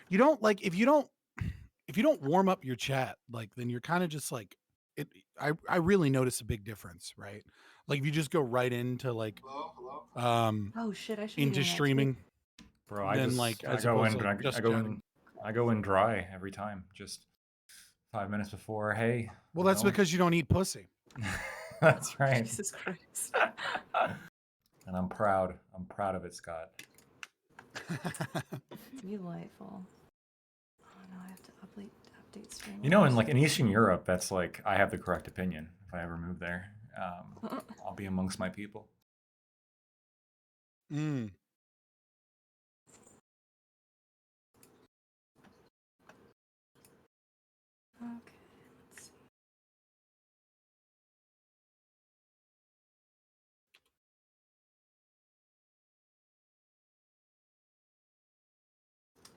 You don't like if you don't warm up your chat, like then you're kind of just like it. I really notice a big difference, right? Like if you just go right into like Hello, hello. um Oh shit, I should be into doing that too. streaming, Bro, then like I as go opposed in, to but like I just go chatting. in, I go in dry every time. Just 5 minutes before. Hey, Well, we're that's going. because you don't eat pussy. That's Oh, right. Jesus Christ. And I'm proud. I'm proud of it, Scott. Delightful. Oh no, I have to update You know, Streamlabs. in Eastern Europe, that's like I have the correct opinion. If I ever move there, I'll be amongst my people. Mm. Okay, let's see.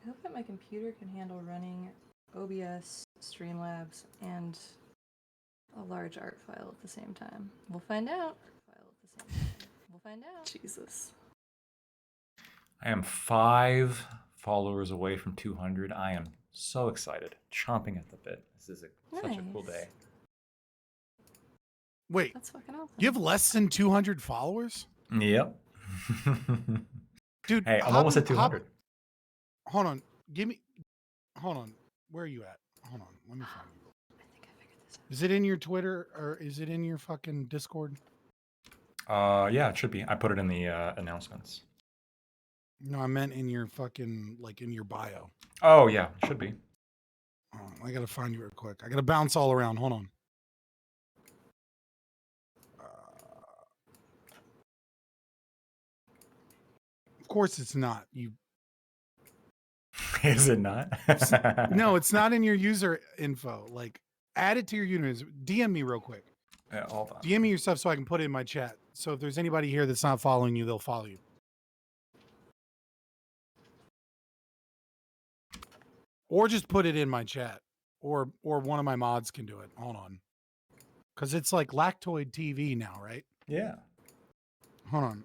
I hope that my computer can handle running OBS, Streamlabs, and a large art file at the same time. We'll find out. We'll find out. Jesus. I am 5 followers away from 200. I am so excited, chomping at the bit. This is such a cool Nice. day. Wait, That's fucking awesome. you have less than 200 followers, Yep. dude. Hey, I'm almost at 200. Hold on, hold on. Where are you at? Hold on, let me find you. I think I figured this out. Is it in your Twitter or is it in your fucking Discord? Yeah, it should be. I put it in the announcements. No, I meant in your fucking like in your bio. Oh yeah, it should be. I gotta find you real quick. I gotta bounce all around. Hold on. Of course, it's not. You Is it not? no, it's not in your user info. Like, add it to your users. DM me real quick. Yeah, hold on. DM me your stuff so I can put it in my chat. So if there's anybody here that's not following you, they'll follow you. Or just put it in my chat. Or one of my mods can do it. Hold on. Because it's like Lactoid TV now, right? Yeah. Hold on.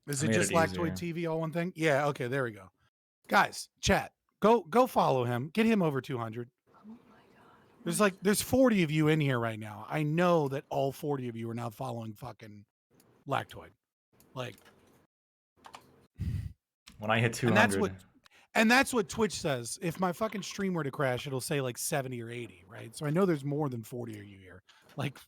Is I it made just it Lactoid TV, all one thing? Yeah, okay, there we go. Guys, chat. Go follow him. Get him over 200. Oh my god. There's 40 of you in here right now. I know that all 40 of you are now following fucking Lactoid. Like, when I hit 200. And that's what Twitch says. If my fucking stream were to crash, it'll say like 70 or 80, right? So I know there's more than 40 of you here. Like,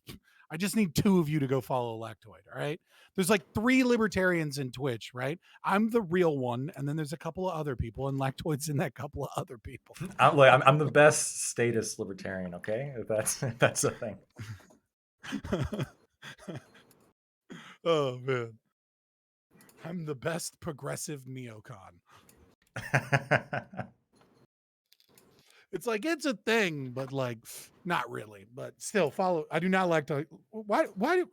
I just need 2 of you to go follow Lactoid, all right? There's like 3 libertarians in Twitch, right? I'm the real one, and then there's a couple of other people, and Lactoid's in that couple of other people. I'm the best status libertarian, okay? If that's a thing. Oh man. I'm the best progressive neocon. It's like it's a thing, but like not really. But still, follow. I do not like to. Why?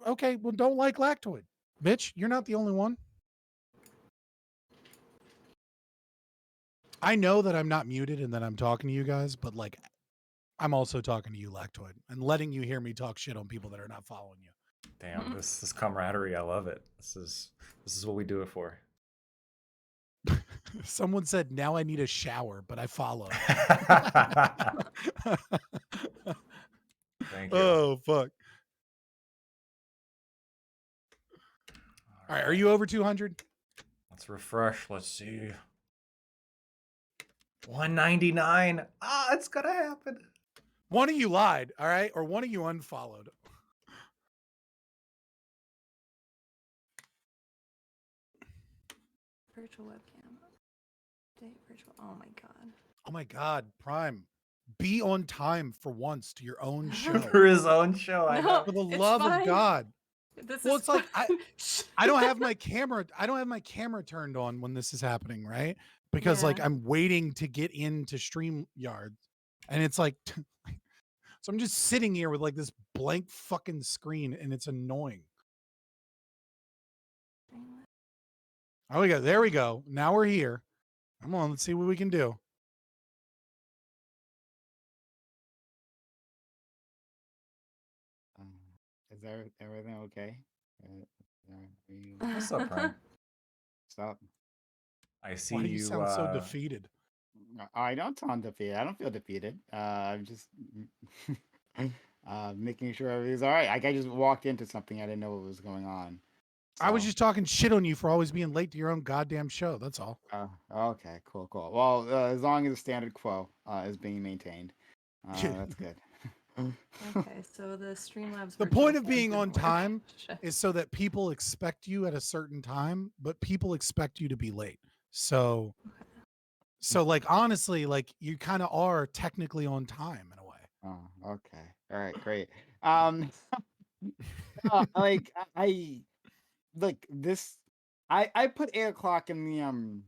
Okay, well, don't like Lactoid, bitch. You're not the only one. I know that I'm not muted and that I'm talking to you guys, but like, I'm also talking to you, Lactoid, and letting you hear me talk shit on people that are not following you. Damn, this camaraderie, I love it. This is what we do it for. Someone said, "Now I need a shower," but I follow. Thank you. Oh fuck! All right, are you over 200? Let's refresh. Let's see. 199. Ah, it's gonna happen. One of you lied, all right, or one of you unfollowed. Virtual webcam. Update virtual. Oh my god. Oh my god, Prime. Be on time for once to your own show. For his own show, I know. For the love of God. Well, it's like I don't have my camera. I don't have my camera turned on when this is happening, right? Because like I'm waiting to get into StreamYard, and it's like, so I'm just sitting here with like this blank fucking screen, and it's annoying. Oh, we go. There we go. Now we're here. Come on, let's see what we can do. Is everything okay? What's up, Prime? Stop. I see Why do you. you sound so defeated? I don't sound defeated. I don't feel defeated. I'm just making sure everything's all right. Like I just walked into something. I didn't know what was going on. I was So, just talking shit on you for always being late to your own goddamn show. That's all. okay, cool. Well, as long as the standard quo is being maintained, that's good. Okay, so the Streamlabs. The virtual point of cam being didn't on work. time Shit. is so that people expect you at a certain time, but people expect you to be late. So like honestly, like you kind of are technically on time in a way. Oh, okay. All right, great. Like I like this. I put 8 o'clock in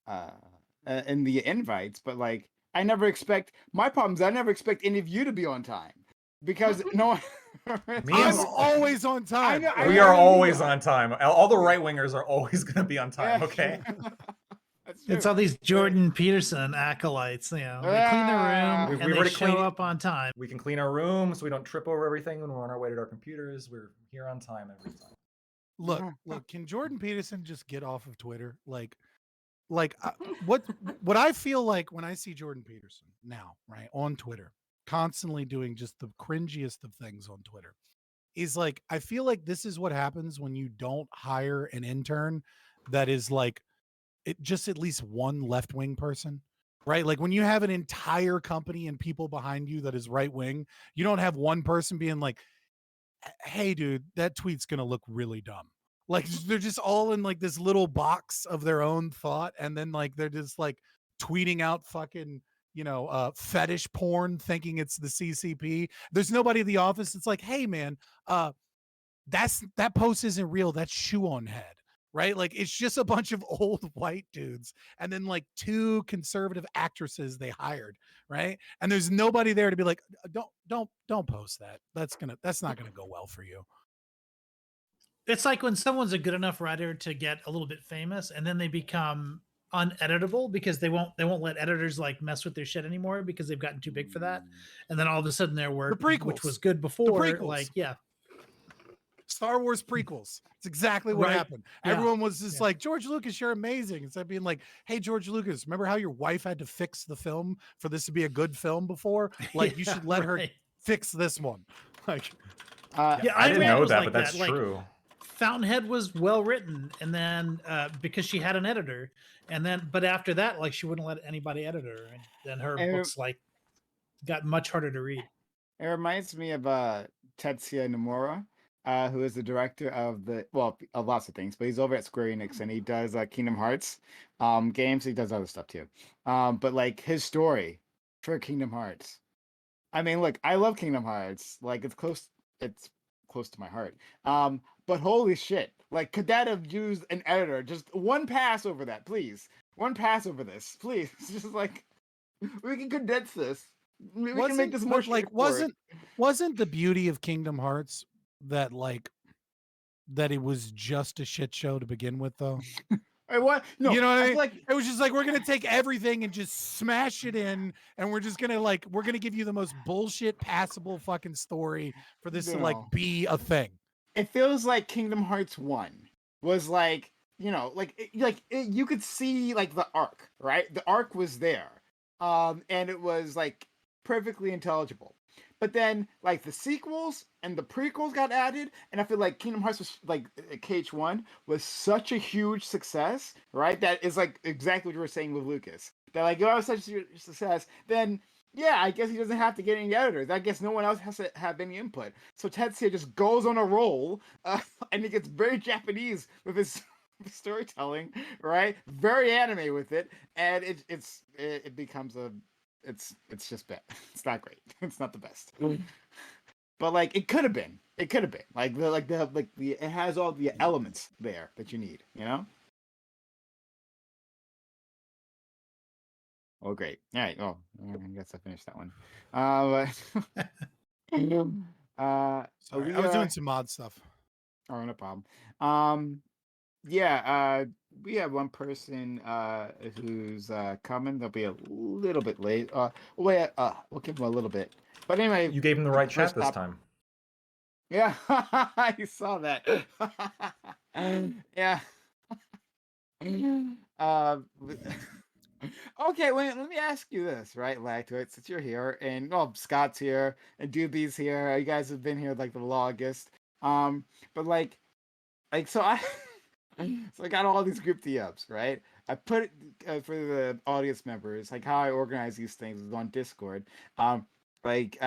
the invites, but like I never expect. My problem is I never expect any of you to be on time because no one. Me I'm and always on time. know- I we know are you always are. on time. All the right wingers are always going to be on time. Yeah. Okay. That's true. It's all these Jordan Peterson acolytes, they clean the room We've and they already show cleaned- up on time. We can clean our room so we don't trip over everything when we're on our way to our computers. We're here on time every time. Look, can Jordan Peterson just get off of Twitter? Like what I feel like when I see Jordan Peterson now, right, on Twitter, constantly doing just the cringiest of things on Twitter, is like I feel like this is what happens when you don't hire an intern that is like it just at least one left-wing person. Right? Like when you have an entire company and people behind you that is right wing, you don't have one person being like, hey dude, that tweet's gonna look really dumb. Like they're just all in like this little box of their own thought, and then like they're just like tweeting out fucking fetish porn thinking it's the CCP. There's nobody in the office. It's like, hey man, that post isn't real. That's shoe on head. Right? Like it's just a bunch of old white dudes and then like two conservative actresses they hired, right? And there's nobody there to be like, don't post that. That's not gonna go well for you. It's like when someone's a good enough writer to get a little bit famous and then they become uneditable because they won't let editors like mess with their shit anymore because they've gotten too big for that. And then all of a sudden their work, prequels. which was good before, prequels. like yeah. Star Wars prequels. It's exactly what Right. happened. Yeah. Everyone was just like, George Lucas, you're amazing. Instead of being like, hey, George Lucas, remember how your wife had to fix the film for this to be a good film before? Like, you Yeah, should let her right. fix this one. Like, Yeah, I didn't Iron Man know was that, like but that's that. Like, true. Fountainhead was well written, and then because she had an editor, and then but after that, like she wouldn't let anybody edit her, and then her And- books like got much harder to read. It reminds me of Tetsuya Nomura, who is the director of of lots of things, but he's over at Square Enix and he does Kingdom Hearts games. He does other stuff too. But like his story for Kingdom Hearts. I mean, look, I love Kingdom Hearts. Like it's close to my heart. But holy shit, like could that have used an editor? Just one pass over that, please. One pass over this, please. Just like we can condense this. We can make this more like wasn't the beauty of Kingdom Hearts that like that it was just a shit show to begin with though? What? No, you know what I mean? feel like It was just like we're gonna take everything and just smash it in, and we're gonna give you the most bullshit passable fucking story for this to like No. be a thing. it feels like Kingdom Hearts 1 was like, you could see like the arc, right? The arc was there. And it was like perfectly intelligible. But then like the sequels and the prequels got added, and I feel like Kingdom Hearts was like KH1 was such a huge success, right? That is like exactly what you were saying with Lucas. That like it was such a success, then yeah, I guess he doesn't have to get any editors. I guess no one else has to have any input. So Tetsuya just goes on a roll, and he gets very Japanese with his storytelling, right? Very anime with it, and it becomes it's just bad. It's not great. It's not the best. But like it could have been. It could have been. Like it has all the elements there that you need, you know? Oh, great. All right. Oh, I guess I finished that one. Sorry, I was doing some mod stuff. Oh, no problem. We have one person who's coming. They'll be a little bit late. We'll give them a little bit. But anyway, You gave him the right chat first this up- time. yeah, I saw that. Yeah. Okay, wait, let me ask you this, right, Lactoid, since you're here, and well, Scott's here, and Doobie's here. You guys have been here like the longest. But so I, so I got all these group DMs, right? I put it for the audience members, like how I organize these things is on Discord. I make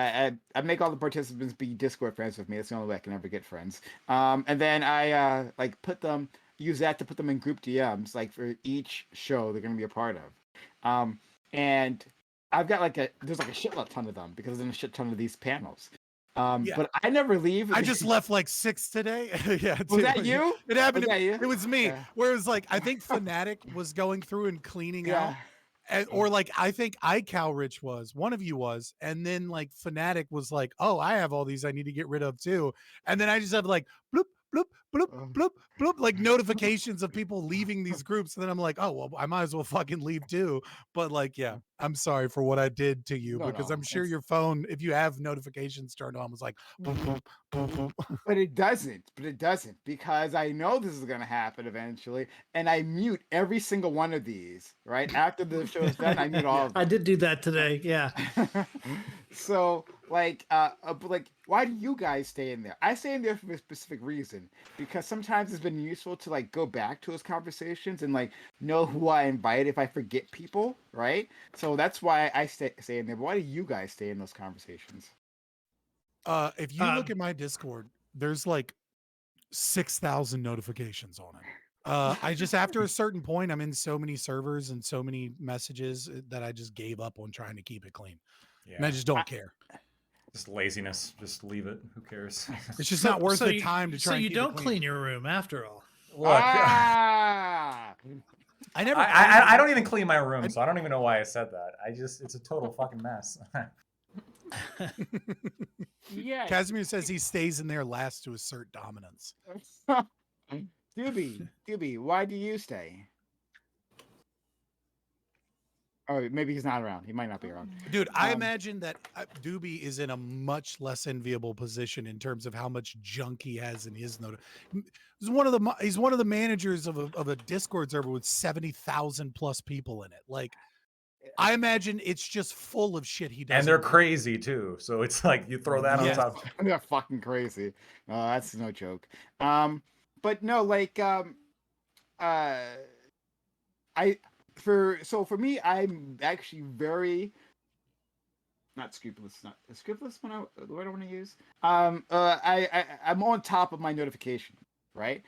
all the participants be Discord friends with me. That's the only way I can ever get friends. And then I like use that to put them in group DMs, like for each show they're gonna be a part of. And I've got there's like a shit ton of them because there's a shit ton of these panels. Yeah. But I never leave. I just left like 6 today. Yeah. Was too. that you? It happened. Was that you? It was me. Yeah. Where it was like, I think Fnatic was going through and cleaning out. Yeah. Or like, I think iCalrich was, one of you was. And then like Fnatic was like, oh, I have all these I need to get rid of too. And then I just have like, bloop, bloop, bloop, bloop, bloop, like notifications of people leaving these groups. And then I'm like, oh, well, I might as well fucking leave too. But like, yeah, I'm sorry for what I did to you, No, because no, I'm sure it's- your phone, if you have notifications turned on, was like, boop, boop, boop, boop. But it doesn't. Because I know this is gonna happen eventually, and I mute every single one of these. Right after the show is done, I mute all of them. I did do that today. Yeah. So but like, why do you guys stay in there? I stay in there for a specific reason, because sometimes it's been useful to like go back to those conversations and like know who I invite if I forget people, right? So that's why I stay in there. But why do you guys stay in those conversations? If you look at my Discord, there's like 6,000 notifications on it. I just, after a certain point, I'm in so many servers and so many messages that I just gave up on trying to keep it clean. And I Yeah. just don't care. Just laziness. Just leave it. Who cares? It's just not worth the time to try. So and you keep it don't clean. clean your room after all. Look, Ah! I never. I don't even clean my room, so I don't even know why I said that. It's a total fucking mess. Yeah. Casimir says he stays in there last to assert dominance. Doobie, why do you stay? Oh, maybe he's not around. He might not be around. Dude, I Um, imagine that Doobie is in a much less enviable position in terms of how much junk he has in his note. He's one of the managers of a Discord server with 70,000 plus people in it. Like, I imagine it's just full of shit he does. And they're crazy too. So it's like you throw that Yeah. on top. They're fucking crazy. That's no joke. But no, like, for me, I'm actually very not scrupulous. Not scrupulous when the word I want to use. I'm on top of my notification, right?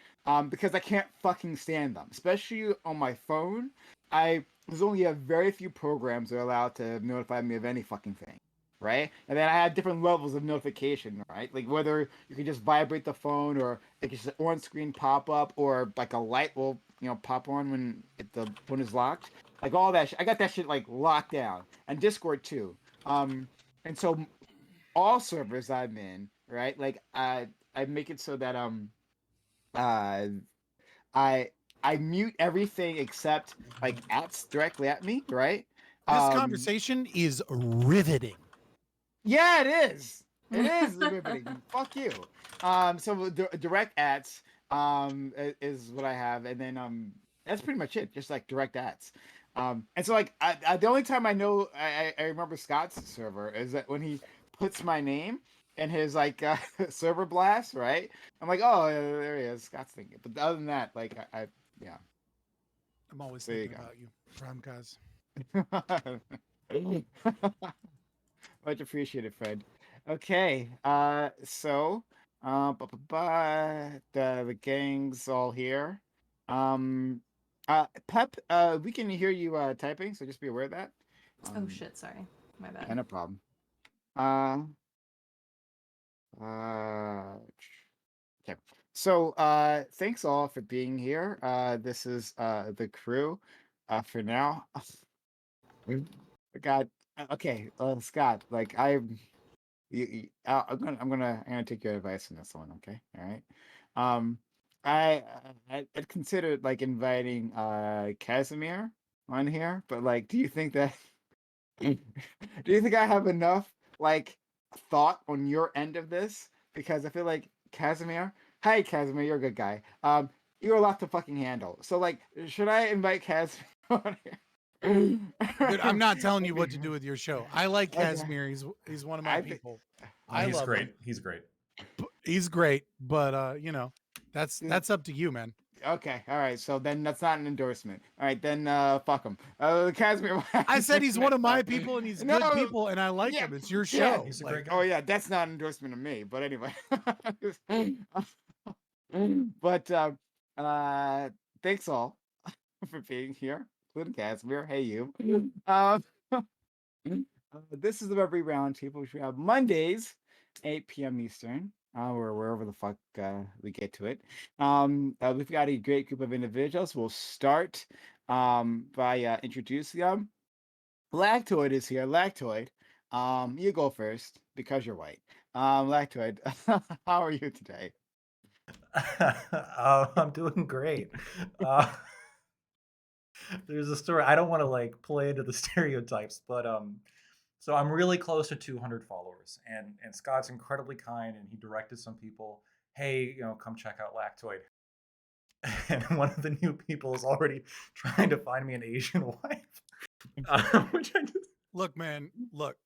Because I can't fucking stand them, especially on my phone. There's only a very few programs that are allowed to notify me of any fucking thing, right? And then I had different levels of notification, right? Like whether you can just vibrate the phone, or like it's an on-screen pop-up, or like a light will pop on when the phone is locked. Like all that I got that shit like locked down. And Discord too. And so all servers I'm in, right? Like I make it so that I mute everything except like ads directly at me, right? This conversation is riveting. Yeah, it is. It is riveting. Fuck you. So direct ads is what I have, and then that's pretty much it. Just like direct ads. And so like the only time I know I remember Scott's server is that when he puts my name in his like server blast, right? I'm like, oh, there he is, Scott's thinking. But other than that, like yeah. I'm always There you thinking go. about you, Prime Kaz. Much appreciated, Fred. Okay, so the gang's all here. Pep, we can hear you typing, so just be aware of that. Oh shit, sorry. My bad. Yeah, no problem. Okay. So thanks all for being here. This is the crew for now. God, okay, Scott, like I'm gonna take your advice on this one, okay? All right. I'd considered like inviting Casimir on here, but like, do you think that do you think I have enough like thought on your end of this? Because I feel like Casimir, hi Casimir, you're a good guy. you're a lot to fucking handle. So like, should I invite Casimir on here? Dude, I'm not telling you what to do with your show. I like Okay. Casimir. He's one of my I think people. Oh, I he's love great. him. He's great. He's great, but you know, that's up to you, man. okay. All right. So then that's not an endorsement. All right. Then fuck him. Casimir. I said he's one of my people and he's good No, people and I like yeah, him. It's your yeah. show. He's a Like, great guy. Oh yeah, that's not an endorsement of me. But anyway. But thanks all for being here, including Casimir. Hey you. This is the Reverie Roundtable, which we have Mondays, 8 p.m. Eastern, or wherever the fuck we get to it. We've got a great group of individuals. We'll start by introducing them. Lactoid is here. Lactoid, you go first because you're white. Lactoid, how are you today? I'm doing great. Uh, there's a story. I don't want to like play into the stereotypes, but so I'm really close to 200 followers, and Scott's incredibly kind, and he directed some people, hey, come check out Lactoid. And one of the new people is already trying to find me an Asian wife. Which I just... look, man, look.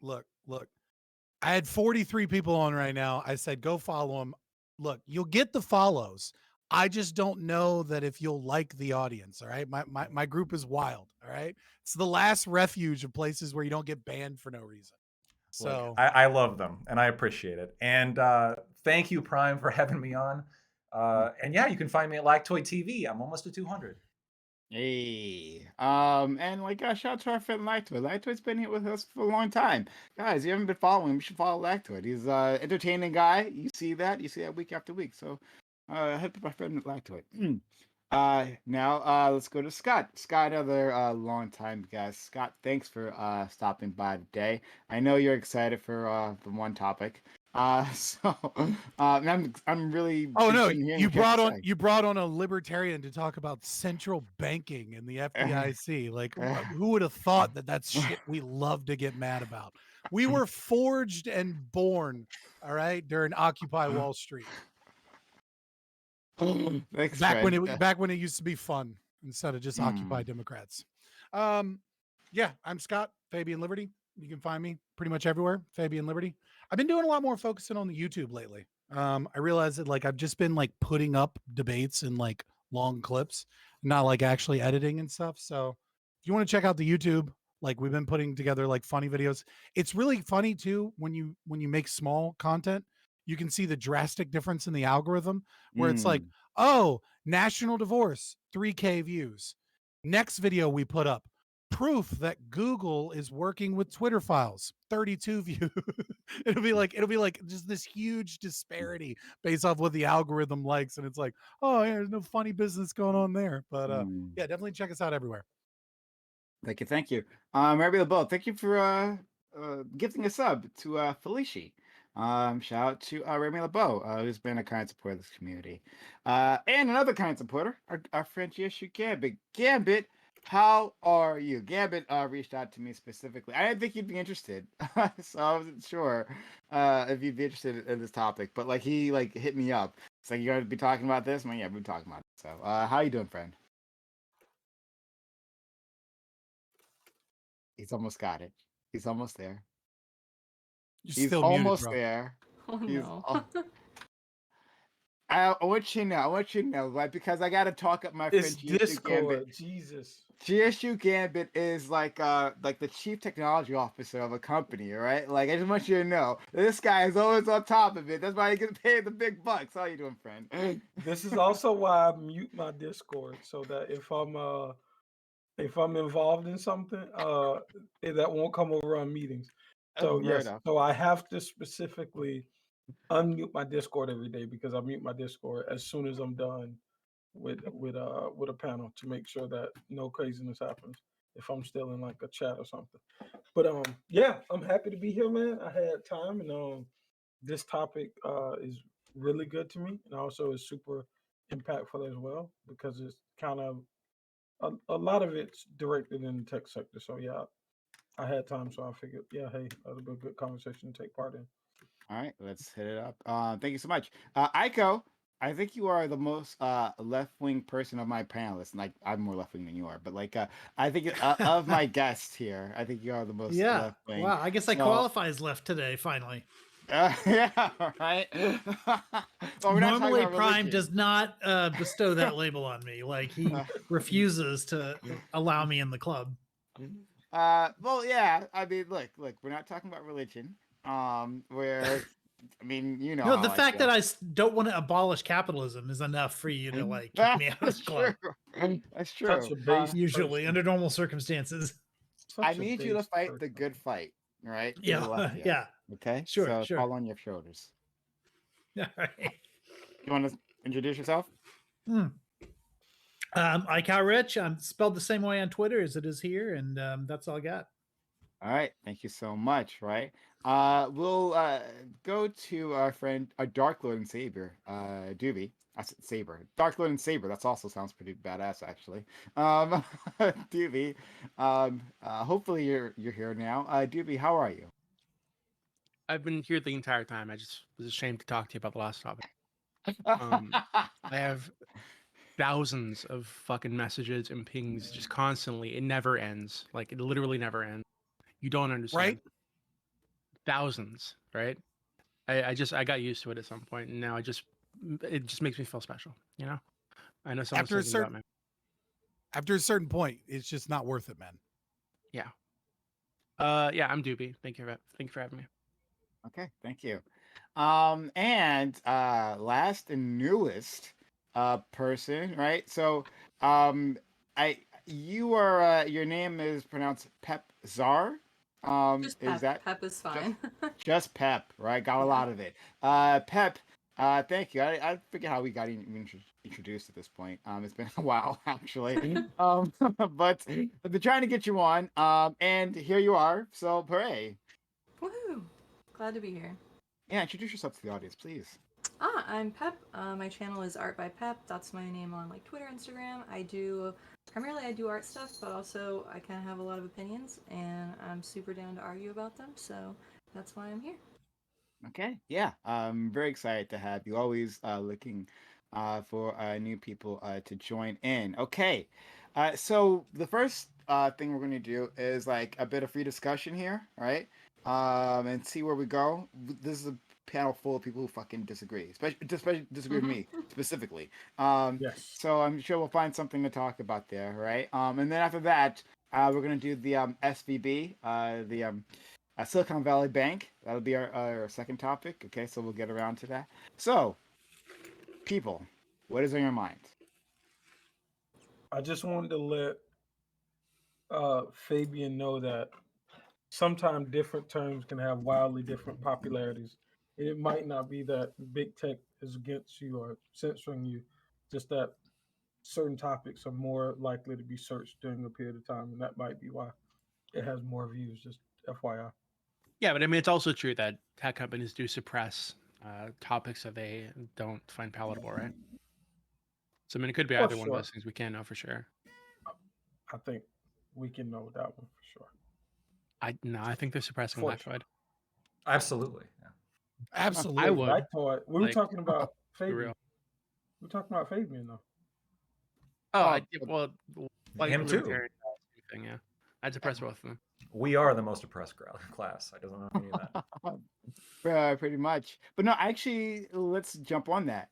I had 43 people on right now. I said, go follow him. Look, you'll get the follows. I just don't know that if you'll like the audience. All right. My group is wild. All right. It's the last refuge of places where you don't get banned for no reason. Look, So I love them and I appreciate it. And thank you, Prime, for having me on. And yeah, you can find me at Lactoid TV. I'm almost at 200. Hey, and like shout out to our friend Lactoid. Lactoid's been here with us for a long time, guys. You haven't been following him, you should follow Lactoid. He's entertaining guy. You see that week after week. So, head to my friend Lactoid. Now let's go to Scott. Scott, another long time guest. Scott, thanks for stopping by today. I know you're excited for the one topic. So I'm really. oh no, interested in hearing you what you have brought to on say. you brought on a libertarian to talk about central banking and the FDIC. Like who would have thought that that's shit we love to get mad about? We were forged and born, all right, during Occupy Wall Street. Thanks, Back when friend. it used to be fun instead of just Occupy Mm. Democrats. Yeah, I'm Scott, Fabian Liberty. You can find me pretty much everywhere, Fabian Liberty. I've been doing a lot more focusing on the YouTube lately. I realized that like I've just been like putting up debates and like long clips, not like actually editing and stuff. So if you want to check out the YouTube, like we've been putting together like funny videos. It's really funny too when you make small content, you can see the drastic difference in the algorithm where it's like, Mm. oh, national divorce, 3K views. Next video we put up, proof that Google is working with Twitter files, 32 views. it'll be like just this huge disparity based off what the algorithm likes. And it's like, oh yeah, there's no funny business going on there. But Mm. yeah, definitely check us out everywhere. Thank you. Rabbi LeBeau, thank you for gifting a sub to Felicia. Shout out to Remy LeBeau, who's been a kind supporter of this community. And another kind supporter, our friend Yeshu Gambit. Gambit, how are you? Gambit reached out to me specifically. I didn't think you'd be interested, so I wasn't sure if you'd be interested in this topic. But like he like hit me up. It's like, you gotta be talking about this? I'm like, yeah, we've been talking about it. So how you doing, friend? He's almost got it. He's almost there. You're He's still muted, almost bro. there. Oh He's no. I want you to know, right? Because I gotta talk up my friend It's GSU Discord. Gambit. Jesus. GSU Gambit is like the chief technology officer of a company, all right? Like I just want you to know, this guy is always on top of it. That's why he gets paid the big bucks. How you doing, friend? This is also why I mute my Discord so that if I'm involved in something, that won't come over on meetings. So Fair yes, enough. so I have to specifically unmute my Discord every day because I mute my Discord as soon as I'm done with a panel to make sure that no craziness happens if I'm still in like a chat or something. But yeah, I'm happy to be here, man. I had time, and this topic is really good to me, and also is super impactful as well because it's kind of a lot of it's directed in the tech sector. So yeah, I had time, so I figured, yeah, hey, that'll be a good conversation to take part in. All right, let's hit it up. Thank you so much. Aiko, I think you are the most left-wing person of my panelists. Like I'm more left-wing than you are, but like I think of my guests here, I think you are the most Yeah. left-wing. Wow. I guess I So, qualify as left today. Finally. yeah, right. Well, we're not talking Normally, about Prime religion. does not bestow that label on me. Like he refuses to allow me in the club. Well, yeah. I mean, look. We're not talking about religion. Where, I mean, you know No, how the I fact feel. that I don't want to abolish capitalism is enough for you to like kick me out of That's the club. true. That's true. Such a base Usually, person. under normal circumstances. I Such a need you to base fight the person. good fight, right? To the Yeah, left here. yeah. Okay. Sure, So sure. fall on your shoulders. All right. You want to introduce yourself? iCal Rich. I'm spelled the same way on Twitter as it is here, and that's all I got. All right. Thank you so much. Right. We'll go to our friend, our Dark Lord and Saber, Doobie. I said Saber. Dark Lord and Saber. That's also sounds pretty badass, actually. Doobie. Hopefully you're here now. Doobie, how are you? I've been here the entire time. I just was ashamed to talk to you about the last topic. I have thousands of fucking messages and pings just constantly. It never ends. Like it literally never ends. You don't understand. Right? Thousands, right? I got used to it at some point, and now it just makes me feel special. You know, I know someone's After a thinking about certain me. after a certain point, it's just not worth it, man. Yeah. Yeah, I'm Doobie. Thank you for having me. Okay, thank you. And last and newest person, right? So you are your name is pronounced Pep Czar. Just Is Pep. that Pep is fine. just Pep, right? Got a Yeah. lot of it. Pep, thank you. I forget how we got introduced at this point. It's been a while actually. But they're trying to get you on. And here you are. So hooray. Woohoo! Glad to be here. Yeah, introduce yourself to the audience, please. I'm Pep. My channel is Art by Pep. That's my name on like Twitter, Instagram. I do art stuff, but also I kind of have a lot of opinions, and I'm super down to argue about them. So that's why I'm here. Okay, yeah, I'm very excited to have you. Always looking for new people to join in. Okay, so the first thing we're going to do is like a bit of free discussion here, right? And see where we go. This is a panel full of people who fucking disagree, especially disagree with me specifically. Yes. So I'm sure we'll find something to talk about there, right? And then after that, we're going to do the SVB, the Silicon Valley Bank. That'll be our second topic. Okay, so we'll get around to that. So, people, what is on your mind? I just wanted to let Fabian know that sometimes different terms can have wildly different popularities. And it might not be that big tech is against you or censoring you, just that certain topics are more likely to be searched during a period of time, and that might be why it has more views. Just FYI. Yeah, but I mean, it's also true that tech companies do suppress topics that they don't find palatable, right? So I mean, it could be For either one of sure. those things. We can't know for sure. I think we can know that one for sure. I think they're suppressing For Lactoid. Absolutely. Yeah. Absolutely. I would. I thought we were Like, talking about For Fabian. real. We're talking about Fabian though. Well, like Him too. libertarian thing, yeah. I'd suppress both of them. We are the most oppressed class. I don't know if you knew that. Pretty much. But no, actually, let's jump on that.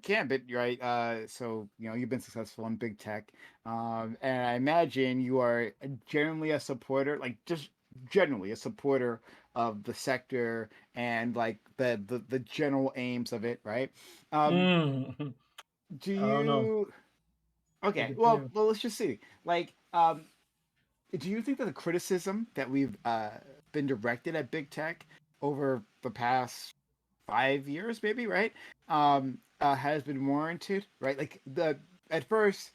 Gambit, right? So you've been successful in big tech, and I imagine you are generally a supporter, like just generally a supporter of the sector and like the general aims of it, right? Mm. Do I don't know. you? Okay, It well, depends. let's just see. Like, do you think that the criticism that we've been directed at big tech over the past 5 years, maybe, right, has been warranted, right? Like at first,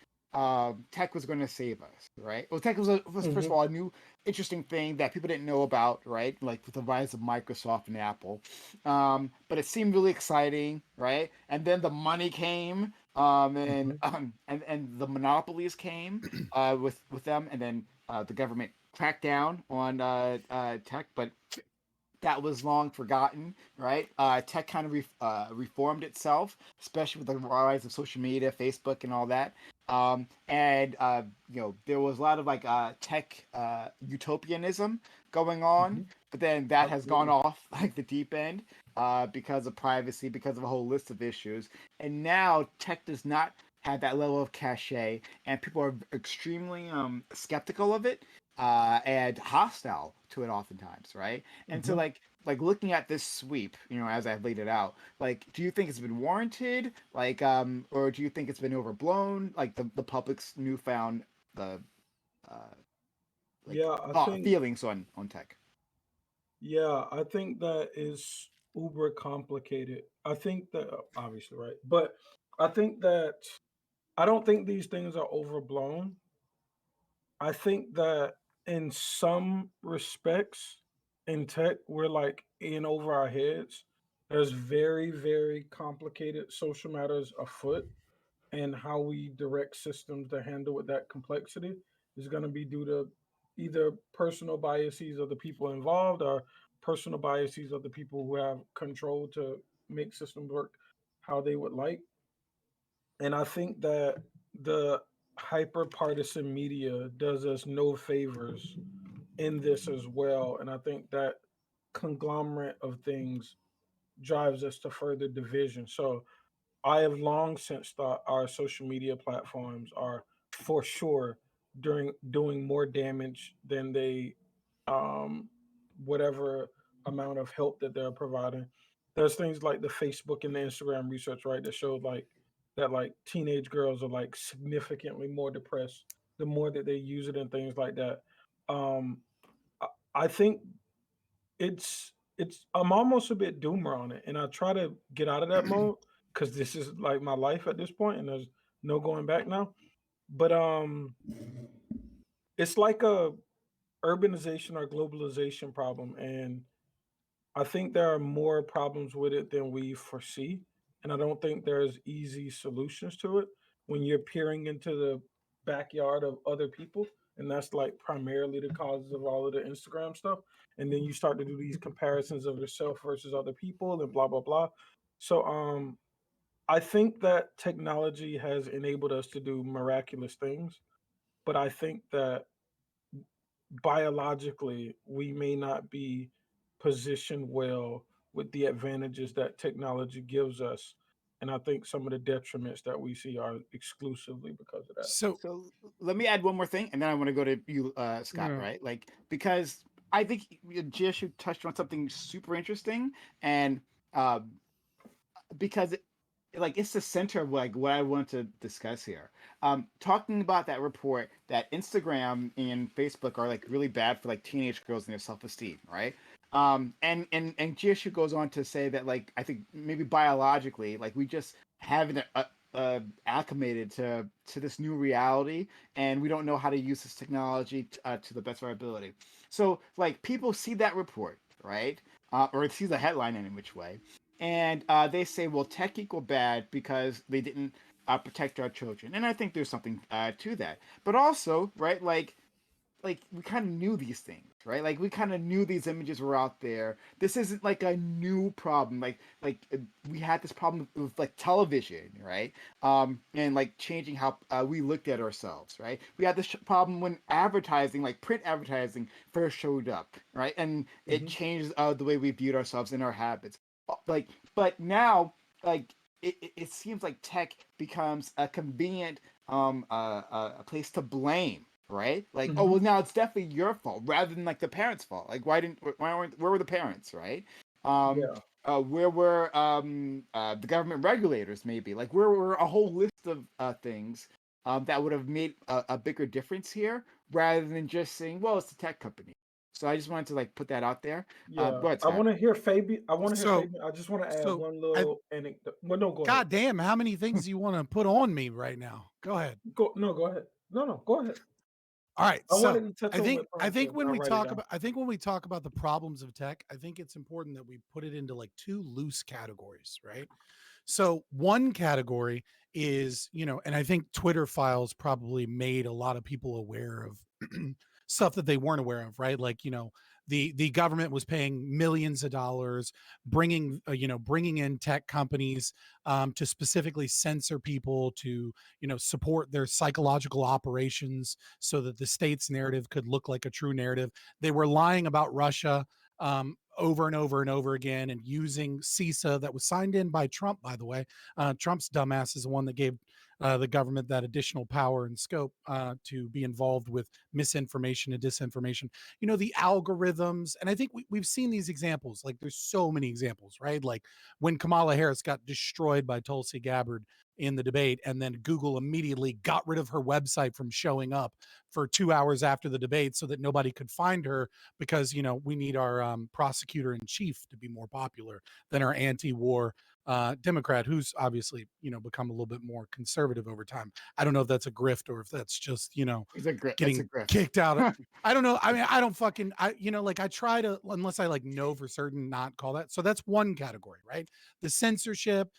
tech was going to save us, right? Well, tech was first of all a new interesting thing that people didn't know about, right? Like with the rise of Microsoft and Apple, but it seemed really exciting, right? And then the money came, and the monopolies came with them, and then the government cracked down on tech, but that was long forgotten, right? Tech kind of reformed itself, especially with the rise of social media, Facebook, and all that. And there was a lot of like tech utopianism going on, but then that has gone Absolutely. off like the deep end because of privacy, because of a whole list of issues. And now tech does not have that level of cachet, and people are extremely skeptical of it and hostile to it oftentimes, right? And so like looking at this sweep, as I've laid it out, like, do you think it's been warranted, like, or do you think it's been overblown, like the public's newfound the uh like Yeah, I think feelings on tech? I think that is uber complicated. I think that obviously, right? But I think that I don't think these things are overblown. I think that in some respects in tech, we're like in over our heads. There's very, very complicated social matters afoot, and how we direct systems to handle with that complexity is going to be due to either personal biases of the people involved or personal biases of the people who have control to make systems work how they would like. And I think that the hyper partisan media does us no favors in this as well. And I think that conglomerate of things drives us to further division. So I have long since thought our social media platforms are for sure doing more damage than they um whatever amount of help that they're providing. There's things like the Facebook and the Instagram research, right, that showed like that like teenage girls are like significantly more depressed the more that they use it and things like that. Um I, I think it's I'm almost a bit doomer on it, and I try to get out of that mode because this is like my life at this point, and there's no going back now. But it's like a urbanization or globalization problem, and I think there are more problems with it than we foresee, and I don't think there's easy solutions to it when you're peering into the backyard of other people, and that's like primarily the causes of all of the Instagram stuff. And then you start to do these comparisons of yourself versus other people and blah blah blah. So I think that technology has enabled us to do miraculous things, but I think that biologically we may not be positioned well with the advantages that technology gives us, and I think some of the detriments that we see are exclusively because of that. So So let me add one more thing, and then I want to go to you, Scott. yeah. Right? Like, because I think GSU touched on something super interesting, and um, because like it's the center of like what I want to discuss here. Talking about that report that Instagram and Facebook are like really bad for like teenage girls and their self esteem, right? And GSU goes on to say that like I think maybe biologically like we just haven't acclimated to this new reality, and we don't know how to use this technology to the best of our ability. So like people see that report, right? Or see the headline in which way, and they say, well, tech equal bad because they didn't protect our children, and I think there's something to that. But also, right, like we kind of knew these things, right? Like we kind of knew these images were out there. This isn't like a new problem. We had this problem with like television, right? And like changing how we looked at ourselves, right? We had this problem when advertising, like print advertising, first showed up, right? And it Hmm. changed the way we viewed ourselves and our habits. Like, but now, like it seems like tech becomes a convenient a place to blame, right? Like, oh well, Hmm. now it's definitely your fault rather than like the parents' fault. Like, why weren't where were the parents, right? Um, Yeah. where were the government regulators? Maybe like where were a whole list of things that would have made a bigger difference here, rather than just saying, well, it's the tech company. So I just wanted to like put that out there. Yeah, Go ahead, I Scott. want to hear Fabian. I want to hear so Fabian. I just want to add so one I little anecdote. Well, no, go ahead. God damn, how many things do you want to put on me right now? Go ahead. Go no, go ahead. No, go ahead. All right. I wanted So to touch I on think what I Prime think said. when I'll we write it talk down. about I think when we talk about the problems of tech, I think it's important that we put it into like two loose categories, right? So one category is, and I think Twitter files probably made a lot of people aware of stuff that they weren't aware of, right? Like, the government was paying millions of dollars, bringing bringing in tech companies to specifically censor people, to support their psychological operations so that the state's narrative could look like a true narrative. They were lying about Russia over and over and over again, and using CISA, that was signed in by Trump, by the way. Trump's dumbass is the one that gave the government that additional power and scope to be involved with misinformation and disinformation. The algorithms, and I think we've seen these examples. Like, there's so many examples, right? Like when Kamala Harris got destroyed by Tulsi Gabbard in the debate, and then Google immediately got rid of her website from showing up for 2 hours after the debate so that nobody could find her, because we need our prosecutor in chief to be more popular than our anti-war Democrat, who's obviously become a little bit more conservative over time. I don't know if that's a grift or if that's just It's a grift. getting kicked out. I don't know. I mean, I don't fucking, like, I try to, unless I like know for certain, not call that. So that's one category, right? The censorship,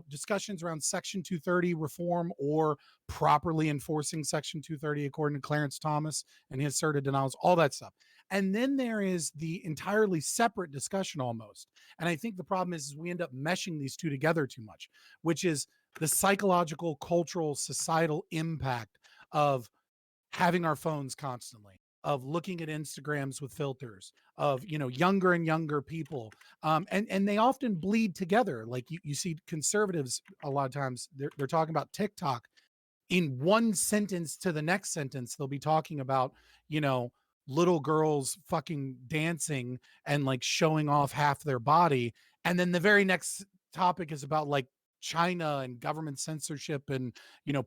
discussions around Section 230 reform or properly enforcing Section 230 according to Clarence Thomas and his asserted denials, all that stuff. And then there is the entirely separate discussion almost. And I think the problem is we end up meshing these two together too much, which is the psychological, cultural, societal impact of having our phones constantly, of looking at Instagrams with filters, of younger and younger people, and they often bleed together. Like you see conservatives a lot of times they're talking about TikTok. In one sentence to the next sentence, they'll be talking about little girls fucking dancing and like showing off half their body, and then the very next topic is about like China and government censorship and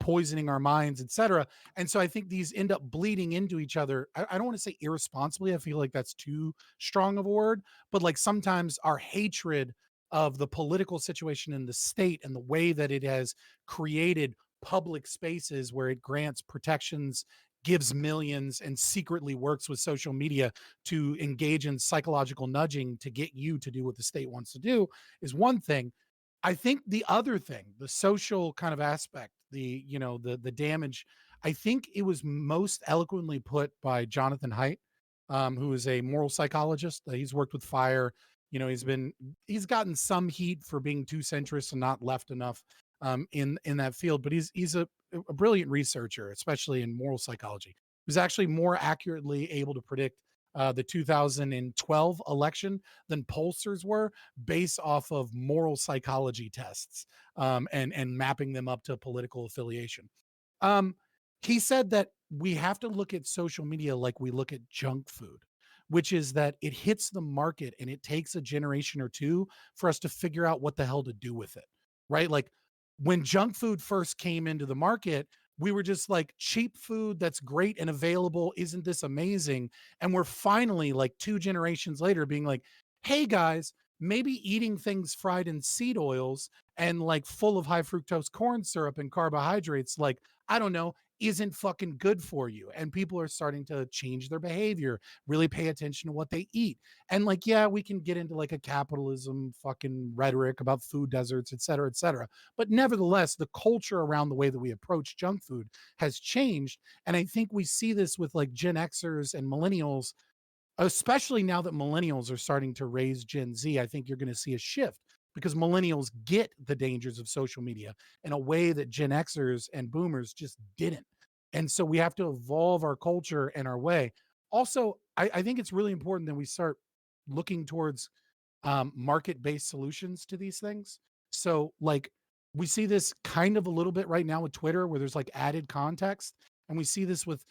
poisoning our minds, etc. And so I think these end up bleeding into each other. I don't want to say irresponsibly, I feel like that's too strong of a word, but like sometimes our hatred of the political situation in the state and the way that it has created public spaces where it grants protections, gives millions, and secretly works with social media to engage in psychological nudging to get you to do what the state wants to do is one thing. I think the other thing, the social kind of aspect, the damage, I think it was most eloquently put by Jonathan Haidt, who is a moral psychologist. He's worked with FIRE. He's gotten some heat for being too centrist and not left enough in that field, but he's a brilliant researcher, especially in moral psychology. He was actually more accurately able to predict the 2012 election than pollsters were, based off of moral psychology tests and mapping them up to political affiliation. He said that we have to look at social media like we look at junk food, which is that it hits the market and it takes a generation or two for us to figure out what the hell to do with it, right? Like when junk food first came into the market, we were just like, cheap food that's great and available, isn't this amazing? And we're finally, like 2 generations later, being like, hey guys, maybe eating things fried in seed oils and like full of high fructose corn syrup and carbohydrates, like, I don't know, isn't fucking good for you. And people are starting to change their behavior, really pay attention to what they eat. And like, yeah, we can get into like a capitalism fucking rhetoric about food deserts, et cetera, et cetera. But nevertheless, the culture around the way that we approach junk food has changed. And I think we see this with like Gen Xers and millennials, especially now that millennials are starting to raise Gen Z. I think you're going to see a shift because millennials get the dangers of social media in a way that Gen Xers and boomers just didn't. And so we have to evolve our culture and our way. Also, I think it's really important that we start looking towards market-based solutions to these things. So like we see this kind of a little bit right now with Twitter, where there's like added context. And we see this with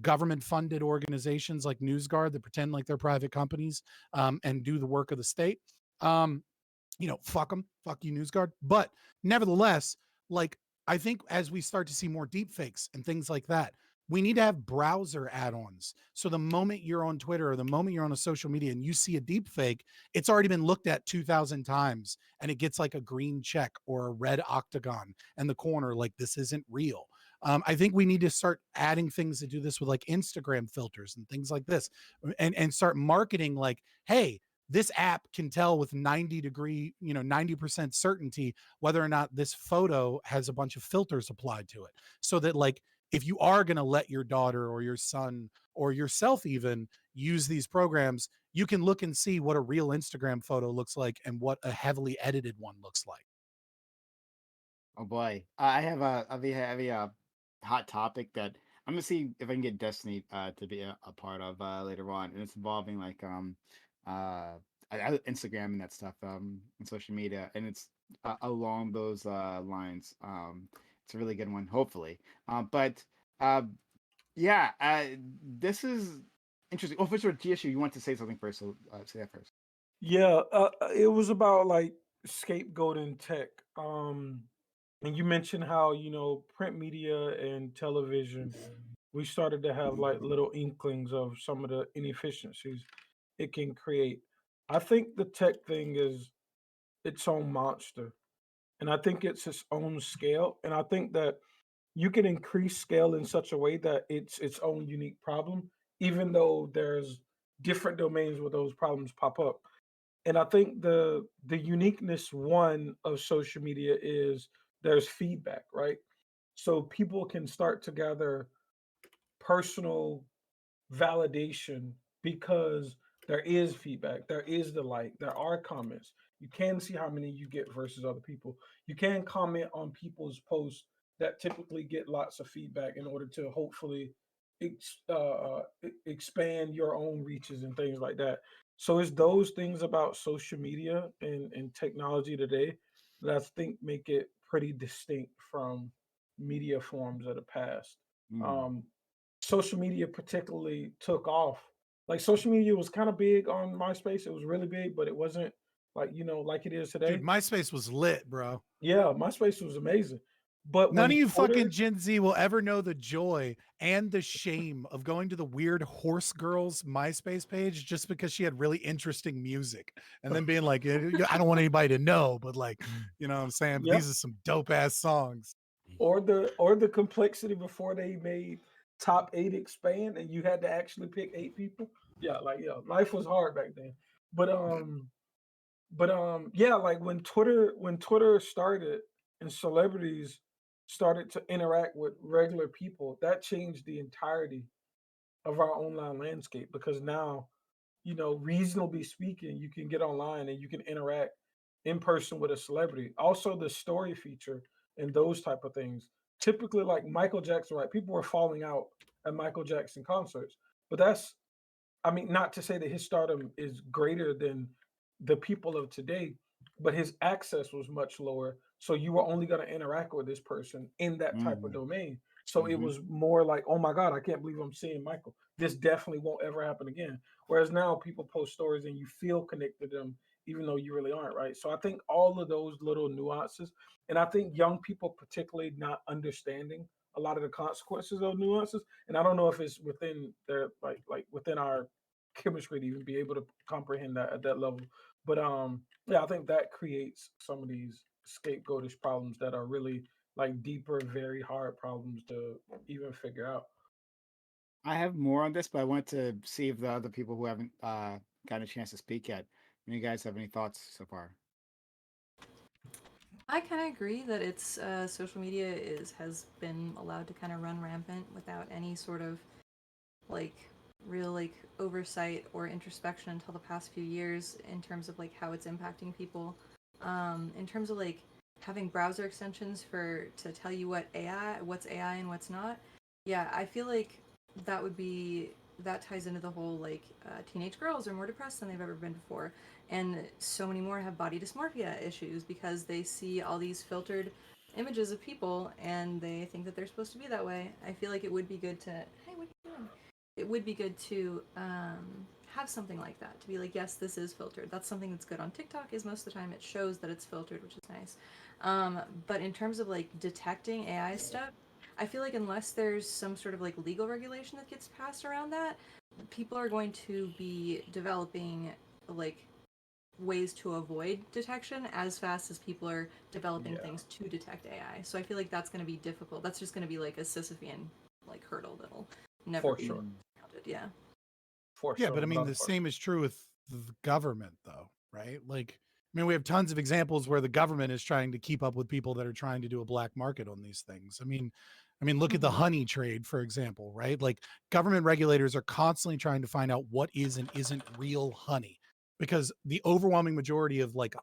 government funded organizations like NewsGuard that pretend like they're private companies and do the work of the state. Fuck them, fuck you, NewsGuard. But nevertheless, like, I think as we start to see more deep fakes and things like that, we need to have browser add-ons. So the moment you're on Twitter or the moment you're on a social media and you see a deep fake, it's already been looked at 2,000 times and it gets like a green check or a red octagon in the corner, like this isn't real. I think we need to start adding things to do this with like Instagram filters and things like this, and start marketing like, hey, this app can tell with 90% certainty whether or not this photo has a bunch of filters applied to it. So that like, if you are going to let your daughter or your son or yourself even, use these programs, you can look and see what a real Instagram photo looks like and what a heavily edited one looks like. Oh boy, I have a hot topic that I'm gonna see if I can get Destiny to be a part of later on, and it's involving like Instagram and that stuff and social media, and it's along those lines. It's a really good one, hopefully. But uh, yeah, this is interesting. Oh, for sure, GSU, you want to say something first, so say that first. Yeah, it was about like scapegoating tech. And you mentioned how, print media and television, we started to have like little inklings of some of the inefficiencies it can create. I think the tech thing is its own monster, and I think it's its own scale. And I think that you can increase scale in such a way that it's its own unique problem, even though there's different domains where those problems pop up. And I think the uniqueness one of social media is there's feedback, right? So people can start to gather personal validation because there is feedback, there is the like, there are comments. You can see how many you get versus other people. You can comment on people's posts that typically get lots of feedback in order to hopefully expand your own reaches and things like that. So it's those things about social media and technology today that I think make it pretty distinct from media forms of the past. Mm. Um, Social media particularly took off. Like social media was kind of big on MySpace. It was really big, but it wasn't like, like it is Dude, today. MySpace was lit, bro. Yeah, MySpace was amazing. But None when of you Twitter, fucking Gen Z will ever know the joy and the shame of going to the weird horse girl's MySpace page just because she had really interesting music and then being like, I don't want anybody to know, but like, you know what I'm saying? But yep, these are some dope ass songs. or the complexity before they made top 8 expand and you had to actually pick 8 people. Yeah, like yeah, life was hard back then. But yeah, like when Twitter started and celebrities started to interact with regular people, that changed the entirety of our online landscape because now, reasonably speaking, you can get online and you can interact in person with a celebrity. Also, the story feature and those type of things. Typically, like Michael Jackson, right? People were falling out at Michael Jackson concerts, but that's, I mean, not to say that his stardom is greater than the people of today, but his access was much lower. So you were only going to interact with this person in that type of Mm. domain. So it Hmm. was more like, oh my God, I can't believe I'm seeing Michael. This definitely won't ever happen again. Whereas now people post stories and you feel connected to them, even though you really aren't, right? So I think all of those little nuances, and I think young people, particularly not understanding a lot of the consequences of nuances, and I don't know if it's within their like within our chemistry to even be able to comprehend that at that level. But yeah, I think that creates some of these scapegoatish problems that are really like deeper, very hard problems to even figure out. I have more on this, but I want to see if the other people who haven't gotten a chance to speak yet, you guys have any thoughts so far? I kind of agree that it's social media has been allowed to kind of run rampant without any sort of like real like oversight or introspection until the past few years in terms of like how it's impacting people. In terms of like having browser extensions for to tell you what's AI and what's not. Yeah, I feel like that would be that ties into the whole like teenage girls are more depressed than they've ever been before, and so many more have body dysmorphia issues because they see all these filtered images of people and they think that they're supposed to be that way. I feel like it would be good to hey, what are you doing? It would be good to have something like that to be like, yes, this is filtered. That's something that's good on TikTok. Is most of the time it shows that it's filtered, which is nice. But in terms of like detecting AI stuff, I feel like unless there's some sort of like legal regulation that gets passed around that, people are going to be developing like ways to avoid detection as fast as people are developing Yeah, things to detect AI. So I feel like that's going to be difficult. That's just going to be like a Sisyphean like hurdle that'll never for be sure, counted. Yeah. for Yeah, sure. but I mean, But the same is true with the government, though, right? Like, I mean, we have tons of examples where the government is trying to keep up with people that are trying to do a black market on these things. I mean, I mean, look at the Mhm. honey trade, for example, right? Like government regulators are constantly trying to find out what is and isn't real honey, because the overwhelming majority of like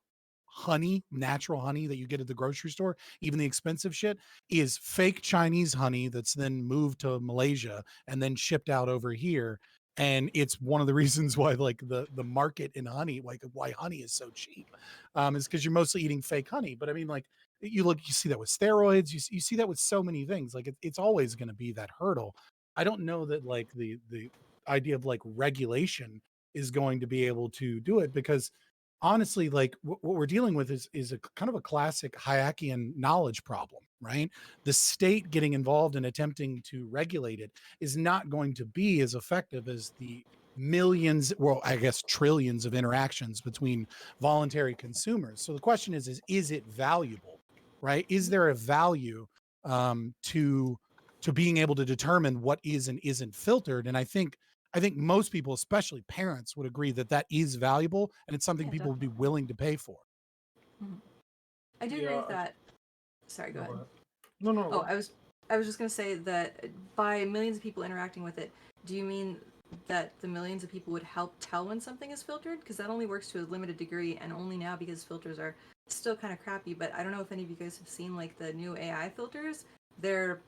honey, natural honey that you get at the grocery store, even the expensive shit, is fake Chinese honey that's then moved to Malaysia and then shipped out over here. And it's one of the reasons why like the market in honey, like why honey is so cheap, is because you're mostly eating fake honey. But I mean, like you see that with steroids, you see that with so many things. Like it's always going to be that hurdle. I don't know that like the idea of like regulation is going to be able to do it, because honestly, like what we're dealing with is a kind of a classic Hayekian knowledge problem, right? The state getting involved in attempting to regulate it is not going to be as effective as the millions, well, I guess trillions of interactions between voluntary consumers. So the question is it valuable, right? Is there a value to being able to determine what is and isn't filtered? And I think most people, especially parents, would agree that that is valuable and it's something Yeah, people would be definitely. willing to pay for. I do agree Yeah, with that. Sorry, go ahead. No, no. Oh, I was just gonna say that by millions of people interacting with it, do you mean that the millions of people would help tell when something is filtered? Because that only works to a limited degree, and only now because filters are still kind of crappy. But I don't know if any of you guys have seen like the new AI filters. They're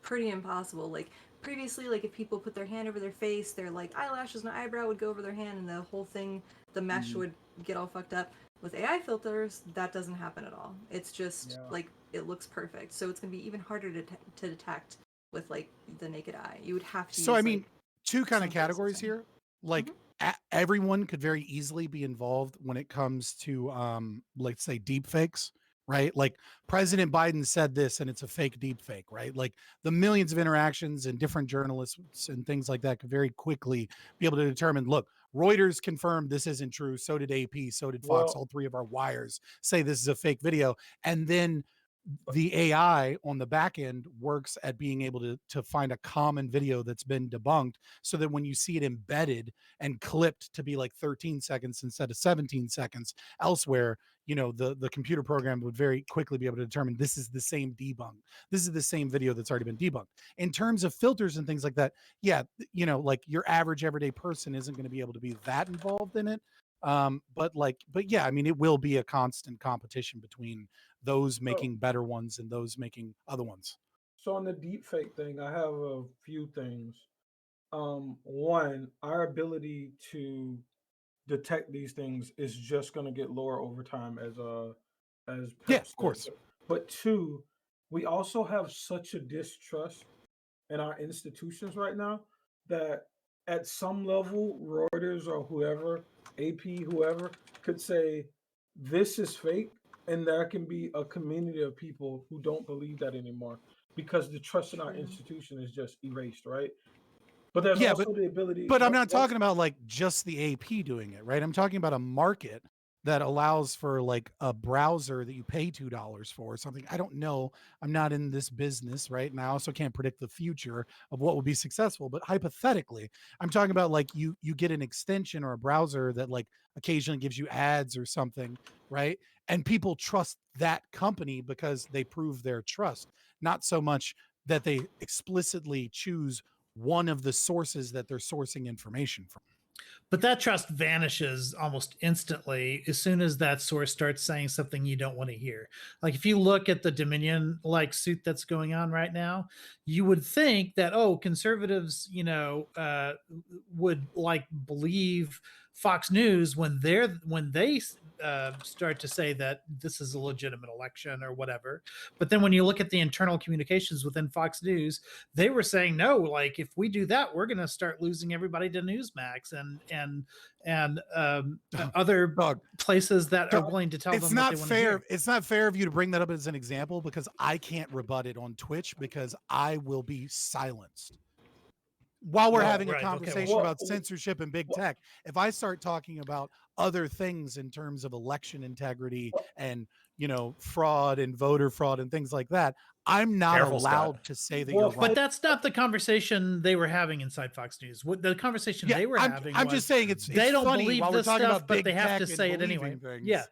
pretty impossible. Like previously, like if people put their hand over their face, their like eyelashes and eyebrow would go over their hand, and the whole thing, the mesh would get all fucked up. With AI filters, that doesn't happen at all. It's just like it looks perfect. So it's gonna be even harder to detect with like the naked eye. You would have to. So use, I mean, like, two kind some of categories processing. here. Like everyone could very easily be involved when it comes to let's say deep fakes, right? Like President Biden said this and it's a fake deep fake, right? Like the millions of interactions and different journalists and things like that could very quickly be able to determine, look, Reuters confirmed this isn't true, so did AP, so did Fox, Well, all three of our wires say this is a fake video. And then the AI on the back end works at being able to find a common video that's been debunked, so that when you see it embedded and clipped to be like 13 seconds instead of 17 seconds elsewhere, you know, the computer program would very quickly be able to determine this is the same debunk. This is the same video that's already been debunked. In terms of filters and things like that, yeah, you know, like your average everyday person isn't going to be able to be that involved in it. But yeah, I mean, it will be a constant competition between those so, making better ones and those making other ones. so on the deep fake thing, I have a few things. One, our ability to detect these things is just going to get lower over time, as Yeah, Pep of said. course. But two, we also have such a distrust in our institutions right now that at some level, Reuters or whoever, AP, whoever, could say this is fake, and there can be a community of people who don't believe that anymore because the trust in our True. institution is just erased, right? But there's Yeah, also the ability. but I'm not talking about like just the AP doing it, right? I'm talking about a market that allows for like a browser that you pay $2 for or something. I don't know. I'm not in this business, right? And I also can't predict the future of what will be successful. But hypothetically, I'm talking about like you get an extension or a browser that like occasionally gives you ads or something, right? And people trust that company because they prove their trust, not so much that they explicitly choose one of the sources that they're sourcing information from. But that trust vanishes almost instantly as soon as that source starts saying something you don't want to hear. Like if you look at the Dominion like suit that's going on right now, you would think that, oh, conservatives, would like believe Fox News when they start to say that this is a legitimate election or whatever. But then when you look at the internal communications within Fox News, they were saying no, like if we do that, we're going to start losing everybody to Newsmax and other Dog, places that are dog, willing to tell it's them what they not want to hear. fair. It's not fair of you to bring that up as an example because I can't rebut it on Twitch because I will be silenced. While we're Well, having a right, okay, well- conversation Well, about censorship and big well, tech, if I start talking about other things in terms of election integrity well, and, you know, fraud and voter fraud and things like that, I'm not Careful, Scott. allowed to say that Well, you're but wrong. But that's not the conversation they were having inside Fox News. What the conversation Yeah, they were having I'm was just saying it's they don't funny believe while we're this talking stuff, about but big they have tech to and say it anyway. believing things. Yeah.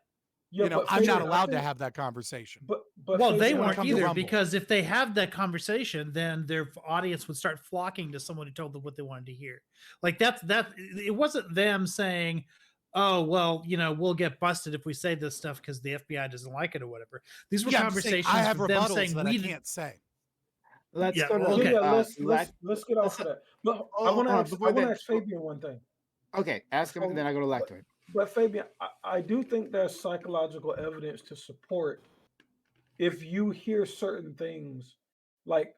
Yeah, You know, but I'm not Fabian, I allowed to think, have that conversation. but Well, they Fabian, wanna weren't come to either, Rumble. because if they have that conversation, then their audience would start flocking to someone who told them what they wanted to hear. Like that. It wasn't them saying, "Oh, well, you know, we'll get busted if we say this stuff because the FBI doesn't like it or whatever." These were Yeah, I'm just saying, conversations I have with them rebuttals saying that I we can't say. Let's Yeah, go to well, yeah, okay. yeah. Lect- Let's get off of that. But I hold want to on, ask. before I want that- to ask Fabian one thing. Okay, ask him, So, and then I go to but, Lectoid. but Fabian, I do think there's psychological evidence to support if you hear certain things, like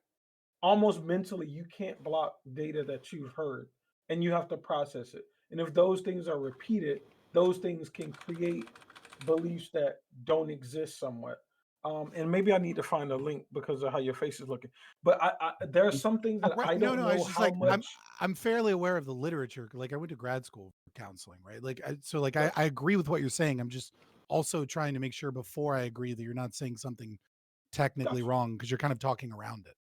almost mentally, you can't block data that you've heard, and you have to process it. And if those things are repeated, those things can create beliefs that don't exist somewhat. And maybe I need to find a link because of how your face is looking. But there are some things that I Right? No, don't no. know It's just how like much. I'm fairly aware of the literature. Like I went to grad school for counseling, right? Like so, like Yeah. I agree with what you're saying. I'm just also trying to make sure before I agree that you're not saying something technically Gotcha. wrong because you're kind of talking around it.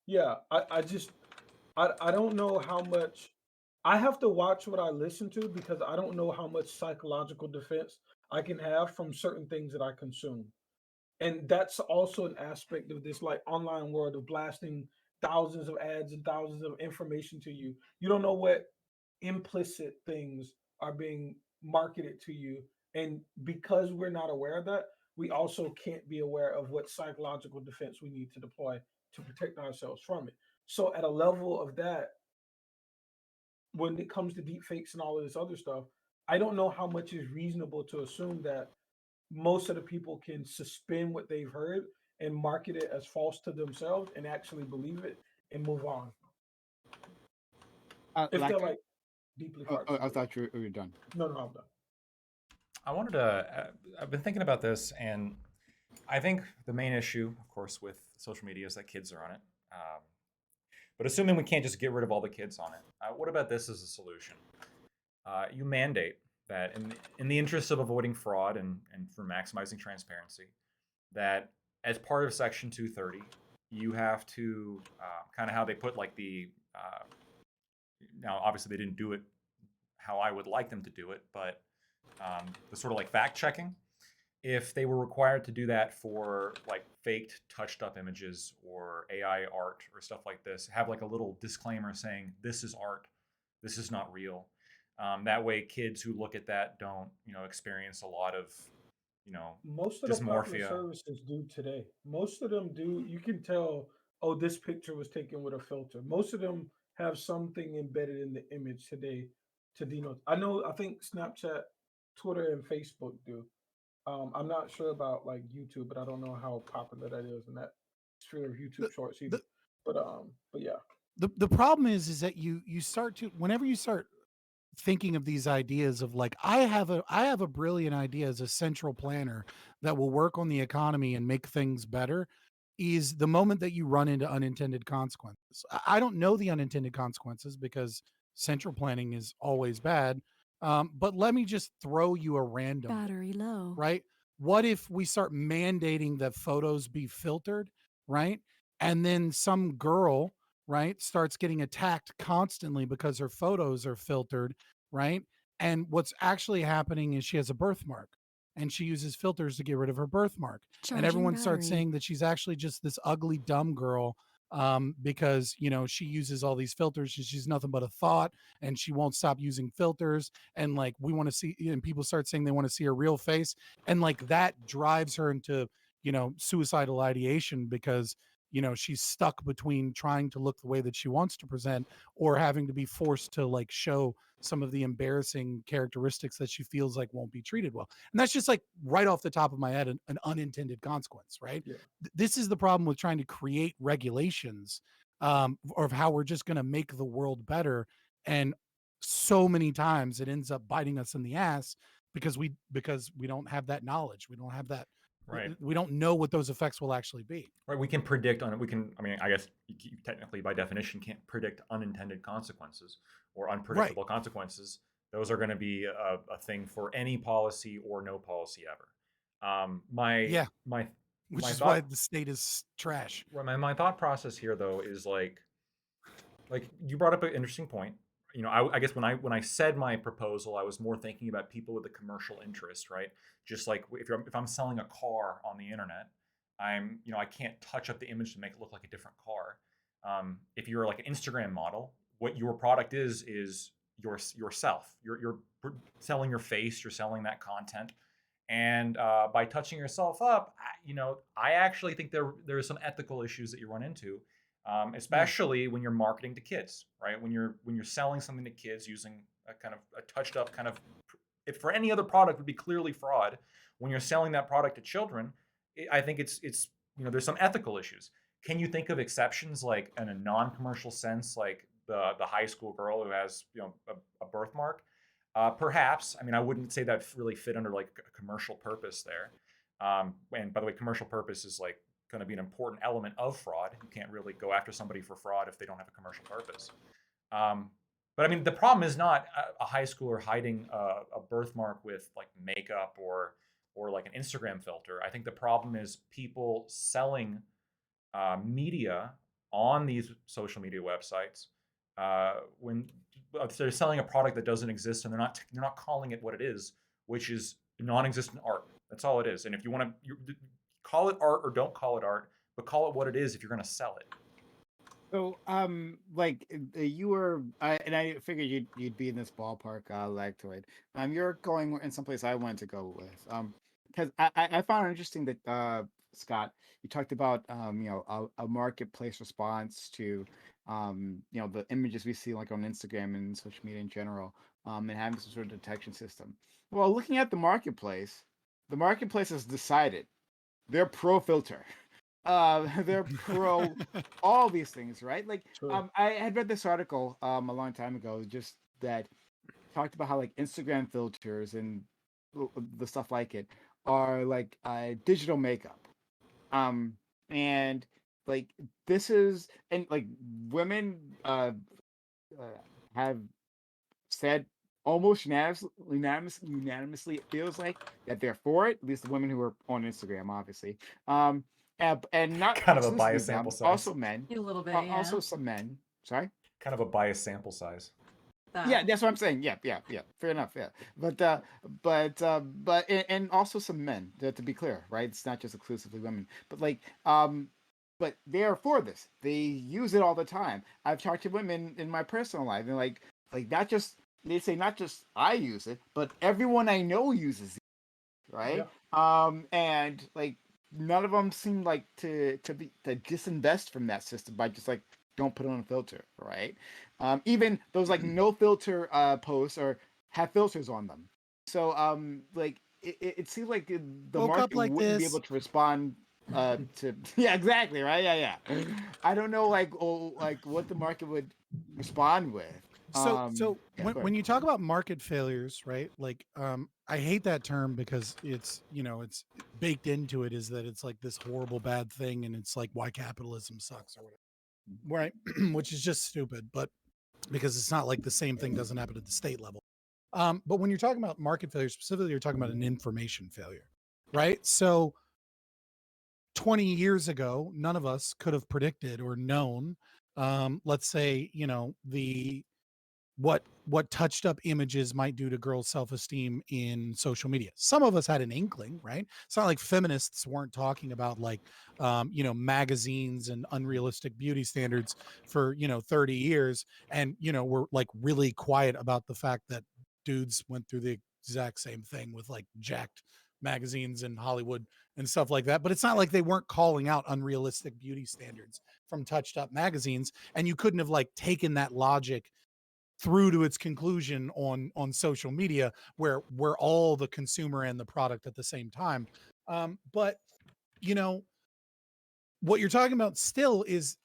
Yeah, I don't know how much. I have to watch what I listen to because I don't know how much psychological defense I can have from certain things that I consume. And that's also an aspect of this like online world of blasting thousands of ads and thousands of information to you. You don't know what implicit things are being marketed to you. And because we're not aware of that, we also can't be aware of what psychological defense we need to deploy to protect ourselves from it. So at a level of that, when it comes to deep fakes and all of this other stuff, I don't know how much is reasonable to assume that most of the people can suspend what they've heard and market it as false to themselves and actually believe it and move on. If they're Lectoid? like deeply Oh, hard. I thought you were done. No, I'm done. I wanted to. I've been thinking about this, and I think the main issue, of course, with social media is that kids are on it. But assuming we can't just get rid of all the kids on it, what about this as a solution? You mandate that, in the interest of avoiding fraud and for maximizing transparency, that as part of Section 230, you have to kind of how they put like the. Now, obviously, they didn't do it how I would like them to do it, but the sort of like fact checking, if they were required to do that for like faked touched up images or AI art or stuff like this, have like a little disclaimer saying this is art, this is not real. That way kids who look at that don't, experience a lot of, Most of the popular dysmorphia. services do today. Most of them do. You can tell, oh, this picture was taken with a filter. Most of them have something embedded in the image today to denote. I think Snapchat, Twitter, and Facebook do. I'm not sure about like YouTube, but I don't know how popular that is in that sphere of YouTube Shorts either. But yeah. The problem is that you start to, whenever you start thinking of these ideas of like I have a brilliant idea as a central planner that will work on the economy and make things better, is the moment that you run into unintended consequences. I don't know the unintended consequences because central planning is always bad. But let me just throw you a random one, Battery low. right? What if we start mandating that photos be filtered, right? And then some girl, right, starts getting attacked constantly because her photos are filtered, right? And what's actually happening is she has a birthmark and she uses filters to get rid of her birthmark. And Charging everyone starts battery. saying that she's actually just this ugly, dumb girl because, she uses all these filters and she's nothing but a thought and she won't stop using filters. And like, we want to see, and people start saying they want to see her real face. And like that drives her into, suicidal ideation because, she's stuck between trying to look the way that she wants to present or having to be forced to like show some of the embarrassing characteristics that she feels like won't be treated well. And that's just like right off the top of my head, an unintended consequence, right? Yeah. This is the problem with trying to create regulations of how we're just going to make the world better. And so many times it ends up biting us in the ass because we don't have that knowledge. We don't have that. Right. We don't know what those effects will actually be. Right, we can predict on it. I guess you technically, by definition, can't predict unintended consequences or unpredictable consequences. Those are going to be a thing for any policy or no policy ever. Which is thought, why the state is trash. my thought process here, though, is like you brought up an interesting point. I guess when I said my proposal, I was more thinking about people with a commercial interest, right? Just like if I'm selling a car on the internet, I can't touch up the image to make it look like a different car. If you're like an Instagram model, what your product is yourself. You're selling your face. You're selling that content, and by touching yourself up, I actually think there are some ethical issues that you run into, especially when you're marketing to kids, right? When you're selling something to kids using a kind of a touched up kind of, if for any other product would be clearly fraud, when you're selling that product to children, I think it's there's some ethical issues. Can you think of exceptions, like in a non-commercial sense, like the high school girl who has a birthmark? Perhaps. I mean, I wouldn't say that really fit under like a commercial purpose there. And by the way, commercial purpose is like going to be an important element of fraud. You can't really go after somebody for fraud if they don't have a commercial purpose. But I mean, the problem is not a high schooler hiding a birthmark with like makeup or like an Instagram filter. I think the problem is people selling media on these social media websites when they're selling a product that doesn't exist, and they're not calling it what it is, which is non-existent art. That's all it is. And if you want to call it art or don't call it art, but call it what it is if you're going to sell it. So, like you were, and I figured you'd be in this ballpark, Lactoid. You're going in someplace I wanted to go with. Because I found it interesting that Scott, you talked about a marketplace response to the images we see like on Instagram and social media in general, and having some sort of detection system. Well, looking at the marketplace has decided they're pro filter. They're pro all these things, right? Like, True. I had read this article a long time ago, just that talked about how like Instagram filters and the stuff like it are like digital makeup. And like this is, and like women have said almost unanimously, it feels like, that they're for it. At least the women who are on Instagram, obviously. And not Kind of a exclusively biased them, sample size. also men. A little bit, yeah. Also some men. Sorry. Kind of a biased sample size. Yeah, that's what I'm saying. Yeah. Fair enough. Yeah, but and also some men. To be clear, right? It's not just exclusively women. But like, but they are for this. They use it all the time. I've talked to women in my personal life, and like not just, they say not just I use it, but everyone I know uses it, right? And like none of them seem like to disinvest from that system by just like, don't put on a filter, right? Even those like no filter posts or have filters on them. So like it seems like the Woke up market like wouldn't be this. able to respond to yeah, exactly, right? Yeah. I don't know like what the market would respond with. So Yeah, go when ahead. you talk about market failures, right? Like I hate that term because it's it's baked into it is that it's like this horrible bad thing, and it's like why capitalism sucks or whatever. Right? Which is just stupid, but because it's not like the same thing doesn't happen at the state level. But when you're talking about market failure, specifically, you're talking about an information failure, right? So 20 years ago, none of us could have predicted or known, let's say, what touched up images might do to girls' self-esteem in social media. Some of us had an inkling, right? It's not like feminists weren't talking about like magazines and unrealistic beauty standards for 30 years, and we're like really quiet about the fact that dudes went through the exact same thing with like jacked magazines and Hollywood and stuff like that. But it's not like they weren't calling out unrealistic beauty standards from touched up magazines, and you couldn't have like taken that logic through to its conclusion on social media, where we're all the consumer and the product at the same time. But what you're talking about still is,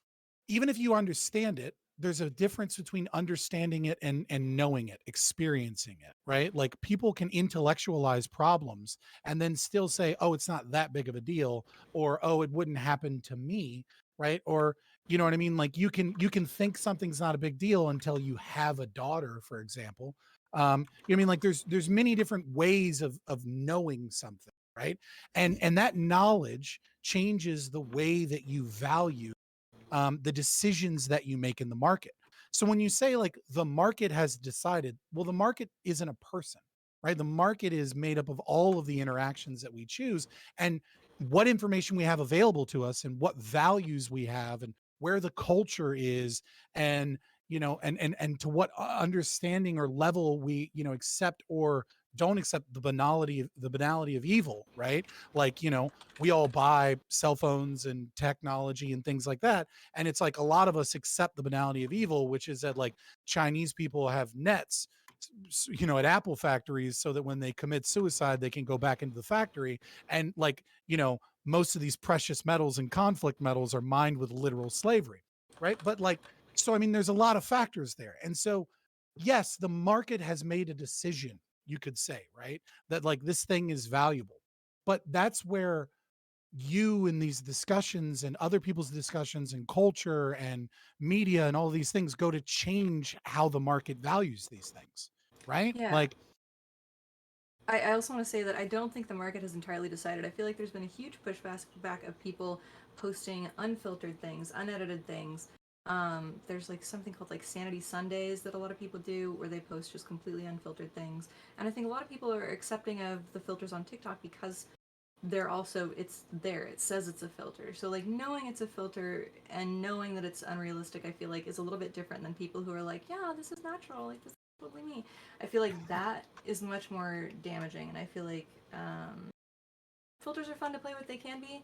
even if you understand it, there's a difference between understanding it and knowing it, experiencing it, right? Like people can intellectualize problems and then still say, oh, it's not that big of a deal, or oh, it wouldn't happen to me, right? Or you know what I mean? Like you can think something's not a big deal until you have a daughter, for example. You know what I mean? Like there's many different ways of knowing something, right? And that knowledge changes the way that you value the decisions that you make in the market. So when you say like the market has decided, well, the market isn't a person, right? The market is made up of all of the interactions that we choose and what information we have available to us and what values we have and where the culture is and and to what understanding or level we accept or don't accept the banality of evil, right? Like, we all buy cell phones and technology and things like that, and it's like a lot of us accept the banality of evil, which is that like Chinese people have nets at Apple factories so that when they commit suicide they can go back into the factory, and like most of these precious metals and conflict metals are mined with literal slavery, right? But like, so I mean there's a lot of factors there, and so yes, the market has made a decision, you could say, right, that like this thing is valuable, but that's where you in these discussions and other people's discussions and culture and media and all these things go to change how the market values these things, right? Yeah. Like, I also want to say that I don't think the market has entirely decided. I feel like there's been a huge pushback of people posting unfiltered things, unedited things. There's like something called like Sanity Sundays that a lot of people do where they post just completely unfiltered things. And I think a lot of people are accepting of the filters on TikTok because it's there. It says it's a filter. So like knowing it's a filter and knowing that it's unrealistic, I feel like is a little bit different than people who are like, yeah, this is natural. Like this is totally me. I feel like that is much more damaging, and I feel like filters are fun to play with. They can be,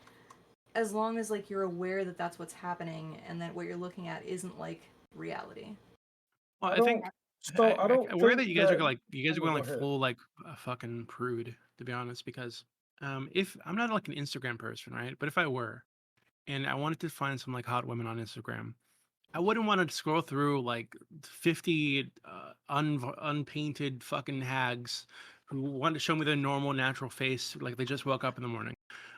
as long as like you're aware that that's what's happening and that what you're looking at isn't like reality. Well, I don't- think So I don't aware that think you guys are that- like Oh, going go like ahead. full like a fucking prude, to be honest, because if I'm not like an Instagram person, right? But if I were, and I wanted to find some like hot women on Instagram, I wouldn't want to scroll through like 50 unpainted fucking hags who want to show me their normal natural face like they just woke up in the morning.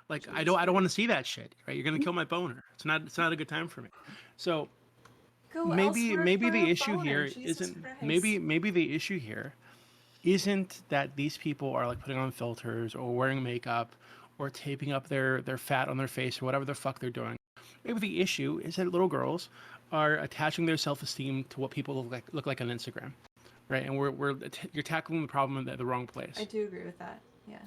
Like I don't want to see that shit, right? You're gonna kill my boner. It's not a good time for me. So Go maybe elsewhere maybe for the a issue boner, here Jesus isn't Christ. maybe the issue here isn't that these people are like putting on filters or wearing makeup or taping up their fat on their face or whatever the fuck they're doing. Maybe the issue is that little girls are attaching their self-esteem to what people look like on Instagram, right? And you're tackling the problem at the wrong place. I do agree with that. Yeah,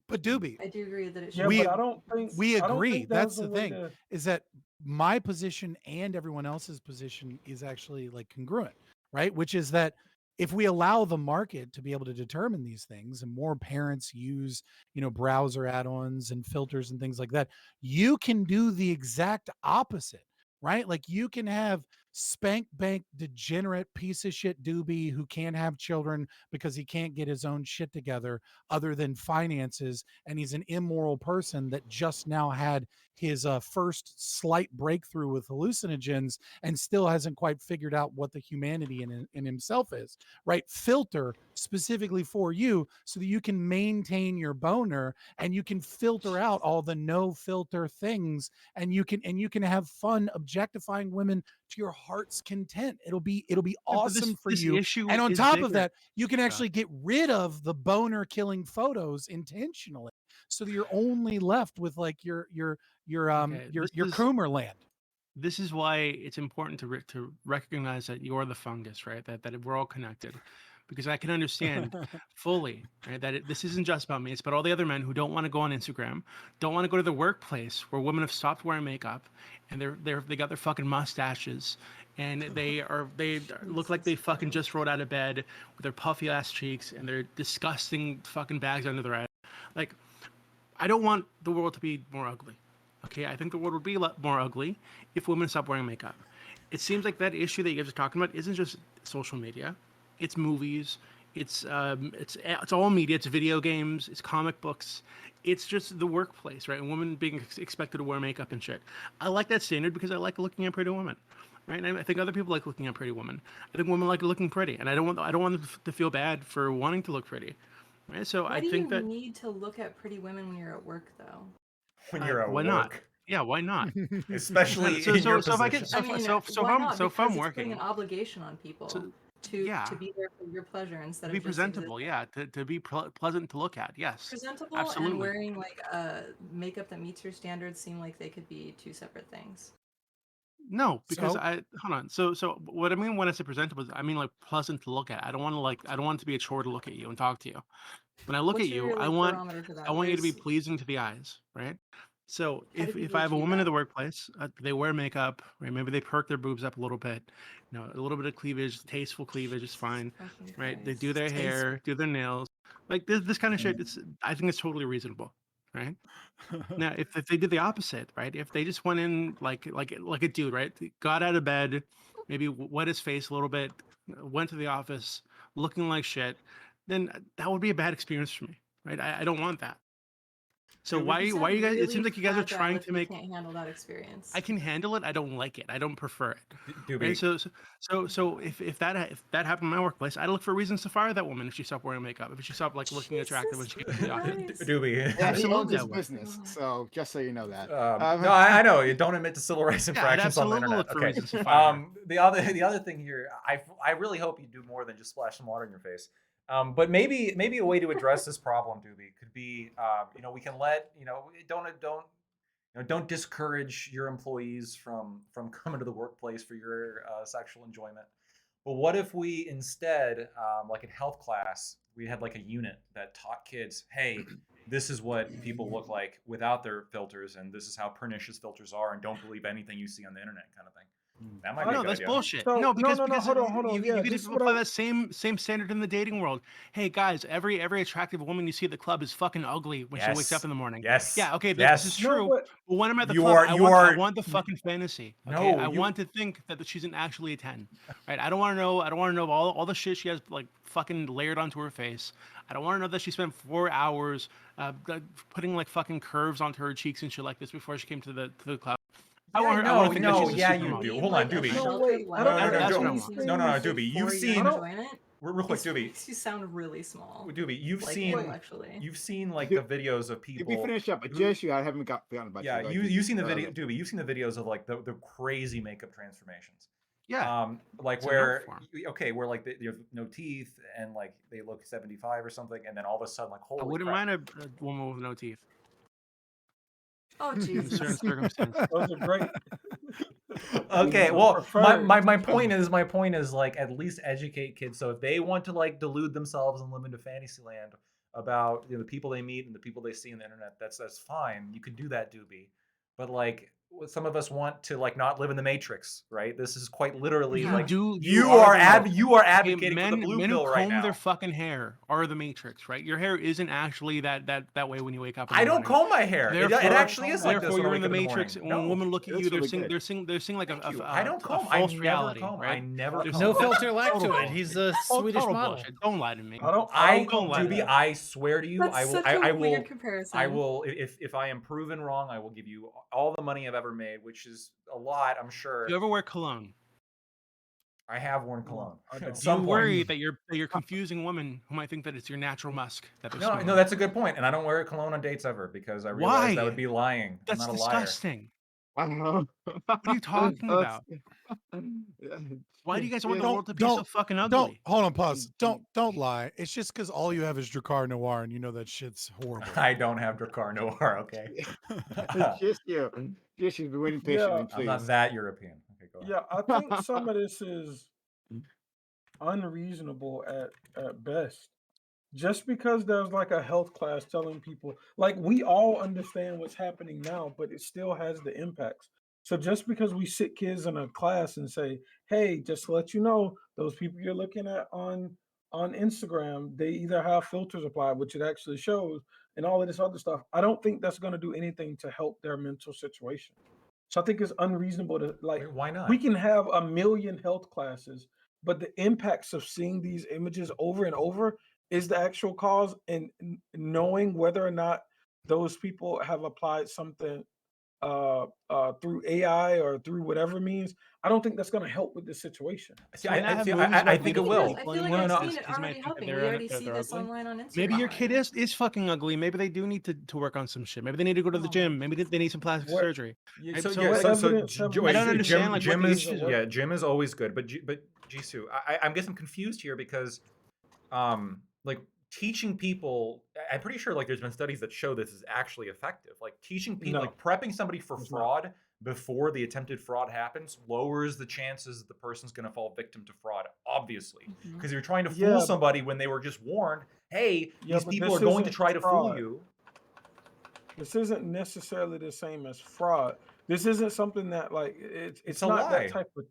but Doobie, I do agree that it should. Yeah, We- but I don't think we I don't agree. think That's a the way thing. to- Is that my position and everyone else's position is actually like congruent, right? Which is that if we allow the market to be able to determine these things and more parents use, browser add-ons and filters and things like that, you can do the exact opposite, right? Like you can have spank bank degenerate piece of shit Doobie who can't have children because he can't get his own shit together other than finances, and he's an immoral person that just now had his first slight breakthrough with hallucinogens and still hasn't quite figured out what the humanity in himself is, right? Filter specifically for you so that you can maintain your boner and you can filter out all the no filter things, and you can have fun objectifying women to your heart's content. It'll be Yeah, but awesome for this you. issue And on is top bigger. of that, you can actually get rid of the boner killing photos intentionally, so that you're only left with like your Okay, this is- Coomer land. This is why it's important to recognize that you're the fungus, right? That we're all connected, because I can understand fully, right, that this isn't just about me. It's about all the other men who don't want to go on Instagram, don't want to go to the workplace where women have stopped wearing makeup, and they got their fucking mustaches, and they look like they fucking just rolled out of bed with their puffy ass cheeks and their disgusting fucking bags under their eyes. Like, I don't want the world to be more ugly. Okay, I think the world would be a lot more ugly if women stopped wearing makeup. It seems like that issue that you guys are talking about isn't just social media; it's movies, it's all media, it's video games, it's comic books, it's just the workplace, right? And women being expected to wear makeup and shit. I like that standard because I like looking at pretty women, right? And I think other people like looking at pretty women. I think women like looking pretty, and I don't want them to feel bad for wanting to look pretty, right? So Why I do think you that need to look at pretty women when you're at work, though? When you're at why work, not? Yeah, why not? especially So- in so- your so if I position. could- I mean, so why if not? I'm Because it's putting working, an obligation on people to- to yeah. be there for your pleasure instead to be of just presentable, existing. yeah, to be pleasant to look at, yes. Presentable Absolutely. and wearing like makeup that meets your standards seem like they could be two separate things. No, because So? I hold on. So what I mean when I say presentable is I mean like pleasant to look at. I don't want to I don't want it to be a chore to look at you and talk to you. When I look What's at you, your I like want barometer for that? I want you to be Where's pleasing to the eyes, right? So how do if people I have a achieve woman in that? the workplace, they wear makeup, right? Maybe they perk their boobs up a little bit, a little bit of cleavage, tasteful cleavage is fine, Fucking right? They do Christ. their hair, do their nails, like this kind of shit. I think it's totally reasonable, right? Now, if they did the opposite, right? If they just went in like a dude, right? Got out of bed, maybe wet his face a little bit, went to the office looking like shit, then that would be a bad experience for me, right? I don't want that. So Yeah, we You why sound you guys? It really seems like you guys are fragile trying if to you make. can't handle that experience. I can handle it. I don't like it. I don't prefer it. Right. Doobie, So if that happened in my workplace, I'd look for reasons to fire that woman if she stopped wearing makeup. If she stopped like looking attractive when Jesus she came to the office. Christ. Doobie. Yeah, he Absolutely, owns I his would. business, so just so you know that. No, I know you don't admit to civil rights Yeah, I'd infractions on the absolutely internet. look for Okay. reasons to fire her. The other thing here, I really hope you do more than just splash some water in your face. But maybe a way to address this problem, Doobie, could be, we can let don't discourage your employees from coming to the workplace for your sexual enjoyment. But what if we instead, like in health class, we had like a unit that taught kids, hey, this is what people look like without their filters, and this is how pernicious filters are, and don't believe anything you see on the internet, kind of thing. That might be a No, good that's idea. bullshit. So No, no, because hold on. you Yeah, could this is what apply I that same standard in the dating world. Hey guys, every attractive woman you see at the club is fucking ugly when she wakes up Yes. in the morning. Yes. Yeah, okay, Yes. this is no, true. but But when I'm at the You club, are- I you want are- the fucking fantasy. Okay, No, I you- want to think that she's actually a 10. Right? I don't want to know. I don't want to know all the shit she has like fucking layered onto her face. I don't want to know that she spent 4 hours putting like fucking curves onto her cheeks and shit like this before she came to the club. I want her. I want to think that she's a yeah, supermodel. you do. Need, Hold on, like, a Doobie. no, sheltered wait. I don't. life. I That's don't what I think want. these No, things- Doobie, you've For your seen- enjoyment, Real quick, this Doobie. makes you sound really small. Doobie, you've Like, seen intellectually. you've seen like the videos of If people. we finish up, but who- just you, I haven't forgotten about Yeah, you. you've seen the video, Doobie. You've seen the videos of like the crazy makeup transformations. Yeah. Like It's an where art where like they have no teeth and like they look 75 or something, and then all of a sudden like holy I wouldn't crap. mind a woman with no teeth Oh in certain Jesus. circumstances. Those are great. Okay, Those are well, preferred. my point is like at least educate kids. So if they want to like delude themselves and live into Fantasyland about the people they meet and the people they see on the internet, that's fine. You can do that, Doobie. But like some of us want to like not live in the Matrix, right? This is quite literally Yeah. like You you are are the- you are Okay, advocating men, for the blue men pill who right comb now. their fucking hair are the Matrix, right? Your hair isn't actually that way when you wake up. In the I don't morning. comb my hair. It Therefore- actually is like this Therefore, when I you're in wake the up Matrix. morning. When No. women look at that's you, they're really seeing good. they're seeing like Thank a you. I don't a comb. I false never reality, comb. right? I never There's comb. No That's filter lack to total it. He's a Total Swedish model. bullshit. Don't lie to me. I don't Don't lie to Doobie, me. I swear to you, That's I will. such I a will. weird comparison. I will. If I am proven wrong, I will give you all the money I've ever made, which is a lot, I'm sure. Do you ever wear cologne? I have worn cologne. I At don't. Do some you point. worry that you're confusing women who might think that it's your natural musk that they're No, smelling? no, that's a good point, and I don't wear cologne on dates ever because I realize that Why? would be lying. That's I'm not a liar. disgusting. What What are you talking about? Why do you guys want the Don't- world to be so don't- fucking Don't ugly? hold on, pause. Don't lie. It's just because all you have is Drakkar Noir, and you know that shit's horrible. I don't have Drakkar Noir. Okay, Just you. Just you've been waiting patiently, Yeah. please. I'm not that European. Okay, go ahead. Yeah, I think some of this is unreasonable at best. Just because there's like a health class telling people, like we all understand what's happening now, but it still has the impacts. So just because we sit kids in a class and say, "Hey, just to let you know, those people you're looking at on Instagram, they either have filters applied, which it actually shows, and all of this other stuff," I don't think that's going to do anything to help their mental situation. So I think it's unreasonable to like. Wait, why not? We can have a million health classes, but the impacts of seeing these images over and over is the actual cause, and knowing whether or not those people have applied something through AI or through whatever means, I don't think that's going to help with this situation. See, Why not have movies I about think it beautiful will. I people feel like No, I've no, seen Kids it might already think helping. We they're already see they're this ugly. online on Instagram. Maybe your kid already. is fucking ugly. Maybe they do need to work on some shit. Maybe they need to go to the Oh, gym. Maybe they need some plastic What- surgery. Yeah, Right, so, so yeah, what so, evidence have we I don't seen? understand, like, gym what is these- work? gym is always good, but Jisoo, I'm guessing confused here because like teaching people, I'm pretty sure like there's been studies that show this is actually effective. Like teaching people, No. like prepping somebody for It's not. fraud before the attempted fraud happens lowers the chances that the person's going to fall victim to fraud, obviously. Mhm. Because you're trying to fool Yeah. somebody when they were just warned, hey, Yeah, these but people this are going to isn't try to fool fraud. you. This isn't necessarily the same as fraud. This isn't something that like It's it's a not lie. that type of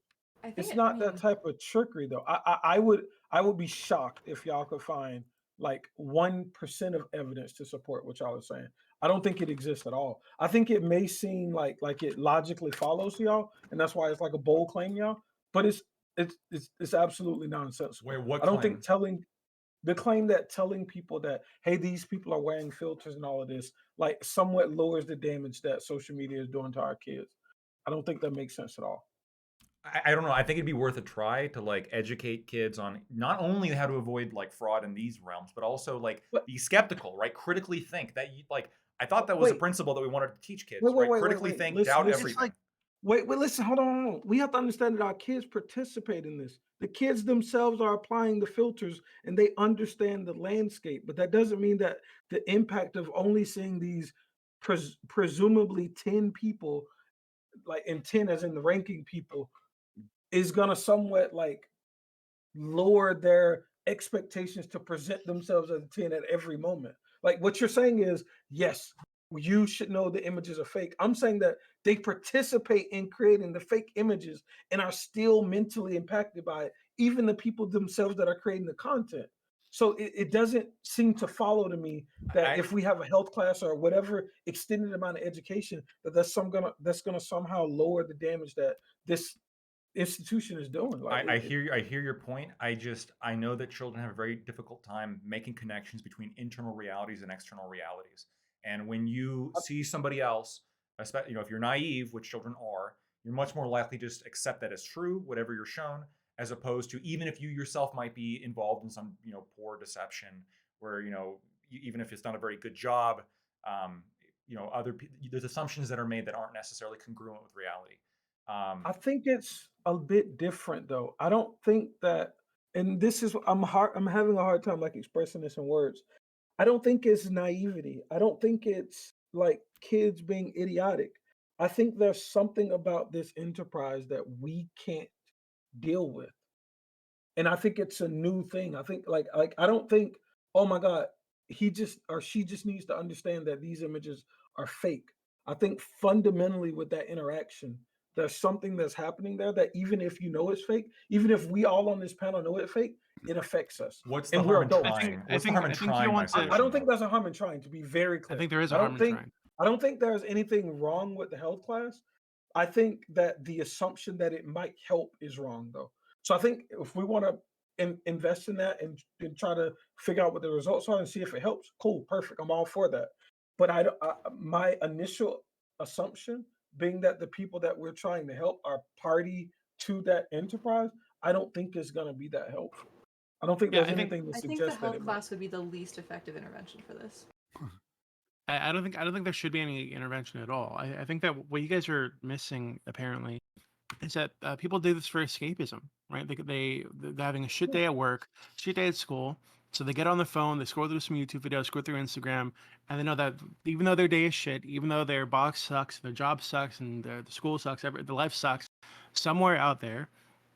I think it's it- not I that mean, type of trickery though. I would be shocked if y'all could find like 1% of evidence to support what y'all are saying. I don't think it exists at all. I think it may seem like it logically follows y'all, and that's why it's like a bold claim, y'all. But it's absolutely nonsensical. Wait, what I don't claim? think telling people that, hey, these people are wearing filters and all of this like somewhat lowers the damage that social media is doing to our kids. I don't think that makes sense at all. I don't know. I think it'd be worth a try to like educate kids on not only how to avoid like fraud in these realms, but also like But- be skeptical, right? Critically think that you like. I thought that was a Wait. principle that we wanted to teach kids, Wait, right? Critically think, Listen, doubt listen. everything. Wait, listen, hold on. We have to understand that our kids participate in this. The kids themselves are applying the filters and they understand the landscape, but that doesn't mean that the impact of only seeing these presumably 10 people, like in 10 as in the ranking people, is gonna somewhat like lower their expectations to present themselves as a 10 at every moment. Like what you're saying is, yes, you should know the images are fake. I'm saying that they participate in creating the fake images and are still mentally impacted by it, even the people themselves that are creating the content. So it doesn't seem to follow to me that if we have a health class or whatever extended amount of education, that's gonna somehow lower the damage that this institution is doing. Like I hear your point. I know that children have a very difficult time making connections between internal realities and external realities. And when you see somebody else, especially if you're naive, which children are, you're much more likely to just accept that as true, whatever you're shown, as opposed to even if you yourself might be involved in some poor deception, where even if it's not a very good job, there's assumptions that are made that aren't necessarily congruent with reality. I think it's a bit different though. I don't think that, and this is I'm having a hard time like expressing this in words. I don't think it's naivety. I don't think it's like kids being idiotic. I think there's something about this enterprise that we can't deal with. And I think it's a new thing. I think like I don't think, oh my God, he just or she just needs to understand that these images are fake. I think fundamentally with that interaction, there's something that's happening there that even if you know it's fake, even if we all on this panel know it's fake, it affects us. What's the And we're harm in adults. trying? I What's the think- harm in I think you trying? want my to- I don't solution, think though? there's a harm in trying, to be very clear. I think there is a I harm don't in think trying. I don't think there's anything wrong with the health class. I think that the assumption that it might help is wrong, though. So I think if we want to invest in that and try to figure out what the results are and see if it helps, cool, perfect. I'm all for that. But my initial assumption being that the people that we're trying to help are party to that enterprise, I don't think is going to be that helpful. I don't think Yeah, there's I think- anything to I think the suggest that health it might. class would be the least effective intervention for this. I don't think there should be any intervention at all. I think that what you guys are missing apparently is that people do this for escapism, right? They're having a shit day at work, shit day at school, so they get on the phone, they scroll through some YouTube videos, scroll through Instagram, and they know that even though their day is shit, even though their box sucks, their job sucks, and the school sucks, their life sucks, somewhere out there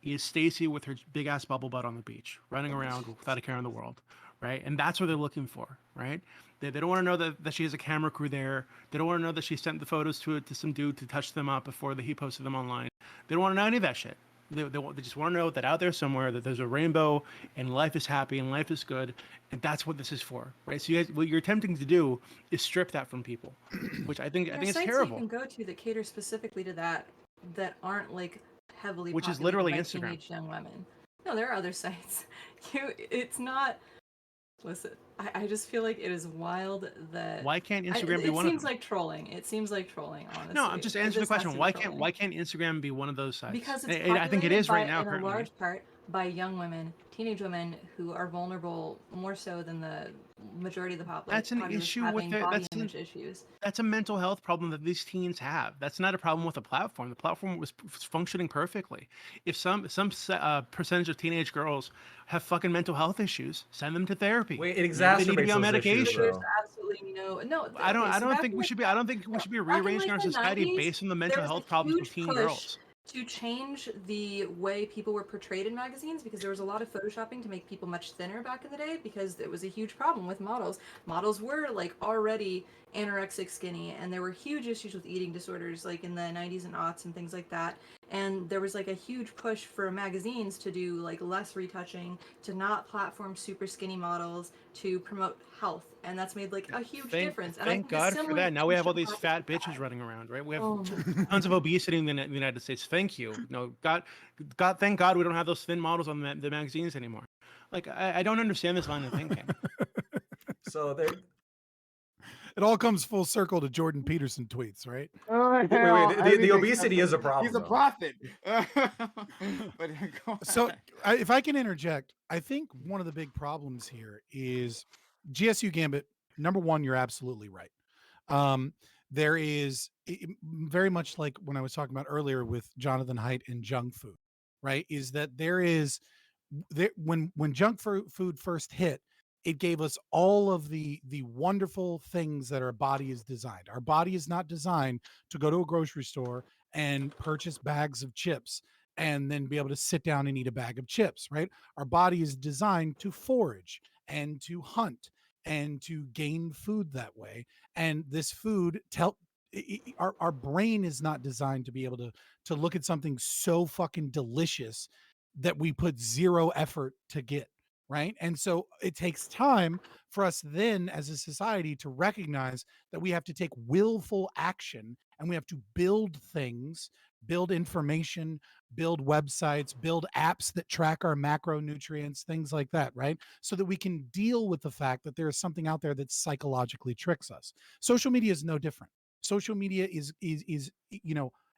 is Stacy with her big ass bubble butt on the beach, running around without a care in the world, right? And that's what they're looking for, right? They don't want to know that she has a camera crew there. They don't want to know that she sent the photos to some dude to touch them up before he posted them online. They don't want to know any of that shit. They just want to know that out there somewhere that there's a rainbow and life is happy and life is good, and that's what this is for, right? So you guys, what you're attempting to do is strip that from people, which I think There are is sites terrible. that you can go to that cater specifically to that aren't like heavily Which is populated literally by Instagram. teenage young women. No, there are other sites. It's not. Listen, I just feel like it is wild that. Why can't Instagram be one of them? It seems like trolling. It seems like trolling, honestly. No, I'm just answering the This has question. to be Why trolling. can't Instagram be one of those sites? Because it's I think it is right now in a currently. large part by young women, teenage women who are vulnerable more so than the majority of the population. That's an issue with having the- body that's an- image issues. That's a mental health problem that these teens have. That's not a problem with the platform. The platform was functioning perfectly. If some percentage of teenage girls have fucking mental health issues, send them to therapy. Wait, it Maybe they need to exacerbates be on those issues, medication. though. There's absolutely literally no. I don't. Okay, I so don't back think in we the should be. I don't think we should be back in rearranging like our the society 90s, based on the there mental was health a problems of huge teen push girls. to change the way people were portrayed in magazines because there was a lot of photoshopping to make people much thinner back in the day because it was a huge problem with models. Models were like already anorexic skinny, and there were huge issues with eating disorders like in the 90s and aughts and things like that. And there was like a huge push for magazines to do like less retouching, to not platform super skinny models, to promote health, and that's made like a huge difference. And I Thank think a God for similar that. Now we thing have all should these happen fat with bitches that. running around, right? We have Oh my tons of obesity in the United States. Thank you. No, thank God we don't have those thin models on the magazines anymore. Like, I don't understand this line of thinking. So there. It all comes full circle to Jordan Peterson tweets, right? Oh, Wait, hell, the everything obesity is a He's problem, a though. prophet. But go So ahead. if I can interject, I think one of the big problems here is GSU Gambit. Number one, you're absolutely right. There is very much like when I was talking about earlier with Jonathan Haidt and junk food, right? Is that when junk food first hit, it gave us all of the wonderful things that our body is designed. Our body is not designed to go to a grocery store and purchase bags of chips and then be able to sit down and eat a bag of chips, right? Our body is designed to forage and to hunt and to gain food that way. And this food our brain is not designed to be able to look at something so fucking delicious that we put zero effort to get, right? And so it takes time for us then as a society to recognize that we have to take willful action and we have to build things, build information, build websites, build apps that track our macronutrients, things like that, right? So that we can deal with the fact that there is something out there that psychologically tricks us. Social media is no different. Social media is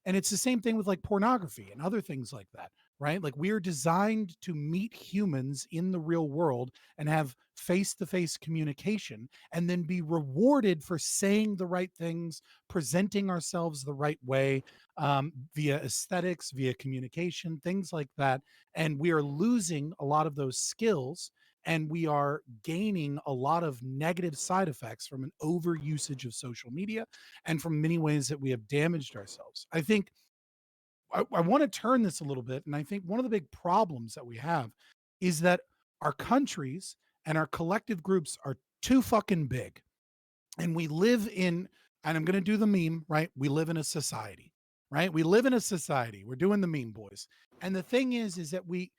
and it's the same thing with like pornography and other things like that, right? Like we're designed to meet humans in the real world and have face-to-face communication and then be rewarded for saying the right things, presenting ourselves the right way, via aesthetics, via communication, things like that. And we are losing a lot of those skills and we are gaining a lot of negative side effects from an over usage of social media and from many ways that we have damaged ourselves. I think I want to turn this a little bit. And I think one of the big problems that we have is that our countries and our collective groups are too fucking big. And we live in, and I'm going to do the meme, right? We live in a society, right? We live in a society. We're doing the meme, boys. And the thing is that we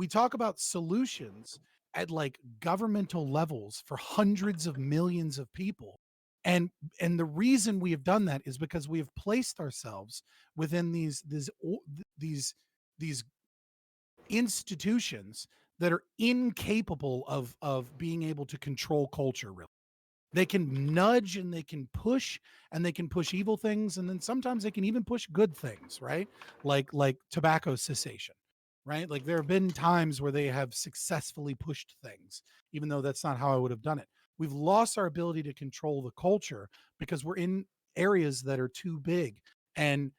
talk about solutions at like governmental levels for hundreds of millions of people. And the reason we have done that is because we have placed ourselves within these institutions that are incapable of being able to control culture, really. They can nudge and they can push evil things, and then sometimes they can even push good things, right? Like tobacco cessation, right? Like there have been times where they have successfully pushed things, even though that's not how I would have done it. We've lost our ability to control the culture because we're in areas that are too big. And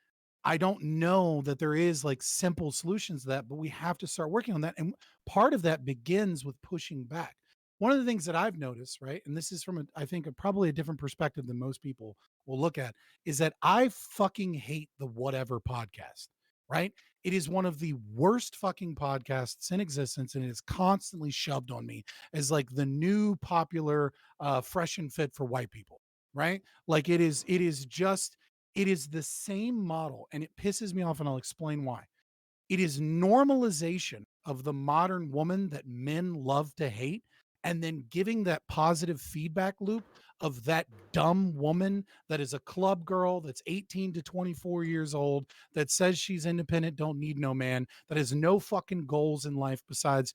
I don't know that there is like simple solutions to that, but we have to start working on that. And part of that begins with pushing back. One of the things that I've noticed, right, and this is from I think probably a different perspective than most people will look at, is that I fucking hate the Whatever podcast, right? It is one of the worst fucking podcasts in existence, and it is constantly shoved on me as like the new popular fresh and fit for white people, right? Like it is the same model, and it pisses me off, and I'll explain why. It is normalization of the modern woman that men love to hate, and then giving that positive feedback loop of that dumb woman that is a club girl that's 18 to 24 years old, that says she's independent, don't need no man, that has no fucking goals in life besides,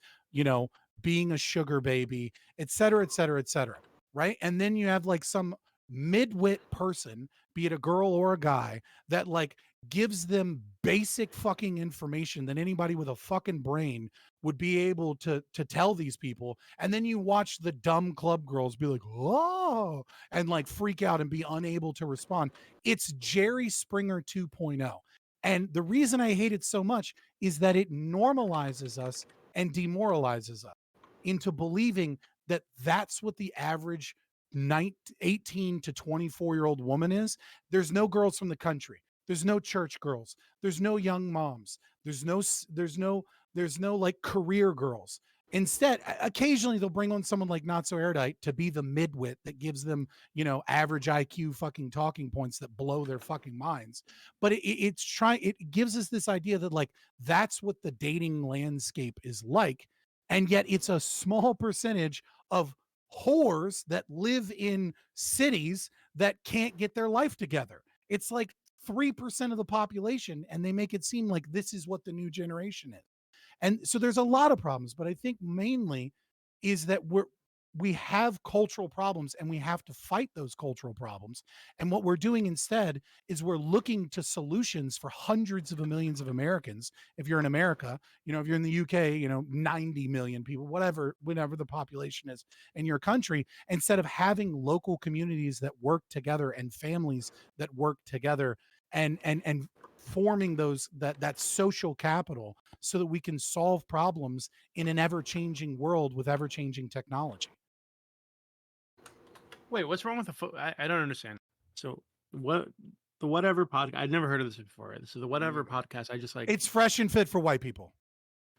being a sugar baby, et cetera, et cetera, et cetera. Right. And then you have like some midwit person, be it a girl or a guy, that like gives them basic fucking information that anybody with a fucking brain would be able to tell these people. And then you watch the dumb club girls be like, oh, and like freak out and be unable to respond. It's Jerry Springer 2.0. And the reason I hate it so much is that it normalizes us and demoralizes us into believing that that's what the average 18 to 24-year-old woman is, there's no girls from the country. There's no church girls. There's no young moms. There's no like career girls. Instead, occasionally they'll bring on someone like Not So Erudite to be the midwit that gives them, average IQ fucking talking points that blow their fucking minds. But it gives us this idea that like that's what the dating landscape is like, and yet it's a small percentage of whores that live in cities that can't get their life together. It's like 3% of the population, and they make it seem like this is what the new generation is. And so there's a lot of problems, but I think mainly is that we have cultural problems, and we have to fight those cultural problems. And what we're doing instead is we're looking to solutions for hundreds of millions of Americans. If you're in America, if you're in the UK, 90 million people, whatever the population is in your country, instead of having local communities that work together and families that work together and forming that social capital so that we can solve problems in an ever-changing world with ever-changing technology. Wait, what's wrong with I don't understand. So what the whatever podcast? I'd never heard of this before. So the whatever podcast, I just like. It's fresh and fit for white people.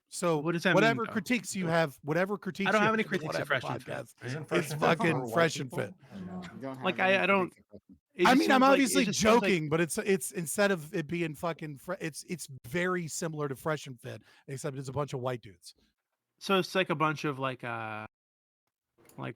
So What does that mean, whatever though? critiques you have, whatever critiques I don't you have any for critiques of whatever Fresh and Fit. podcast, Isn't it's and Fit fucking for white fresh and people? fit. No. You don't have Like, any I don't- critiques of Fresh. It I just mean, I'm seems like- obviously it just seems like- joking, but it's instead of it being fucking, it's very similar to Fresh and Fit, except it's a bunch of white dudes. So it's like a bunch of like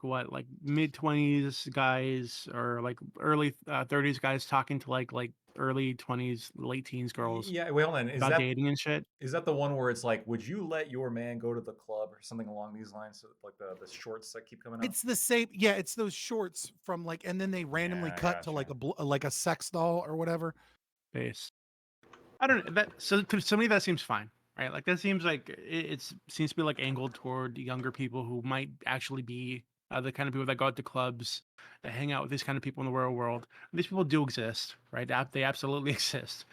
what, like mid-20s guys or like early 30s guys talking to like early 20s, late teens girls Yeah, wait, hold on. Is about that dating and shit. the one where it's like, would you let your man go to the club or something along these lines? So, like the shorts that keep coming up. It's the same, yeah. It's those shorts from like, and then they randomly Yeah, I cut to like gotcha. like a sex doll or whatever. Base. I don't know. So to me that seems fine, right? Like that seems like it seems to be like angled toward younger people who might actually be the kind of people that go out to clubs, that hang out with these kind of people in the real world. And these people do exist, right? They absolutely exist.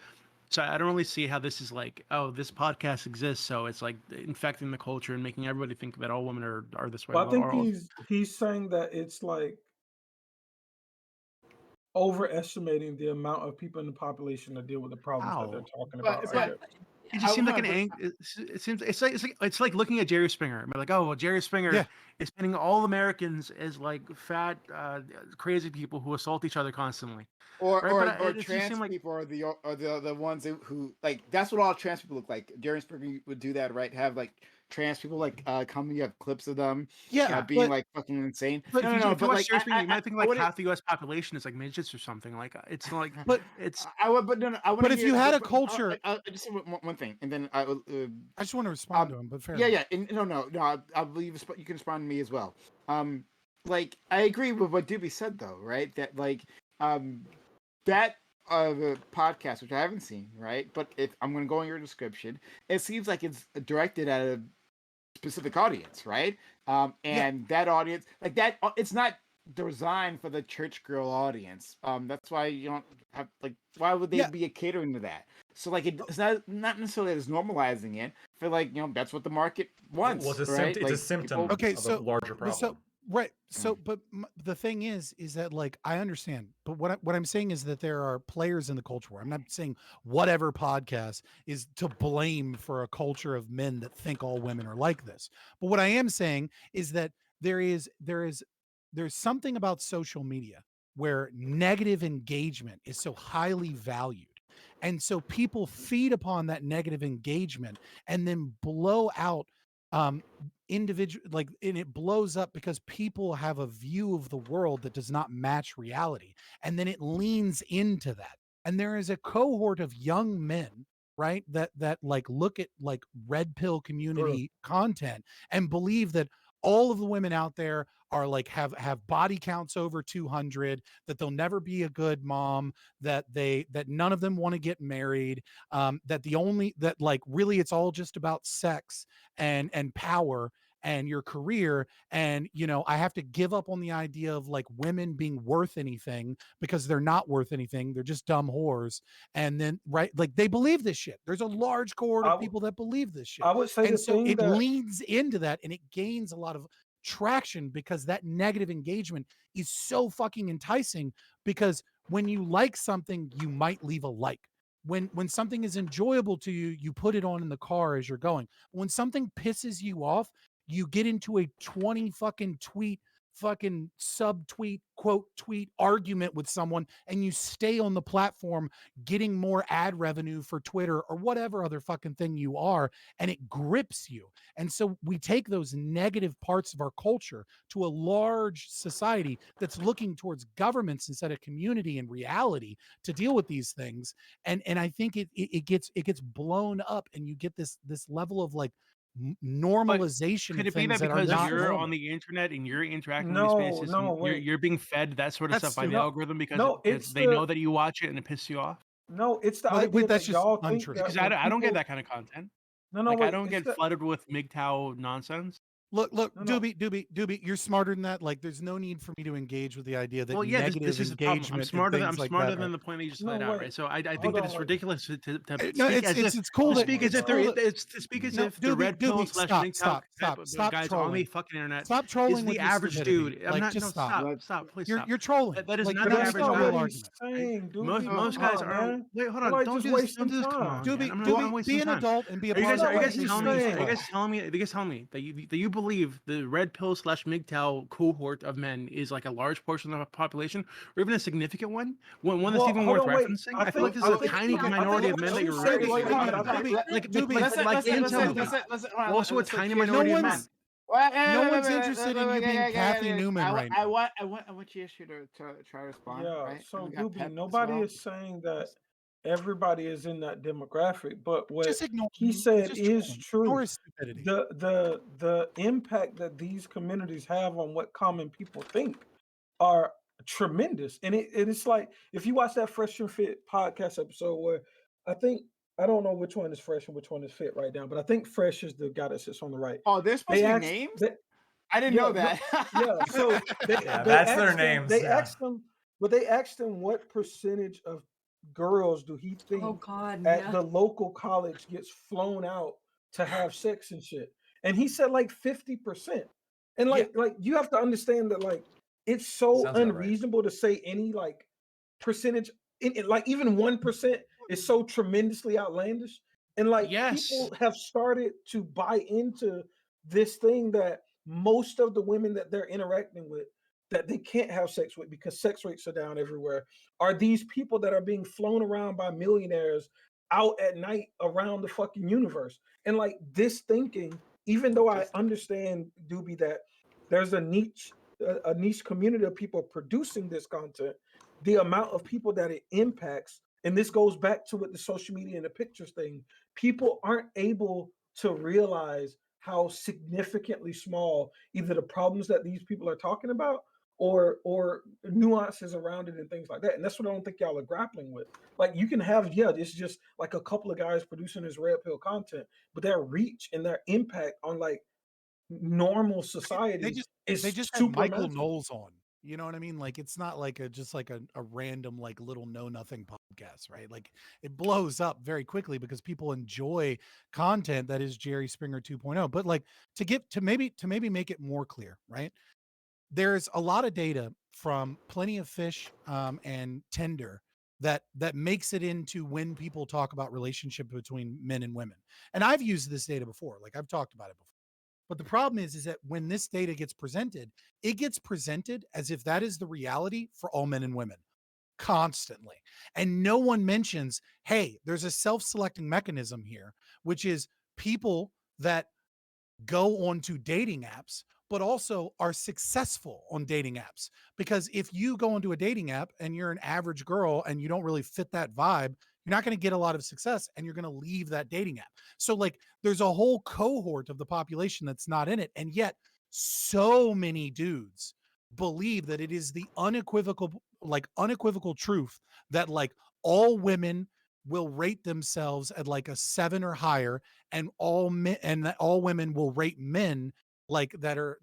So I don't really see how this is like, oh, this podcast exists, so it's like infecting the culture and making everybody think that all women are this way. Well, I think or all- he's saying that it's like overestimating the amount of people in the population that deal with the problems that they're talking about. But- I but- guess. It just seems like an However- it seems it's like looking at Jerry Springer and be like, oh well, Jerry Springer Yeah. is painting all Americans as like fat, crazy people who assault each other constantly. Or Right, or, but or it just trans seemed like- people are the ones who like that's what all trans people look like. Jerry Springer would do that, right? Have like trans people like come, you have clips of them Yeah, being but, like fucking insane. but no, If no, you but watch like Jerry Springer, you might think like wouldn't- half the U.S. population is like midgets or something. Like it's like, but it's I would, but no, no. I But if you had a but culture- I just say one thing, and then I will. I just want to respond to him. But fair Yeah, enough. yeah. No. I believe you can respond to me as well. Like I agree with what Doobie said though, right? That like, that the podcast, which I haven't seen, right? But if I'm going to go in your description, it seems like it's directed at a specific audience, right? And that audience, like that, it's not designed for the church girl audience. That's why you don't have like. Why would they Yeah. be catering to that? So like it's not necessarily that it's normalizing it. For like that's what the market wants. Well, it's a, right? it's Like, a symptom people- Okay, of so- a larger But problem. right. So, but the thing is that like I understand, but what I'm saying is that there are players in the culture war. I'm not saying whatever podcast is to blame for a culture of men that think all women are like this. But what I am saying is that there's something about social media where negative engagement is so highly valued. And so people feed upon that negative engagement and then blow out individual, like, and it blows up because people have a view of the world that does not match reality, and then it leans into that. And there is a cohort of young men, right, that like look at like red pill community content and believe that all of the women out there are like have body counts over 200, that they'll never be a good mom, that none of them want to get married, that like really it's all just about sex and power and your career. And I have to give up on the idea of like women being worth anything because they're not worth anything, they're just dumb whores. And then right, like they believe this shit. There's a large cohort I of w- people that believe this shit, I would say the and so thing it that leans into that and it gains a lot of traction because that negative engagement is so fucking enticing, because when you like something, you might leave a like. When something is enjoyable to you, you put it on in the car as you're going. When something pisses you off, you get into a 20 fucking tweet, fucking subtweet, quote tweet argument with someone, and you stay on the platform getting more ad revenue for Twitter or whatever other fucking thing you are, and it grips you. And so we take those negative parts of our culture to a large society that's looking towards governments instead of community and reality to deal with these things. And I think it gets blown up, and you get this level of like normalization Could of it be things that that are because not you're normal. on the internet and you're interacting with No, these spaces, no, and you're, wait. you're being fed that sort of That's stuff by the no, algorithm because no, because it's they know the that you watch it and it pisses you off? no, it's the Well, idea that's that just y'all think untrue. that Because when I don't get people that kind of content. no, no, Like I wait, don't it's get the flooded with MGTOW nonsense. Look, no, no. Doobie, you're smarter than that. Like, there's no need for me to engage with the idea that Well, yeah, this negative is the problem. engagement and things I'm like smarter that are. than the point that you just No, laid out, wait. right? So I think Hold that on, it's wait. ridiculous to No, speak as if it's cool to that speak as it's if there cool is that to speak as no, if the red pill Doobie, slash stop, MGTOW stop, type stop, of stop guys on the trolling. fucking internet Stop is trolling the with your average stupidity. dude. I'm Like, not. just No, stop. stop, please You're stop. you're trolling. That is Like, not But the you're that's making average a not real what guy. he's argument. Right? saying, Most Doobie. most Come guys on, aren't. man. Wait, hold Why on. just Don't wasting do this. Come time? on, man. I'm Doobie, wasting be an time. adult and be a Are you part guys of not the what telling he's conversation. me? Just saying. Are you go. guys telling me? Are you guys telling me that you believe the red pill slash MGTOW cohort of men is like a large portion of the population, or even a significant one? One that's Well, even hold worth on, wait. referencing? I I feel like think this I is a think tiny I think minority of what men that you you're said really was talking right. about. I think Doobie, Like incel Doobie. also a tiny here's No minority of what- men. No one's interested in you being Kathy Newman right now. I want you to try to respond. yeah. Right? So And we got Doobie, Pep as nobody well. is saying that everybody is in that demographic, but what Just ignore he him. said Just is trolling. true. Ignore his stupidity. The impact that these communities have on what common people think are tremendous. And it's like if you watch that Fresh and Fit podcast episode where I don't know which one is Fresh and which one is Fit right now, but I think Fresh is the guy that sits on the right. Oh, they're supposed They to be asked names? they, I didn't yeah, know no, that. yeah. So Yeah, they that's their asked him, names. they Yeah. asked him, but they asked him what percentage of girls do he think Oh God, at yeah. the local college gets flown out to have sex and shit. And he said like 50%. And Yeah. like you have to understand that like it's so Sounds about right. unreasonable to say any like percentage like even 1% is so tremendously outlandish. And like Yes. people have started to buy into this thing that most of the women that they're interacting with that they can't have sex with because sex rates are down everywhere are these people that are being flown around by millionaires out at night around the fucking universe. And like this thinking, even though I understand, Doobie, that there's a niche community of people producing this content, the amount of people that it impacts, and this goes back to what the social media and the pictures thing, people aren't able to realize how significantly small either the problems that these people are talking about or nuances around it and things like that. And that's what I don't think y'all are grappling with. Like you can have, yeah, it's just like a couple of guys producing this red pill content, but their reach and their impact on like normal society is They just had super Michael massive. Knowles on. You know what I mean? Like it's not like a random like little know nothing podcast, right? Like it blows up very quickly because people enjoy content that is Jerry Springer 2.0. But like to maybe make it more clear, right? There's a lot of data from Plenty of Fish and Tinder that makes it into when people talk about relationship between men and women. And I've used this data before, like I've talked about it before. But the problem is that when this data gets presented, it gets presented as if that is the reality for all men and women constantly. And no one mentions, hey, there's a self-selecting mechanism here, which is people that go onto dating apps, but also are successful on dating apps. Because if you go onto a dating app and you're an average girl and you don't really fit that vibe, you're not going to get a lot of success and you're going to leave that dating app. So like there's a whole cohort of the population that's not in it. And yet so many dudes believe that it is the unequivocal truth that like all women will rate themselves at like a 7 or higher, and all men and that all women will rate men like that are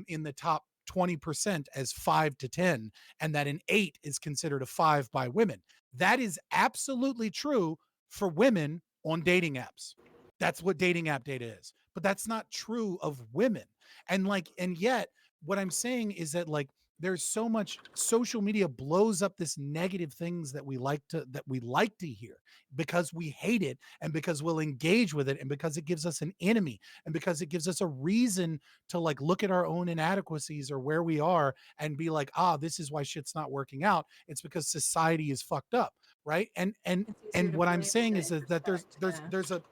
in the top 20% as 5 to 10, and that an 8 is considered a 5 by women. That is absolutely true for women on dating apps. That's what dating app data is. but that's not true of women. And yet what I'm saying is that like there's so much social media blows up this negative things that we like to hear because we hate it and because we'll engage with it and because it gives us an enemy and because it gives us a reason to like look at our own inadequacies or where we are and be like, this is why shit's not working out. It's because society is fucked up, right? And It's easier and to what I'm blame saying than is that introspect,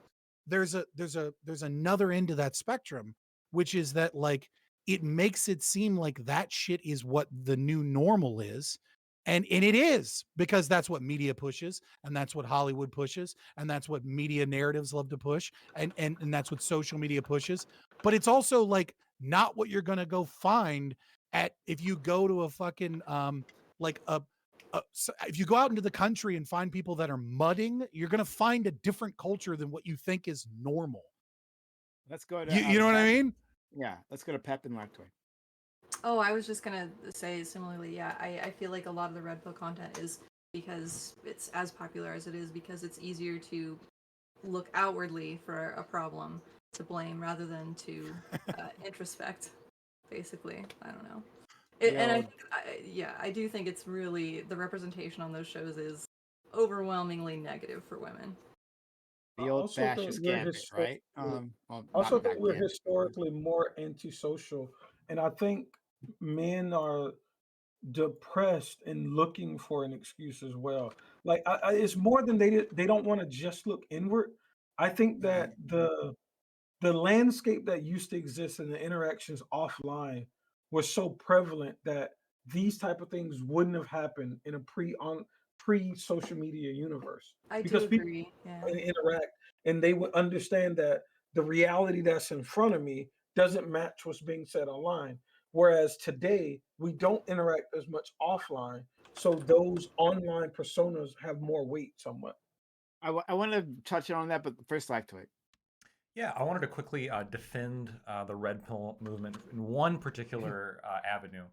there's another end to that spectrum, which is that like it makes it seem like that shit is what the new normal is. And it is, because that's what media pushes, and that's what Hollywood pushes, and that's what media narratives love to push, and that's what social media pushes. But it's also like not what you're gonna go find at if you go to a fucking like if you go out into the country and find people that are mudding, you're gonna find a different culture than what you think is normal. Let's go to You know what I Pep. mean? Yeah, let's go to Pep and Lactoid. Oh, I was just gonna say similarly, yeah, I feel like a lot of the Red Pill content is because it's as popular as it is because it's easier to look outwardly for a problem to blame rather than to introspect, basically. I don't know. And Yo, I do think it's really, the representation on those shows is overwhelmingly negative for women. I the old also think fascist we're gambit, right? historically, Well, I also not think back we're then. historically more antisocial, and I think men are depressed and looking for an excuse as well. Like it's more than they don't want to just look inward. I think that the landscape that used to exist and the interactions offline were so prevalent that these type of things wouldn't have happened in a pre social media universe I do because people agree, yeah. interact and they would understand that the reality that's in front of me doesn't match what's being said online. Whereas today we don't interact as much offline, so those online personas have more weight somewhat. I want to touch on that, but first Lactoid. Yeah, I wanted to quickly defend the red pill movement in one particular avenue.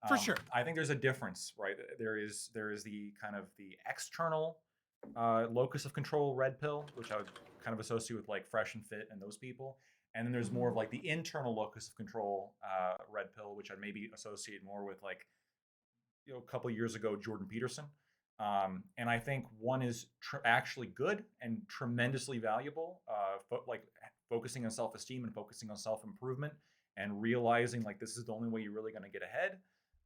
For sure. I think there's a difference, right? There is the kind of the external locus of control red pill, which I would kind of associate with like Fresh and Fit and those people, and then there's more of like the internal locus of control red pill, which I'd maybe associate more with like a couple years ago Jordan Peterson. And I think one is actually good and tremendously valuable, like focusing on self-esteem and focusing on self-improvement and realizing like this is the only way you're really going to get ahead.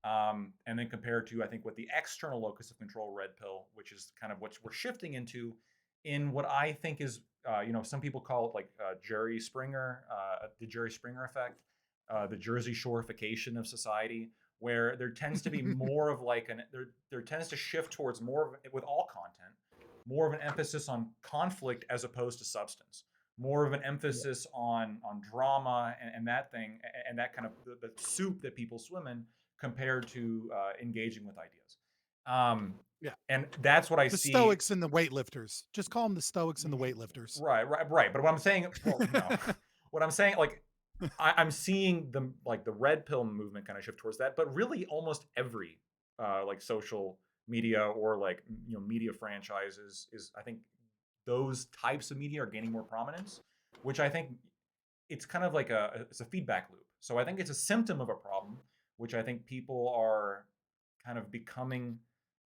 And then compared to I think what the external locus of control red pill, which is kind of what we're shifting into, in what I think is some people call it like Jerry Springer, the Jerry Springer effect, the Jersey Shoreification of society, where there tends to be more of like there tends to shift towards more of, with all content, more of an emphasis on conflict as opposed to substance, more of an emphasis on drama and that thing and that kind of the soup that people swim in compared to engaging with ideas. Yeah. And that's what I The see. Stoics and the weightlifters. Just call them the Stoics and the weightlifters. Right. But what I'm saying, what I'm saying, like I'm seeing the red pill movement kind of shift towards that, but really almost every like social media or like media franchises is I think those types of media are gaining more prominence, which I think it's kind of like it's a feedback loop. So I think it's a symptom of a problem, which I think people are kind of becoming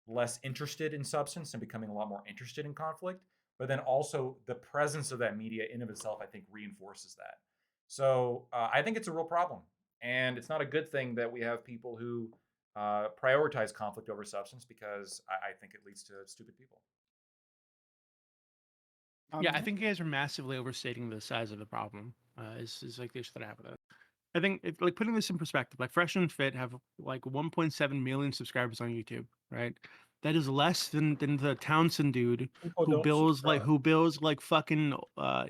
less interested in substance and becoming a lot more interested in conflict. But then also the presence of that media in of itself, I think, reinforces that. So I think it's a real problem, and it's not a good thing that we have people who prioritize conflict over substance because I think it leads to stupid people. Yeah, I think you guys are massively overstating the size of the problem. Is like the issue that I have with it. I think like putting this in perspective, like Fresh and Fit have like 1.7 million subscribers on YouTube, right? That is less than the Townsend dude People who don't builds subscribe. like fucking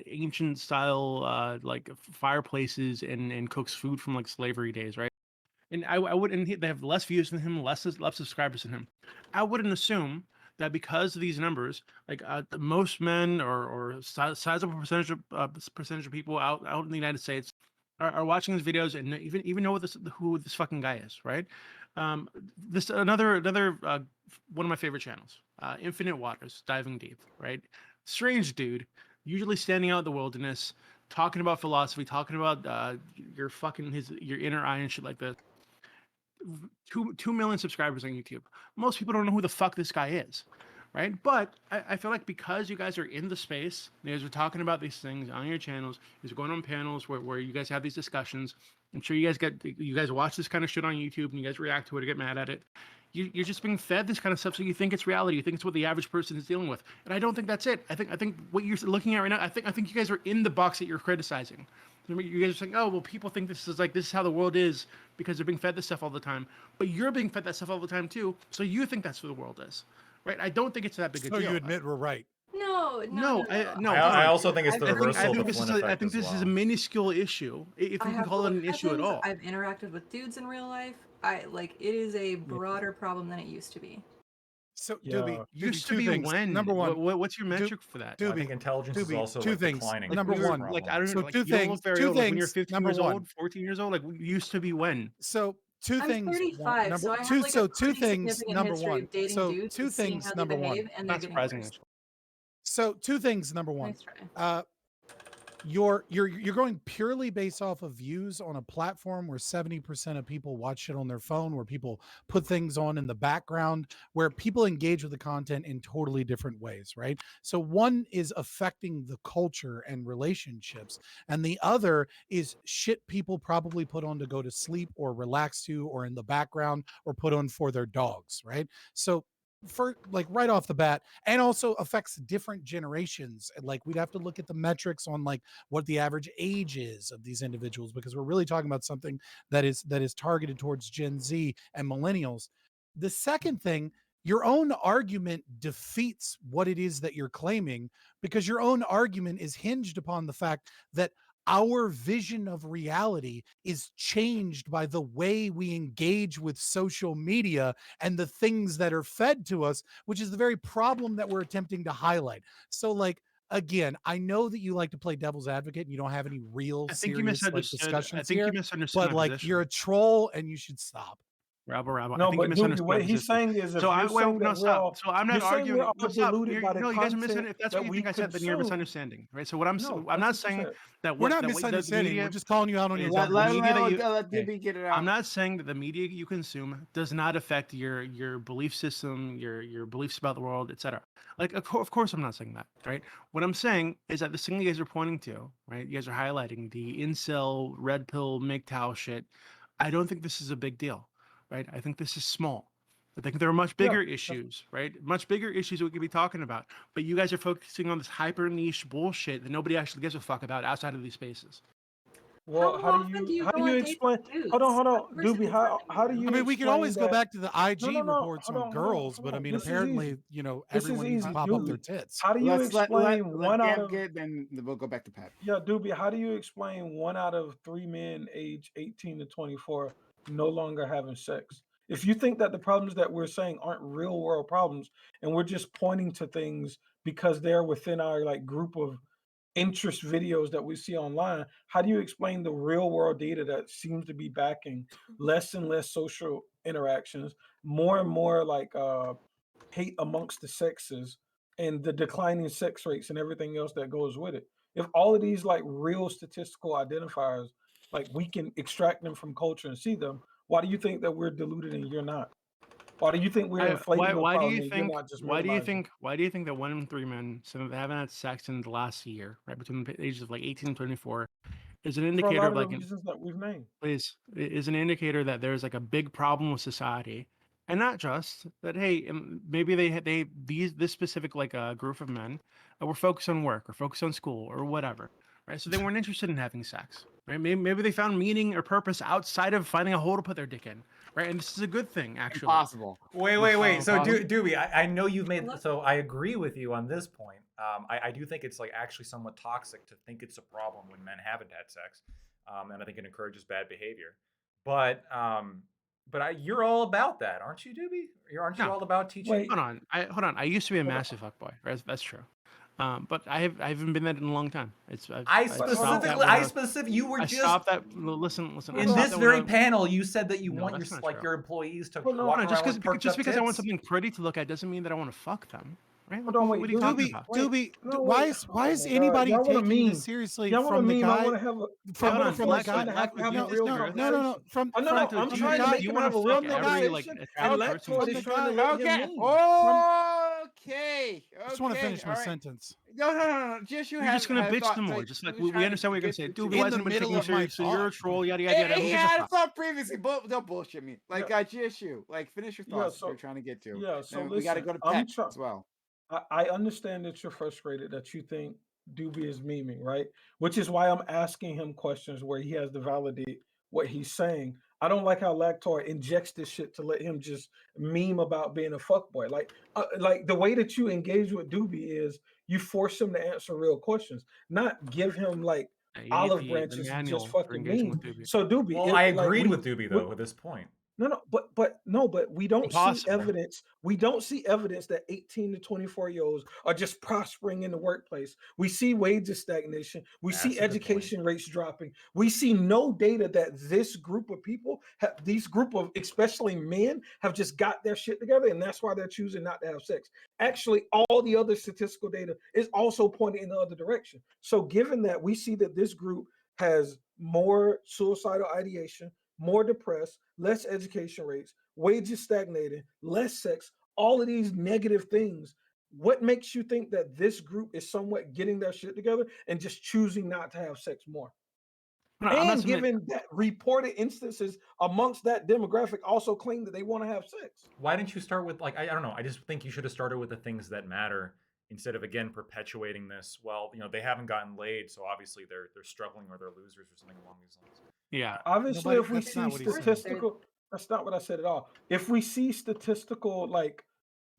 ancient style like fireplaces and cooks food from like slavery days, right? And I would, and they have less views than him, less subscribers than him. I wouldn't assume that because of these numbers, like most men or sizable percentage of people out in the United States are watching these videos and even know who this fucking guy is, right? This another one of my favorite channels, Infinite Waters, diving deep, right? Strange dude, usually standing out in the wilderness, talking about philosophy, talking about your inner eye and shit like this. 2 million subscribers on YouTube. Most people don't know who the fuck this guy is, right? But I feel like because you guys are in the space, you guys are talking about these things on your channels, you're going on panels where you guys have these discussions. I'm sure you guys watch this kind of shit on YouTube and you guys react to it or get mad at it. You're just being fed this kind of stuff, so you think it's reality. You think it's what the average person is dealing with, and I don't think that's it. I think what you're looking at right now. I think you guys are in the box that you're criticizing. You guys are saying, oh well, people think this is how the world is because they're being fed this stuff all the time. But you're being fed that stuff all the time too, so you think that's what the world is, right? I don't think it's that big a So deal. you admit we're right. No. I also think it's the reversal of the Flynn effect I think as this is a well. minuscule issue, if you can call it an issue at all. I've interacted with dudes in real life. It is a broader problem than it used to be. So Yeah. Doobie, Used two to be things. when? Number one, What's your metric for that? Doobie, I think intelligence is Doobie, also two like things. declining. Number we were, one. like I don't So know, like, two you don't things- look very two old. Like, when you're things. 15 Number years one. old, 14 years old, like used to be when? So two I'm things. 35, number so I have two. like So a two pretty things. significant Number history one. of dating So dudes two and seeing things. how they Number one. behave, and they're Not getting surprising. worse. So two things. Number one. Nice try. You're going purely based off of views on a platform where 70% of people watch it on their phone, where people put things on in the background, where people engage with the content in totally different ways, right? So one is affecting the culture and relationships, and the other is shit people probably put on to go to sleep or relax to or in the background or put on for their dogs, right? So for like right off the bat, and also affects different generations. Like we'd have to look at the metrics on like what the average age is of these individuals, because we're really talking about something that is targeted towards Gen Z and millennials. The second thing, your own argument defeats what it is that you're claiming, because your own argument is hinged upon the fact that our vision of reality is changed by the way we engage with social media and the things that are fed to us, which is the very problem that we're attempting to highlight. So like, again, I know that you like to play devil's advocate and you don't have any real I think you serious like, misunderstood. discussions I think here, you misunderstood but my like position. you're a troll and you should stop. Rabble. I No, think you but Doobie, misunderstood what my he's position. saying is if So you're saying that we're all, So I'm not you're saying arguing. we're all No, stop. deluded by the No, you guys are content If that's that what you we think I said, then you're consume. misunderstanding, right? So what I'm No, I'm not that's what you saying said. that We're not the misunderstanding. media We're just calling you out on your is dumb that the bullshit. media that you. let Okay. DB get it out. I'm not saying that the media you consume does not affect your belief system, your beliefs about the world, etc. Like, of course, I'm not saying that, right? What I'm saying is that the thing you guys are pointing to, right? You guys are highlighting the incel, red pill, MGTOW shit. I don't think this is a big deal, right? I think this is small. I think there are much bigger issues, right? Much bigger issues we could be talking about. But you guys are focusing on this hyper niche bullshit that nobody actually gives a fuck about outside of these spaces. Well, How often do you go on dates explain? with dudes? Hold on, Of course Doobie. it's How not do you? I mean, we can always go explain that- back to the IG No, reports hold on on, girls, hold but I on. mean, This is apparently, easy. you know, This is everyone needs to easy, pop up Doobie. their tits. How do you explain one out of? Get, then we'll go back to Pat. Yeah, Doobie, how do you explain 1 out of 3 men aged 18 to 24 no longer having sex? If you think that the problems that we're saying aren't real world problems and we're just pointing to things because they're within our like group of interest videos that we see online, how do you explain the real world data that seems to be backing less and less social interactions, more and more like hate amongst the sexes and the declining sex rates and everything else that goes with it? If all of these like real statistical identifiers, like we can extract them from culture and see them, why do you think that we're deluded and you're not? Why do you think we're inflating the Why do problem you and think? you're not just Why do you minimizing? think? Why do you think that 1 in 3 men said that they haven't had sex in the last year, right between the ages of like 18 and 24, is an For a indicator lot of of like the reasons that we've named. is an indicator that there's like a big problem with society, and not just that. Hey, maybe this specific like group of men were focused on work or focused on school or whatever, right? So they weren't interested in having sex, right? Maybe they found meaning or purpose outside of finding a hole to put their dick in, right? And this is a good thing, actually. Impossible. Wait. So Possible. Doobie, I know you've made. Hello? So I agree with you on this point. I do think it's like actually somewhat toxic to think it's a problem when men haven't had sex, and I think it encourages bad behavior. But you're all about that, aren't you, Doobie? Aren't you No. all about teaching? Wait. Hold on. I used to be a Hold on. massive fuckboy. Right? That's true. But I haven't been that in a long time. I stopped that when specifically, you were I just stopped that. Listen. I in stopped this that when very I- panel. You said that you No, want that's your not true. your employees to Well, no, walk No, around just with perked because up I want tits? something pretty to look at doesn't mean that I want to fuck them. right? Hold Like, on, what wait, are you talking Doobie, about? Wait, Doobie, no, why wait. is Oh my God. anybody Y'all want a taking meme? this seriously Y'all want a from the meme? I guy want to have a. from I want from the us guy? to Black have a would real you, No, no, no. conversation. From Oh, no, from no. Flacco, I'm do from you, the trying to guy make do you him want have to a real fuck from the guy every like conversation, and attractive person Lactoid from is the trying to guy. let him Okay. meme. Okay. I just want to Okay. finish my All right. sentence. No. Just you You're just gonna had bitch thought. some more. Like, Just he like was we trying understand what you're gonna get say. you Dude, to. why In is the anybody middle taking you of my seriously? You're a thought. troll. Yada yada yada. Who He gives a had fuck? thought previously. Don't bullshit me. Like, GSU. Like, finish your Yeah. thoughts. So You're trying to get to. yeah. So And we got to listen, go to I'm Pet trying. as well. I understand that you're frustrated that you think Doobie is memeing, right? Which is why I'm asking him questions where he has to validate what he's saying. I don't like how Lactoid injects this shit to let him just meme about being a fuckboy. Like the way that you engage with Doobie is you force him to answer real questions, not give him like Yeah, you need olive the branches and just manual for fucking engaging meme. with Doobie. So Doobie, Well, I like agreed with Doobie though with this point. no, but we don't see Impossible. evidence. We don't see evidence that 18 to 24-year-olds are just prospering in the workplace. We see wages stagnation. We That's see a good point. education rates dropping. We see no data that this group of people, these group of especially men, have just got their shit together, and that's why they're choosing not to have sex. Actually, all the other statistical data is also pointing in the other direction. So, given that we see that this group has more suicidal ideation, more depressed, less education rates, wages stagnating, less sex, all of these negative things. What makes you think that this group is somewhat getting their shit together and just choosing not to have sex more? No, I'm not And saying that- given that reported instances amongst that demographic also claim that they want to have sex. Why didn't you start with like I don't know. I just think you should have started with the things that matter instead of again perpetuating this. Well, they haven't gotten laid, so obviously they're struggling or they're losers or something along these lines. yeah. Obviously, Nobody- if we that's see not what he's saying. statistical, that's not what I said at all. If we see statistical like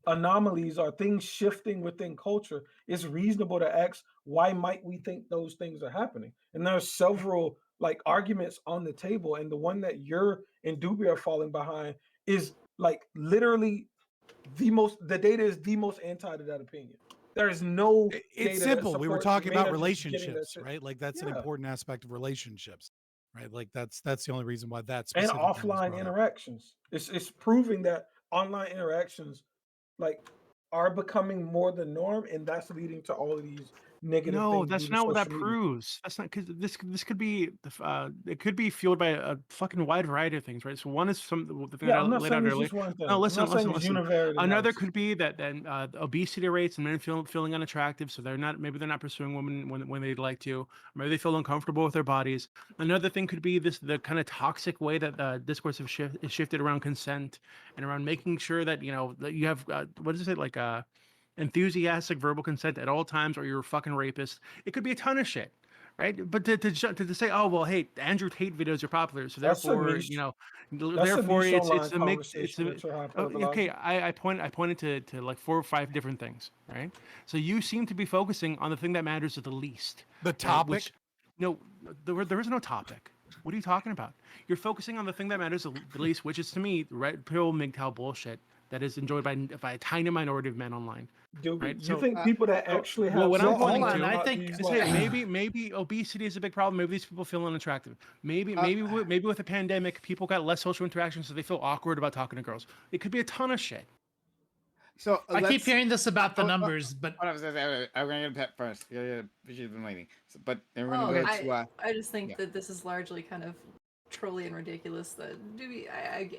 anomalies or things shifting within culture, it's reasonable to ask why might we think those things are happening. And there's several like arguments on the table, and the one that you're and Doobie are falling behind is like literally the data is the most anti to that opinion. There is no It's data that simple. We were supports talking men about are just getting their relationships, shit- right? Like that's an Yeah. important aspect of relationships, right? Like that's the only reason why that and specific thing was offline brought up. interactions. It's proving that online interactions like are becoming more the norm, and that's leading to all of these negative No, things. that's due to not what that social media. proves. That's not because this could be it could be fueled by a fucking wide variety of things, right? So one is the thing that Yeah, I I'm not laid saying out it's earlier. just one thing. No, I'm listen, not saying listen. it's univariate Another analysis. could be that then obesity rates and men feeling unattractive, so maybe they're not pursuing women when they'd like to. Or maybe they feel uncomfortable with their bodies. Another thing could be the kind of toxic way that discourse is shifted around consent and around making sure that that you have what is it like enthusiastic verbal consent at all times, or you're a fucking rapist. It could be a ton of shit, right? But to say, oh well, hey, Andrew Tate videos are popular, so That's a therefore niche- therefore niche it's online a mix. It's conversation a that you're okay. hyperbolizing. I pointed to like 4 or 5 different things, right? So you seem to be focusing on the thing that matters the least. The right? topic. No, there is no topic. What are you talking about? You're focusing on the thing that matters the least, which is to me red pill MGTOW bullshit that is enjoyed by a tiny minority of men online. Dude, Right, you so- think people that actually have well, what I'm sex pointing worry to- I about think- these, I like- say maybe obesity is a big problem. Maybe these people feel unattractive. Maybe with the pandemic, people got less social interaction, so they feel awkward about talking to girls. It could be a ton of shit. So I keep let's- hearing this about the oh, oh, numbers, but Hold on, I'm gonna get a Pet first. Yeah, she's been waiting. So, but then we're gonna Oh, go to. I just think yeah. that this is largely kind of trolly and ridiculous. That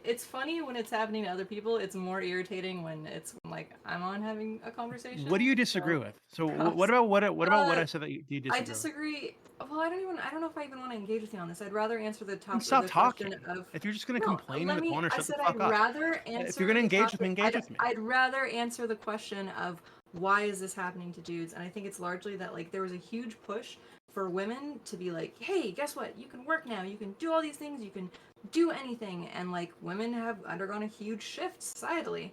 it's funny when it's happening to other people. It's more irritating when it's like I'm on having a conversation. What do you disagree So, with? So props. what about what I Uh, said that you disagree? I disagree. Well, I don't know if I even want to engage with you on this. I'd rather answer the Then topic. stop the talking. question Of, If you're just gonna No, complain in let the me- corner, I shut the said fuck I'd up. rather answer. If you're gonna the engage with me, topic- engage with me. I'd rather answer the question of why is this happening to dudes, and I think it's largely that like there was a huge push for women to be like, hey, guess what? You can work now. You can do all these things. You can do anything, and like women have undergone a huge shift societally.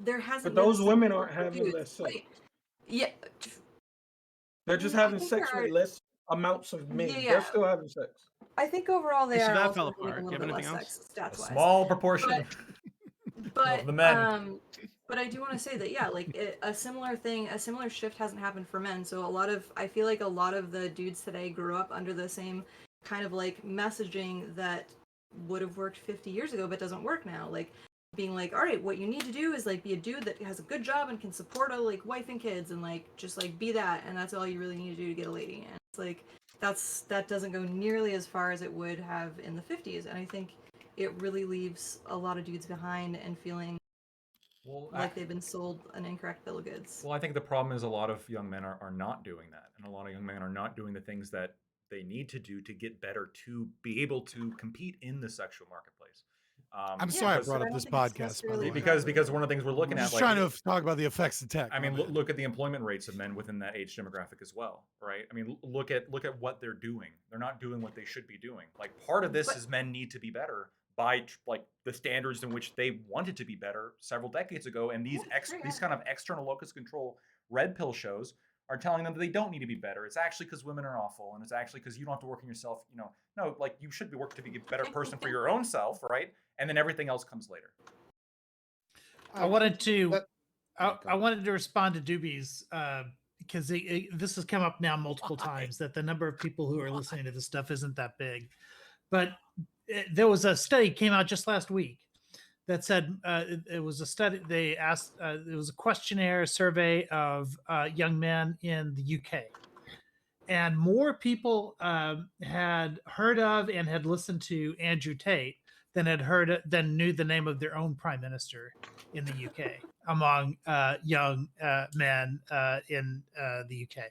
There hasn't. But been those the women same aren't for having dudes. less sex. Like, yeah. They're just I having think sex there with are- less amounts of men. Yeah. They're still having sex. I think overall they Okay, so are that also fell getting apart. a Do you little have bit less anything sex A stats wise. small proportion. But the men. but I do want to say that yeah, like a similar shift hasn't happened for men. So I feel like a lot of the dudes today grew up under the same kind of like messaging that would have worked 50 years ago but doesn't work now. Like being like, all right, what you need to do is like be a dude that has a good job and can support a like wife and kids and like just like be that, and that's all you really need to do to get a lady. And it's like that doesn't go nearly as far as it would have in the 50s, and I think it really leaves a lot of dudes behind and feeling Well, like they've been sold an incorrect bill of goods. Well, I think the problem is a lot of young men are not doing that. And a lot of young men are not doing the things that they need to do to get better to be able to compete in the sexual marketplace. I'm Yeah, sorry I because brought I up don't this think it's podcast, by the necessarily way. because one of the things we're looking I'm at, just like, trying to talk about the effects of tech. I mean, my bad. look at the employment rates of men within that age demographic as well, right? I mean, look at what they're doing. They're not doing what they should be doing. Like, part of this But- is men need to be better by like the standards in which they wanted to be better several decades ago, and these these kind of external locus control red pill shows are telling them that they don't need to be better. It's actually because women are awful, and it's actually because you don't have to work on yourself. You know, no, like you should be working to be a better person for your own self, right? And then everything else comes later. I wanted to But- I wanted to respond to Doobie's because this has come up now multiple times that the number of people who are listening to this stuff isn't that big. But there was a study came out just last week that said it was a study. They asked it was a questionnaire survey of young men in the UK, and more people had heard of and had listened to Andrew Tate than knew the name of their own prime minister in the UK among young men in the UK.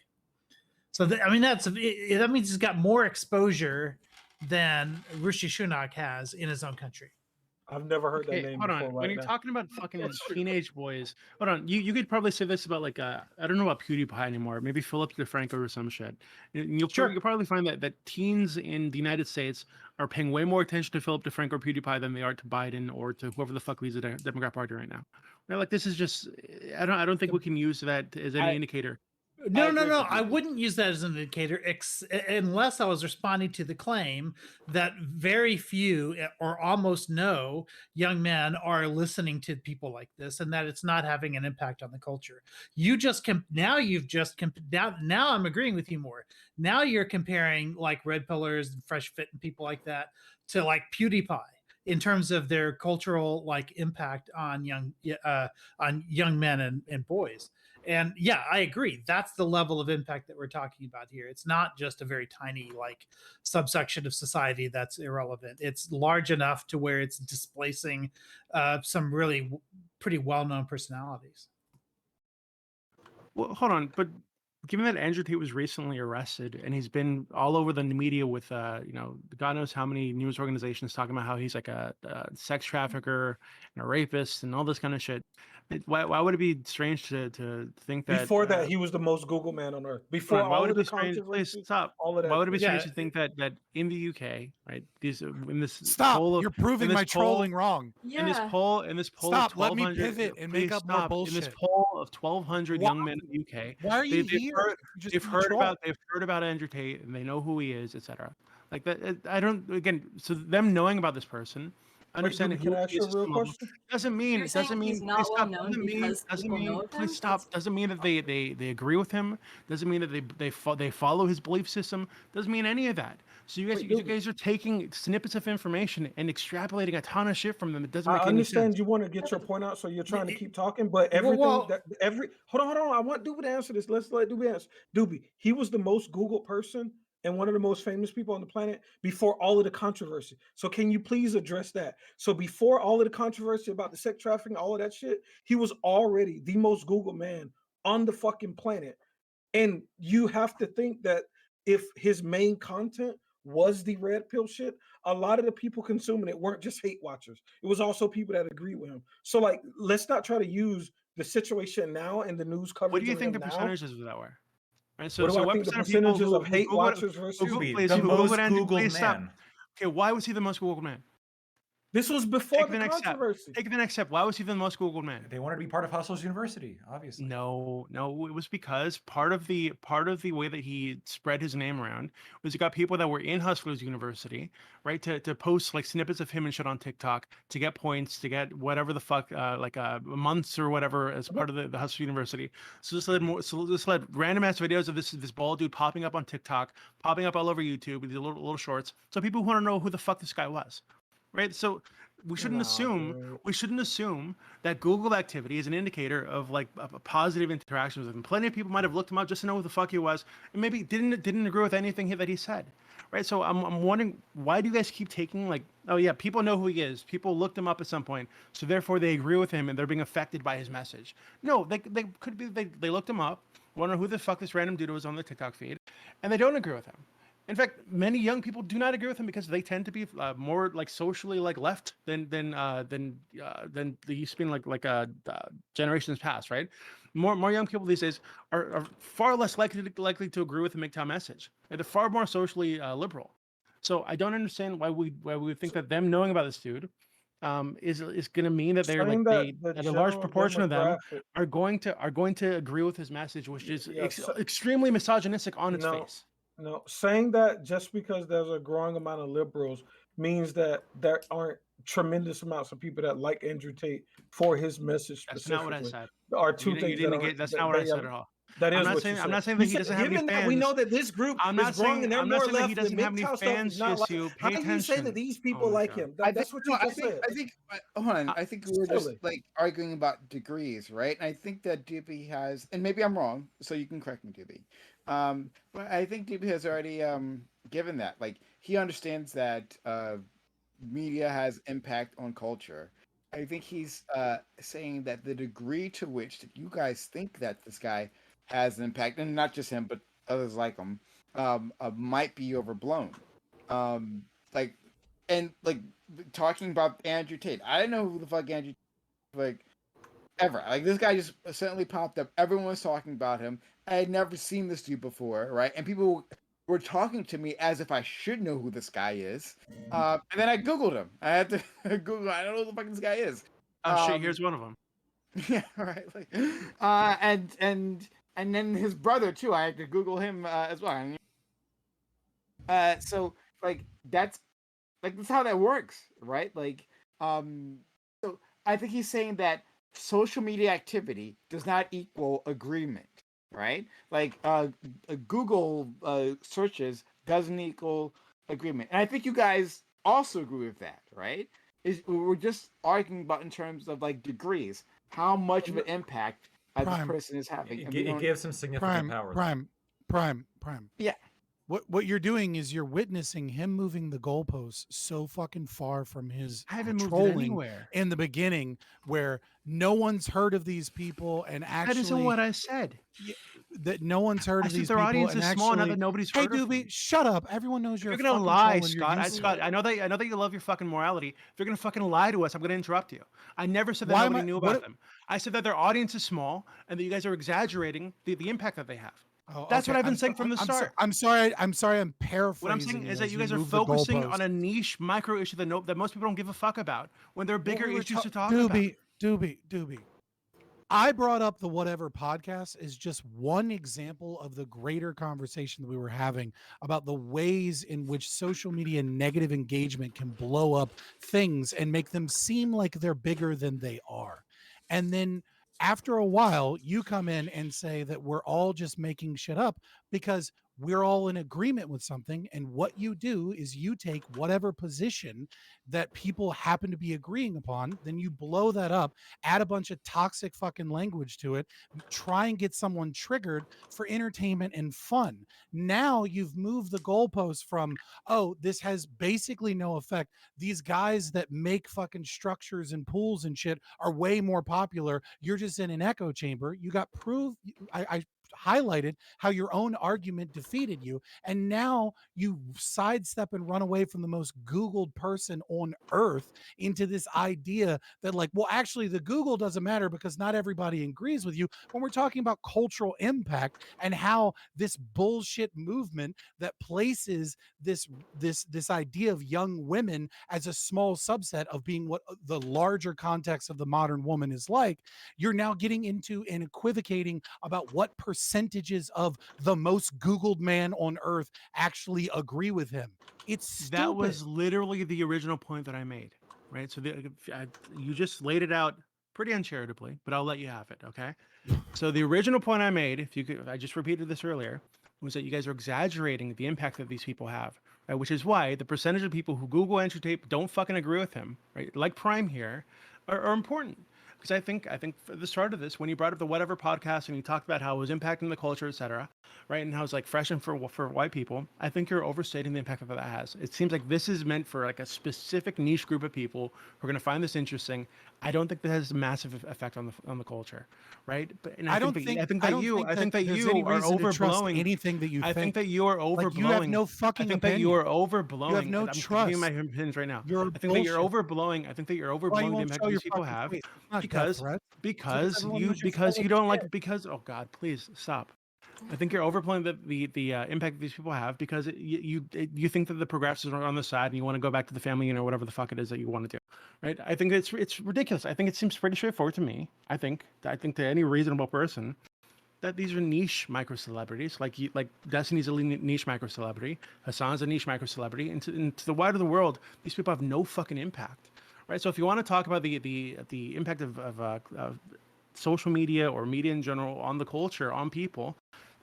So I mean that means he's got more exposure than Rishi Sunak has in his own country. I've never heard that Okay, name hold before. on. When right you're now. talking about fucking teenage boys, hold on. You could probably say this about like I don't know about PewDiePie anymore. Maybe Philip DeFranco or some shit. You'll probably find that teens in the United States are paying way more attention to Philip DeFranco or PewDiePie than they are to Biden or to whoever the fuck leads the Democrat Party right now. They're like, this is just. I don't think we can use that as any indicator. No. agree with I you. wouldn't use that as an indicator unless I was responding to the claim that very few or almost no young men are listening to people like this, and that it's not having an impact on the culture. Now I'm agreeing with you more. Now you're comparing like Red Pillars and Fresh Fit and people like that to like PewDiePie in terms of their cultural like impact on young men and boys. And yeah, I agree. That's the level of impact that we're talking about here. It's not just a very tiny like subsection of society that's irrelevant. It's large enough to where it's displacing some really pretty well-known personalities. Well, hold on, but given that Andrew Tate was recently arrested and he's been all over the media with, God knows how many news organizations talking about how he's like a sex trafficker and a rapist and all this kind of shit. Why would it be strange to think that Before that, he was the most Google man on earth. Before why all would of it the be strange? Please controversy, stop. all of that. Why would it be shit. strange to think that in the UK, right? These in this Stop! poll of, You're proving in my this poll- trolling wrong. Yeah. In this poll, Stop, of let me 1,200 pivot and make please up more stop. In this bullshit. poll of 1,200 young Why- men in the UK, Why are you they've here? heard- You just they've be heard troll. about Andrew Tate and they know who he is, etc. Like that. I don't. Again, so them knowing about this person, Wait, understanding Doobie, can who I ask he you is a at real some level, question? doesn't mean You're saying he's not please well stop, known doesn't mean because people know of him? please stop. Doesn't mean that they agree with him. Doesn't mean that they follow his belief system. Doesn't mean any of that. So you Wait, guys are taking snippets of information and extrapolating a ton of shit from them. It doesn't I make any understand sense. you want to get your point out, so you're trying to keep talking. But everything well- hold on. I want Doobie to answer this. Let's let Doobie answer. Doobie, he was the most Googled person and one of the most famous people on the planet before all of the controversy. So can you please address that? So before all of the controversy about the sex trafficking, all of that shit, he was already the most Googled man on the fucking planet. And you have to think that if his main content was the red pill shit, a lot of the people consuming it weren't just hate watchers. It was also people that agree with him. So like, let's not try to use the situation now and the news coverage. What do you of think the him now. percentages of that were? Right. What do I think the percent of people percentages of hate Googled- watchers versus Googled- Doobie, please, the who Googled most Andrew- Googled please stop. man. Okay, why was he the most Googled man? This was before Take the the next step. controversy. Take the next step. Why was he the most Googled man? They wanted to be part of Hustlers University, obviously. No, it was because part of the way that he spread his name around was he got people that were in Hustlers University, right, to post like snippets of him and shit on TikTok to get points, to get whatever the fuck, months or whatever as part of the Hustlers University. So this led random ass videos of this bald dude popping up on TikTok, popping up all over YouTube with these little shorts. So people want to know who the fuck this guy was. Right, so we shouldn't Nah, assume dude. we shouldn't assume that Google activity is an indicator of like a positive interactions with him. Plenty of people might have looked him up just to know who the fuck he was, and maybe didn't agree with anything that he said, right? So I'm wondering, why do you guys keep taking like, oh yeah, people know who he is, people looked him up at some point, so therefore they agree with him and they're being affected by his message. No, they could be they looked him up, wonder who the fuck this random dude was on the TikTok feed, and they don't agree with him. In fact, many young people do not agree with him because they tend to be more like socially like left than the used to be in generations past, right? More young people these days are far less likely to agree with the MGTOW message. They're far more socially liberal. So I don't understand why we think that them knowing about this dude is going to mean that they're Saying like that the that a large general proportion of them demographic, are going to agree with his message, which is yeah, so, extremely misogynistic on its no, face. no, saying that just because there's a growing amount of liberals means that there aren't tremendous amounts of people that like Andrew Tate for his message That's not what I specifically. said. There are You two didn't, things that aren't. that's not what I They said at all. That I'm is not what saying you I'm said. not saying You that he said, doesn't have any given that we know fans. that this group I'm is not growing saying and they're I'm not more saying that he left, the doesn't have any MGTOW stuff fans, is not like. GSU. How Pay do you say that attention. these Oh people my like God. him? I That's think, what you just said. I think, hold on. Uh, I think we were just Silly. like arguing about degrees, right? And I think that Doobie has, and maybe I'm wrong, so you can correct me, Doobie. But I think Doobie has already given that. Like he understands that media has impact on culture. I think he's saying that the degree to which that you guys think that this guy has an impact, and not just him, but others like him, might be overblown. Um, like, and like talking about Andrew Tate, I didn't know who the fuck Andrew like ever. Like this guy just suddenly popped up. Everyone was talking about him. I had never seen this dude before, right? And people were talking to me as if I should know who this guy is. And then I googled him. I had to Google. I don't know who the fuck this guy is. oh shit, here's one of them. Yeah, right. Like, and then his brother too. I had to Google him as well. So like that's how that works, right? Like, so I think he's saying that social media activity does not equal agreement, right? Like, Google searches doesn't equal agreement, and I think you guys also agree with that, right? We're just arguing about in terms of like degrees, how much of an impact this Prime. person is having. And we It don't- gives him significant Prime, power. prime. Yeah. What you're doing is you're witnessing him moving the goalposts so fucking far from his I haven't moved it trolling anywhere. in the beginning, where no one's heard of these people, and actually That isn't what I said. that no one's heard I of said these their people. audience and is small, not actually, that nobody's hey heard of them. Doobie, shut up! Everyone knows If you're you're a gonna fucking lie, troll and you're Scott, using Scott, it. I know that you love your fucking morality. If you're gonna fucking lie to us, I'm gonna interrupt you. I never said that Why am nobody I- knew what- about them. I said that their audience is small and that you guys are exaggerating the impact that they have. Oh, That's okay, what I've been I'm saying so- from the I'm so- start. I'm sorry. I'm paraphrasing. What I'm saying is that as you guys are move the focusing goalpost. on a niche micro issue that most people don't give a fuck about when there are bigger Well, we were issues to ta- talk about. Doobie. I brought up the Whatever podcast is just one example of the greater conversation that we were having about the ways in which social media negative engagement can blow up things and make them seem like they're bigger than they are. And then after a while, you come in and say that we're all just making shit up because we're all in agreement with something. And what you do is you take whatever position that people happen to be agreeing upon, then you blow that up, add a bunch of toxic fucking language to it, try and get someone triggered for entertainment and fun. Now you've moved the goalpost from, oh, this has basically no effect. These guys that make fucking structures and pools and shit are way more popular. You're just in an echo chamber. You got proof. I highlighted how your own argument defeated you, and now you sidestep and run away from the most Googled person on earth into this idea that, like, well, actually the Google doesn't matter because not everybody agrees with you, when we're talking about cultural impact and how this bullshit movement that places this idea of young women as a small subset of being what the larger context of the modern woman is like. You're now getting into and equivocating about what percentages of the most Googled man on earth actually agree with him. It's stupid. That was literally the original point that I made, right? So you just laid it out pretty uncharitably, but I'll let you have it, okay? So the original point I made, I just repeated this earlier, was that you guys are exaggerating the impact that these people have, right? Which is why the percentage of people who Google Andrew Tate don't fucking agree with him, right? Like Prime here, are important. Because I think for the start of this, when you brought up the Whatever podcast and you talked about how it was impacting the culture, et cetera, right, and how it's like fresh and for white people, I think you're overstating the impact that that has. It seems like this is meant for like a specific niche group of people who are going to find this interesting. I don't think that has a massive effect on the culture, right? But and I don't think think I think I that don't you think I think that there's you any are reason to trust overblowing anything that you I think think. that you are Like you have overblowing. no I fucking think that opinion. you are overblowing. no I'm giving you trust. my opinions right now. You're I think that you're bullshit. overblowing. I think that you're Why you overblowing the won't impact show that your these people fucking have face? It's not death because threats. because everyone you knows you're because full you of don't like shit. because oh God, please stop. I think you're overplaying the impact that these people have because you think that the progressives are on the side and you want to go back to the family unit or whatever the fuck it is that you want to do, right? I think it's ridiculous. I think it seems pretty straightforward to me. I think to any reasonable person that these are niche micro celebrities, like Destiny's a niche micro celebrity, Hassan's a niche micro celebrity, and to the wider the world, these people have no fucking impact, right? So if you want to talk about the impact of social media or media in general on the culture, on people,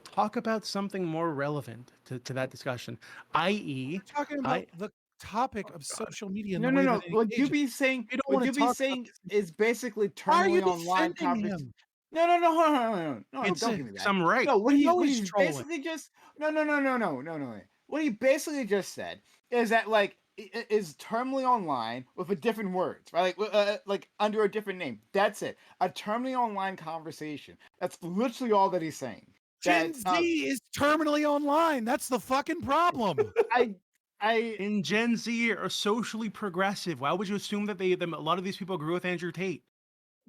talk about something more relevant to that discussion, i.e., We're talking about the topic of social media and No, the no, way that no. it What you engages. be saying, You don't what want you to be talk about saying this. is basically Why are you terminally online defending conversation. him? No, no, no, no, no, no, no, it's don't give me that. I'm right. No, You know what he's he trolling. basically just no. What he basically just said is that like is terminally online with a different words, right? Like under a different name. That's it. A terminally online conversation. That's literally all that he's saying. Gen That Z is terminally online. That's the fucking problem. I In Gen Z are socially progressive. Why would you assume that a lot of these people agree with Andrew Tate?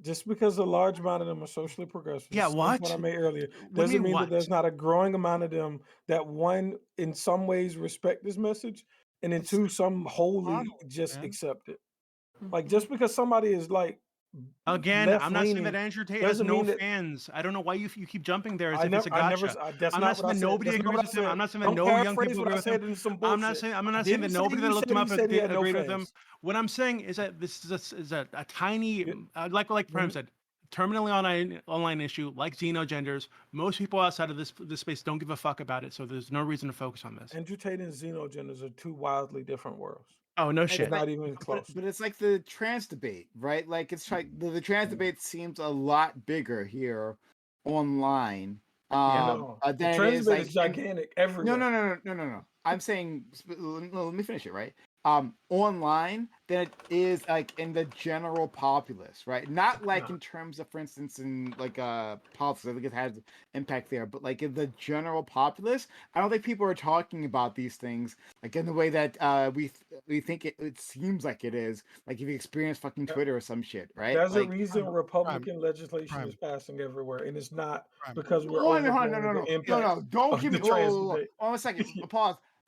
Just because a large amount of them are socially progressive, Yeah, same what? point I made earlier, What do you doesn't mean mean that what? there's not a growing amount of them that one, in some ways, respect this message, and in It's two, some wholly modeling, just man. accept it. Like just because somebody is like Again, left I'm not saying that leaning Andrew Tate has doesn't no mean that fans. I don't know why you keep jumping there as I if it's never, a I never, gotcha. that's I'm not not what I saying that said. nobody That's not agrees what I with him. I'm said. not saying that Don't no young paraphrase people what agree I with him. said in some I'm bullshit. not saying that Didn't say nobody you that looked said him he up said he had no agreed with him. fans. What I'm saying is that this is a tiny, Yeah. like Prem Mhm. said, terminally online issue, like xenogenders. Most people outside of this space don't give a fuck about it, so there's no reason to focus on this. Andrew Tate and xenogenders are two wildly different worlds. Oh no It's shit. Not even close. but it's like the trans debate, right? Like it's like the trans debate seems a lot bigger here online No, the than it trans is debate like is gigantic everywhere. no. I'm saying let me finish it, right? Online than it is like in the general populace, right? Not like No. in terms of, for instance, in like politics, I think it has impact there, but like in the general populace, I don't think people are talking about these things like in the way that we think it seems like it is. Like if you experience fucking Twitter or some shit, right? There's a Like reason Prime, Republican legislation Prime, is passing everywhere, and it's not Prime. because we're no, overblowing the impact don't of give the me trans debate. hold on a second.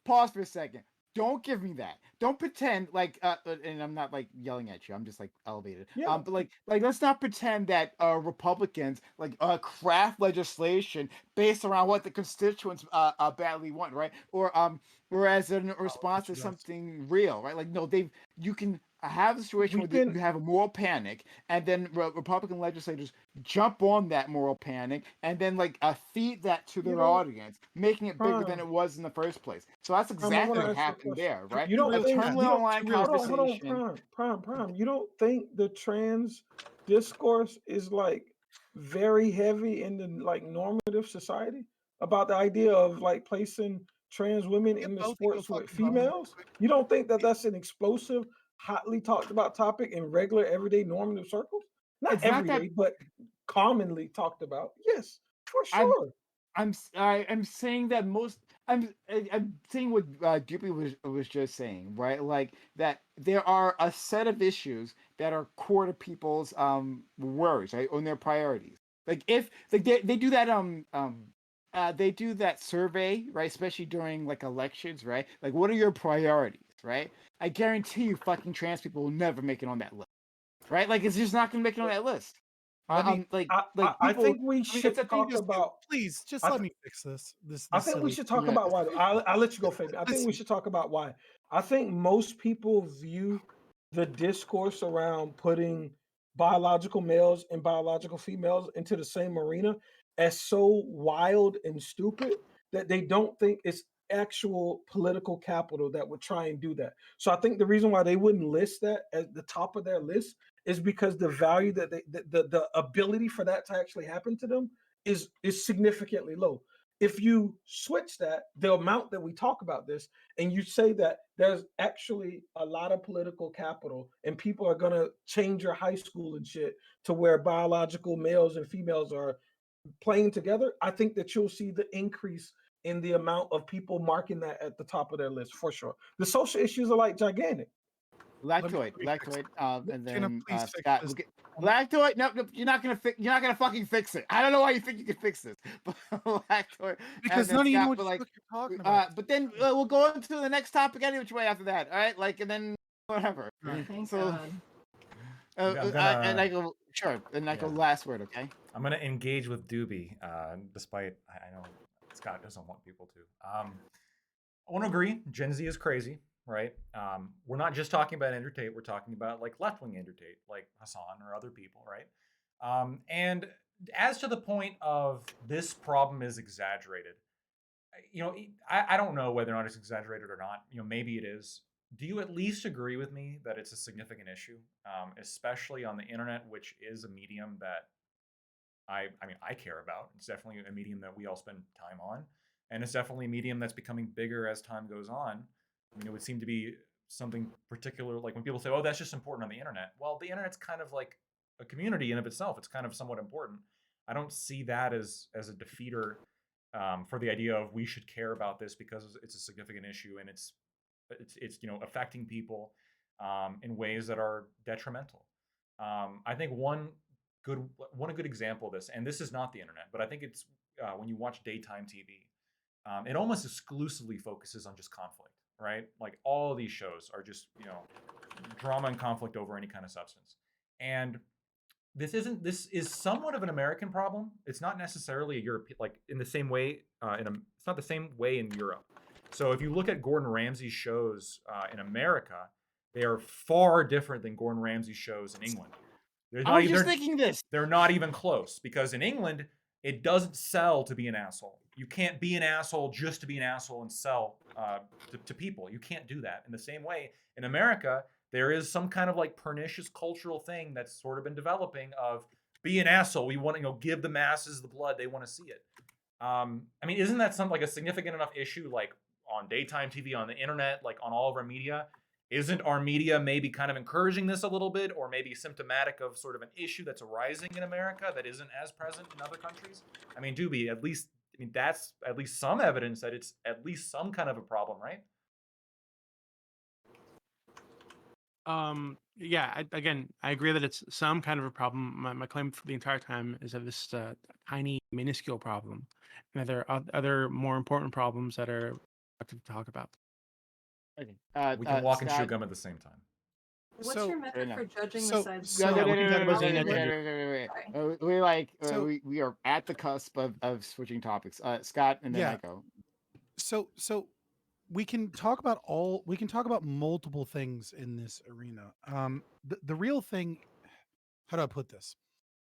Pause for a second. Don't give me that. Don't pretend like and I'm not like yelling at you. I'm just like elevated. Yeah. But like let's not pretend that Republicans like craft legislation based around what the constituents badly want, right? Or whereas in response to Orthodox. something real, right? Like no, you can have a situation We where can you have a moral panic, and then Republican legislators jump on that moral panic, and then like feed that to you their don't audience, making it bigger than Prime. it was in the first place. So that's I exactly want to what ask you a happened question. there, right? You don't A think terminally you don't online hold on, conversation. Prime. You don't think the trans discourse is like very heavy in the like normative society about the idea of like placing trans women Get in the both of you a sports with fucking bone real females? quick. You don't think that that's an explosive, hotly talked about topic in regular everyday normative circles? Not It's not that everyday, but commonly talked about. Yes, for I'm sure. I'm saying that I'm saying what Doopy was just saying, right? Like that there are a set of issues that are core to people's worries, right, on their priorities. Like if like they do that they do that survey, right, especially during like elections, right? Like what are your priorities, right? I guarantee you fucking trans people will never make it on that list. Right? Like it's just not gonna make it on that list. Let me. Like I people think we I mean should it's a thing talk just about. Please, just I let th- me fix this. I This think we silly. should talk yeah. about why. I'll let you go, Fabian. I think we should talk about why. I think most people view the discourse around putting biological males and biological females into the same arena as so wild and stupid that they don't think it's actual political capital that would try and do that. So I think the reason why they wouldn't list that at the top of their list is because the value that the ability for that to actually happen to them is significantly low. If you switch that, the amount that we talk about this, and you say that there's actually a lot of political capital and people are going to change your high school and shit to where biological males and females are playing together, I think that you'll see the increase in the amount of people marking that at the top of their list for sure. The social issues are like gigantic. Lactoid, Let me fix Lactoid, and Can I then please fix Scott. this? Lactoid, no, you're not gonna fucking fix it. I don't know why you think you can fix this, but Lactoid, Because and none then of you know Scott, what but the like, fuck you're talking about. but then we'll go on to the next topic any which way after that. All right, like, and then whatever. Thank So, God. I'm and I go sure, and I go Yeah. last word, okay? I'm gonna engage with Doobie, despite I know Scott doesn't want people to. I want to agree. Gen Z is crazy, right? We're not just talking about Andrew Tate. We're talking about like left-wing Andrew Tate, like Hassan or other people, right? And as to the point of this problem is exaggerated, I don't know whether or not it's exaggerated or not. Maybe it is. Do you at least agree with me that it's a significant issue, especially on the internet, which is a medium that I care about. It's definitely a medium that we all spend time on, and it's definitely a medium that's becoming bigger as time goes on. It would seem to be something particular, like when people say, "Oh, that's just important on the internet." Well, the internet's kind of like a community in of itself. It's kind of somewhat important. I don't see that as a defeater for the idea of we should care about this because it's a significant issue and it's affecting people in ways that are detrimental. I think a good example of this, and this is not the internet, but I think it's when you watch daytime TV, it almost exclusively focuses on just conflict, right? Like all of these shows are just drama and conflict over any kind of substance, and this is somewhat of an American problem. It's not necessarily a European, like in the same way. It's not the same way in Europe. So if you look at Gordon Ramsay's shows in America, they are far different than Gordon Ramsay's shows in England. I was just thinking this. They're not even close because in England, it doesn't sell to be an asshole. You can't be an asshole just to be an asshole and sell to people. You can't do that. In the same way, in America, there is some kind of like pernicious cultural thing that's sort of been developing of be an asshole. We want to give the masses the blood. They want to see it. Isn't that something like a significant enough issue like on daytime TV, on the internet, like on all of our media? Isn't our media maybe kind of encouraging this a little bit, or maybe symptomatic of sort of an issue that's arising in America that isn't as present in other countries? Doobie, that's at least some evidence that it's at least some kind of a problem, right? Yeah, I agree that it's some kind of a problem. My claim for the entire time is that this is a tiny, minuscule problem, and that there are other more important problems that are to talk about. Okay. We can walk and chew Scott, gum at the same time. What's So- your method enough. for judging So- the size? so- Yeah, we can talk about wait, Xena wait, Ginger. wait, we like So- we are at the cusp of switching topics. Scott, and then Yeah. I go. So we can talk about multiple things in this arena. The real thing, how do I put this?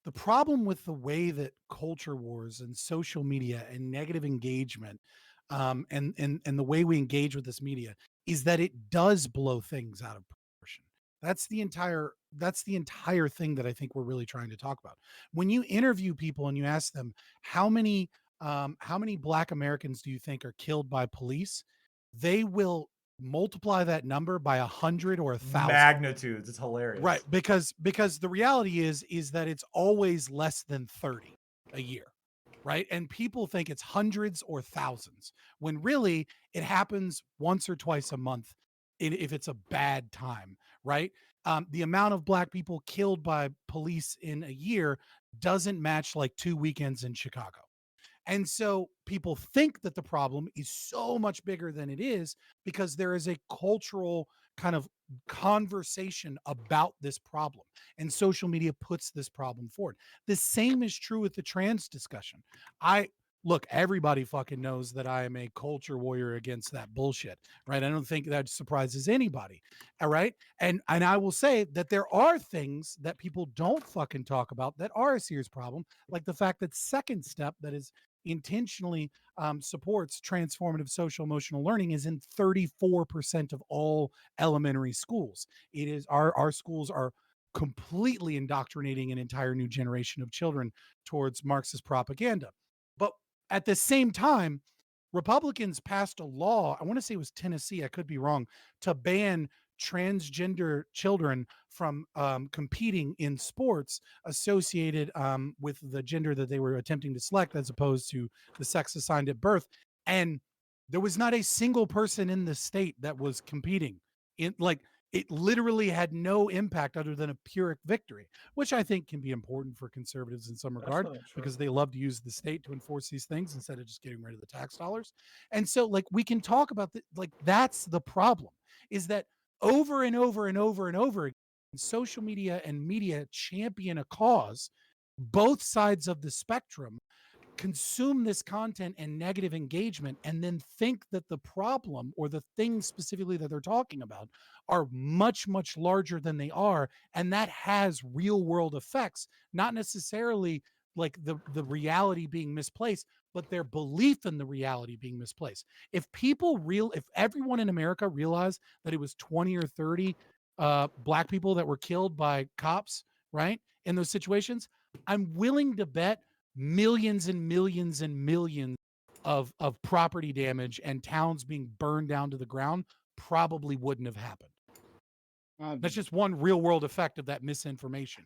The problem with the way that culture wars and social media and negative engagement, and the way we engage with this media is that it does blow things out of proportion. That's the entire thing that I think we're really trying to talk about. When you interview people and you ask them how many Black Americans do you think are killed by police, they will multiply that number by 100 or 1,000. Magnitudes. It's hilarious. Right, because the reality is that it's always less than 30 a year, right? And people think it's hundreds or thousands when really it happens once or twice a month if it's a bad time, right? The amount of Black people killed by police in a year doesn't match like 2 weekends in Chicago. And so people think that the problem is so much bigger than it is because there is a cultural kind of conversation about this problem. And social media puts this problem forward. The same is true with the trans discussion. look, everybody fucking knows that I am a culture warrior against that bullshit, right? I don't think that surprises anybody, all right? And I will say that there are things that people don't fucking talk about that are a serious problem, like the fact that Second Step, that is intentionally supports transformative social emotional learning, is in 34% of all elementary schools. It is our schools are completely indoctrinating an entire new generation of children towards Marxist propaganda. But at the same time, Republicans passed a law, I want to say it was Tennessee, I could be wrong, to ban transgender children from competing in sports associated with the gender that they were attempting to select as opposed to the sex assigned at birth. And there was not a single person in the state that was competing in, like, it literally had no impact other than a Pyrrhic victory, which I think can be important for conservatives in some That's regard not true. because they love to use the state to enforce these things instead of just getting rid of the tax dollars. And so, like, we can talk about like, that's the problem, is that over and over and over and over again, social media and media champion a cause, both sides of the spectrum consume this content and negative engagement, and then think that the problem or the things specifically that they're talking about are much, much larger than they are. And that has real world effects, not necessarily like the reality being misplaced, but their belief in the reality being misplaced. If everyone in America realized that it was 20 or 30 black people that were killed by cops, right, in those situations, I'm willing to bet millions and millions and millions of property damage and towns being burned down to the ground probably wouldn't have happened. That's just one real world effect of that misinformation.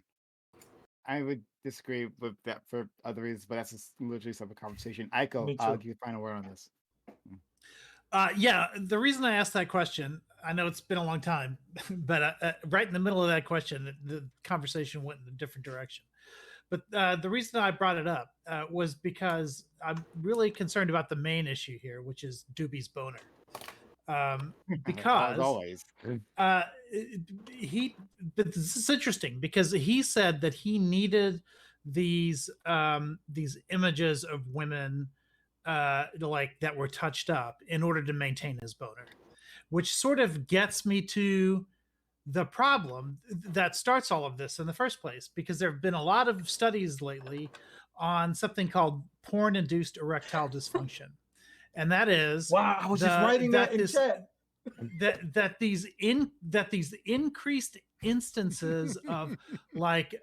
I would disagree with that for other reasons, but that's just literally some conversation. Aiko, Me too. give your final word on this. Yeah, the reason I asked that question, I know it's been a long time, but right in the middle of that question, the conversation went in a different direction. But the reason I brought it up was because I'm really concerned about the main issue here, which is Doobie's boner. As Because always. this is interesting because he said that he needed these images of women like that were touched up in order to maintain his boner, which sort of gets me to the problem that starts all of this in the first place, because there have been a lot of studies lately on something called porn-induced erectile dysfunction, and that is Wow, I was just writing that in chat. that these increased instances of like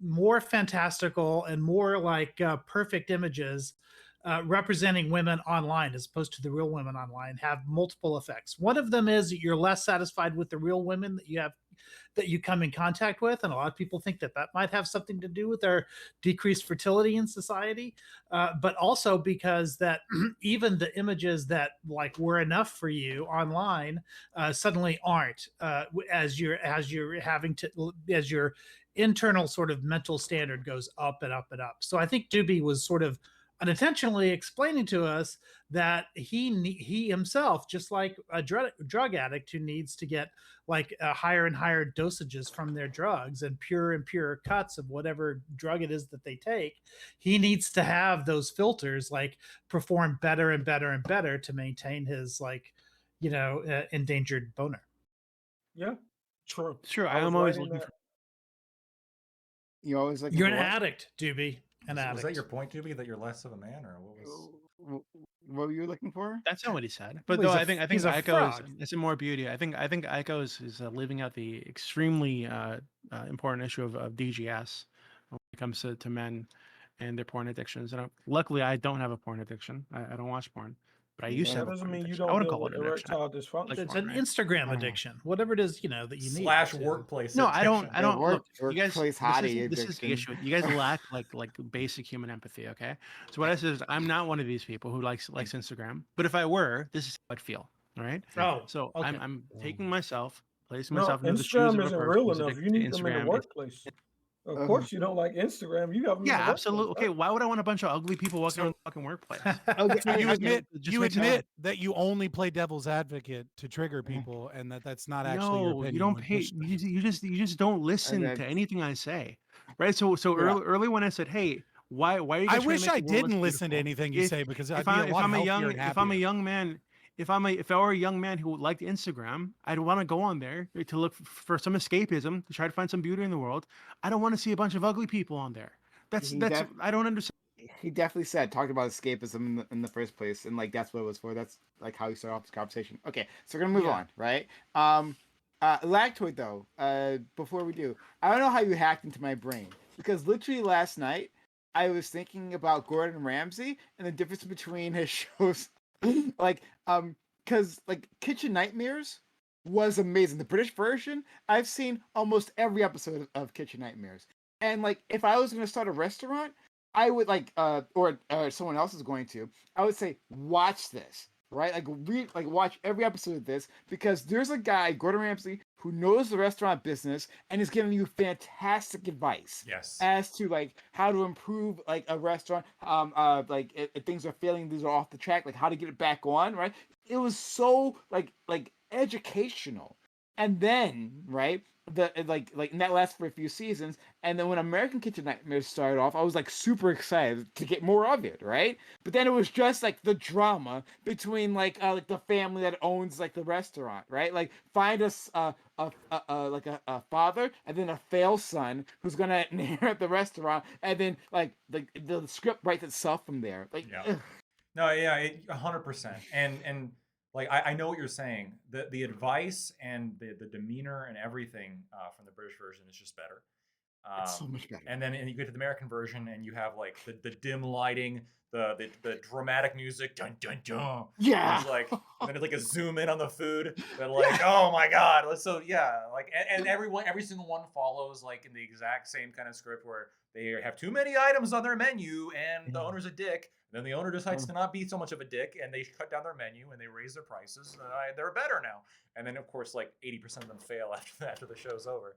more fantastical and more like perfect images representing women online as opposed to the real women online have multiple effects. One of them is that you're less satisfied with the real women that you come in contact with, and a lot of people think that might have something to do with our decreased fertility in society, but also because that even the images that like were enough for you online suddenly aren't, as your internal sort of mental standard goes up and up and up. So I think Doobie was sort of unintentionally explaining to us that he himself, just like a drug addict who needs to get like higher and higher dosages from their drugs and purer cuts of whatever drug it is that they take, he needs to have those filters like perform better and better and better to maintain his like endangered boner. Yeah, true. Sure, I I was am always writing looking that. for. You always like You're an addict, Doobie. Was that your point, Doobie, that you're less of a man, or what was? What were you looking for? That's not what he said. But Well, though he's a- I think he's a Aiko is frog. it's a more beauty. I think Aiko is living out the extremely important issue of DGS when it comes to men and their porn addictions. And luckily, I don't have a porn addiction. I don't watch porn, but I used to That have a doesn't porn mean you addiction. I don't wouldn't deal call it with an addiction. erectile dysfunction. It's an right? Instagram addiction, whatever it is, that you need. Slash to- workplace. No, I don't. addiction. I don't. Look, you guys. workplace hottie This is the addiction. issue. You guys lack like basic human empathy. Okay. So what I said is, I'm not one of these people who likes Instagram. But if I were, this is how I'd feel. All right. Oh, So okay. I'm taking myself, placing No, myself into the shoes Instagram of a isn't person real who's enough. addicted You to need them in the Instagram. workplace. Of course, you don't like Instagram. You have them in Yeah, the workplace, absolutely. Okay, right? why would I want a bunch of ugly people walking around the fucking workplace? Okay, So you I- admit Just you makes sense. admit that you only play devil's advocate to trigger people, and that's not actually your No, opinion. you don't like pay. Bush You just don't listen that- to anything I say, right? So Yeah. early when I said, "Hey, Why are you I guys trying to wish make I the world less didn't listen to beautiful? anything you If say because I'd if be a I if lot I'm a healthier young and if I'm a happier. young man, if I were a young man who liked Instagram, I'd want to go on there to look for some escapism, to try to find some beauty in the world. I don't want to see a bunch of ugly people on there. That's He that's def- I don't understand. he definitely said talked about escapism in the first place, and like that's what it was for. That's like how you start off this conversation. Okay, so we're gonna move Yeah. on, right? Lactoid though. Before we do, I don't know how you hacked into my brain because literally last night I was thinking about Gordon Ramsay and the difference between his shows, like because like Kitchen Nightmares was amazing. The British version, I've seen almost every episode of Kitchen Nightmares, and like if I was gonna start a restaurant. I would like, or someone else is going to. I would say, watch this, right? Like watch every episode of this because there's a guy, Gordon Ramsay, who knows the restaurant business and is giving you fantastic advice Yes. as to like how to improve like a restaurant. Like if things are failing, these are off the track, like how to get it back on, right? It was so like educational, and then right the like and that lasted for a few seasons and then when American Kitchen Nightmares started off, I was like super excited to get more of it, right? But then it was just like the drama between like the family that owns like the restaurant, right? Like find us a father and then a fail son who's gonna inherit the restaurant, and then like the script writes itself from there. Like, Yeah. No, yeah, 100%. And like I know what you're saying. The advice and the demeanor and everything from the British version is just better. it's so much better. And then you get to the American version, and you have like the dim lighting, the dramatic music, dun dun dun. Yeah. It's like, and then it's like a zoom in on the food. But like, oh my god! So yeah, like, and every single one follows like in the exact same kind of script where they have too many items on their menu, and the owner's a dick. Then the owner decides to not be so much of a dick, and they cut down their menu and they raise their prices. And they're better now. And then of course, like 80% of them fail after the show's over.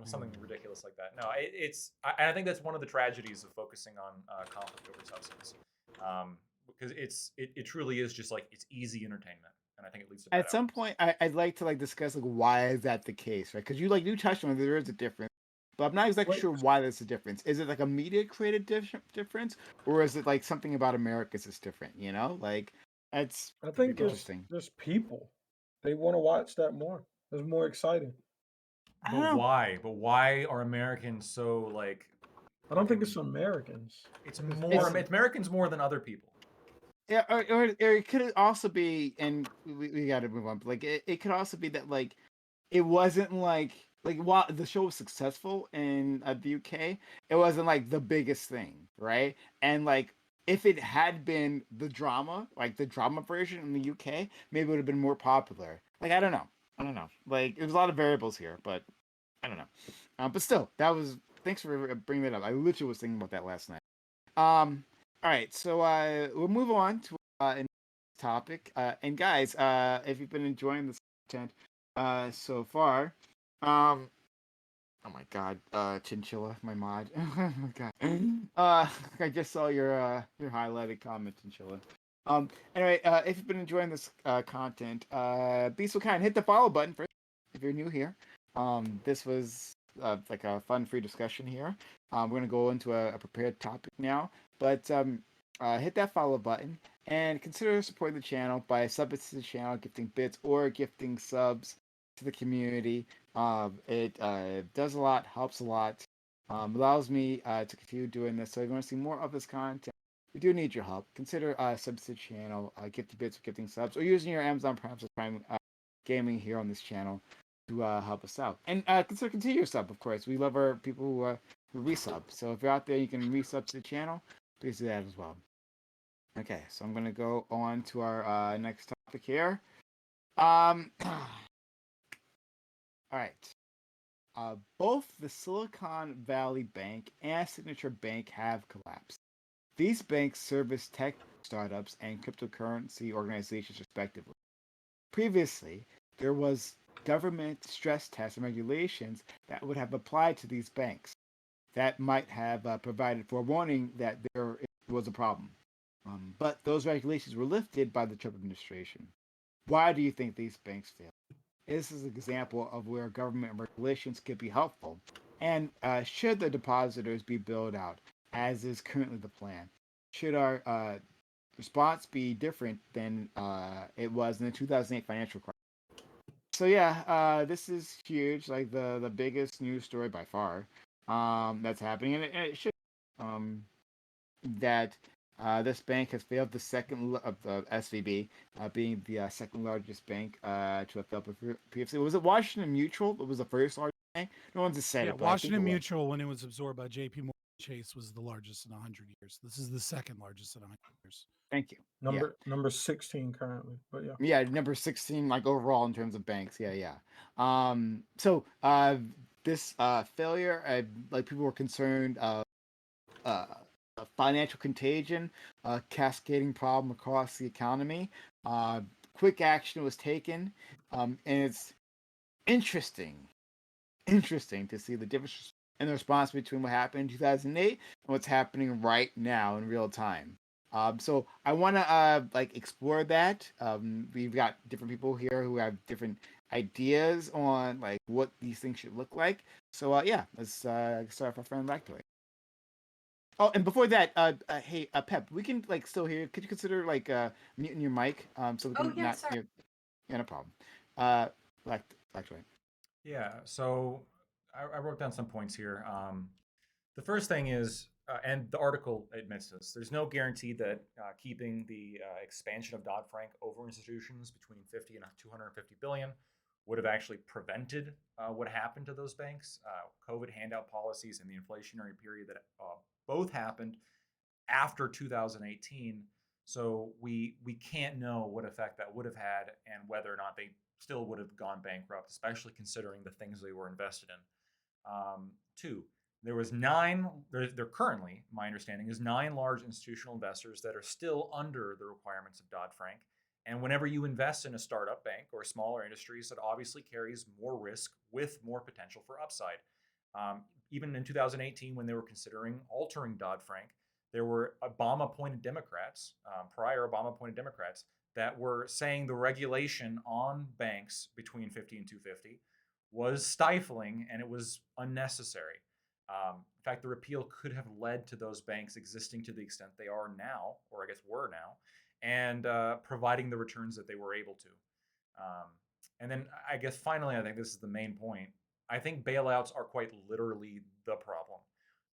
Something ridiculous like that. No, I think that's one of the tragedies of focusing on conflict over substance, because it truly is just like it's easy entertainment, and I think it leads to bad At some outcomes. point, I'd like to like discuss like why is that the case, right? Because you touched on it, there is a difference, but I'm not exactly Wait. sure why there's a difference. Is it like a media created difference, or is it like something about America's is different? You know, like it's I think it's interesting. just people. They want to watch that more. It's more exciting. I don't But know. why? But why are Americans so like? I don't think it's Americans. It's It's more. people. It's Americans more than other people. Yeah, or it could also be, and we got to move on. But like it could also be that like it wasn't like while the show was successful in the UK, it wasn't like the biggest thing, right? And like if it had been the drama, like the drama version in the UK, maybe it would have been more popular. Like I don't know, Like there's a lot of variables here, but I don't know. But still, that was thanks for bringing that up. I literally was thinking about that last night. All right, so we'll move on to a topic. And guys, if you've been enjoying this content so far, oh my god, Chinchilla, my mod. Oh my god. I just saw your highlighted comment, Chinchilla. Anyway, if you've been enjoying this content, be so kind, hit the follow button first if you're new here. This was like a fun free discussion here. We're gonna go into a prepared topic now, but hit that follow button and consider supporting the channel by subbing to the channel, gifting bits or gifting subs to the community. It does a lot, helps a lot, allows me to continue doing this. So if you want to see more of this content, we do need your help. Consider subs to the channel, gifting bits or gifting subs, or using your Amazon Prime gaming here on this channel to help us out. And consider continue your sub, of course. We love our people who resub. So if you're out there, you can resub to the channel. Please do that as well. Okay, so I'm gonna go on to our next topic here. All right. Both the Silicon Valley Bank and Signature Bank have collapsed. These banks service tech startups and cryptocurrency organizations respectively. Previously, there was government stress tests and regulations that would have applied to these banks that might have provided forewarning that there was a problem. But those regulations were lifted by the Trump administration. Why do you think these banks failed? This is an example of where government regulations could be helpful. And should the depositors be bailed out? as is currently the plan? Should our response be different than it was in the 2008 financial crisis? So yeah, this is huge, like the biggest news story by far that's happening, and it should that this bank has failed the of the SVB, being the second largest bank to have failed previously. Was it Washington Mutual? It was the first largest bank. No one's just said Yeah, it. But I think Washington it was. Mutual, when it was absorbed by J.P. Morgan Chase, was the largest in 100 years. This is the second largest in 100 years. Thank you. Yeah. Number 16 currently, but yeah. Yeah, number 16, like overall in terms of banks. Yeah. So this failure, like people were concerned a financial contagion, cascading problem across the economy. Quick action was taken, and it's interesting to see the difference in the response between what happened in 2008 and what's happening right now in real time. So I want to like explore that. We've got different people here who have different ideas on like what these things should look like. So yeah, let's start with our friend Lactoid. Oh, and before that, hey, Pep, we can like still hear. Could you consider like muting your mic, so we can yeah, not sorry. hear? Yeah, no problem. Lactoid. Yeah, so I wrote down some points here. The first thing is, and the article admits this, there's no guarantee that keeping the expansion of Dodd-Frank over institutions between 50 and 250 billion would have actually prevented what happened to those banks. COVID handout policies and the inflationary period that both happened after 2018. So we can't know what effect that would have had and whether or not they still would have gone bankrupt, especially considering the things they were invested in. Two, there was there currently, my understanding, is 9 large institutional investors that are still under the requirements of Dodd-Frank. And whenever you invest in a startup bank or smaller industries, it obviously carries more risk with more potential for upside. Even in 2018, when they were considering altering Dodd-Frank, there were Obama-appointed Democrats, prior Obama-appointed Democrats, that were saying the regulation on banks between 50 and 250 was stifling and it was unnecessary. In fact, the repeal could have led to those banks existing to the extent they are now, or I guess were now, and providing the returns that they were able to. And then I guess finally, I think this is the main point. I think bailouts are quite literally the problem.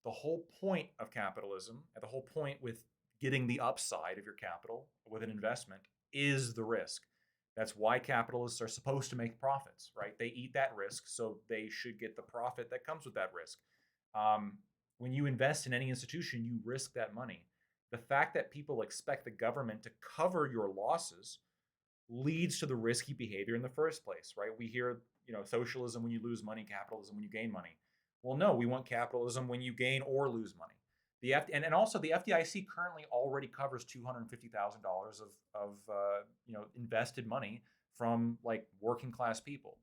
The whole point of capitalism, and the whole point with getting the upside of your capital with an investment, is the risk. That's why capitalists are supposed to make profits, right? They eat that risk, so they should get the profit that comes with that risk. When you invest in any institution, you risk that money. The fact that people expect the government to cover your losses leads to the risky behavior in the first place, right? We hear, socialism when you lose money, capitalism when you gain money. Well, no, we want capitalism when you gain or lose money. And also the FDIC currently already covers $250,000 of invested money from like working class people.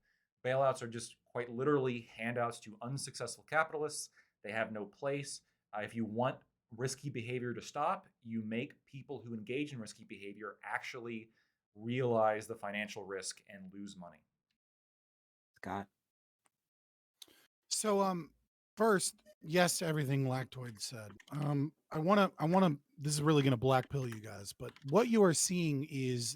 Bailouts are just quite literally handouts to unsuccessful capitalists. They have no place. If you want risky behavior to stop, you make people who engage in risky behavior actually realize the financial risk and lose money. Scott. So first, yes to everything Lactoid said. I wanna this is really gonna black pill you guys, but what you are seeing is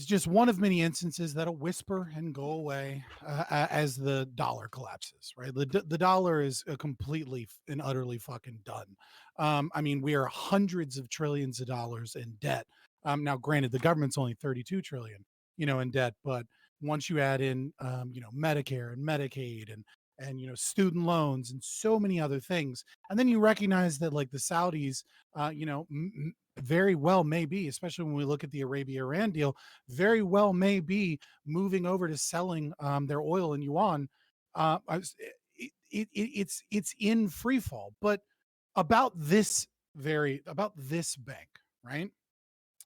just one of many instances that'll whisper and go away as the dollar collapses, right? The dollar is completely and utterly fucking done. I mean, we are hundreds of trillions of dollars in debt. Now, granted, the government's only 32 trillion, in debt, but once you add in, Medicare and Medicaid and student loans and so many other things, and then you recognize that like the Saudis, very well may be, especially when we look at the Arabia-Iran deal, very well may be moving over to selling their oil in yuan. It's in free fall. But about this bank, right?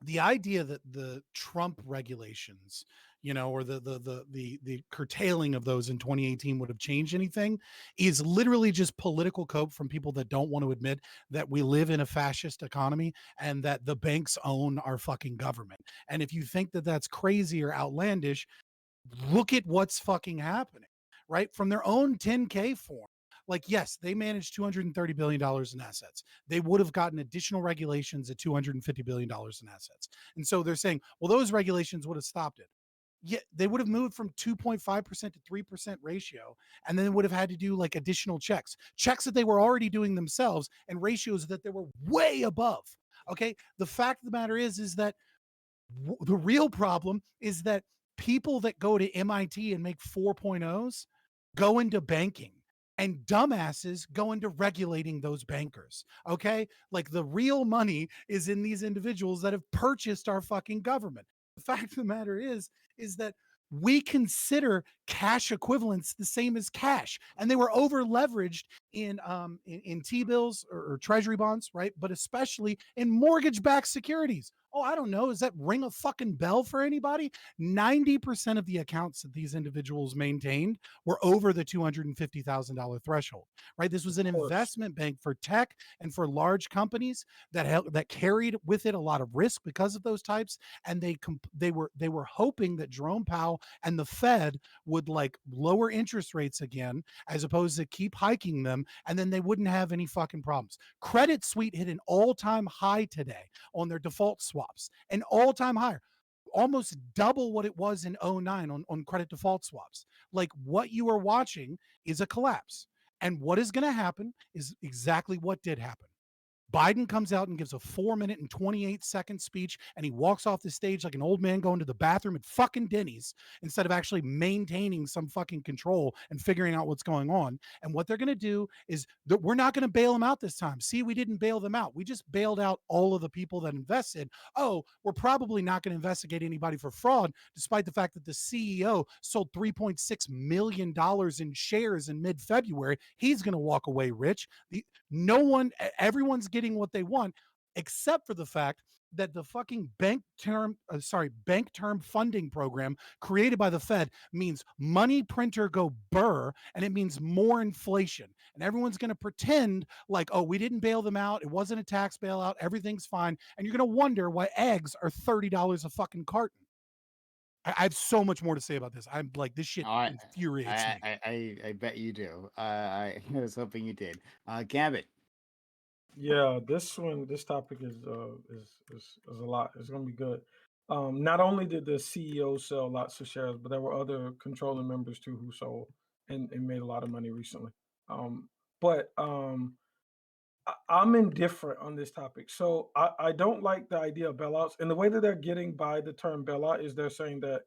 The idea that the Trump regulations, or the curtailing of those in 2018 would have changed anything is literally just political cope from people that don't want to admit that we live in a fascist economy and that the banks own our fucking government. And if you think that that's crazy or outlandish, look at what's fucking happening, right? From their own 10K form, Like, yes, they managed $230 billion in assets. They would have gotten additional regulations at $250 billion in assets. And so they're saying, well, those regulations would have stopped it. Yeah, they would have moved from 2.5% to 3% ratio, and then would have had to do like additional checks that they were already doing themselves, and ratios that they were way above. Okay. The fact of the matter is that the real problem is that people that go to MIT and make 4.0s go into banking, and dumbasses go into regulating those bankers. Okay. Like the real money is in these individuals that have purchased our fucking government. The fact of the matter is that we consider cash equivalents the same as cash, and they were over leveraged in T-bills or treasury bonds, right? But especially in mortgage-backed securities. Oh, I don't know. Does that ring a fucking bell for anybody? 90% of the accounts that these individuals maintained were over the $250,000 threshold, right? This was an investment bank for tech and for large companies that carried with it a lot of risk because of those types. And they were hoping that Jerome Powell and the Fed would like lower interest rates again, as opposed to keep hiking them, and then they wouldn't have any fucking problems. Credit Suite hit an all-time high today on their default swaps, an all-time high, almost double what it was in 09 on credit default swaps. Like what you are watching is a collapse. And what is going to happen is exactly what did happen. Biden comes out and gives a 4-minute and 28-second speech, and he walks off the stage like an old man going to the bathroom at fucking Denny's instead of actually maintaining some fucking control and figuring out what's going on. And what they're going to do is that we're not going to bail them out this time. See, we didn't bail them out. We just bailed out all of the people that invested. Oh, we're probably not going to investigate anybody for fraud, despite the fact that the CEO sold $3.6 million in shares in mid-February. He's going to walk away rich. Everyone's getting what they want, except for the fact that the fucking bank term funding program created by the Fed means money printer go burr, and it means more inflation. And everyone's going to pretend like, oh, we didn't bail them out. It wasn't a tax bailout. Everything's fine. And you're going to wonder why eggs are $30 a fucking carton. I have so much more to say about this. I'm like, this shit infuriates me. I bet you do. I was hoping you did. Gambit. Yeah, this topic is a lot. It's gonna be good. Not only did the CEO sell lots of shares, but there were other controlling members too who sold and made a lot of money recently. But I'm indifferent on this topic. So I don't like the idea of bailouts. And the way that they're getting by the term bailout is they're saying that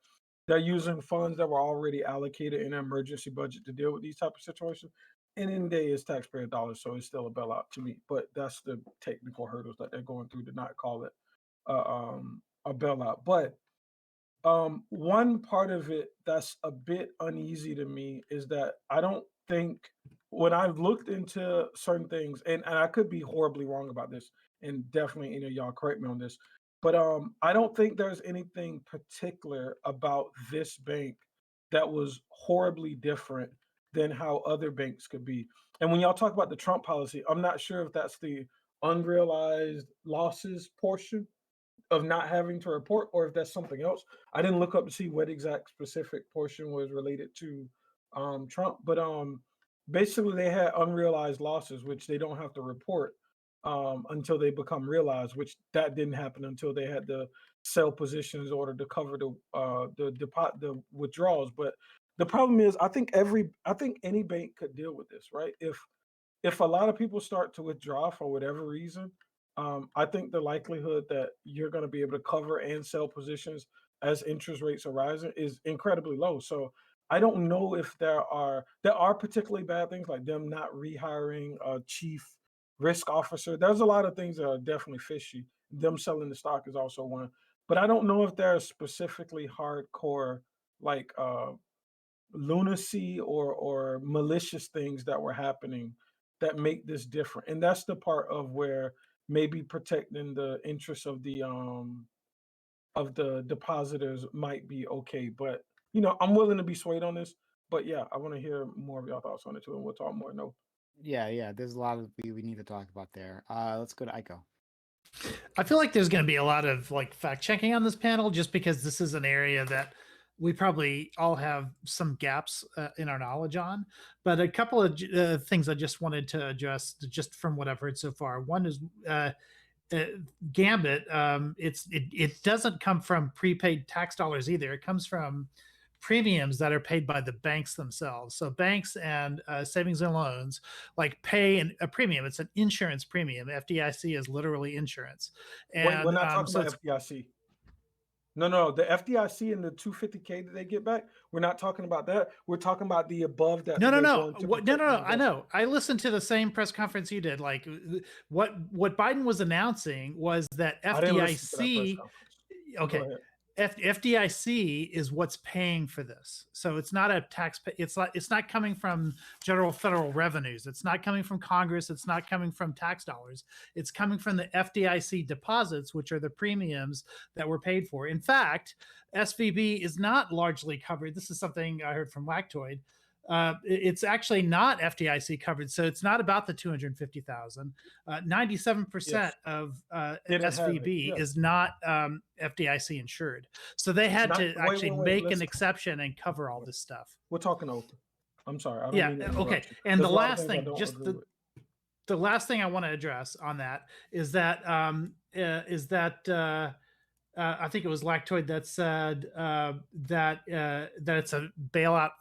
they're using funds that were already allocated in an emergency budget to deal with these type of situations. And in the day, it's taxpayer dollars, so it's still a bailout to me. But that's the technical hurdles that they're going through to not call it a bailout. But one part of it that's a bit uneasy to me is that I don't think, when I've looked into certain things, and I could be horribly wrong about this, and definitely any of y'all correct me on this, but I don't think there's anything particular about this bank that was horribly different than how other banks could be. And when y'all talk about the Trump policy, I'm not sure if that's the unrealized losses portion of not having to report, or if that's something else. I didn't look up to see what exact specific portion was related to Trump, but basically they had unrealized losses, which they don't have to report until they become realized, which that didn't happen until they had to sell positions in order to cover the withdrawals. But the problem is, I think any bank could deal with this, right? If a lot of people start to withdraw for whatever reason, I think the likelihood that you're going to be able to cover and sell positions as interest rates are rising is incredibly low. So I don't know if there are particularly bad things like them not rehiring a chief risk officer. There's a lot of things that are definitely fishy. Them selling the stock is also one. But I don't know if there are specifically hardcore like lunacy or malicious things that were happening that make this different. And that's the part of where maybe protecting the interests of the depositors might be okay. But I'm willing to be swayed on this. But yeah, I want to hear more of your thoughts on it too, and we'll talk more. No. Yeah. There's a lot of we need to talk about there. Let's go to Aiko. I feel like there's going to be a lot of like fact checking on this panel, just because this is an area that we probably all have some gaps in our knowledge on. But a couple of things I just wanted to address, just from what I've heard so far. One is Gambit. It doesn't come from prepaid tax dollars either. It comes from premiums that are paid by the banks themselves. So banks and savings and loans like pay a premium. It's an insurance premium. FDIC is literally insurance. Wait, we're And not talking so about it's FDIC. No, the FDIC and the 250K that they get back, we're not talking about that. We're talking about the above that. no. they're going to No. protect the I investment. know. I listened to the same press conference you did. Like what Biden was announcing was that I didn't listen to that press FDIC. conference. Go Okay, ahead. FDIC is what's paying for this. So it's not a tax. It's not coming from general federal revenues. It's not coming from Congress. It's not coming from tax dollars. It's coming from the FDIC deposits, which are the premiums that were paid for. In fact, SVB is not largely covered. This is something I heard from Lactoid. It's actually not FDIC covered, so it's not about the 250,000. 97% Yes. of Didn't have it. SVB Yes. is not FDIC insured, so they had Not- to wait, actually wait, make an let's- exception and cover all this stuff. We're talking over. I'm sorry. I don't Yeah, mean to okay. interrupt you. And There's the a lot of last things I thing, don't just agree with. the last thing I want to address on that is that I think it was Lactoid that said that it's a bailout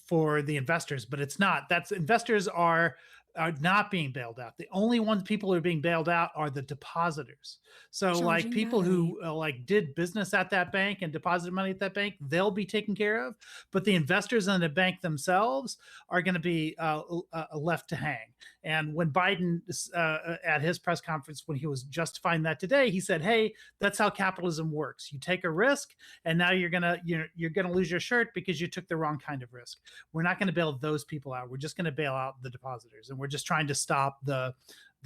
for the investors, but it's not. That's investors are not being bailed out. The only ones people who are being bailed out are the depositors. So like Charging people who battery. like did business at that bank and deposited money at that bank, they'll be taken care of. But the investors in the bank themselves are going to be left to hang. And when Biden at his press conference, when he was justifying that today, he said, "Hey, that's how capitalism works. You take a risk, and now you're gonna lose your shirt because you took the wrong kind of risk. We're not going to bail those people out. We're just going to bail out the depositors, and we're just trying to stop the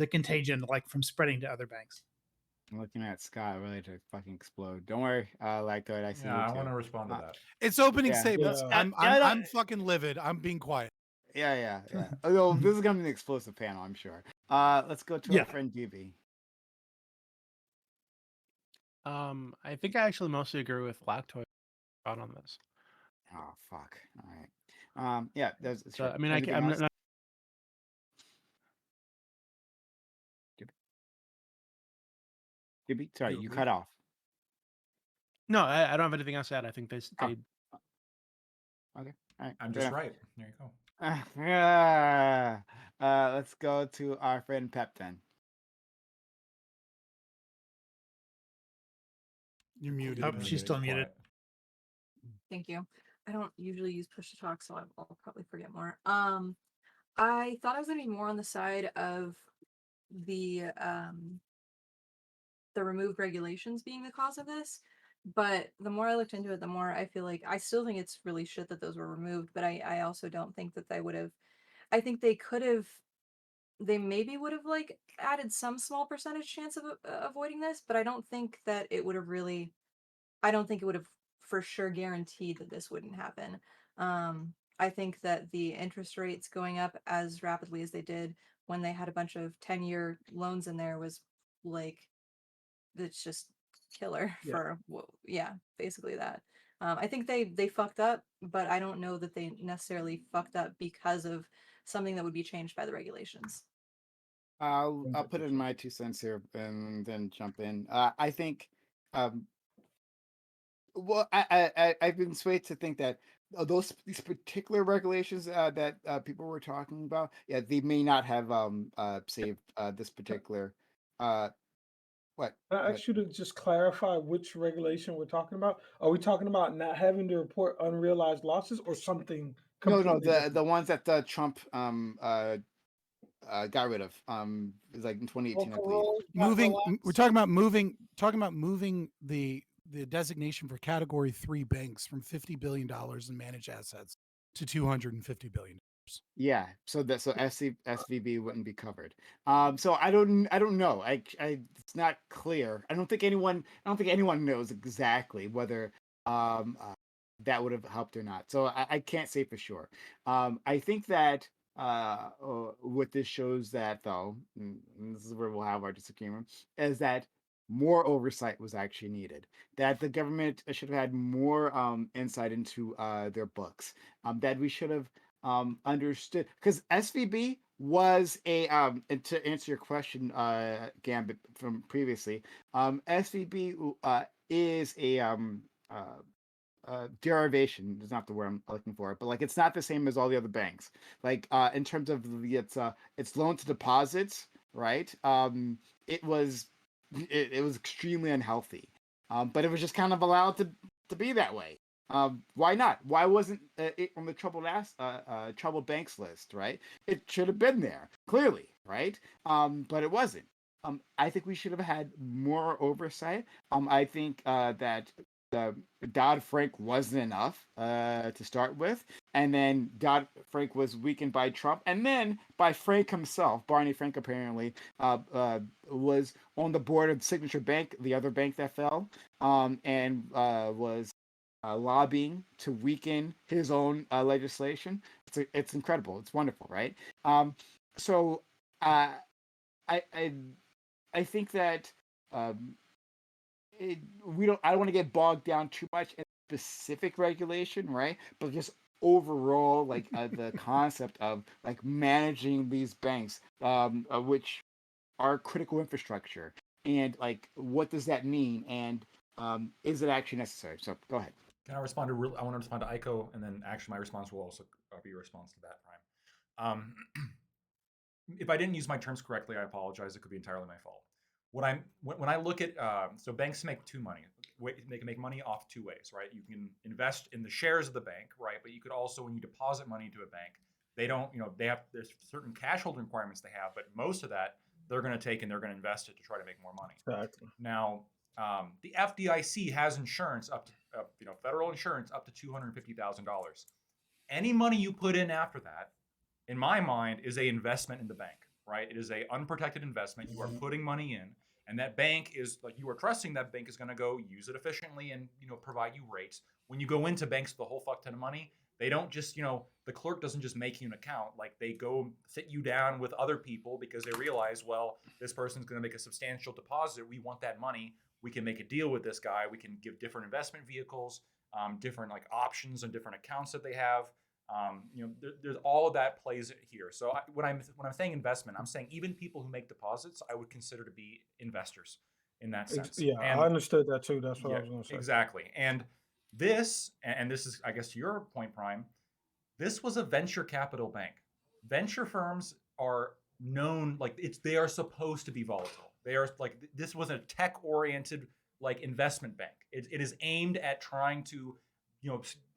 contagion like from spreading to other banks." I'm looking at Scott ready to fucking explode. Don't worry, Lactoid, I see Yeah, I you want to too. respond to that. It's opening Yeah. statements. Yeah. I'm fucking livid. I'm being quiet. Yeah. Although this is gonna be an explosive panel, I'm sure. Let's go to Yeah. our friend GB. I think I actually mostly agree with Lactoid on this. Oh fuck. All right. Yeah. There's. So sure. I mean, Anything I'm else? not. GB, sorry, You you agree? cut off. No, I don't have anything else to add. I think they. Oh. All right. I'm fair just enough. right. There you go. Let's go to our friend Pep then. You're muted. Oh, man. she's still muted. Quiet. Thank you. I don't usually use push to talk, so I'll probably forget more. I thought I was going to be more on the side of the removed regulations being the cause of this, but the more I looked into it, the more I feel like I still think it's really shit that those were removed, but I also don't think that they would have. I think they could have. They maybe would have like added some small percentage chance of avoiding this, but I don't think that it would have really. I don't think it would have for sure guaranteed that this wouldn't happen. I think that the interest rates going up as rapidly as they did when they had a bunch of 10-year loans in there was like, it's just killer Yeah. for, basically that. I think they fucked up, but I don't know that they necessarily fucked up because of something that would be changed by the regulations. I'll put in my 2 cents here and then jump in. I think, well, I've been swayed to think that these particular regulations that people were talking about, yeah, they may not have saved this particular. What? Can I ask you to just clarify which regulation we're talking about? Are we talking about not having to report unrealized losses or something? No, completely different? the ones that Trump got rid of. It was like in 2018, I believe. We're talking about moving the designation for Category 3 banks from $50 billion in managed assets to $250 billion. Yeah, so SVB wouldn't be covered. So I don't know. It's not clear. I don't think anyone knows exactly whether that would have helped or not. So I can't say for sure. I think that what this shows that though, and this is where we'll have our disagreement, is that more oversight was actually needed. That the government should have had more insight into their books. That we should have understood, because SVB was a and to answer your question, Gambit, from previously, SVB is a derivation is not the word I'm looking for, but like it's not the same as all the other banks. Like in terms of its loan to deposits, right? It was it was extremely unhealthy, but it was just kind of allowed to be that way. Why not? Why wasn't it on the troubled banks list? Right? It should have been there clearly, right? But it wasn't. I think we should have had more oversight. I think that the Dodd-Frank wasn't enough to start with, and then Dodd-Frank was weakened by Trump, and then by Frank himself. Barney Frank apparently was on the board of Signature Bank, the other bank that fell, and was lobbying to weaken his own legislation. It's incredible. It's wonderful, right? So I think that we don't. I don't want to get bogged down too much in specific regulation, right? But just overall, like the concept of like managing these banks, which are critical infrastructure, and like what does that mean, and is it actually necessary? So go ahead. Can I respond to? I want to respond to Aiko, and then actually my response will also be a response to that, Prime. If I didn't use my terms correctly, I apologize. It could be entirely my fault. When I look at so banks make they can make money off two ways, right? You can invest in the shares of the bank, right? But you could also, when you deposit money into a bank, they don't, there's certain cash holding requirements they have, but most of that they're going to take and they're going to invest it to try to make more money. Exactly. Now, the FDIC has insurance up to federal insurance up to $250,000. Any money you put in after that, in my mind, is a investment in the bank, right? It is a unprotected investment. You are putting money in, and that bank is like, you are trusting that bank is going to go use it efficiently and provide you rates. When you go into banks with a whole fuck ton of money, they don't just the clerk doesn't just make you an account. Like, they go sit you down with other people because they realize, well, this person's going to make a substantial deposit. We want that money. We can make a deal with this guy. We can give different investment vehicles, different like options and different accounts that they have. There's all of that plays here. So when I'm saying investment, I'm saying even people who make deposits, I would consider to be investors in that sense. Yeah, And I understood that too. That's what I was going to say. exactly. And this is, I guess, to your point, Prime. This was a venture capital bank. Venture firms are known, like, they are supposed to be volatile. They are like, this was a tech-oriented like investment bank. It is aimed at trying to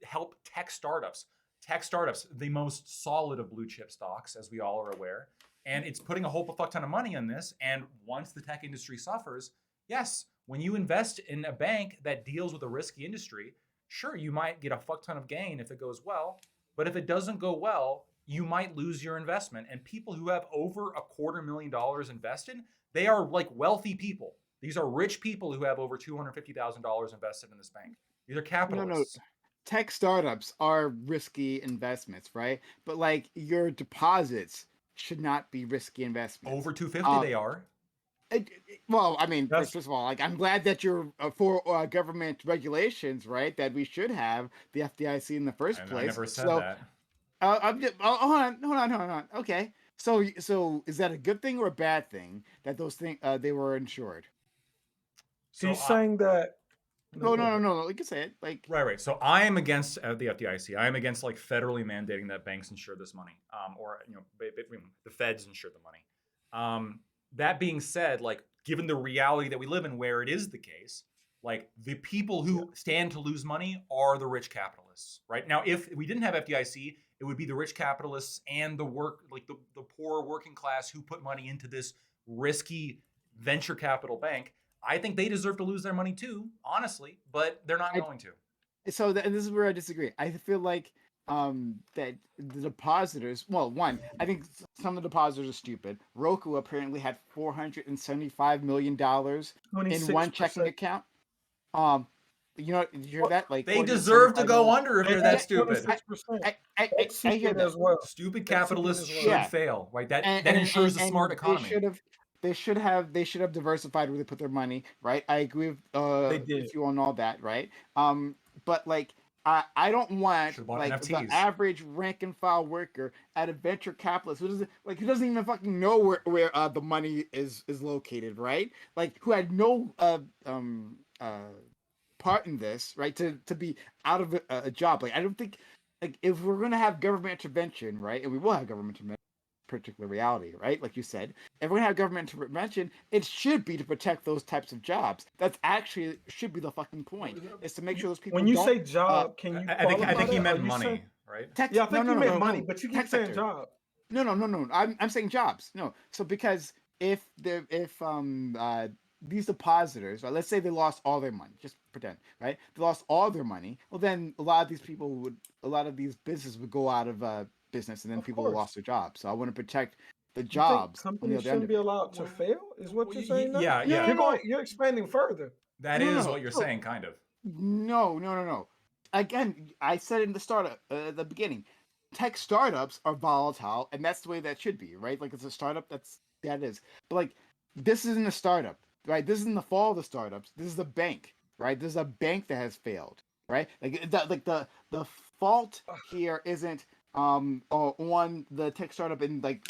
help tech startups. Tech startups, the most solid of blue chip stocks, as we all are aware, and it's putting a whole fuck ton of money on this. And once the tech industry suffers, yes, when you invest in a bank that deals with a risky industry, sure, you might get a fuck ton of gain if it goes well, but if it doesn't go well, you might lose your investment. And people who have over $250,000 invested, they are like wealthy people. These are rich people who have over $250,000 invested in this bank. These are capitalists. No. Tech startups are risky investments, right? But like your deposits should not be risky investments. Over 250, they are. Well, I mean, first of all, like, I'm glad that you're for government regulations, right? That we should have the FDIC in the first place. I never said that. Hold on. Okay, so is that a good thing or a bad thing that those things they were insured? So he's saying that. No. You can say it. Like, right. So I am against the FDIC. I am against like federally mandating that banks insure this money, or the feds insure the money. That being said, like, given the reality that we live in, where it is the case, like, the people who stand to lose money are the rich capitalists, right? Now, if we didn't have FDIC, it would be the rich capitalists and the poor working class who put money into this risky venture capital bank. I think they deserve to lose their money too, honestly, but they're not going to. So and this is where I disagree. I feel like that the depositors, well, one, I think some of the depositors are stupid. Roku apparently had $475 million in one checking account. Did you hear that? Like, they deserve to go under if they're that stupid. I hear that as well. Stupid capitalists should fail, right? That ensures a smart economy. they should have diversified where they put their money, right? I agree did. with you on all that, right? But like I don't want Should've bought like the NFTs. average rank and file worker at a venture capitalist who doesn't even fucking know where the money is located, right? Like who had no part in this, right? To be out of a job. Like I don't think like if we're gonna have government intervention, right? And we will have government intervention, particular reality, right? Like you said, if we're gonna have government intervention, it should be to protect those types of jobs. That's actually should be the fucking point. Is to make sure those people. When you don't, say job, can you? I think qualify he that? meant Are you money, saying- right? tech, Yeah, I think no, you no, meant no, money, no, but you tech keep saying sector. job. No. I'm saying jobs. No. So because if these depositors, right, let's say they lost all their money, just pretend, right? They lost all their money. Well, then a lot of these businesses would go out of business, and then Of people would course. lost their jobs. So I want to protect the You think jobs on the companies other end shouldn't of be it. allowed to fail? Is what Well, you're saying? Now? yeah, No, yeah. no, You're expanding further. That No, is no, what you're no. saying, kind of. No. Again, I said in the startup at the beginning, tech startups are volatile, and that's the way that should be, right? Like it's a startup, that is. But like this isn't a startup, right? This isn't the fall of the startups. This is a bank, right? This is a bank that has failed, right? Like the fault here isn't on the tech startup and like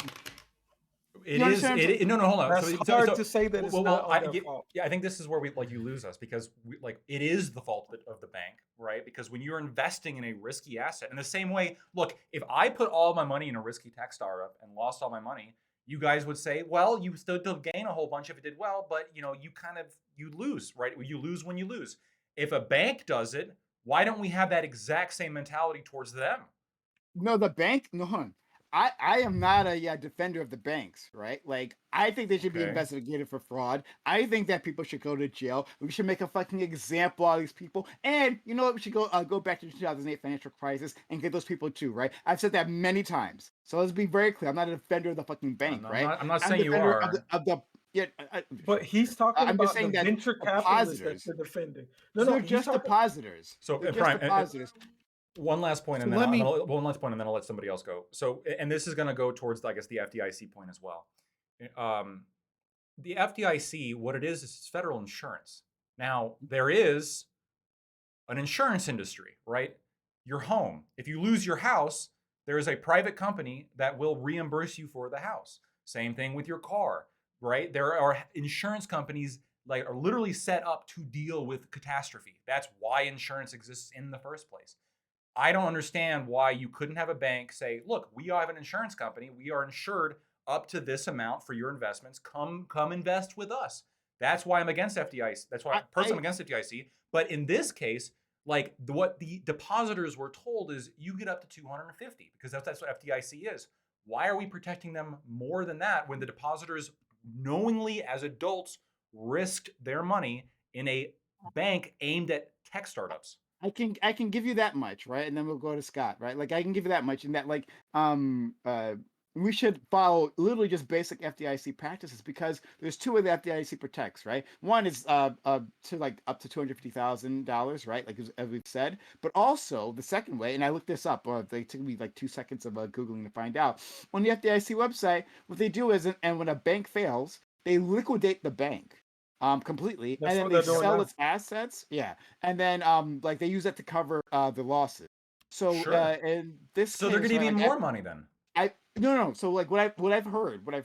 It You is. understand what I'm saying? No, hold on. That's hard to say that it's not on their fault. Yeah, I think this is where you lose us because it is the fault of the bank, right? Because when you're investing in a risky asset, in the same way, look, if I put all my money in a risky tech startup and lost all my money, you guys would say, well, you stood to gain a whole bunch if it did well, but you lose, right? You lose when you lose. If a bank does it, why don't we have that exact same mentality towards them? No, the bank. No, hold on. I am not a defender of the banks, right? Like, I think they should be Okay. investigated for fraud. I think that people should go to jail. We should make a fucking example out of these people. And you know what? We should go back to the 2008 financial crisis and get those people too, right? I've said that many times. So let's be very clear. I'm not a defender of the fucking bank, right? I'm not I'm saying a you defender are. of the yeah. But he's talking I'm just about saying the that venture capitalists that depositors. they're defending. They're he's just talking- depositors. So, They're and just Prime, depositors. one last point, and So then let me- one last point, and then I'll let somebody else go. So, and this is going to go towards, I guess, the FDIC point as well. The FDIC, what it is federal insurance. Now, there is an insurance industry, right? Your home. If you lose your house, there is a private company that will reimburse you for the house. Same thing with your car, right? There are insurance companies like are literally set up to deal with catastrophe. That's why insurance exists in the first place. I don't understand why you couldn't have a bank say, look, we have an insurance company. We are insured up to this amount for your investments. Come invest with us. That's why I'm against FDIC. That's why I'm against FDIC. But in this case, like what the depositors were told is you get up to 250 because that's what FDIC is. Why are we protecting them more than that when the depositors knowingly as adults risked their money in a bank aimed at tech startups? I can give you that much, right? And then we'll go to Scott, right? Like I can give you that much, and that like we should follow literally just basic FDIC practices because there's two way the FDIC protects, right? One is to like up to $250,000, right? Like as we've said, but also the second way, and I looked this up, they took me like 2 seconds of googling to find out. On the FDIC website, what they do is, and when a bank fails, they liquidate the bank. Completely, That's and then what they they're doing sell now. its assets. Yeah, and then like they use that to cover the losses. So Sure. in this, So they're case, going to right, give you like, more money then. no. So like what I've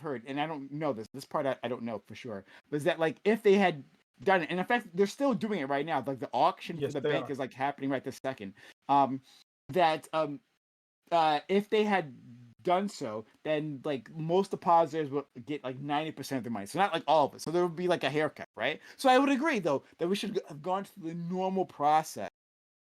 heard, and I don't know this part I don't know for sure, was that like if they had done it, and in fact they're still doing it right now. Like the auction Yes, for the they bank are. is like happening right this second. If they had done so, then like most depositors would get like 90% of their money. So not like all of it. So there would be like a haircut, right? So I would agree though that we should have gone through the normal process.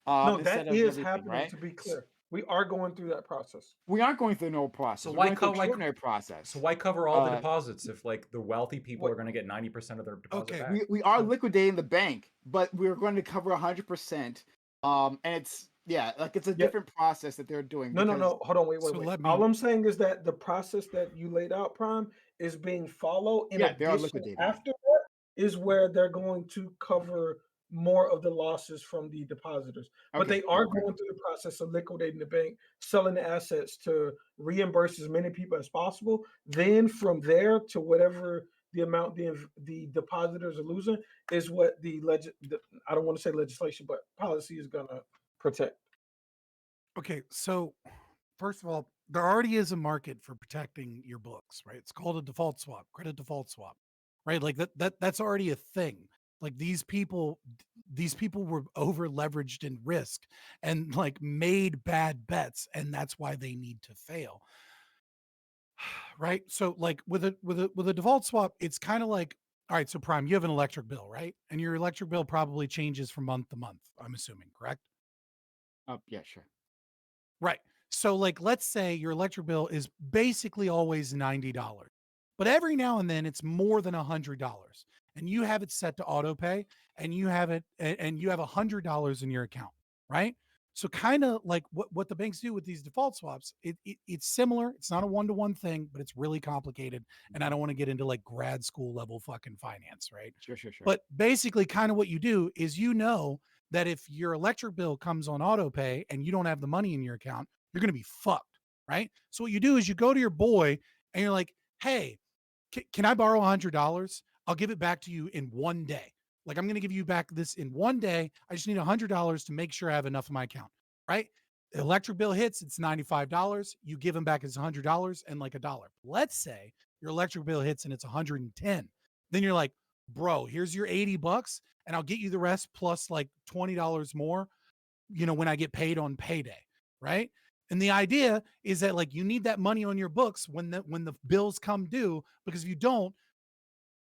No, Instead that of is everything, happening. right? To be clear, we are going through that process. We aren't going through the normal process. So We're why going through co- why- extraordinary process. So why cover all the Uh, deposits if like the wealthy people what- are going to get 90% of their deposit Okay, back? we are liquidating the bank, but we're going to cover 100%. And it's it's a different process that they're doing. No. Hold on, wait. So let All me- I'm saying is that the process that you laid out, Prime, is being followed. In Yeah, they are addition, liquidating. after that is where they're going to cover more of the losses from the depositors. But Okay, they are going through the process of liquidating the bank, selling the assets to reimburse as many people as possible. Then from there to whatever the amount the depositors are losing is what I don't want to say legislation, but policy is gonna protect. Okay, so first of all, there already is a market for protecting your books, right? It's called a default swap, credit default swap, right? Like that's already a thing. Like these people were over leveraged in risk and like made bad bets, and that's why they need to fail. Right? So like with a default swap, it's kind of like, all right, so Prime, you have an electric bill, right? And your electric bill probably changes from month to month, I'm assuming, correct? Yeah, sure. Right. So like let's say your electric bill is basically always $90. But every now and then it's more than $100. And you have it set to auto pay and you have it and you have $100 in your account, right? So kind of like what the banks do with these default swaps, it's similar. It's not a one-to-one thing, but it's really complicated. And I don't want to get into like grad school level fucking finance, right? Sure. But basically, kind of what you do is that if your electric bill comes on auto pay and you don't have the money in your account, you're going to be fucked, right? So what you do is you go to your boy and you're like, hey, can I borrow $100? I'll give it back to you in one day. Like I'm going to give you back this in one day. I just need $100 to make sure I have enough in my account, right? The electric bill hits, it's $95. You give him back his $100 and like $1. Let's say your electric bill hits and it's 110. Then you're like, bro, here's your $80 and I'll get you the rest plus like $20 more, when I get paid on payday, right? And the idea is that like you need that money on your books when the bills come due, because if you don't,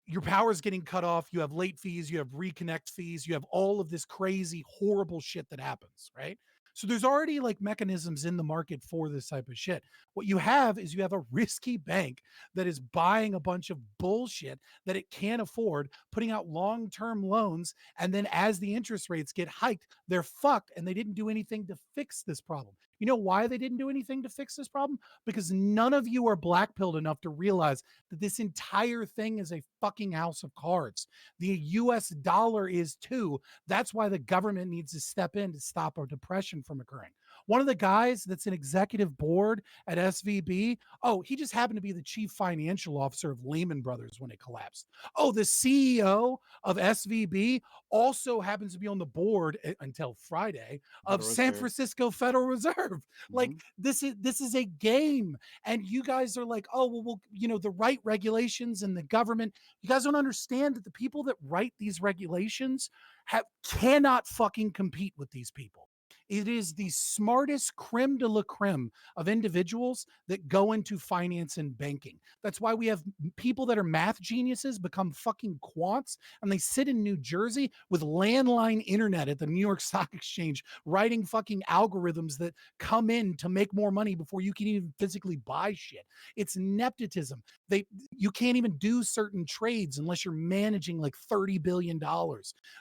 your power is getting cut off. You have late fees, you have reconnect fees, you have all of this crazy, horrible shit that happens, right? So there's already like mechanisms in the market for this type of shit. What you have is you have a risky bank that is buying a bunch of bullshit that it can't afford, putting out long-term loans, and then as the interest rates get hiked, they're fucked and they didn't do anything to fix this problem. You know why they didn't do anything to fix this problem? Because none of you are black-pilled enough to realize that this entire thing is a fucking house of cards. The US dollar is too. That's why the government needs to step in to stop a depression from occurring. One of the guys that's an executive board at SVB, he just happened to be the chief financial officer of Lehman Brothers when it collapsed. The CEO of SVB also happens to be on the board until Friday of Federal San Reserve. Francisco Federal Reserve. Like Mhm. this is a game, and you guys are like, the right regulations and the government. You guys don't understand that the people that write these regulations cannot fucking compete with these people. It is the smartest creme de la creme of individuals that go into finance and banking. That's why we have people that are math geniuses become fucking quants, and they sit in New Jersey with landline internet at the New York Stock Exchange writing fucking algorithms that come in to make more money before you can even physically buy shit. It's nepotism. You can't even do certain trades unless you're managing like $30 billion.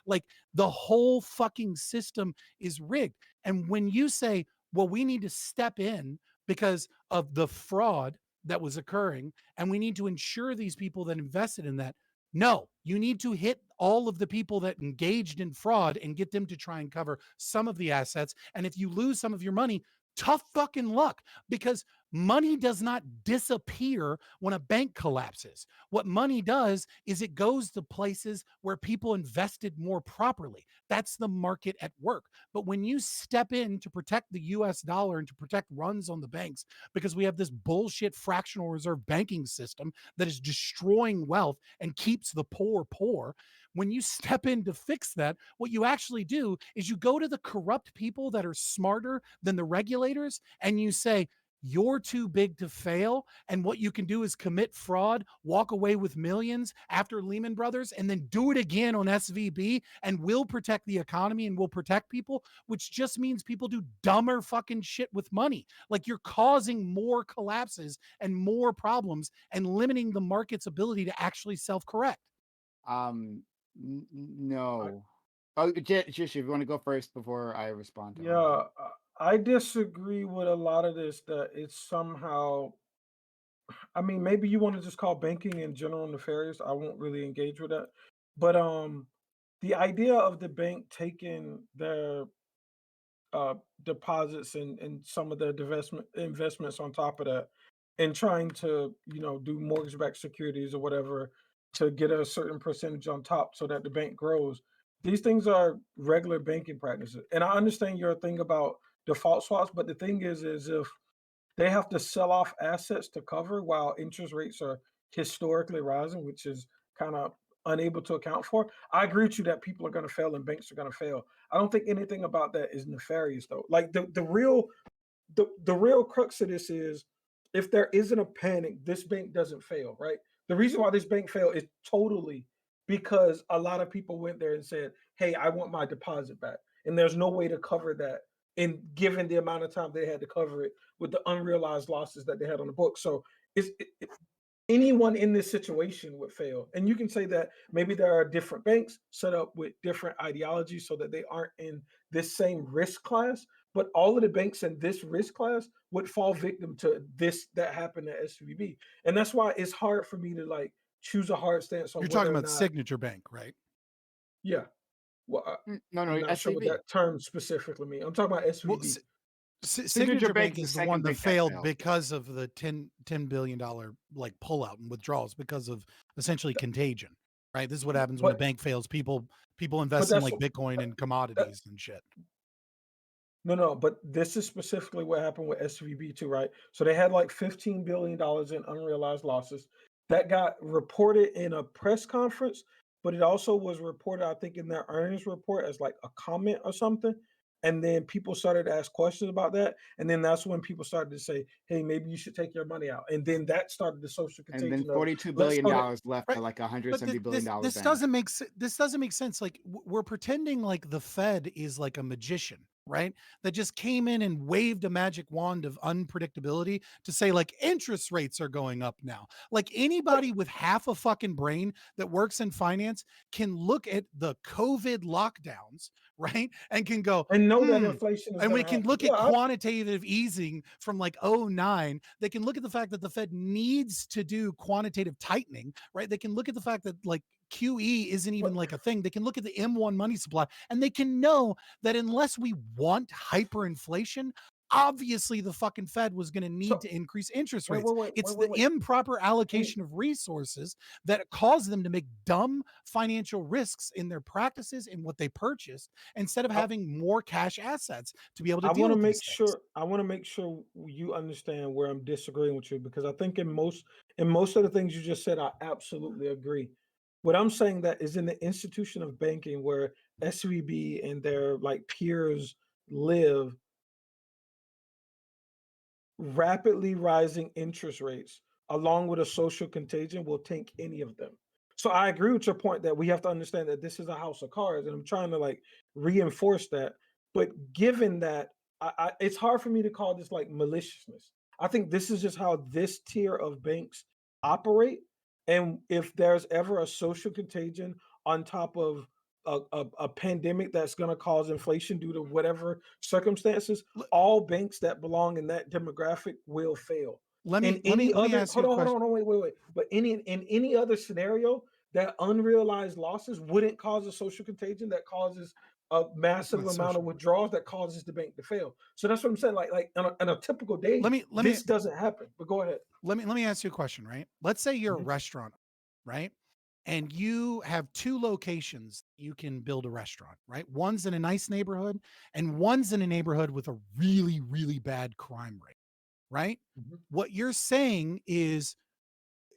Like the whole fucking system is rigged. And when you say, well, we need to step in because of the fraud that was occurring, and we need to insure these people that invested in that. No, you need to hit all of the people that engaged in fraud and get them to try and cover some of the assets. And if you lose some of your money, tough fucking luck, because money does not disappear when a bank collapses. What money does is it goes to places where people invested more properly. That's the market at work. But when you step in to protect the US dollar and to protect runs on the banks, because we have this bullshit fractional reserve banking system that is destroying wealth and keeps the poor poor, when you step in to fix that, what you actually do is you go to the corrupt people that are smarter than the regulators and you say, you're too big to fail. And what you can do is commit fraud, walk away with millions after Lehman Brothers, and then do it again on SVB, and we'll protect the economy and we'll protect people, which just means people do dumber fucking shit with money. Like you're causing more collapses and more problems and limiting the market's ability to actually self-correct. No. Jish, if you want to go first before I respond to all Yeah, that. I disagree with a lot of this that it's somehow. I mean, maybe you want to just call banking in general nefarious. I won't really engage with that. But the idea of the bank taking their deposits and some of their investments on top of that and trying to, do mortgage-backed securities or whatever to get a certain percentage on top so that the bank grows. These things are regular banking practices. And I understand your thing about default swaps, but the thing is if they have to sell off assets to cover while interest rates are historically rising, which is kind of unable to account for. I agree with you that people are going to fail and banks are going to fail. I don't think anything about that is nefarious though. Like the real crux of this is if there isn't a panic, this bank doesn't fail, right? The reason why this bank failed is totally because a lot of people went there and said, "Hey, I want my deposit back," and there's no way to cover that. And given the amount of time they had to cover it with the unrealized losses that they had on the book, so anyone in this situation would fail. And you can say that maybe there are different banks set up with different ideologies so that they aren't in this same risk class, but all of the banks in this risk class would fall victim to this that happened at SVB. And that's why it's hard for me to like choose a hard stance on You're whether talking or about not, Signature Bank, right? yeah. Well, No, I'm not sure what SVB. that term specifically means. I'm talking about Well, SVB. Signature Bank Bank is is the the one second that bank that failed failed. because of the $10 billion like pullout and withdrawals because of essentially contagion, right? This is what happens when a But bank fails. People invest in that's like what, Bitcoin and commodities and shit. no, but this is specifically what happened with SVB too, right? So they had like $15 billion in unrealized losses. That got reported in a press conference, but it also was reported, I think, in their earnings report as like a comment or something. And then people started to ask questions about that. And then that's when people started to say, hey, maybe you should take your money out. And then that started the social And then contagion of $42 let's billion start it. left Right. at like a But $170 billion this bank. doesn't make this doesn't make sense. Like we're pretending like the Fed is like a magician, right? That just came in and waved a magic wand of unpredictability to say like interest rates are going up now. Like anybody with half a fucking brain that works in finance can look at the COVID lockdowns, right? And can go, And know that inflation is and we going to can happen. look Yeah, at quantitative easing from like 09. They can look at the fact that the Fed needs to do quantitative tightening, right? They can look at the fact that like QE isn't even like a thing. They can look at the M1 money supply and they can know that unless we want hyperinflation, obviously the fucking Fed was going to need so to increase interest wait, rates. wait, wait, It's wait, the wait. improper allocation of resources that caused them to make dumb financial risks in their practices and what they purchased instead of I, having more cash assets to be able to I deal want to with make these things. sure you understand where I'm disagreeing with you because I think in most of the things you just said, I absolutely agree. What I'm saying that is in the institution of banking where SVB and their like peers live, rapidly rising interest rates along with a social contagion will tank any of them. So I agree with your point that we have to understand that this is a house of cards, and I'm trying to like reinforce that. But given that, it's hard for me to call this like maliciousness. I think this is just how this tier of banks operate, and if there's ever a social contagion on top of a pandemic that's going to cause inflation due to whatever circumstances, all banks that belong in that demographic will fail. Let In me any other, ask you a hold question. on, wait. But in any other scenario, that unrealized losses wouldn't cause a social contagion that causes a massive Not amount of social. withdrawals that causes the bank to fail. So that's what I'm saying. Like on a typical day, Let me this doesn't happen. But go ahead. let me ask you a question, right? Let's say you're a Mhm. restaurant, right? And you have two locations you can build a restaurant, right? One's in a nice neighborhood and one's in a neighborhood with a really, really bad crime rate, right? Mhm. What you're saying is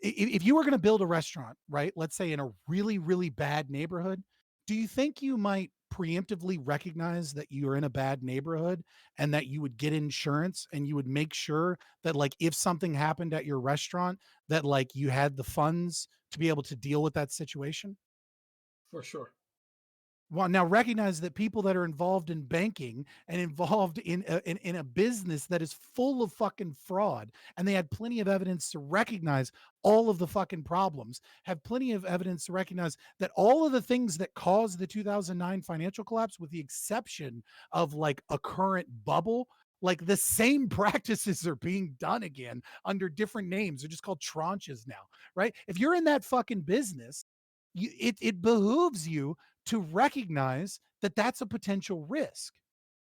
if you were going to build a restaurant, right? Let's say in a really, really bad neighborhood, do you think you might preemptively recognize that you're in a bad neighborhood and that you would get insurance and you would make sure that like if something happened at your restaurant that like you had the funds to be able to deal with that situation? For sure. Well, now recognize that people that are involved in banking and involved in a business that is full of fucking fraud, and they had plenty of evidence to recognize all of the fucking problems, have plenty of evidence to recognize that all of the things that caused the 2009 financial collapse, with the exception of like a current bubble, like the same practices are being done again under different names. They're just called tranches now, right? If you're in that fucking business, it behooves you to recognize that that's a potential risk.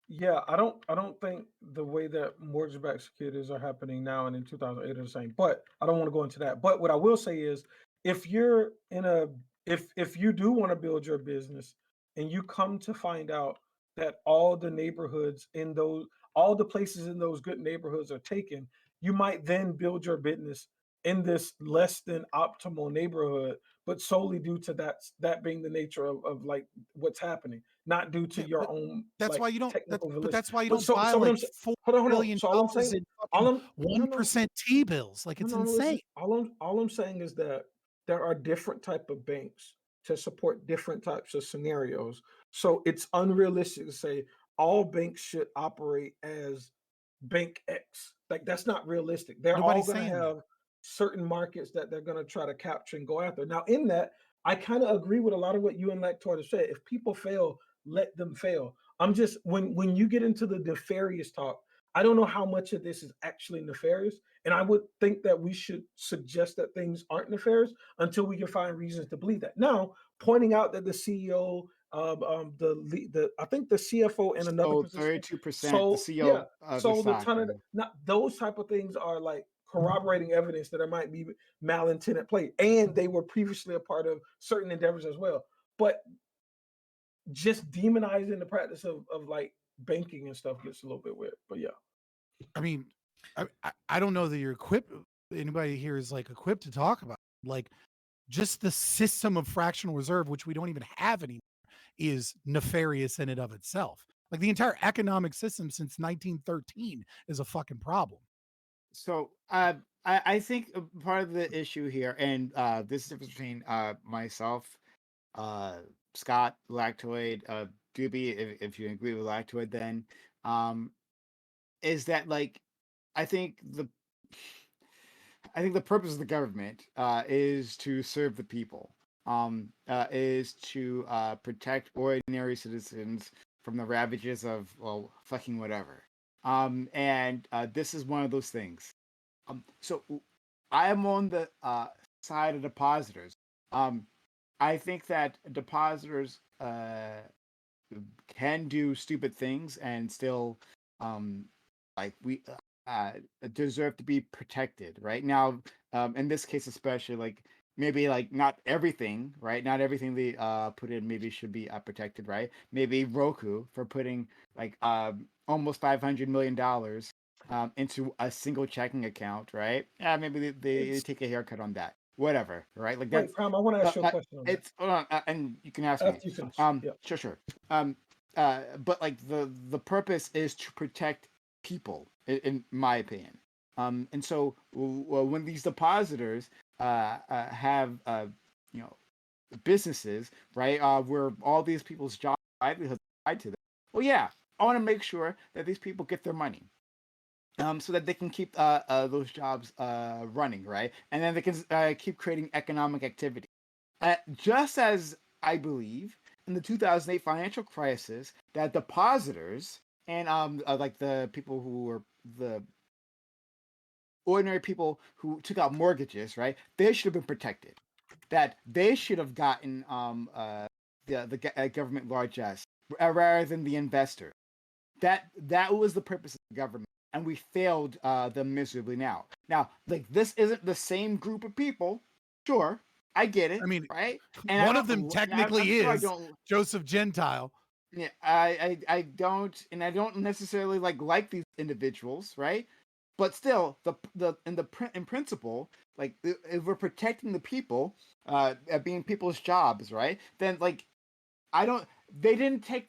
Yeah, I don't think the way that mortgage-backed securities are happening now and in 2008 are the same. But I don't want to go into that. But what I will say is if you're in a if you do want to build your business and you come to find out that all the neighborhoods in those all the places in those good neighborhoods are taken, you might then build your business in this less than optimal neighborhood, but solely due to that being the nature of like what's happening, not due to Yeah, your but own that's like why you don't. technical But validity. that's why you But don't buy so what like I'm saying, $4 hold on. billion So all I'm saying, in all fucking I'm no no 1% T bills. Like no, it's no, no, insane. listen. All I'm saying is that there are different type of banks to support different types of scenarios. So it's unrealistic to say all banks should operate as Bank X. Like that's not realistic. They're all Nobody's going to saying that. have certain markets that they're going to try to capture and go after. Now, in that, I kind of agree with a lot of what you and Lector have said. If people fail, let them fail. I'm just when you get into the nefarious talk, I don't know how much of this is actually nefarious, and I would think that we should suggest that things aren't nefarious until we can find reasons to believe that. Now, pointing out that the CEO, the I think the CFO in another Sold position, 32%, the so yeah, CEO of the sold a stock. ton of not those type of things are like corroborating evidence that there might be malintent at play, and they were previously a part of certain endeavors as well. But just demonizing the practice of like banking and stuff gets a little bit weird. But yeah. I mean, I don't know that you're equipped. Anybody here is like equipped to talk about like just the system of fractional reserve, which we don't even have anymore, is nefarious in and of itself. Like the entire economic system since 1913 is a fucking problem. So I think part of the issue here, and this is the difference between myself, uh, Scott, Lactoid, Doobie, if you agree with Lactoid, then um, is that like I think the I think the purpose of the government is to serve the people, is to protect ordinary citizens from the ravages of, well, fucking whatever. And this is one of those things. I am on the side of depositors. Um, I think that depositors can do stupid things and still um like we uh deserve to be protected, right? Now in this case especially, like maybe like not everything, right? Not everything they put in maybe should be protected, right? Maybe Roku for putting like almost $500 million into a single checking account, right? Yeah, maybe they It's take a haircut on that, whatever, right? Like wait, that's Prime, I want to ask you a question on that it's hold on, and you can ask me. after you finish. Yeah. Sure. Um, but like the purpose is to protect people, in my opinion. And so when these depositors have you know businesses, right, where all these people's job livelihoods are tied to them, well, yeah, I want to make sure that these people get their money. So that they can keep those jobs running, right? And then they can keep creating economic activity. Just as I believe in the 2008 financial crisis, that depositors and like the people who were the ordinary people who took out mortgages, right? They should have been protected. That they should have gotten the government largesse rather than the investor. That was the purpose of the government, and we failed them miserably. Now, like this isn't the same group of people. Sure, I get it, I mean, right? And one of them technically sure I is don't. Joseph Gentile. Yeah, I don't, and I don't necessarily like these individuals, right? But still, in principle, like if we're protecting the people, being people's jobs, right? Then like I don't, they didn't take.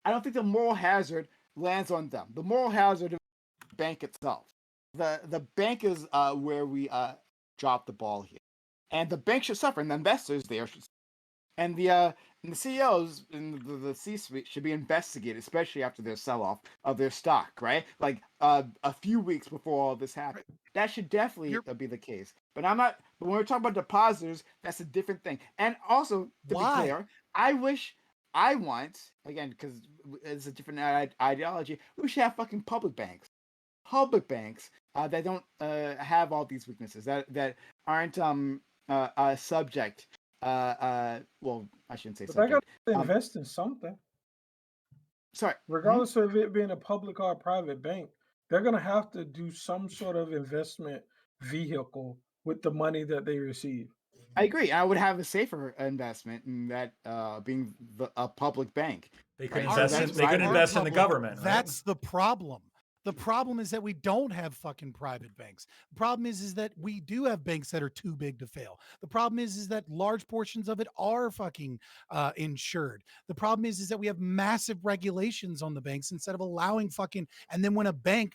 I don't think the moral hazard lands on them. The moral hazard is the bank itself. The bank is where we drop the ball here, and the bank should suffer, and the investors there should, and the CEOs in the C-suite should be investigated, especially after their sell-off of their stock, right? Like a few weeks before all this happened. That should definitely be the case. But I'm not. But when we're talking about depositors, that's a different thing. And also, to be Why? clear, I want, again, because it's a different ideology. We should have fucking public banks that don't have all these weaknesses, that aren't subject. Well, I shouldn't say But they got subject. to invest in something. Sorry. Regardless of it being a public or a private bank, they're going to have to do some sort of investment vehicle with the money that they receive. I agree. I would have a safer investment in that being a public bank. They could Right, so invest in that's they why could our invest in the public- government. Right? That's the problem. The problem is that we don't have fucking private banks. The problem is that we do have banks that are too big to fail. The problem is that large portions of it are fucking insured. The problem is that we have massive regulations on the banks instead of allowing fucking. And then when a bank,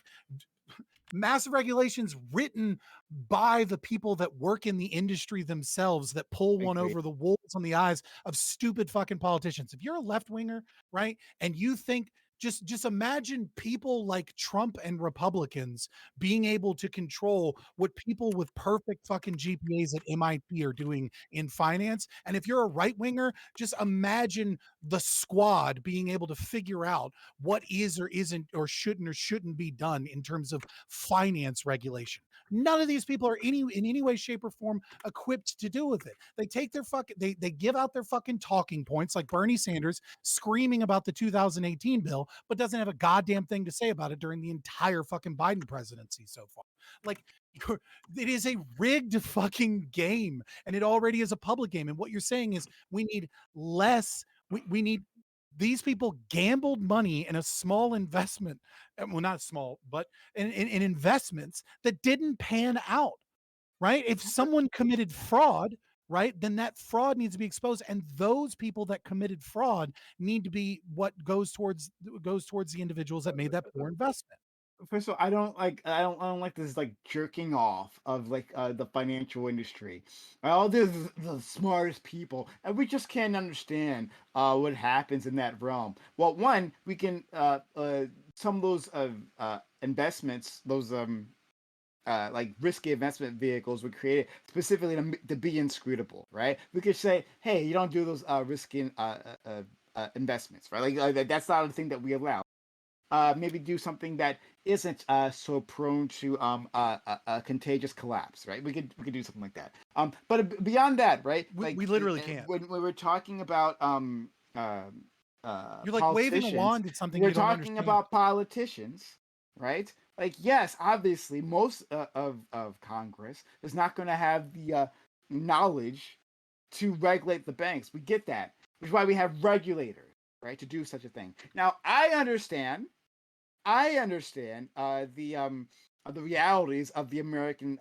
massive regulations written by the people that work in the industry themselves that pull one Agreed. over the wolves on the eyes of stupid fucking politicians. If you're a left winger, right, and you think just imagine people like Trump and Republicans being able to control what people with perfect fucking GPAs at MIT are doing in finance. And if you're a right winger, just imagine the squad being able to figure out what is or isn't or shouldn't be done in terms of finance regulation. None of these people are in any way, shape, or form equipped to deal with it. They take their they give out their fucking talking points like Bernie Sanders screaming about the 2018 bill, but doesn't have a goddamn thing to say about it during the entire fucking Biden presidency so far. Like, it is a rigged fucking game, and it already is a public game. And what you're saying is we need less. We need. These people gambled money in a small investment, well, not small, but in investments that didn't pan out, right? If someone committed fraud, right, then that fraud needs to be exposed, and those people that committed fraud need to be what goes towards the individuals that made that poor investment. First of all, I don't like this like jerking off of like the financial industry. All this is the smartest people, and we just can't understand what happens in that realm. Well, one, we can some of those investments, those like risky investment vehicles were created specifically to be inscrutable, right? We could say, hey, you don't do those risky investments, right? Like that's not a thing that we allow. Maybe do something that isn't so prone to a contagious collapse, right? We could do something like that. But beyond that, right? We literally can't. When we're talking about You're like waving a wand at something we're you don't talking understand. about politicians, right? Like, yes, obviously, most of Congress is not going to have the knowledge to regulate the banks. We get that, which is why we have regulators, right, to do such a thing. Now, I understand the realities of the American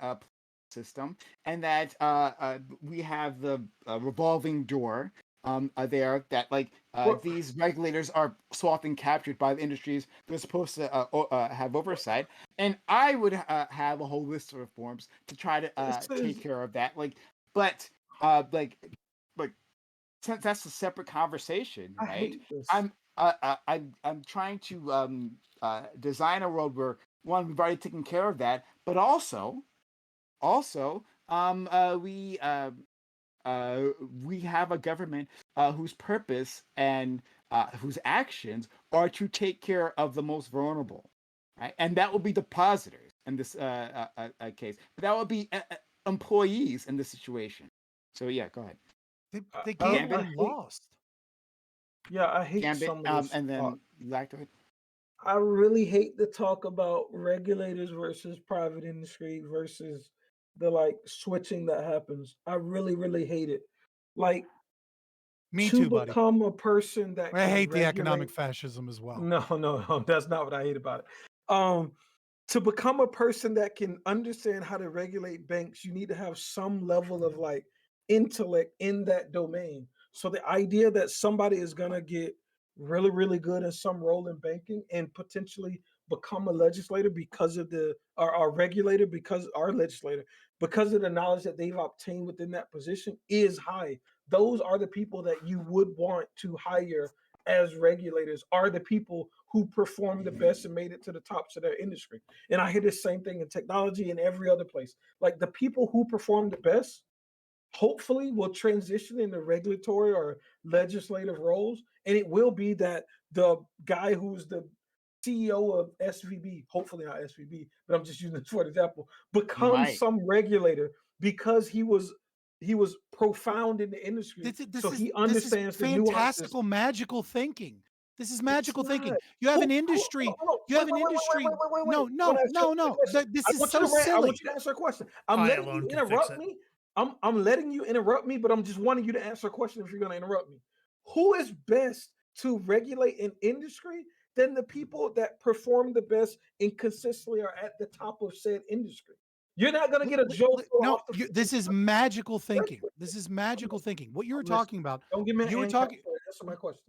system, and that we have the revolving door there that like these regulators are so often captured by the industries they're supposed to have oversight, and I would have a whole list of reforms to try to take care of that. But since that's a separate conversation, I right? hate this. I'm trying to design a world where one, we've already taken care of that, but also we have a government whose purpose and whose actions are to take care of the most vulnerable, right? And that will be depositors in this case. But that would be employees in this situation. So yeah, go ahead. They can't Gambit, be lost. Yeah, I hate Gambit, some of this. and then Lactoid. I really hate to talk about regulators versus private industry versus the like switching that happens. I really, really hate it. Like Me to too, buddy. become a person that I can hate the economic regulate- fascism as well. No, that's not what I hate about it. To become a person that can understand how to regulate banks, you need to have some level of like intellect in that domain. So the idea that somebody is gonna get really, really good in some role in banking and potentially become a legislator because of our regulator, because our legislator, because of the knowledge that they've obtained within that position is high. Those are the people that you would want to hire as regulators, are the people who perform the best and made it to the tops of their industry. And I hear the same thing in technology and every other place. Like the people who perform the best hopefully will transition into regulatory or legislative roles. And it will be that the guy who's the CEO of SVB, hopefully not SVB, but I'm just using this for an example, becomes some regulator because he was profound in the industry. So he understands the nuances. Fantastical, magical thinking. This is magical thinking. not. You have an Hold on, industry. hold on. You have an Wait, industry. wait. No. When I ask you a question, This I is want you so to I silly. want you to answer a question. I'm I letting alone you can fix interrupt it. me. I'm letting you interrupt me, but I'm just wanting you to answer a question if you're going to interrupt me. Who is best to regulate an industry than the people that perform the best and consistently are at the top of said industry? You're not going to get a Joe Flo No, off the this is magical thinking. listening. This is magical thinking. What you were I'm talking listening. about, Don't give me an you were ANCAP talking. story. Answer my question.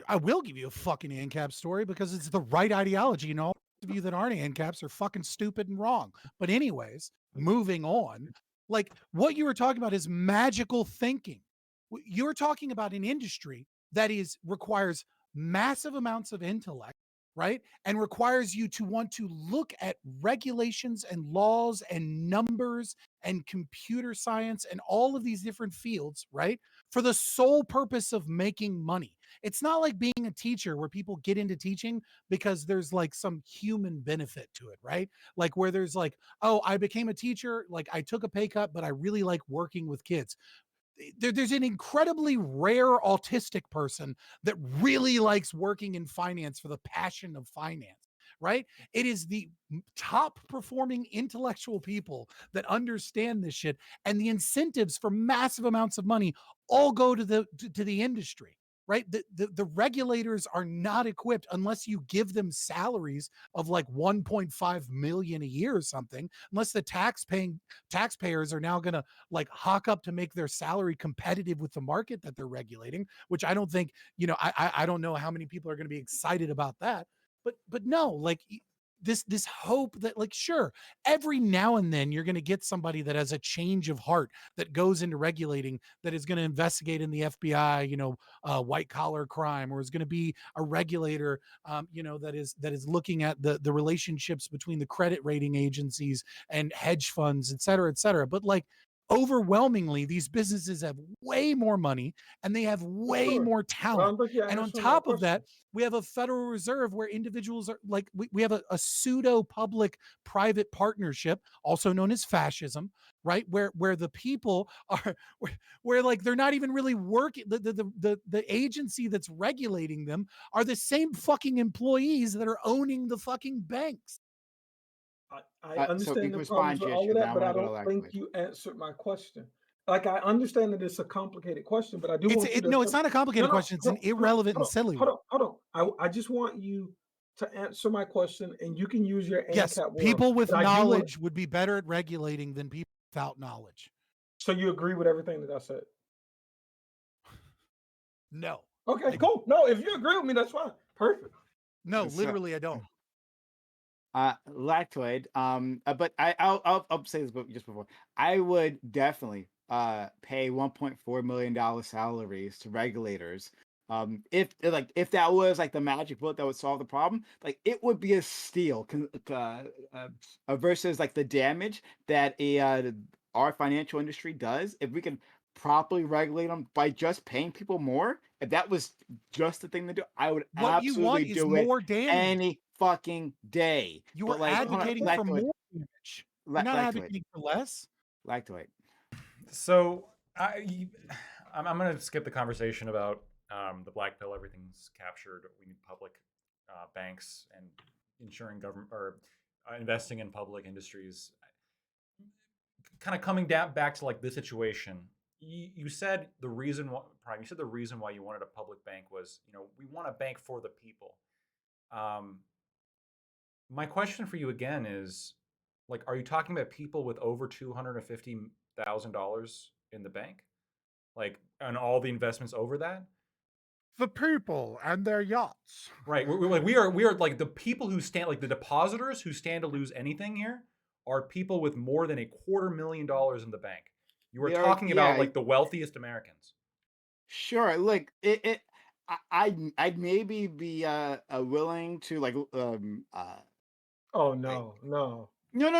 I will give you a fucking ANCAP story because it's the right ideology. You know, all of you that aren't ANCAPs are fucking stupid and wrong. But anyways, moving on. Like what you were talking about is magical thinking. You're talking about an industry that requires massive amounts of intellect, right? And requires you to want to look at regulations and laws and numbers and computer science and all of these different fields, right? For the sole purpose of making money. It's not like being a teacher where people get into teaching because there's like some human benefit to it, right? Like where there's like, oh, I became a teacher, like I took a pay cut, but I really like working with kids. There's an incredibly rare autistic person that really likes working in finance for the passion of finance, right? It is the top performing intellectual people that understand this shit, and the incentives for massive amounts of money all go to the industry, right? The regulators are not equipped unless you give them salaries of like 1.5 million a year or something, unless the taxpayers are now going to like hawk up to make their salary competitive with the market that they're regulating, which I don't think, I don't know how many people are going to be excited about that. But no, like this hope that like sure, every now and then you're going to get somebody that has a change of heart that goes into regulating, that is going to investigate in the FBI, white collar crime, or is going to be a regulator, that is looking at the relationships between the credit rating agencies and hedge funds, et cetera, et cetera. But like overwhelmingly, these businesses have way more money and they have way Sure. more Well, talent. I'm And on answering my top of that, question. we have a Federal Reserve where individuals are like, we have a pseudo public private partnership, also known as fascism, right? Where the people are, where like they're not even really working. The agency that's regulating them are the same fucking employees that are owning the fucking banks. I So we understand can the problems respond to with your all issue, of then that, I but want I to go to don't think Lactoid. you answered my question. Like I understand that it's a complicated question, but I do want you to No, it's not a complicated no, question. It's an irrelevant and silly one. hold on. I just want you to answer my question, and you can use your Yes, ANCAP world. people with But I do want. knowledge would be better at regulating than people without knowledge. So you agree with everything that I said? No. Okay, I- cool. No, if you agree with me, that's fine. Perfect. No, So- literally, I don't. Lactoid. But I'll say this just before. I would definitely pay $1.4 million salaries to regulators. If that was like the magic bullet that would solve the problem, like it would be a steal versus like the damage that our financial industry does. If we can properly regulate them by just paying people more, if that was just the thing to do, I would What you want absolutely is do it more damage. any fucking day. You But are like, hold on, advocating for Lactoid, more damage. You're not Lactoid, advocating for less. Lactoid. So I'm going to skip the conversation about the black pill. Everything's captured. We need public banks and ensuring government or investing in public industries. Kind of coming down back to like this situation. You said the reason why, Prime. You said the reason why you wanted a public bank was, we want a bank for the people. My question for you again is, like, are you talking about people with over $250,000 in the bank, like, and all the investments over that? The people and their yachts. Right. We are like the people who stand, like the depositors who stand to lose anything here are people with more than $250,000 in the bank. You were They are- talking about yeah. like the wealthiest Americans. Sure. Look, I'd maybe be willing to like Oh no. no. We're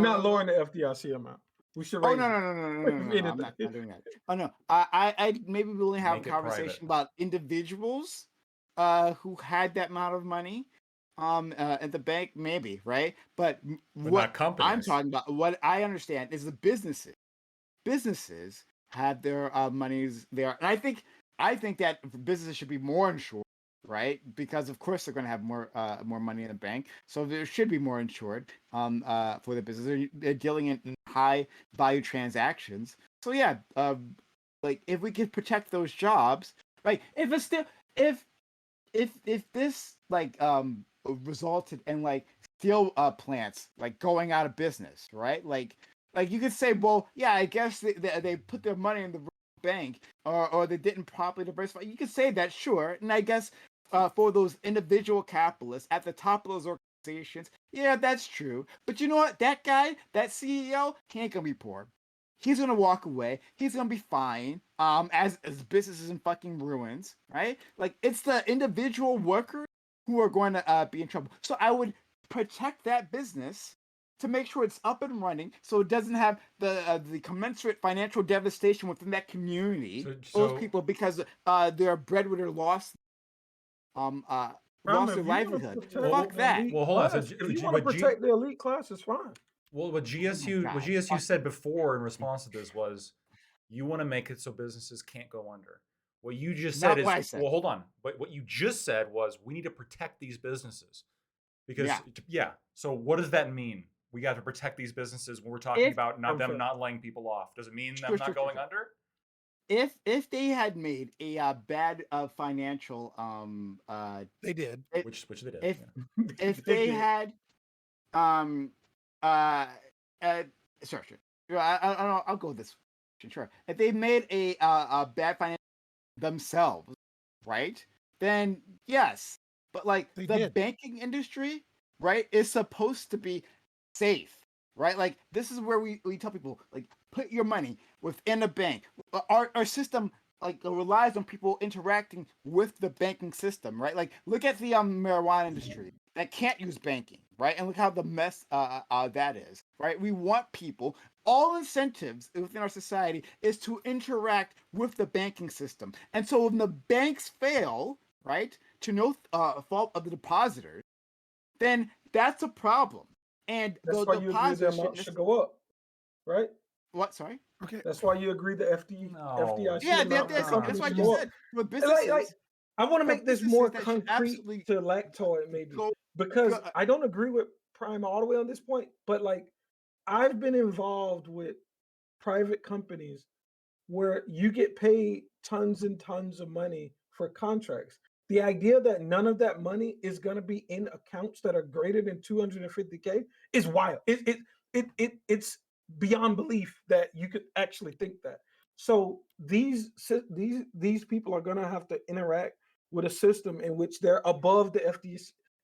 not lowering the FDIC amount. We should Oh raise no it. no no no no no If no! I'm anything. not doing that. Oh no, I'd maybe be willing to have Make a it conversation private. about individuals, who had that amount of money, at the bank, maybe, right? But But what not companies. I'm talking about, what I understand is the businesses. Businesses have their monies there, and I think that businesses should be more insured right? Because of course they're going to have more money in the bank, so there should be more insured for the business. They're dealing in high value transactions. So yeah, like if we could protect those jobs, right? If it's still if this like resulted in like steel plants like going out of business, right? Like you could say, well, yeah, I guess they put their money in the bank or they didn't properly diversify. You could say that, sure, and I guess for those individual capitalists at the top of those organizations, yeah, that's true. But you know what? That guy, that CEO, he ain't gonna be poor. He's gonna walk away. He's gonna be fine. As business is in fucking ruins, right? Like it's the individual workers who are going to be in trouble. So I would protect that business to make sure it's up and running, so it doesn't have the commensurate financial devastation within that community. Those people because their breadwinner lost Rama, their if you wanna livelihood. protect Fuck the that. elite Well, hold on. class, So if you G- want to what G- protect the elite class, it's fine. Well, what GSU God, GSU said before in response to this was, you want to make it so businesses can't go under. What you just Not said is, what I said. well, hold on. But what you just said was, we need to protect these businesses because Yeah. So what does that mean? We got to protect these businesses when we're talking about I'm them sorry. not laying people off. Does it mean them Sure, not sure, going sure. under? If they had made a bad financial They did. Which they did. if yeah. if They they did. had uh sure. I'll go with this. Sure. If they made a bad financial themselves, right? Then yes. But like They the did. banking industry, right, is supposed to be safe, right? Like this is where we tell people like put your money within a bank. Our system like relies on people interacting with the banking system, right? Like look at the marijuana industry that can't use banking, right? And look how the mess that is, right? We want people. All incentives within our society is to interact with the banking system, and so when the banks fail, right, to no fault of the depositors, then that's a problem. And That's the why you agree the depositors amount shouldn't should go up, right? what? Sorry. Okay. That's why you agree the No. FDIC Yeah, amount for that's companies what I should just go said. up. For And businesses, I want to for make this businesses more that should concrete absolutely to Lactoid, maybe, go. because go I don't agree with Prime all the way on this point, but like I've been involved with private companies where you get paid tons and tons of money for contracts. The idea that none of that money is going to be in accounts that are greater than 250K is wild. It's beyond belief that you could actually think that. So these people are going to have to interact with a system in which they're above the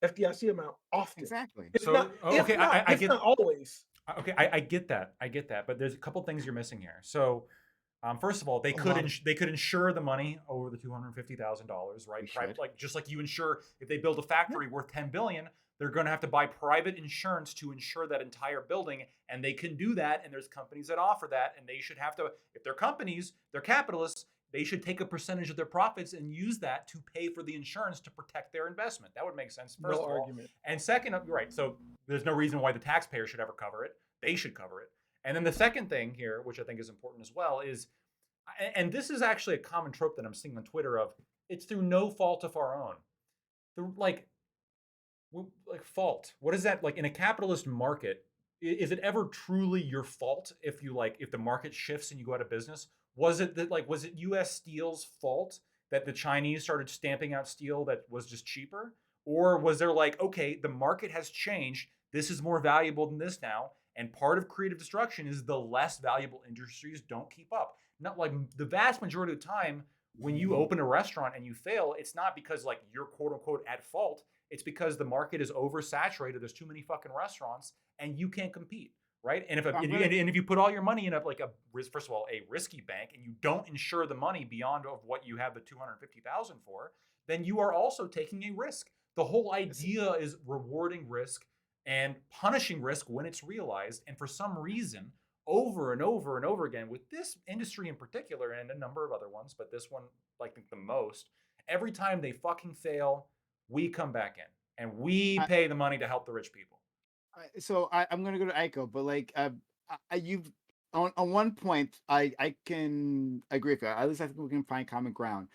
FDIC amount often. exactly. It's So, not. oh, okay, I It's get- not always. Okay, I get that. I get that. But there's a couple things you're missing here. So, first of all, they A could lot of- they could insure the money over the $250,000, right? They should. Like just like you insure if they build a factory worth 10 billion, they're going to have to buy private insurance to insure that entire building, and they can do that. And there's companies that offer that, and they should have to. If they're companies, they're capitalists. They should take a percentage of their profits and use that to pay for the insurance to protect their investment. That would make sense. First No of all, argument. and second, you're right. So there's no reason why the taxpayer should ever cover it. They should cover it. And then the second thing here, which I think is important as well, is, and this is actually a common trope that I'm seeing on Twitter of, it's through no fault of our own. Like fault. What is that like in a capitalist market? Is it ever truly your fault if if the market shifts and you go out of business? Was it U.S. Steel's fault that the Chinese started stamping out steel that was just cheaper? Or was there okay, the market has changed. This is more valuable than this now. And part of creative destruction is the less valuable industries don't keep up. Not like the vast majority of the time when you open a restaurant and you fail, it's not because you're quote unquote at fault. It's because the market is oversaturated. There's too many fucking restaurants and you can't compete. Right. And if you put all your money in first of all, a risky bank, and you don't insure the money beyond of what you have the 250,000 for, then you are also taking a risk. The whole idea is rewarding risk and punishing risk when it's realized. And for some reason, over and over and over again, with this industry in particular and a number of other ones, but this one, I think the most, every time they fucking fail, we come back in and we pay the money to help the rich people. So I'm gonna go to Aiko, but you've on one point I can agree with you. At least I think we can find common ground.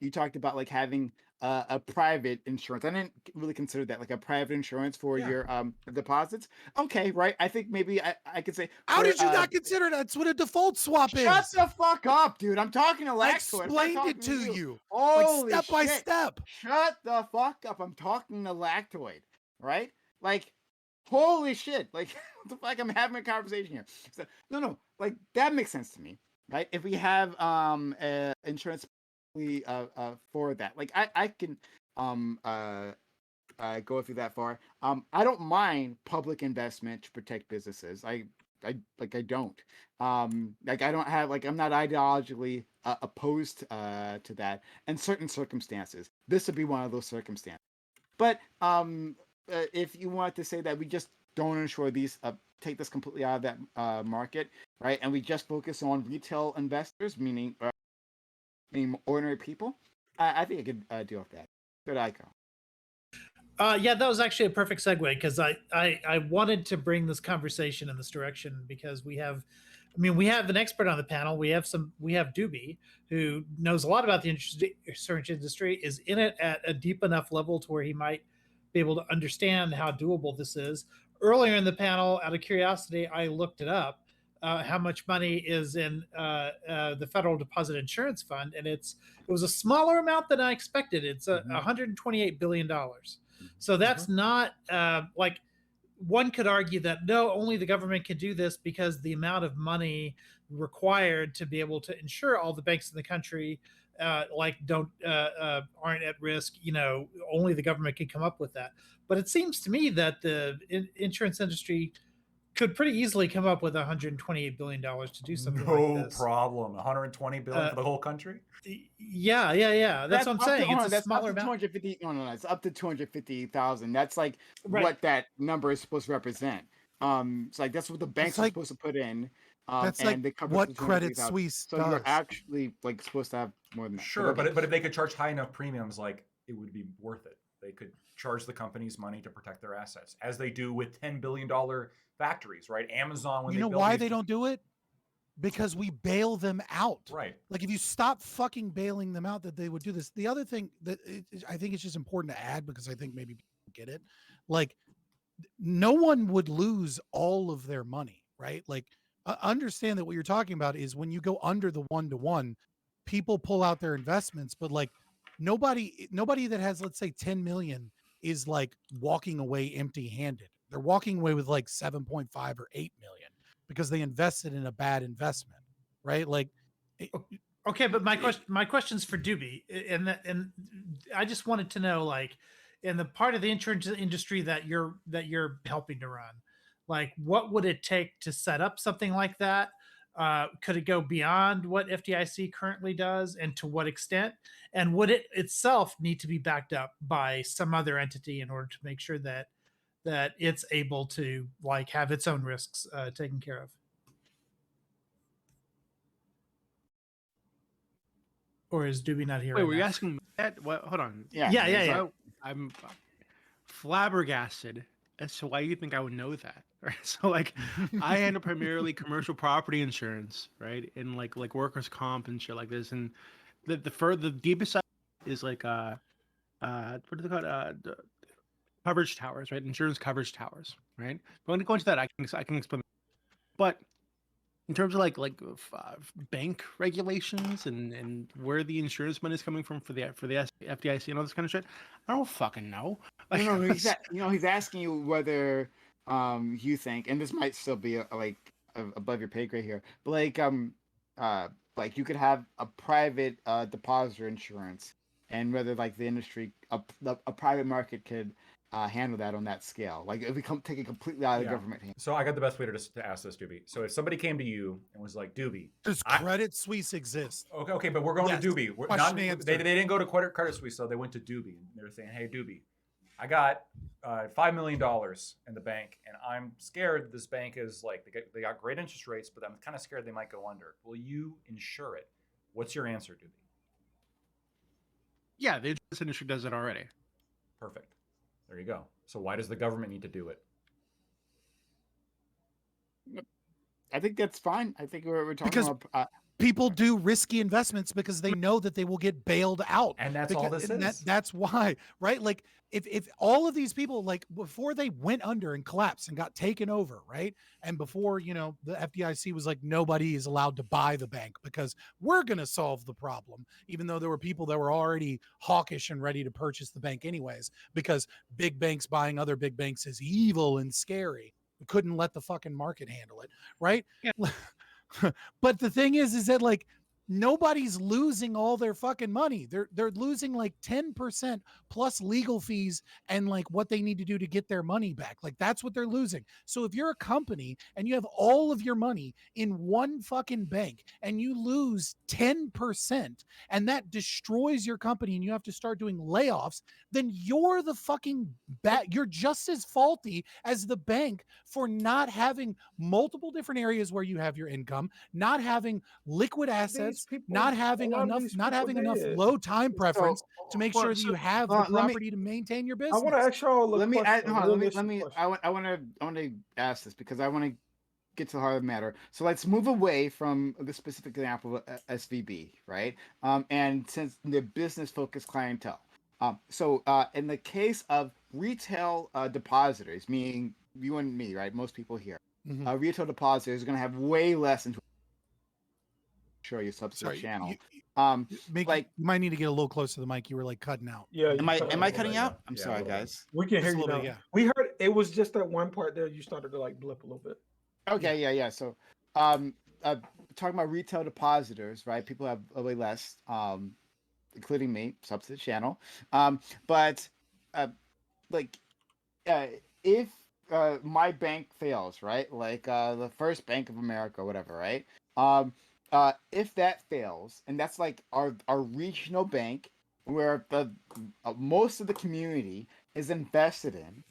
You talked about having a private insurance. I didn't really consider that like a private insurance for Yeah. your deposits. Okay, right. I think maybe I could say. How for, did you not consider that? That's what a default swap Shut is. the fuck up, dude. I'm talking to I Lactoid. I'm not explained talking it to you, like Holy step by shit. step. Shut the fuck up. I'm talking to Lactoid, right? Like, holy shit. Like, what the fuck? I'm having a conversation here. So, no, like that makes sense to me, right? If we have insurance for that, like I can go through that far. I don't mind public investment to protect businesses. I don't. Like I don't have like I'm not ideologically opposed to that. In certain circumstances, this would be one of those circumstances. But if you want to say that we just don't insure these, take this completely out of that market, right? And we just focus on retail investors, meaning ordinary people, I think I could deal with that. Good Ico. Yeah, that was actually a perfect segue because I wanted to bring this conversation in this direction because we have an expert on the panel. We have Doobie, who knows a lot about the insurance industry, is in it at a deep enough level to where he might be able to understand how doable this is. Earlier in the panel, out of curiosity, I looked it up, how much money is in the Federal Deposit Insurance Fund, and it was a smaller amount than I expected. It's $128 billion. So that's not like one could argue that no, only the government can do this because the amount of money required to be able to insure all the banks in the country aren't at risk. Only the government can come up with that. But it seems to me that the insurance industry could pretty easily come up with $128 billion to do something like this. No problem. 120 billion for the whole country. Yeah. That's what I'm saying. It's a smaller amount. 250. No. It's up to 250,000. That's like Right. what that number is supposed to represent. It's like that's what the banks are like- supposed to put in. That's and like they cover what the Credit 250,000. Suisse So does. you're actually like supposed to have more than that. Sure, okay. but if they could charge high enough premiums, like it would be worth it. They could charge the companies money to protect their assets, as they do with $10 billion factories, right? Amazon, when You they know build why these- they don't do it? Because we bail them out. Right. Like if you stop fucking bailing them out, that they would do this. The other thing that I think it's just important to add, because I think maybe people get it, like no one would lose all of their money, right? Like understand that what you're talking about is when you go under the 1-to-1, people pull out their investments, but like nobody that has, let's say, 10 million is like walking away empty handed. They're walking away with like 7.5 or 8 million because they invested in a bad investment, right? Like, Okay, but my question's for Doobie, and I just wanted to know, like, in the part of the insurance industry that you're helping to run, like, what would it take to set up something like that? Could it go beyond what FDIC currently does, and to what extent? And would it itself need to be backed up by some other entity in order to make sure that it's able to like have its own risks taken care of? Or is Doobie not here? Wait, right were you now? asking me that? What? Hold on. Yeah. Yeah. so- I'm flabbergasted as to why you think I would know that. Right? So like, I handle primarily commercial property insurance, right, and like workers' comp and shit like this. And the deepest side is like what are they called? Coverage towers, right? Insurance coverage towers, right? But when I go into that, I can explain. But in terms of like bank regulations and where the insurance money is coming from for the FDIC and all this kind of shit, I don't fucking know. Like, No, he's asking you whether you think, and this might still be above your pay grade here, but like you could have a private depositor insurance, and whether like the industry, a private market could handle that on that scale. Like if we take it completely out of the government hands. So I got the best way to ask this, Doobie. So if somebody came to you and was like, Doobie, Does Credit Suisse exist? okay, but we're going Yes. to Doobie. We're Question not, answered. they didn't go to Credit Suisse, so they went to Doobie. And they were saying, hey, Doobie, I got $5 million in the bank, and I'm scared this bank is like, they got great interest rates, but I'm kind of scared they might go under. Will you insure it? What's your answer, Doobie? yeah, the insurance industry does it already. Perfect. There you go. So why does the government need to do it? I think that's fine. I think we're talking Because- about People do risky investments because they know that they will get bailed out. And that's all this and is. that's why, right? Like if all of these people, like before they went under and collapsed and got taken over, right? And before, you know, the FDIC was like, nobody is allowed to buy the bank because we're going to solve the problem, even though there were people that were already hawkish and ready to purchase the bank anyways, because big banks buying other big banks is evil and scary. We couldn't let the fucking market handle it, right? Yeah. But the thing is that like nobody's losing all their fucking money. They're losing like 10% plus legal fees and like what they need to do to get their money back. Like that's what they're losing. So if you're a company and you have all of your money in one fucking bank and you lose 10% and that destroys your company and you have to start doing layoffs, then you're the fucking you're just as faulty as the bank for not having multiple different areas where you have your income, not having liquid assets, not having enough low time preference to make sure that you have the property to maintain your business. I want to ask y'all a Let me question. let me I want to ask this because I want to get to the heart of the matter. So let's move away from the specific example of SVB, right? And since the business focused clientele. So in the case of retail depositors, meaning you and me, right? Most people here, retail depositors are going to have way less into show you subsidy channel. You might need to get a little closer to the mic. You were like cutting out. Yeah. Am I cutting out? I'm sorry, guys. We can hear Just a you little now. bit, yeah. We heard it was just that one part there. You started to like blip a little bit. Okay, yeah. So, talking about retail depositors, right? People have way less, including me, subsidy channel. But if my bank fails, right? Like the First Bank of America, or whatever, right? If that fails, and that's like our regional bank where the most of the community is invested in,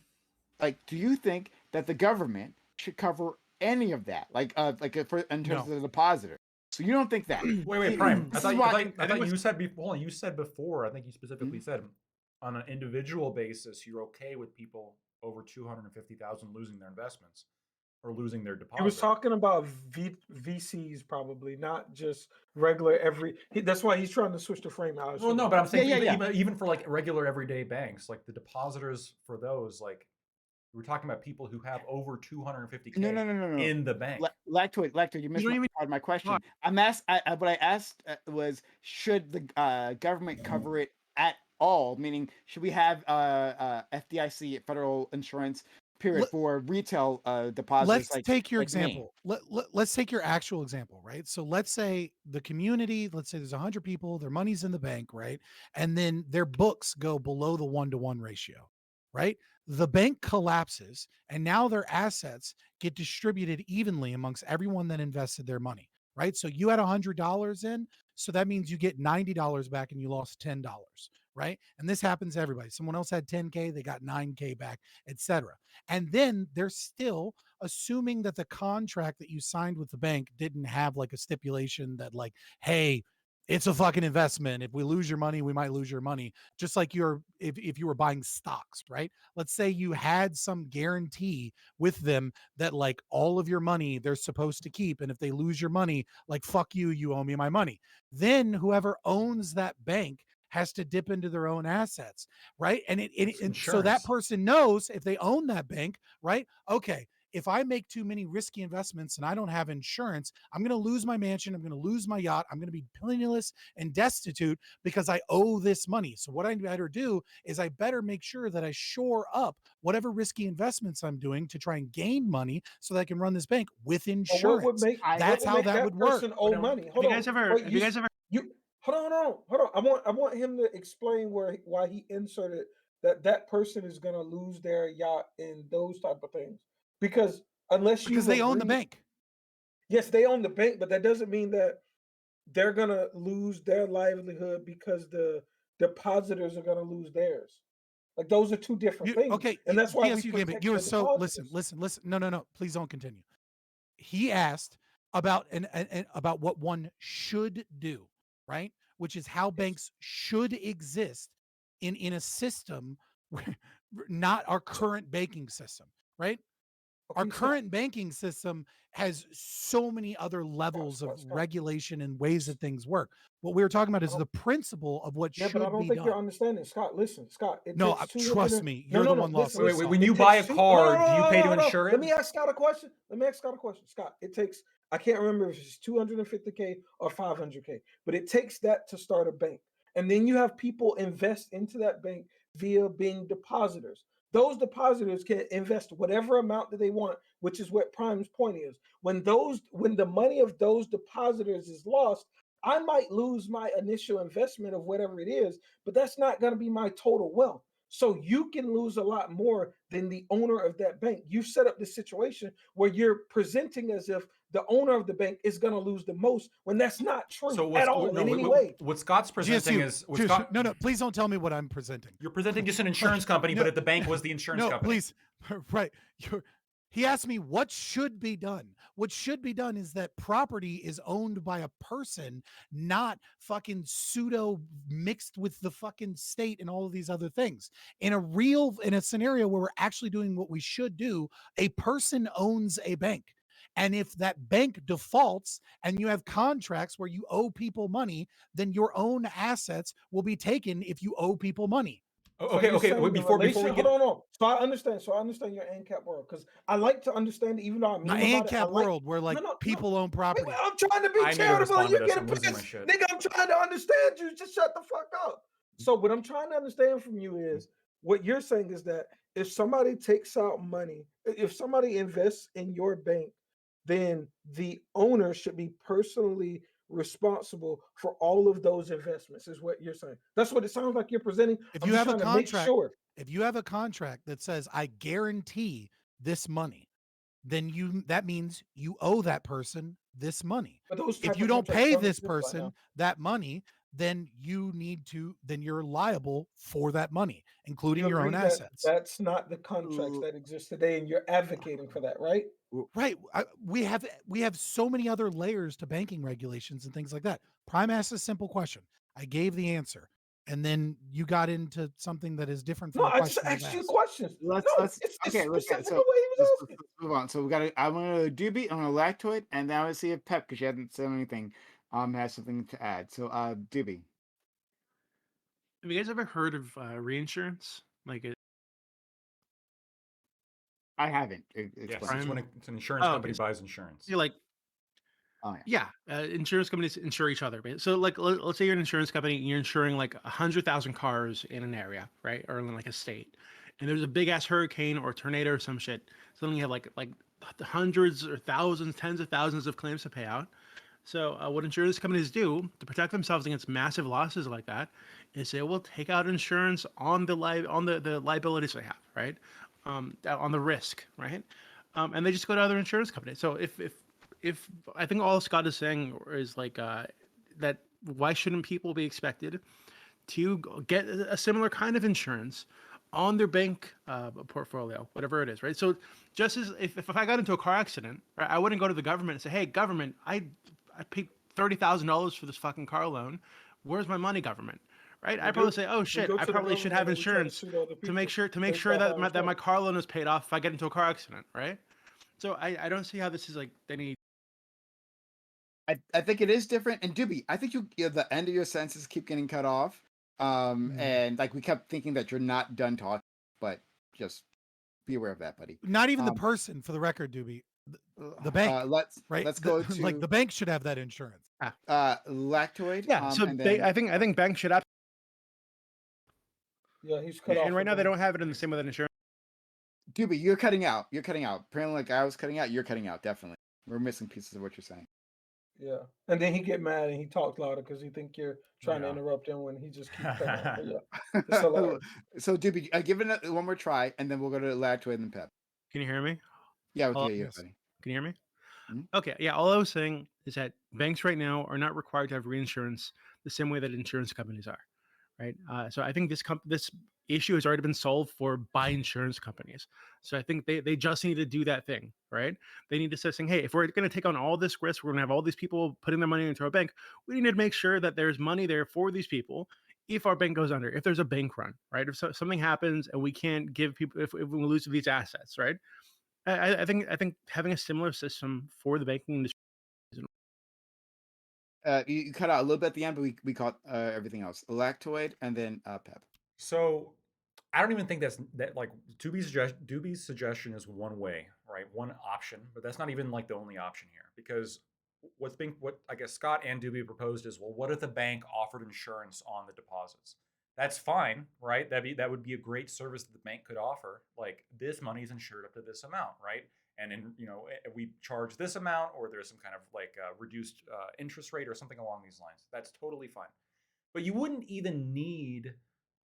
like, do you think that the government should cover any of that, in terms of the depositor? So you don't think that? Wait, Prime. I thought with- you said before. You said before. I think you specifically said on an individual basis, you're okay with people over 250,000 losing their investments or losing their deposit. He was talking about VCs, probably not just regular that's why he's trying to switch the frame out. Well, no, but I'm saying Yeah. even for like regular everyday banks, like the depositors for those, like we're talking about people who have over 250K No. in the bank. Lactoid, you missed don't part even- of my question. What? What I asked was, should the government cover it at all? Meaning, should we have FDIC, federal insurance, period, for retail deposits? Let's take your like me? example. Let's take your actual example, right? So let's say the community, let's say there's 100 people, their money's in the bank, right? And then their books go below the 1-to-1 ratio, right? The bank collapses and now their assets get distributed evenly amongst everyone that invested their money, right? So you had $100 in, so that means you get $90 back and you lost $10, right? And this happens to everybody. Someone else had 10K, they got 9K back, etc. And then they're still assuming that the contract that you signed with the bank didn't have like a stipulation that like, hey, it's a fucking investment. If we lose your money, we might lose your money. Just like if you were buying stocks, right? Let's say you had some guarantee with them that like all of your money they're supposed to keep. And if they lose your money, like, fuck you, you owe me my money. Then whoever owns that bank has to dip into their own assets, right? And so that Insurance. person knows if they own that bank, right? Okay, if I make too many risky investments and I don't have insurance, I'm going to lose my mansion. I'm going to lose my yacht. I'm going to be penniless and destitute because I owe this money. So what I better do is I better make sure that I shore up whatever risky investments I'm doing to try and gain money so that I can run this bank with But insurance. what would make That's how that would work. person owe money? Have Hold you on. guys ever? Wait, Have you guys ever? Hold on. I want him to explain why he inserted that person is gonna lose their yacht and those type of things. Because Because they own the bank. Yes, they own the bank, but that doesn't mean that they're gonna lose their livelihood because the depositors are gonna lose theirs. Like those are two different things. Okay, and that's why we you protect were the so depositors. listen. No. Please don't continue. He asked about about what one should do, right? Which is how banks should exist in a system where not our current banking system, right? Our Okay, Scott, current banking system has so many other levels of Scott. regulation and ways that things work. What we were talking about I is don't- the principle of what Yeah, but I should don't be think you're done. understanding, Scott. Listen, Scott. It No, takes 200. trust me, No, you're no, the no. one lost Listen, in Wait, the wait, when sauce. you It buy a takes two. car, No, no, do you no, pay to no, no. insure Let it? me ask Scott a question. Scott, it takes. I can't remember if it's 250K or 500K, but it takes that to start a bank, and then you have people invest into that bank via being depositors. Those depositors can invest whatever amount that they want, which is what Prime's point is. When the money of those depositors is lost, I might lose my initial investment of whatever it is, but that's not going to be my total wealth. So you can lose a lot more than the owner of that bank. You've set up this situation where you're presenting as if the owner of the bank is going to lose the most when that's not true So at all in any way. what Scott's presenting GSU, is what GSU, Scott. no, please don't tell me what I'm presenting. You're presenting just an insurance company, no, but at the bank was the insurance no, company. please, right. He asked me what should be done. What should be done is that property is owned by a person, not fucking pseudo mixed with the fucking state and all of these other things. In a scenario where we're actually doing what we should do, a person owns a bank. And if that bank defaults and you have contracts where you owe people money, then your own assets will be taken if you owe people money. Oh, So okay, you're okay. saying Wait, the before we relation- get hold on. So I understand. your ANCAP world because I like to understand, even though I mean An about it, I ANCAP like. world where like No, people own Wait, property. I'm trying to be I need to charitable and respond you to get this. a I'm losing my piss. shit. Nigga, I'm trying to understand you. Just shut the fuck up. So what I'm trying to understand from you is what you're saying is that if somebody takes out money, if somebody invests in your bank, then the owner should be personally responsible for all of those investments, is what you're saying. That's what it sounds like you're presenting. If I'm you just have a trying to make contract, sure. if you have a contract that says I guarantee this money, then that means you owe that person this money. But those If type you of don't contracts pay don't this exist right person now. that money, then you're liable for that money, including You your own agree that assets. that's not the contracts that exist today, and you're advocating for that, right? Right. We have so many other layers to banking regulations and things like that. Prime asked a simple question. I gave the answer, and then you got into something that is different from No, the I just question I've asked you asked. questions. Let's No, let's it's okay. Look, specific so the way he was let's asking. move on. So I'm gonna do Doobie, I'm gonna Lactoid, and then I want to see if Pep, because she hasn't said anything, has something to add. So Doobie. Have you guys ever heard of reinsurance? Like it, I haven't. Yes, Explain. it's when it's an insurance Oh, company okay. buys insurance. you're like, Oh yeah. insurance companies insure each other. So like, let's say you're an insurance company and you're insuring like 100,000 cars in an area, right, or in like a state, and there's a big ass hurricane or tornado or some shit. So then you have like hundreds or thousands, tens of thousands of claims to pay out. So what insurance companies do to protect themselves against massive losses like that is they will take out insurance on the the liabilities they have, right? On the risk, right? And they just go to other insurance companies. So if I think all Scott is saying is like that, why shouldn't people be expected to get a similar kind of insurance on their bank portfolio, whatever it is, right? So just as if I got into a car accident, right, I wouldn't go to the government and say, hey, government, I paid $30,000 for this fucking car loan. Where's my money, government? Right? I probably say, oh shit, I probably should have insurance to make sure that my car loan is paid off if I get into a car accident, right? So I don't see how this is like any. I think it is different. And Doobie, I think the end of your sentences keep getting cut off. And like we kept thinking that you're not done talking, but just be aware of that, buddy. Not even the person, for the record, Doobie. The bank, let's go to like the bank should have that insurance. Lactoid. Yeah, so and I then think banks should have. Yeah, he's cut off. And right now they again. don't have it in the same way that insurance. Doobie, you're cutting out. Apparently, like I was cutting out, you're cutting out. Definitely, we're missing pieces of what you're saying. Yeah, and then he get mad and he talks louder because he think you're trying to Yeah. interrupt him when he just keeps cutting off. But yeah, it's hilarious. So Doobie, give it one more try, and then we'll go to Lactoid and then Pep. Can you hear me? Yeah, we can Oh, hear you, yes. buddy. Can you hear me? Mhm. Okay, yeah. All I was saying is that banks right now are not required to have reinsurance the same way that insurance companies are, right? So I think this issue has already been solved by insurance companies. So I think they just need to do that thing, right? They need to start saying, hey, if we're going to take on all this risk, we're going to have all these people putting their money into our bank. We need to make sure that there's money there for these people if our bank goes under, if there's a bank run, right? If something happens and we can't give people, if we lose these assets, right? I think having a similar system for the banking industry. You cut out a little bit at the end, but we caught everything else. Electoid and then Pep. So I don't even think that like Doobie's suggestion is one way, right? One option, but that's not even like the only option here because what I guess Scott and Doobie proposed is, well, what if the bank offered insurance on the deposits? That's fine, right? That would be a great service that the bank could offer. Like this money is insured up to this amount, right? And we charge this amount, or there's some kind of like reduced interest rate or something along these lines. That's totally fine. But you wouldn't even need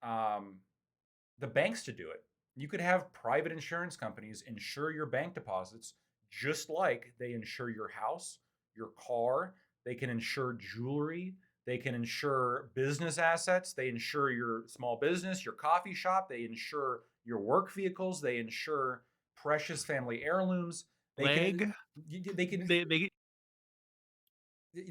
the banks to do it. You could have private insurance companies insure your bank deposits just like they insure your house, your car. They can insure jewelry. They can insure business assets. They insure your small business, your coffee shop. They insure your work vehicles. They insure precious family heirlooms. They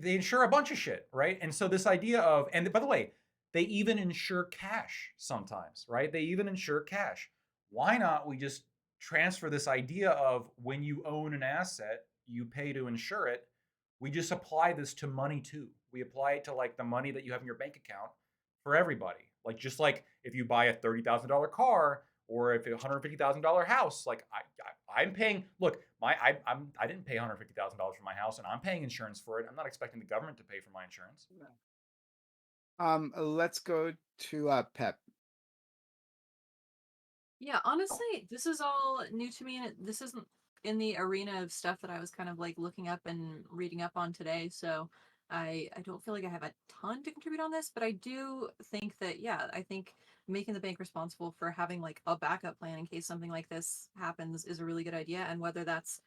insure a bunch of shit, right? And so this idea of, and by the way, they even insure cash sometimes, right? They even insure cash. Why not we just transfer this idea of when you own an asset, you pay to insure it. We just apply this to money too. We apply it to like the money that you have in your bank account for everybody. Like just like if you buy a $30,000 car or if a $150,000 house, like I'm paying. Look, I didn't pay $150,000 for my house, and I'm paying insurance for it. I'm not expecting the government to pay for my insurance. Let's go to Pep. Yeah, honestly, this is all new to me, and this isn't in the arena of stuff that I was kind of like looking up and reading up on today. So I don't feel like I have a ton to contribute on this, but I do think that, yeah, I think making the bank responsible for having like a backup plan in case something like this happens is a really good idea. And whether that's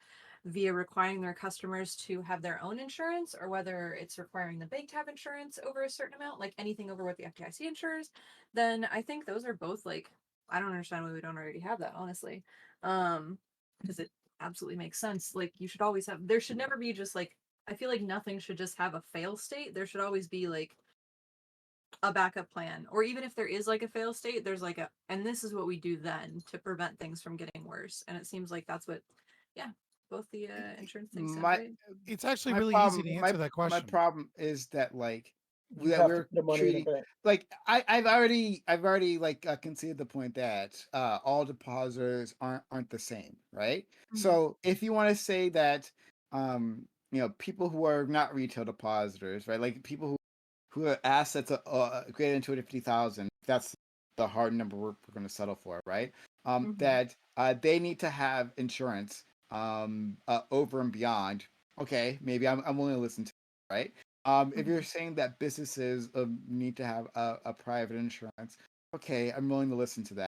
via requiring their customers to have their own insurance or whether it's requiring the bank to have insurance over a certain amount, like anything over what the FDIC insures, then I think those are both like, I don't understand why we don't already have that, honestly. Because it absolutely makes sense. Like you should always have, there should never be just like, I feel like nothing should just have a fail state. There should always be like a backup plan. Or even if there is like a fail state, there's like and this is what we do then to prevent things from getting worse. And it seems like that's what, yeah, both the insurance things sound My- great. It's actually My really problem- easy to answer that My question. problem is that like You that have to we're put the money in the treating bank. like I've already like conceded the point that all depositors aren't the same, right? Mhm. So if you want to say that people who are not retail depositors, right, like people who have assets greater than 250,000, that's the hard number we're going to settle for, right? Mhm. That they need to have insurance over and beyond. Okay, maybe I'm willing to listen to it, right? If you're saying that businesses need to have a private insurance, okay, I'm willing to listen to that.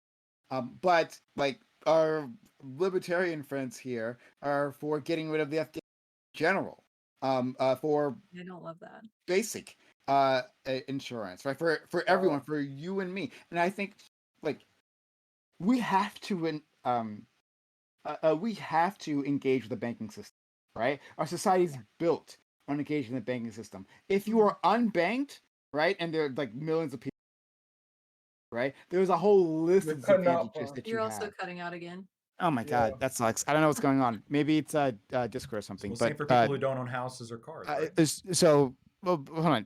But like our libertarian friends here are for getting rid of the FDA in general. For I don't love that. basic insurance, right? For everyone, for you and me. And I think like we have to engage with the banking system, right? Our society's built on engaging the banking system. If you are unbanked, right, and there are like millions of people, right, there's a whole list You're of cutting out, disadvantages Paul. that you You're also have. cutting out again. Oh my god, Yeah. that sucks. I don't know what's going on. Maybe it's Discord or So something. the same But for people who don't own houses or cars. Right? so well, hold on.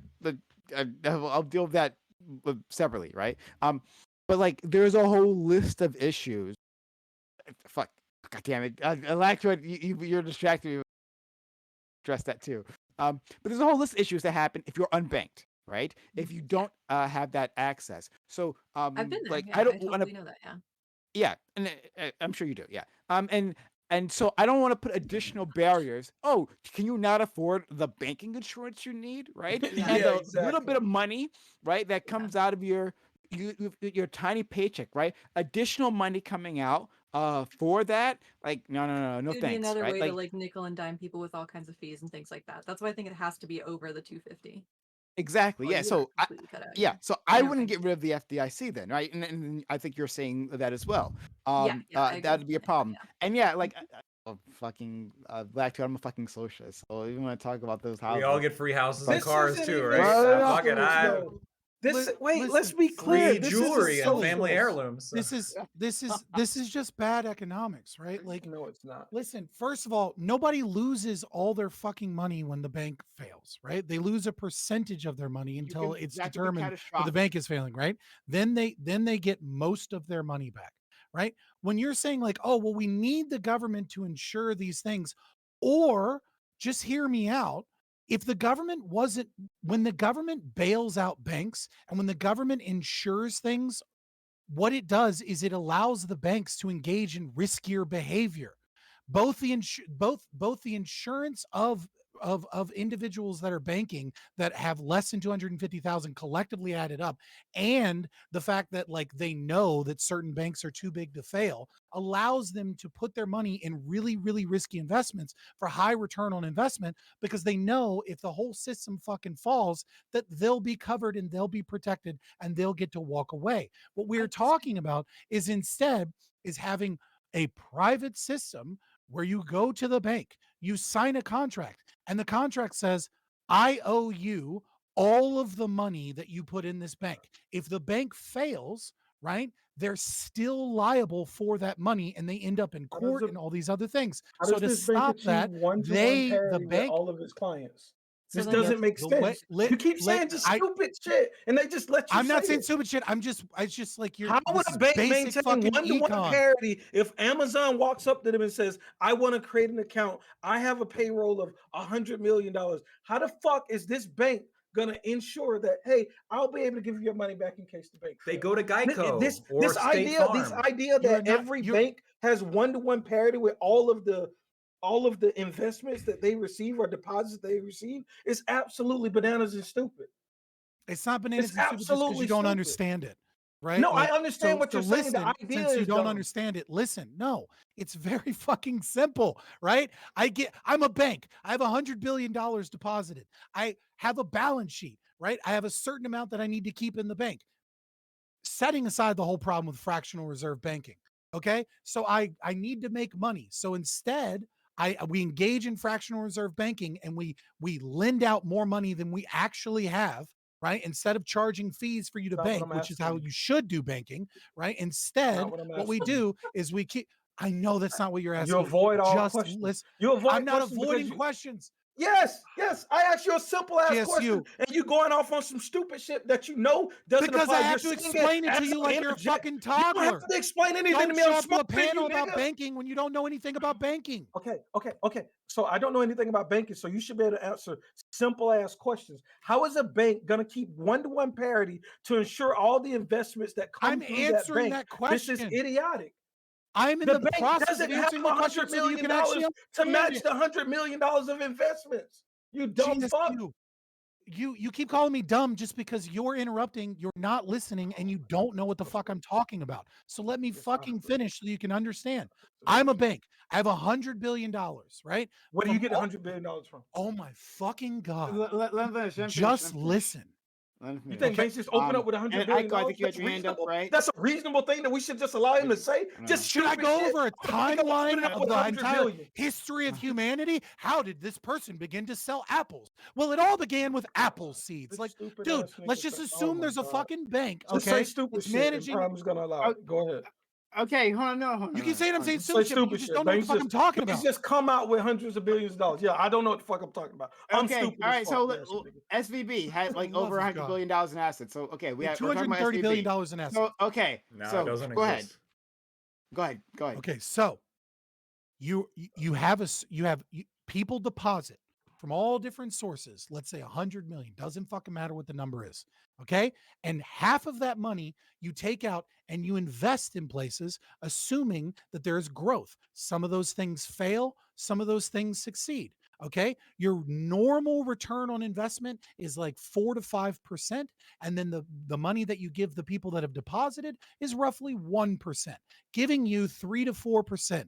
I'll deal with that separately, right? But like there's a whole list of issues. Fuck, god damn it, Electroid, you're distracting me. Address that too. But there's a whole list of issues that happen if you're unbanked, right? If you don't have that access. So I've been there. like Yeah, I don't totally want to. know that. Yeah. Yeah, and I'm sure you do. Yeah. And so I don't want to put additional barriers. Oh, can you not afford the banking insurance you need, right? Yeah. And Yeah, the little exactly. bit of money, right, that comes out of your tiny paycheck, right? Additional money coming out for that, like no It would be thanks, another right? way Like to like nickel and dime people with all kinds of fees and things like that. That's why I think it has to be over the 250. exactly, Oh, yeah. you are So completely cut out. yeah, so I Never wouldn't mind. get rid of the FDIC then, right? And I think you're saying that as well. Yeah, I agree That'd with be a that, problem. yeah. And yeah, like fucking black dude, I'm a fucking socialist. So even when I talk about those houses, We all get free houses and This cars isn't too, even right? Well, Fuck it, socialist, though. let's be clear. Free This is a jewelry and family socialist. heirlooms. This is just bad economics, right? Like, No, it's not. listen, first of all, nobody loses all their fucking money when the bank fails, right? They lose a percentage of their money until it's that could be determined that the catastrophic. bank is failing, right? Then they get most of their money back, right? When you're saying like, oh, well, we need the government to ensure these things, or just hear me out. If the government wasn't, when the government bails out banks and when the government insures things, what it does is it allows the banks to engage in riskier behavior. Both the insurance of individuals that are banking that have less than 250,000 collectively added up, and the fact that like they know that certain banks are too big to fail, allows them to put their money in really, really risky investments for high return on investment, because they know if the whole system fucking falls, that they'll be covered and they'll be protected and they'll get to walk away. What we're talking about is instead is having a private system where you go to the bank, you sign a contract, and the contract says, I owe you all of the money that you put in this bank. If the bank fails, right, they're still liable for that money and they end up in How does court the- and all these other things. How So does to this bank stop achieve that, one-to-one the parity with bank, all of its clients? So This then doesn't make the way- sense. let- You keep let- saying just I- stupid shit, and they just let you. I'm not say saying it. stupid shit. It's just like you're. How would this a is bank basic maintain fucking one-to-one econ. parity if Amazon walks up to them and says, "I want to create an account. I have a payroll of $100 million." How the fuck is this bank gonna ensure that, hey, I'll be able to give you your money back in case the bank They fails? go to Geico This or this State idea Farm. this idea You're that not- every you're- bank has one-to-one parity with all of the investments that they receive or deposits they receive is absolutely bananas and stupid. It's not bananas It's and stupid just because absolutely you don't stupid. understand it, right? No, Like, I understand what you're saying. The listen, idea since you is don't dumb. understand it, listen. No, it's very fucking simple, right? I'm a bank. I have $100 billion deposited. I have a balance sheet, right? I have a certain amount that I need to keep in the bank. Setting aside the whole problem with fractional reserve banking, okay? So I need to make money. So instead, we engage in fractional reserve banking and we lend out more money than we actually have, right? Instead of charging fees for you to Not what bank, I'm which is asking how you. you should do banking, right? Instead, Not what I'm what we asking you. do is we keep. I know that's not what you're asking. You avoid all Just questions. listen. You avoid I'm not questions because avoiding you- questions. Yes. I asked you a simple ass GSU. question, and you going off on some stupid shit that you know doesn't Because apply. I have You're to saying explain it to as you an like you're a interject. fucking You don't toddler. have to explain anything Don't to me. show I'm up to a smarter than you, panel about nigga. banking when you don't know anything about banking. Okay. So I don't know anything about banking, so you should be able to answer simple ass questions. How is a bank gonna keep one-to-one parity to ensure all the investments that come I'm through answering that that bank? This is question. idiotic. I'm in The the bank process of doesn't have answering the question $100 so that you million can actually to understand match it. the $100 million of investments. You dumb fuck. You keep calling me dumb just because you're interrupting, you're not listening, and you don't know what the fuck I'm talking about. So let me fucking finish so you can understand. I'm a bank. I have $100 billion, right? Where do you From get all- $100 billion from? Oh my fucking god! Let him finish, let him Just finish. listen. Let him You think think banks just open up with $100 and billion? Iko, I think you had That's your hand up, reasonable? right? That's a reasonable thing that we should just allow him to say. I Just Should I stupid go shit. over a I think I'm opening timeline up of with the 100 entire billion. history of humanity? How did this person begin to sell apples? Well, it all began with apple seeds. This Like, stupid dude, ass let's nigga just said- assume oh there's my a God. fucking bank, Just okay? say stupid That's shit. And managing. Prime's gonna allow it. Go ahead. Okay, hold on, no, hold on. You keep saying I'm saying Say stupid shit, but you stupid just shit. don't know what the Banks fuck I'm just- talking banks about. just come out with hundreds of billions of dollars. Yeah, I don't know what the fuck I'm talking about. I'm Okay, stupid. all as right. fuck, So man, nigga. SVB had For like the love over of $100 God. billion in assets. So okay, we're talking about $230 SVB. billion in assets. So okay, No, so it doesn't go ahead. exist. Go ahead. Okay, so you have people deposit from all different sources. Let's say 100 million. Doesn't fucking matter what the number is. Okay, and half of that money you take out and you invest in places, assuming that there is growth. Some of those things fail. Some of those things succeed. Okay, your normal return on investment is like 4 to 5%, and then the money that you give the people that have deposited is roughly 1%, giving you 3 to 4%,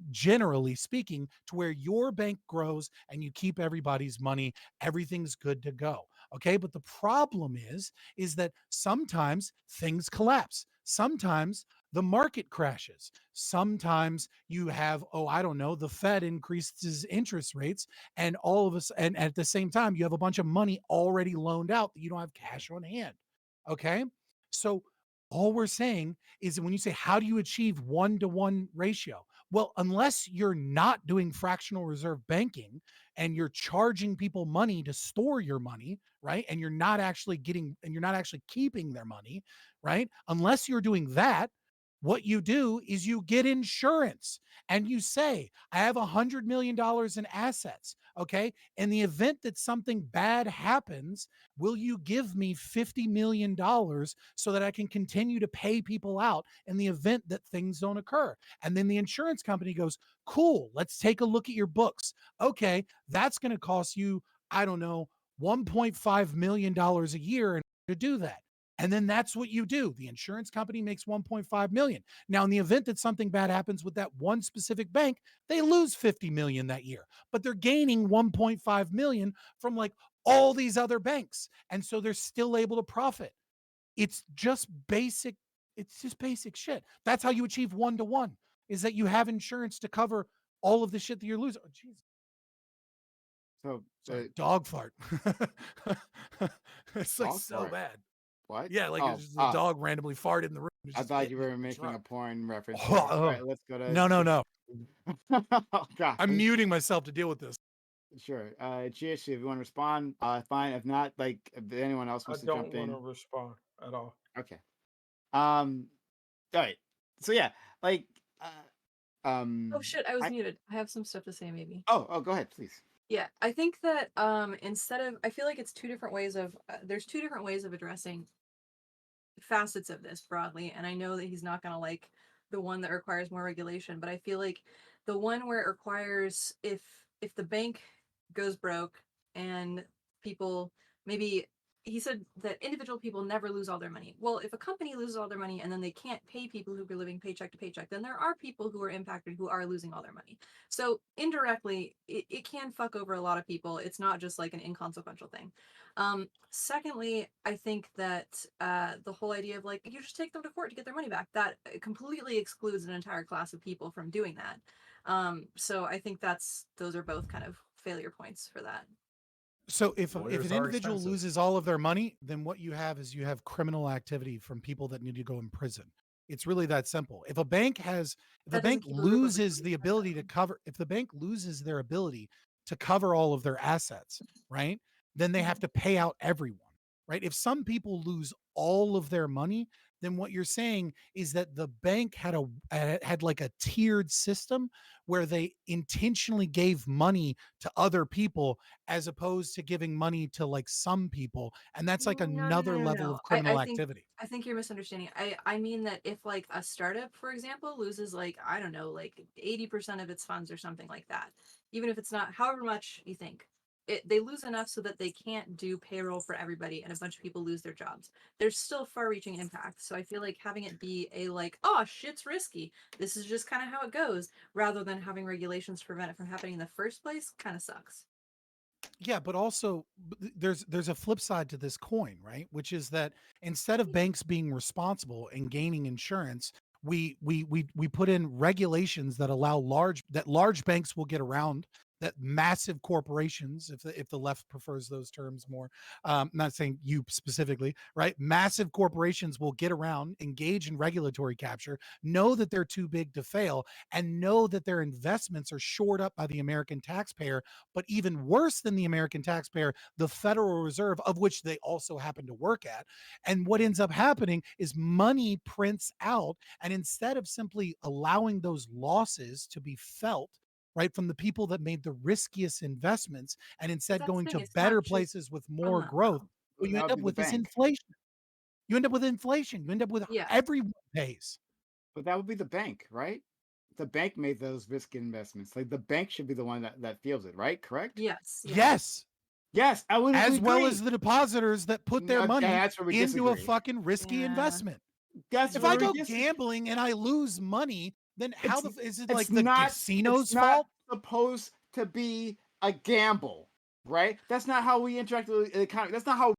generally speaking, to where your bank grows and you keep everybody's money. Everything's good to go. Okay, but the problem is that sometimes things collapse. Sometimes the market crashes. Sometimes you have, I don't know, the Fed increases interest rates, and all of us, and at the same time, you have a bunch of money already loaned out that you don't have cash on hand. Okay. So all we're saying is that when you say, how do you achieve 1-to-1 ratio? Well, unless you're not doing fractional reserve banking and you're charging people money to store your money, right? And you're not actually keeping their money, right? Unless you're doing that, what you do is you get insurance and you say, I have $100 million in assets. Okay. In the event that something bad happens, will you give me $50 million so that I can continue to pay people out in the event that things don't occur? And then the insurance company goes, cool, let's take a look at your books. Okay, that's going to cost you, I don't know, $1.5 million a year to do that. And then that's what you do. The insurance company makes 1.5 million. Now, in the event that something bad happens with that one specific bank, they lose 50 million that year, but they're gaining 1.5 million from like all these other banks. And so they're still able to profit. It's just basic shit. That's how you achieve 1-to-1, is that you have insurance to cover all of the shit that you're losing. Oh, Jesus. So Sorry, dog fart. It's like Dog so fart? bad. what? Yeah, like Oh, it's just the dog randomly farted in the room. It's I just thought you hitting it were with the making a truck. porn reference. Oh, All right, let's go to no. oh, God. I'm muting myself to deal with this. Sure. GSC, if you want to respond, fine. If not, like, if anyone else I wants to don't jump want in. to respond at all. Okay. All right. So yeah, like, Oh shit, I was I muted. I have some stuff to say maybe. oh, go ahead, please. Yeah, I think that instead of, I feel like it's two different ways of there's two different ways of addressing facets of this broadly, and I know that he's not going to like the one that requires more regulation, but I feel like the one where it requires, if the bank goes broke and people, maybe he said that individual people never lose all their money. Well, if a company loses all their money and then they can't pay people who are living paycheck to paycheck, then there are people who are impacted who are losing all their money. So indirectly, it can fuck over a lot of people. It's not just like an inconsequential thing. Secondly, I think that the whole idea of like, you just take them to court to get their money back, that completely excludes an entire class of people from doing that. So I think those are both kind of failure points for that. So if Lawyers an are individual expensive. loses all of their money, then what you have is you have criminal activity from people that need to go in prison. It's really that simple. If a bank That doesn't keep a group of loses people the from ability to them. cover, if the bank loses their ability to cover all of their assets, right? Then they have to pay out everyone, right? If some people lose all of their money, then what you're saying is that the bank had like a tiered system where they intentionally gave money to other people as opposed to giving money to like some people, and that's like another level of criminal activity. I think you're misunderstanding. I mean that if like a startup, for example, loses like, I don't know, like 80% of its funds or something like that, even if it's not however much you think, they lose enough so that they can't do payroll for everybody and a bunch of people lose their jobs. There's still far-reaching impact. So I feel like having it be a like, oh, shit's risky, this is just kind of how it goes, rather than having regulations to prevent it from happening in the first place, kind of sucks. Yeah, but also there's a flip side to this coin, right? Which is that instead of banks being responsible and gaining insurance, we put in regulations that allow large banks will get around, that massive corporations, if the left prefers those terms more, not saying you specifically, right? Massive corporations will get around, engage in regulatory capture, know that they're too big to fail, and know that their investments are shored up by the American taxpayer. But even worse than the American taxpayer, the Federal Reserve, of which they also happen to work at. And what ends up happening is money prints out. And instead of simply allowing those losses to be felt, right, from the people that made the riskiest investments, and instead That's the going thing, to it's not better just places with from more them, growth, though. what you That end would up be the with is bank. inflation. You end up with inflation. You end up with Yeah. everyone pays. But that would be the bank, right? The bank made those risky investments. Like, the bank should be the one that feels it, right? Correct? Yes. Yes. Yes, I would As well agree. as the depositors that put their No, money that's where we into a disagree. fucking risky Yeah. investment. That's If where I we go disagree. gambling and I lose money, then how It's- is it It's like the not. casino's It's not fault? supposed to be a gamble, right? That's not how we interact with the economy. That's not how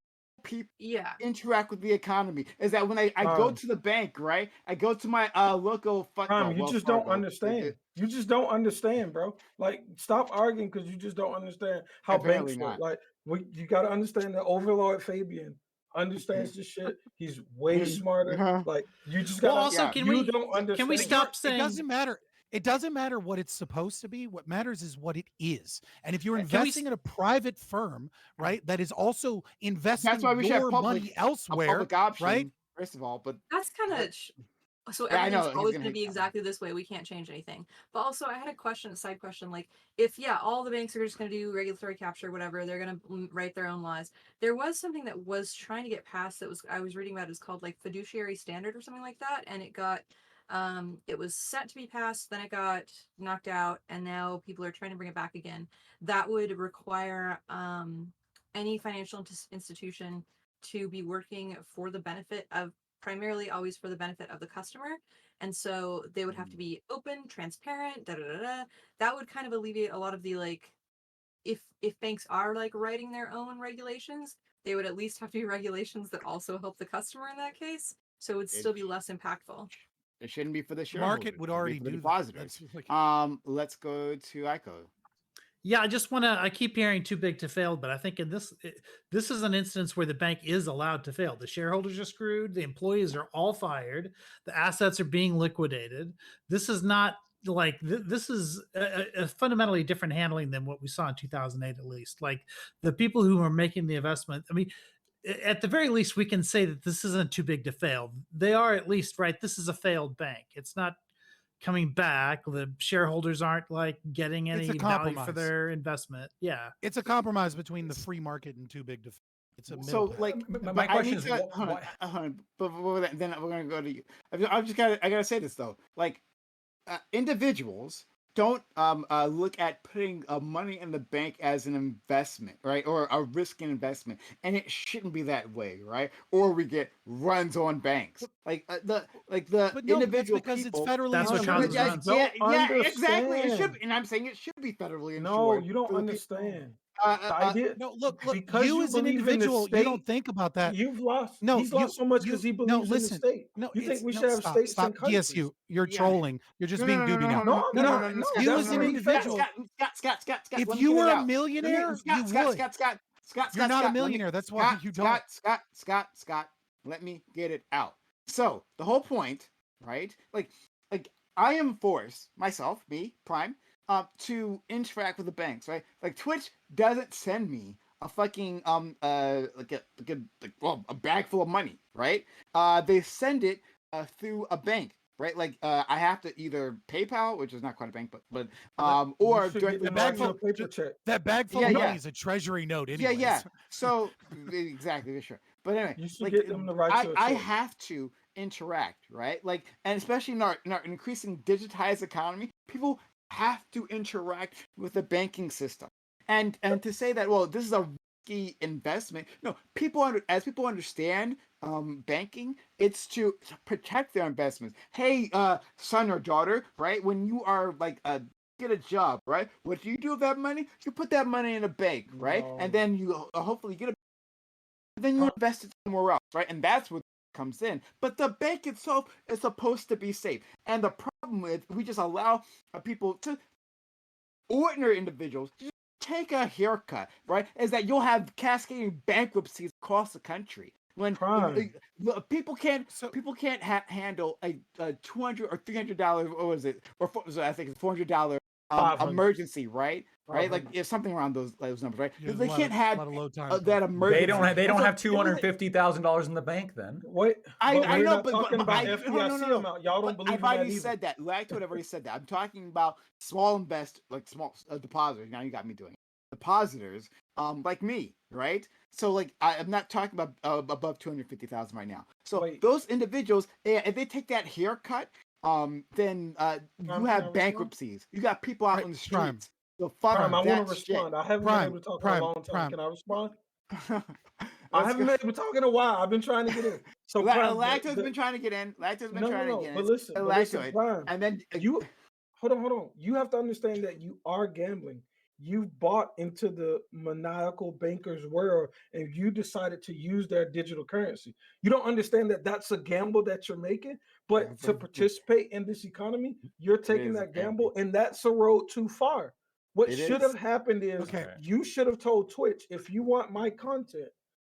people Yeah. interact with the economy. Is that when I go to the bank, right? I go to my local Prime, you Wells just don't Fargo. understand. You just don't understand, bro. Like, stop arguing because you just don't understand how Apparently banks work. not. Like, you got to understand that Overlord Fabian understands this shit. He's way Mhm. smarter. Uh-huh. Like you just Well, gotta. also, yeah. can You we don't understand. can we stop saying? It doesn't matter. It doesn't matter what it's supposed to be. What matters is what it is. And if you're Can we investing in a private firm, right, that is also investing That's why we should have your public, money a elsewhere, public option, right? first of all. But That's kind but- of so yeah, I everything's know he's always gonna going to hate be that one. exactly this way. We can't change anything. But also, I had a side question. Like, if all the banks are just going to do regulatory capture, whatever, they're going to write their own laws. There was something that was trying to get passed that I was reading about. It's called like fiduciary standard or something like that, and it was set to be passed, then it got knocked out, and now people are trying to bring it back again. That would require any financial institution to be working for the benefit of, primarily always for the benefit of the customer. And so they would have to be open, transparent, That would kind of alleviate a lot of the, like, if banks are like writing their own regulations, they would at least have to be regulations that also help the customer in that case. So it would still be less impactful. It shouldn't be for the The shareholders. market would It should be already for the do that. depositors. That's like, Let's go to Aiko. Yeah, I just want to. I keep hearing too big to fail, but I think in this is an instance where the bank is allowed to fail. The shareholders are screwed. The employees are all fired. The assets are being liquidated. This is not like this is a fundamentally different handling than what we saw in 2008, at least. Like the people who are making the investment. I mean, at the very least, we can say that this isn't too big to fail. They are at least right. This is a failed bank. It's not coming back. The shareholders aren't like getting It's any a value for compromise. their investment. Yeah. it's a compromise between the free market and too big to fail. It's a middle So, path. like, My but I question need is, to hold on, what? hold on. But before that, then we're gonna go to you. I gotta say this though. Like, individuals don't look at putting money in the bank as an investment, right, or a risky investment, and it shouldn't be that way, right? Or we get runs on banks, like the But no, that's individual because people. it's federally That's what insured. causes yeah, runs. yeah, exactly. It should, Understand. be, and I'm saying it should be federally insured. No, you don't for the people. understand. The idea, No, look, because you you as an believe in the individual, you don't state, think about that. you've lost. No, He's lost so much because he believes no, in listen. the state. No, You think it's we no, should have stop, states stop. and countries? DSU, you're Yeah. trolling. You're just being doobie now. No, No, no, no, no, Scott, you that's as an very individual, Scott, if let me you get were it a out. millionaire, Scott, you Scott, would. Scott, Scott, Scott, You're not Scott, a let me- millionaire. That's why you don't. Scott, let me get it out. So the whole point, right? Like I am forced myself, me, Prime, to interact with the banks, right? Like Twitch doesn't send me a fucking a bag full of money, right? They send it through a bank, right? Like I have to either PayPal, which is not quite a bank, but or You should directly get them bag out full- your paper check. That bag full Yeah, of yeah. money is a treasury note, anyways. yeah. So exactly, sure. But anyway, You should like, get them to write you a I check. have to interact, right? Like, and especially in our increasing digitized economy, people have to interact with the banking system. And to say that, well, this is a risky investment. No, as people understand banking, it's to protect their investments. Hey, son or daughter, right? When you are like get a job, right? What do you do with that money? You put that money in a bank, right? And No. then you hopefully get a then you invest it somewhere else, right? And that's what comes in. But the bank itself is supposed to be safe. And the problem is we just allow people to ordinary individuals to just take a haircut, right? Is that you'll have cascading bankruptcies across the country. When Prime. people can't handle a $200 or $300, what was it? Or I think it's $400 $500. emergency, right? Right, like 500. if something around those numbers, right? Yeah, They a lot can't of- have lot of low time that frames. emergency. They don't And so have it was $250,000 in the bank then. Wait, I but we're know, not but talking about no, FDIC amount. Y'all don't But believe I've in that already either. said that. Lactoid, I've already said that. I'm talking about small small depositors. Now you got me doing it. Depositors, like me, right? So like I'm not talking about above 250,000 right now. So Wait. those individuals, if they take that haircut, then Prime, you can I have respond? bankruptcies. You got people out Right, on the Prime. streets. So fuck Prime, I want that to shit. respond. I haven't Prime, been able to talk Prime, in a long time. Prime. Can I respond? I Let's haven't go. been able to talk in a while. I've been trying to get in. So Prime, Lacto's been trying to get in. Lacto's been trying to get in. But listen, Lactoid. Prime. And then You hold on. You have to understand that you are gambling. You bought into the maniacal bankers' world, and you decided to use their digital currency. You don't understand that that's a gamble that you're making. But to participate in this economy, you're taking is a that gamble, and that's a road too far. What It should is. have happened is Okay. you should have told Twitch, if you want my content,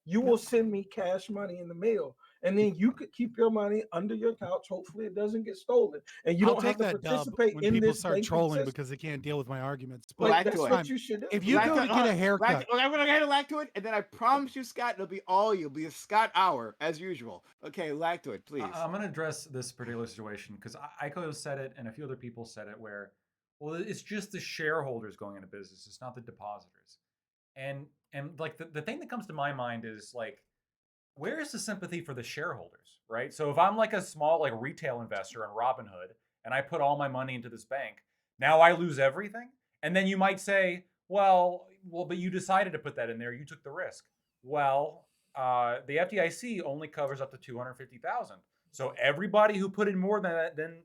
You will send me cash money in the mail, and then you could keep your money under your couch. Hopefully, it doesn't get stolen, and you I'll don't take have to that dub participate when in people this start banking trolling system. because they can't deal with my arguments. Well, But Like, that's Lactoid. what you should do. if you go to get a haircut, I'm gonna get a Lactoid, and then I promise you, Scott, it'll be all you. It'll be a Scott hour as usual. Okay, Lactoid, please. I'm going to address this particular situation because Aiko said it and a few other people said it where, well, it's just the shareholders going into business. It's not the depositors. And like the thing that comes to my mind is like, where is the sympathy for the shareholders, right? So if I'm like a small like retail investor in Robinhood and I put all my money into this bank, now I lose everything. And then you might say, well, but you decided to put that in there. You took the risk. Well, the FDIC only covers up to 250,000. So everybody who put in more than that, than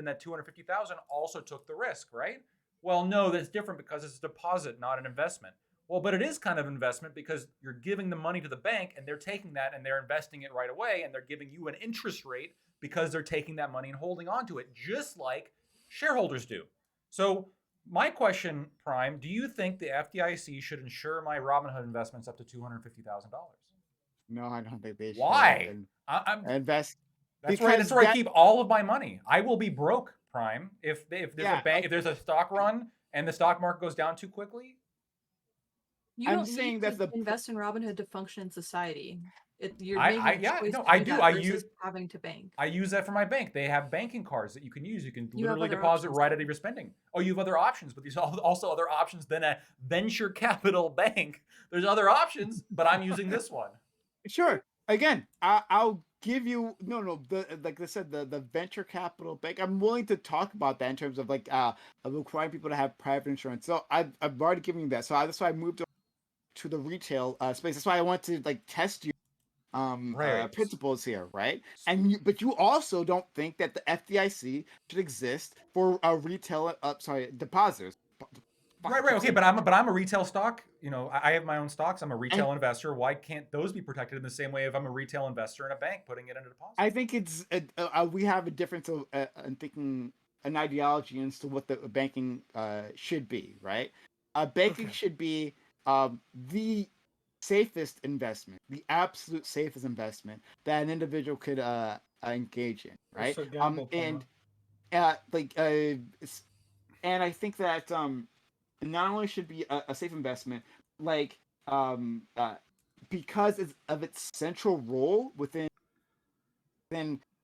that 250,000 also took the risk, right? Well, no, that's different because it's a deposit, not an investment. Well, but it is kind of investment because you're giving the money to the bank and they're taking that and they're investing it right away and they're giving you an interest rate because they're taking that money and holding on to it, just like shareholders do. So my question, Prime, do you think the FDIC should insure my Robinhood investments up to $250,000? No, I don't think they should. Why? And I'm invest. That's right. That's because where I that- keep all of my money. I will be broke, Prime, if there's Yeah, a bank, if there's a stock run and the stock market goes down too quickly. You I'm don't saying need that to the- invest in Robinhood to function in society. You're I- making I- a yeah, choice no, to I do do. that I versus use- having to bank. I use that for my bank. They have banking cards that you can use. You can You have literally other deposit options, right though. out of your spending. Oh, you have other options, but there's also other options than a venture capital bank. There's other options, but I'm using this one. Sure. Again, I'll give you no. Like I said, the venture capital bank. I'm willing to talk about that in terms of like of requiring people to have private insurance. So I've already given you that. So that's why I moved to the retail space. That's why I want to like test you Right. principles here, right? But you also don't think that the FDIC should exist for retail depositors. Right. Okay, but I'm a retail stock. You know, I have my own stocks. I'm a retail investor. Why can't those be protected in the same way if I'm a retail investor in a bank putting it in a deposit? I think it's we have a difference of in thinking an ideology as to what the banking should be, right? Banking Okay. should be the safest investment, the absolute safest investment that an individual could engage in, right? It's a gamble, And Palmer. and I think that not only should be a safe investment, like because of its central role within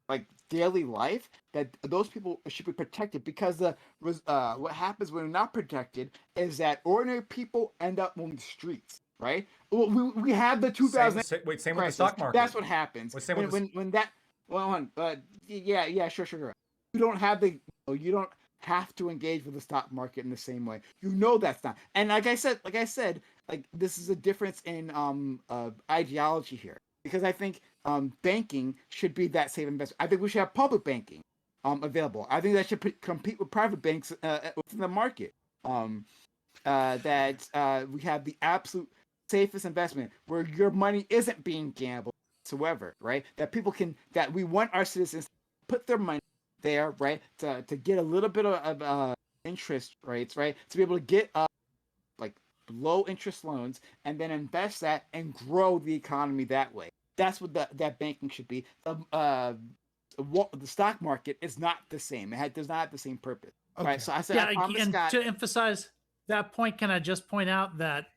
like daily life, that those people should be protected because what happens when they're not protected is that ordinary people end up on the streets, right? Well, we had the 2000 Same with the crisis. stock market. That's what happens Same with when that. Well, yeah, sure. You don't have you don't have to engage with the stock market in the same way. You know that's not. And like I said, like this is a difference in ideology here because I think banking should be that safe investment. I think we should have public banking available. I think that should compete with private banks within the market. That we have the absolute safest investment where your money isn't being gambled whatsoever, right? That we want our citizens to put their money there, right? To get a little bit of interest rates, right? To be able to get like low interest loans and then invest that and grow the economy that way. That's what that banking should be. The stock market is not the same. It does not have the same purpose, Okay. right? So I said, Yeah, I promised and Scott. to emphasize that point, can I just point out that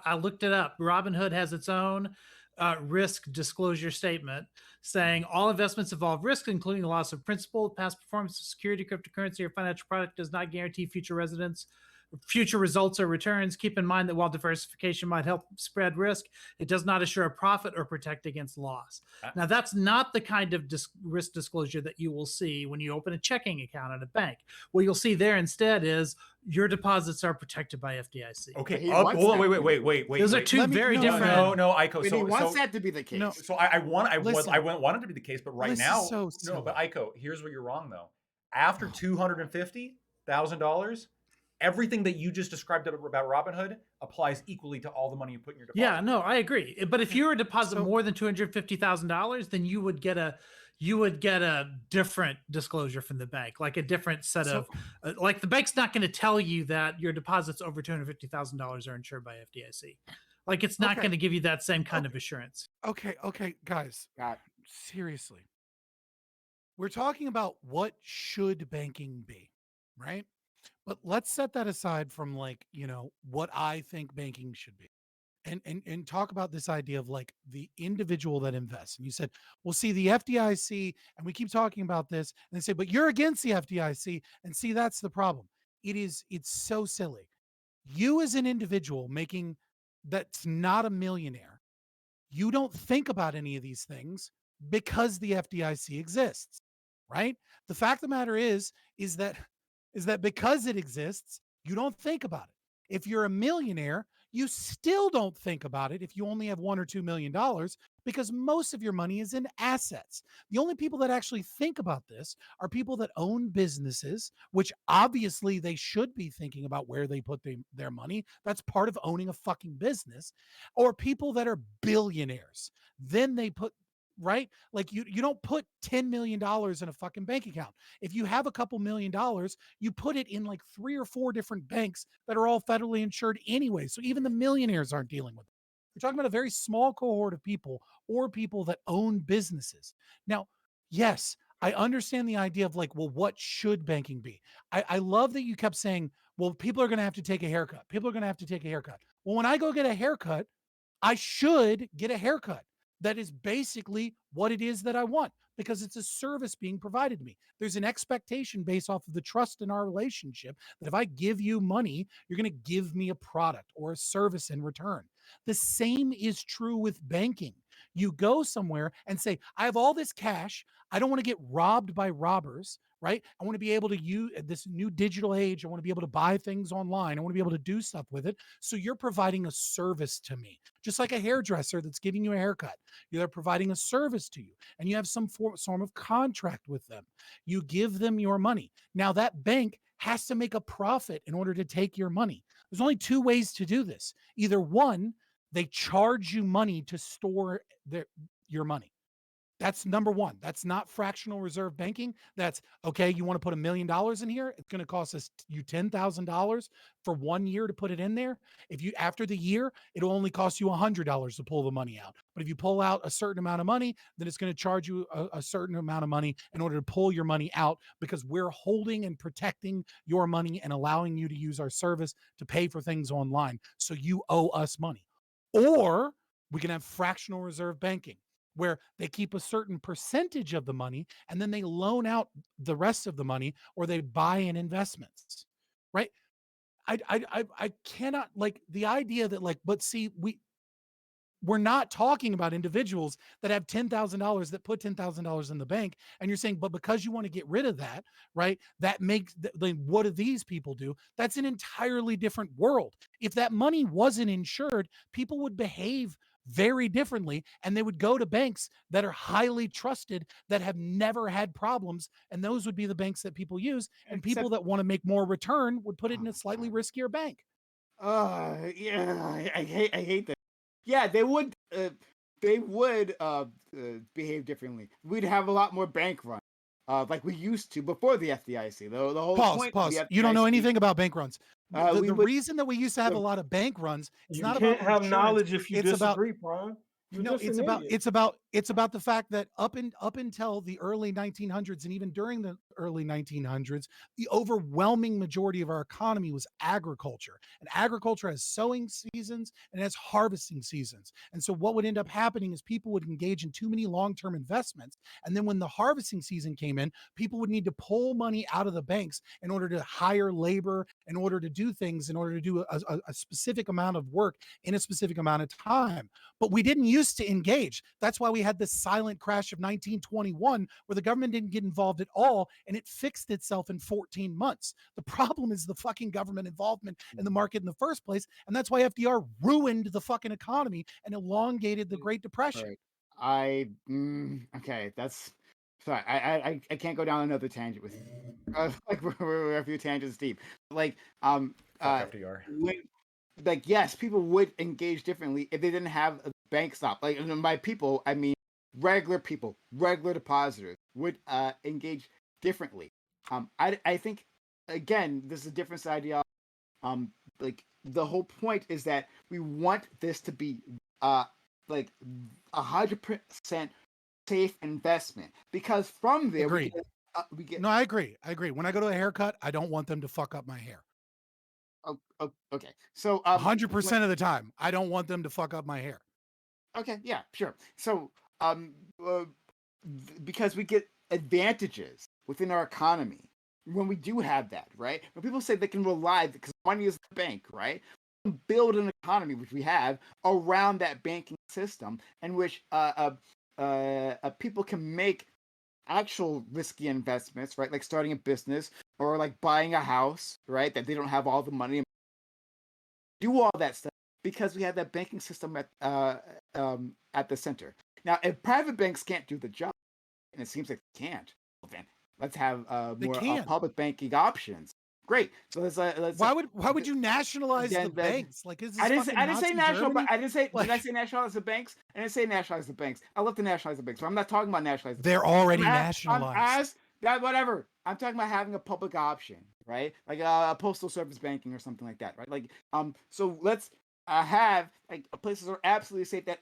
I looked it up. Robinhood has its own risk disclosure statement saying all investments involve risk, including the loss of principal, past performance of security, cryptocurrency, or financial product does not guarantee future results or returns. Keep in mind that while diversification might help spread risk, it does not assure a profit or protect against loss. Now, that's not the kind of risk disclosure that you will see when you open a checking account at a bank. What you'll see there instead is your deposits are protected by FDIC. Okay. He Hold wants on. that. Wait. Those are wait. two Let me- very no, different. No, Aiko. But he wants So that to be the case. No. So I want Listen. I want it to be the case, but right This is now, so no. silly. But Aiko, here's where you're wrong though. After $250,000, everything that you just described about Robinhood applies equally to all the money you put in your deposit. Yeah, no, I agree. But if you were to deposit So- more than $250,000, then you would get a different disclosure from the bank, like a different set So- of like the bank's not going to tell you that your deposits over $250,000 are insured by FDIC. Like it's not Okay. going to give you that same kind of assurance. Okay, guys, Got seriously. We're talking about what should banking be, right? But let's set that aside from like, what I think banking should be. And talk about this idea of like the individual that invests. And you said, well, see, the FDIC, and we keep talking about this, and they say, but you're against the FDIC. And see, that's the problem. It's so silly. You as an individual making that's not a millionaire, you don't think about any of these things because the FDIC exists, right? The fact of the matter is that because it exists, you don't think about it. If you're a millionaire, you still don't think about it if you only have $1 or $2 million because most of your money is in assets. The only people that actually think about this are people that own businesses, which obviously they should be thinking about where they put their money. That's part of owning a fucking business, or people that are billionaires. Then they put, right? Like you don't put $10 million in a fucking bank account. If you have a couple $1 million, you put it in like 3 or 4 different banks that are all federally insured anyway. So even the millionaires aren't dealing with it. We're talking about a very small cohort of people or people that own businesses. Now, yes, I understand the idea of like, well, what should banking be? I love that you kept saying, well, people are going to have to take a haircut. People are going to have to take a haircut. Well, when I go get a haircut, I should get a haircut. That is basically what it is that I want because it's a service being provided to me. There's an expectation based off of the trust in our relationship that if I give you money, you're going to give me a product or a service in return. The same is true with banking. You go somewhere and say, I have all this cash. I don't want to get robbed by robbers, right? I want to be able to use this new digital age. I want to be able to buy things online. I want to be able to do stuff with it. So you're providing a service to me, just like a hairdresser that's giving you a haircut. They're providing a service to you and you have some form of contract with them. You give them your money. Now that bank has to make a profit in order to take your money. There's only 2 ways to do this. Either one, they charge you money to store your money. That's number one. That's not fractional reserve banking. That's okay. You want to put $1 million in here? It's going to cost you $10,000 for 1 year to put it in there. If you, after the year, it'll only cost you $100 to pull the money out. But if you pull out a certain amount of money, then it's going to charge you a certain amount of money in order to pull your money out because we're holding and protecting your money and allowing you to use our service to pay for things online. So you owe us money. Or we can have fractional reserve banking, where they keep a certain percentage of the money and then they loan out the rest of the money or they buy in investments, right? I cannot, like, the idea that like, but see, we're not talking about individuals that have $10,000 that put $10,000 in the bank. And you're saying, but because you want to get rid of that, right? That makes, then what do these people do? That's an entirely different world. If that money wasn't insured, people would behave very differently and they would go to banks that are highly trusted, that have never had problems. And those would be the banks that people use. And people that want to make more return would put it in a slightly riskier bank. Yeah, I hate that. Yeah, they would behave differently. We'd have a lot more bank runs, like we used to before the FDIC. The whole point of the You don't know FDIC anything about bank runs. The would- reason that we used to have a lot of bank runs, it's You not can't about have insurance. knowledge if you It's about- disagree, Prime. You're No, just it's an about idiot. it's about the fact that up until the early 1900s and even during the early 1900s, the overwhelming majority of our economy was agriculture. And agriculture has sowing seasons and it has harvesting seasons. And so what would end up happening is people would engage in too many long-term investments. And then when the harvesting season came in, people would need to pull money out of the banks in order to hire labor, in order to do things, in order to do a specific amount of work in a specific amount of time. But we didn't used to engage. That's why we had this silent crash of 1921 where the government didn't get involved at all and it fixed itself in 14 months. The problem is the fucking government involvement in the market in the first place. And that's why FDR ruined the fucking economy and elongated the Great Depression. Right. Okay, that's sorry. I can't go down another tangent with you. Like we're a few tangents deep. Like Fuck FDR. like yes, people would engage differently if they didn't have a bank stop. Like and by people, I mean regular people, regular depositors would engage differently. I think again, this is a different idea. like the whole point is that we want this to be like 100% safe investment, because from there Agreed. we get No, I agree. When I go to a haircut, I don't want them to fuck up my hair. okay. So 100% of the time, I don't want them to fuck up my hair. okay, yeah, sure. So because we get advantages within our economy when we do have that, right? When people say they can rely because money is the bank, right? Build an economy, which we have, around that banking system, in which people can make actual risky investments, right? Like starting a business or like buying a house, right? That they don't have all the money. Do all that stuff because we have that banking system at the center. Now, if private banks can't do the job, and it seems like they can't, well, then let's have They more can. public banking options. Great. So let's. Why would you nationalize then- the then- banks? Like, is this I didn't fucking say Nazi national, but Germany? I didn't say. Did I Like- say nationalize the banks? I didn't say nationalize the banks. I love to nationalize the banks, but I'm not talking about nationalizing. They're already I'm nationalized. whatever. I'm talking about having a public option, right? Like a postal service banking or something like that, right? Like so let's have like places that are absolutely safe that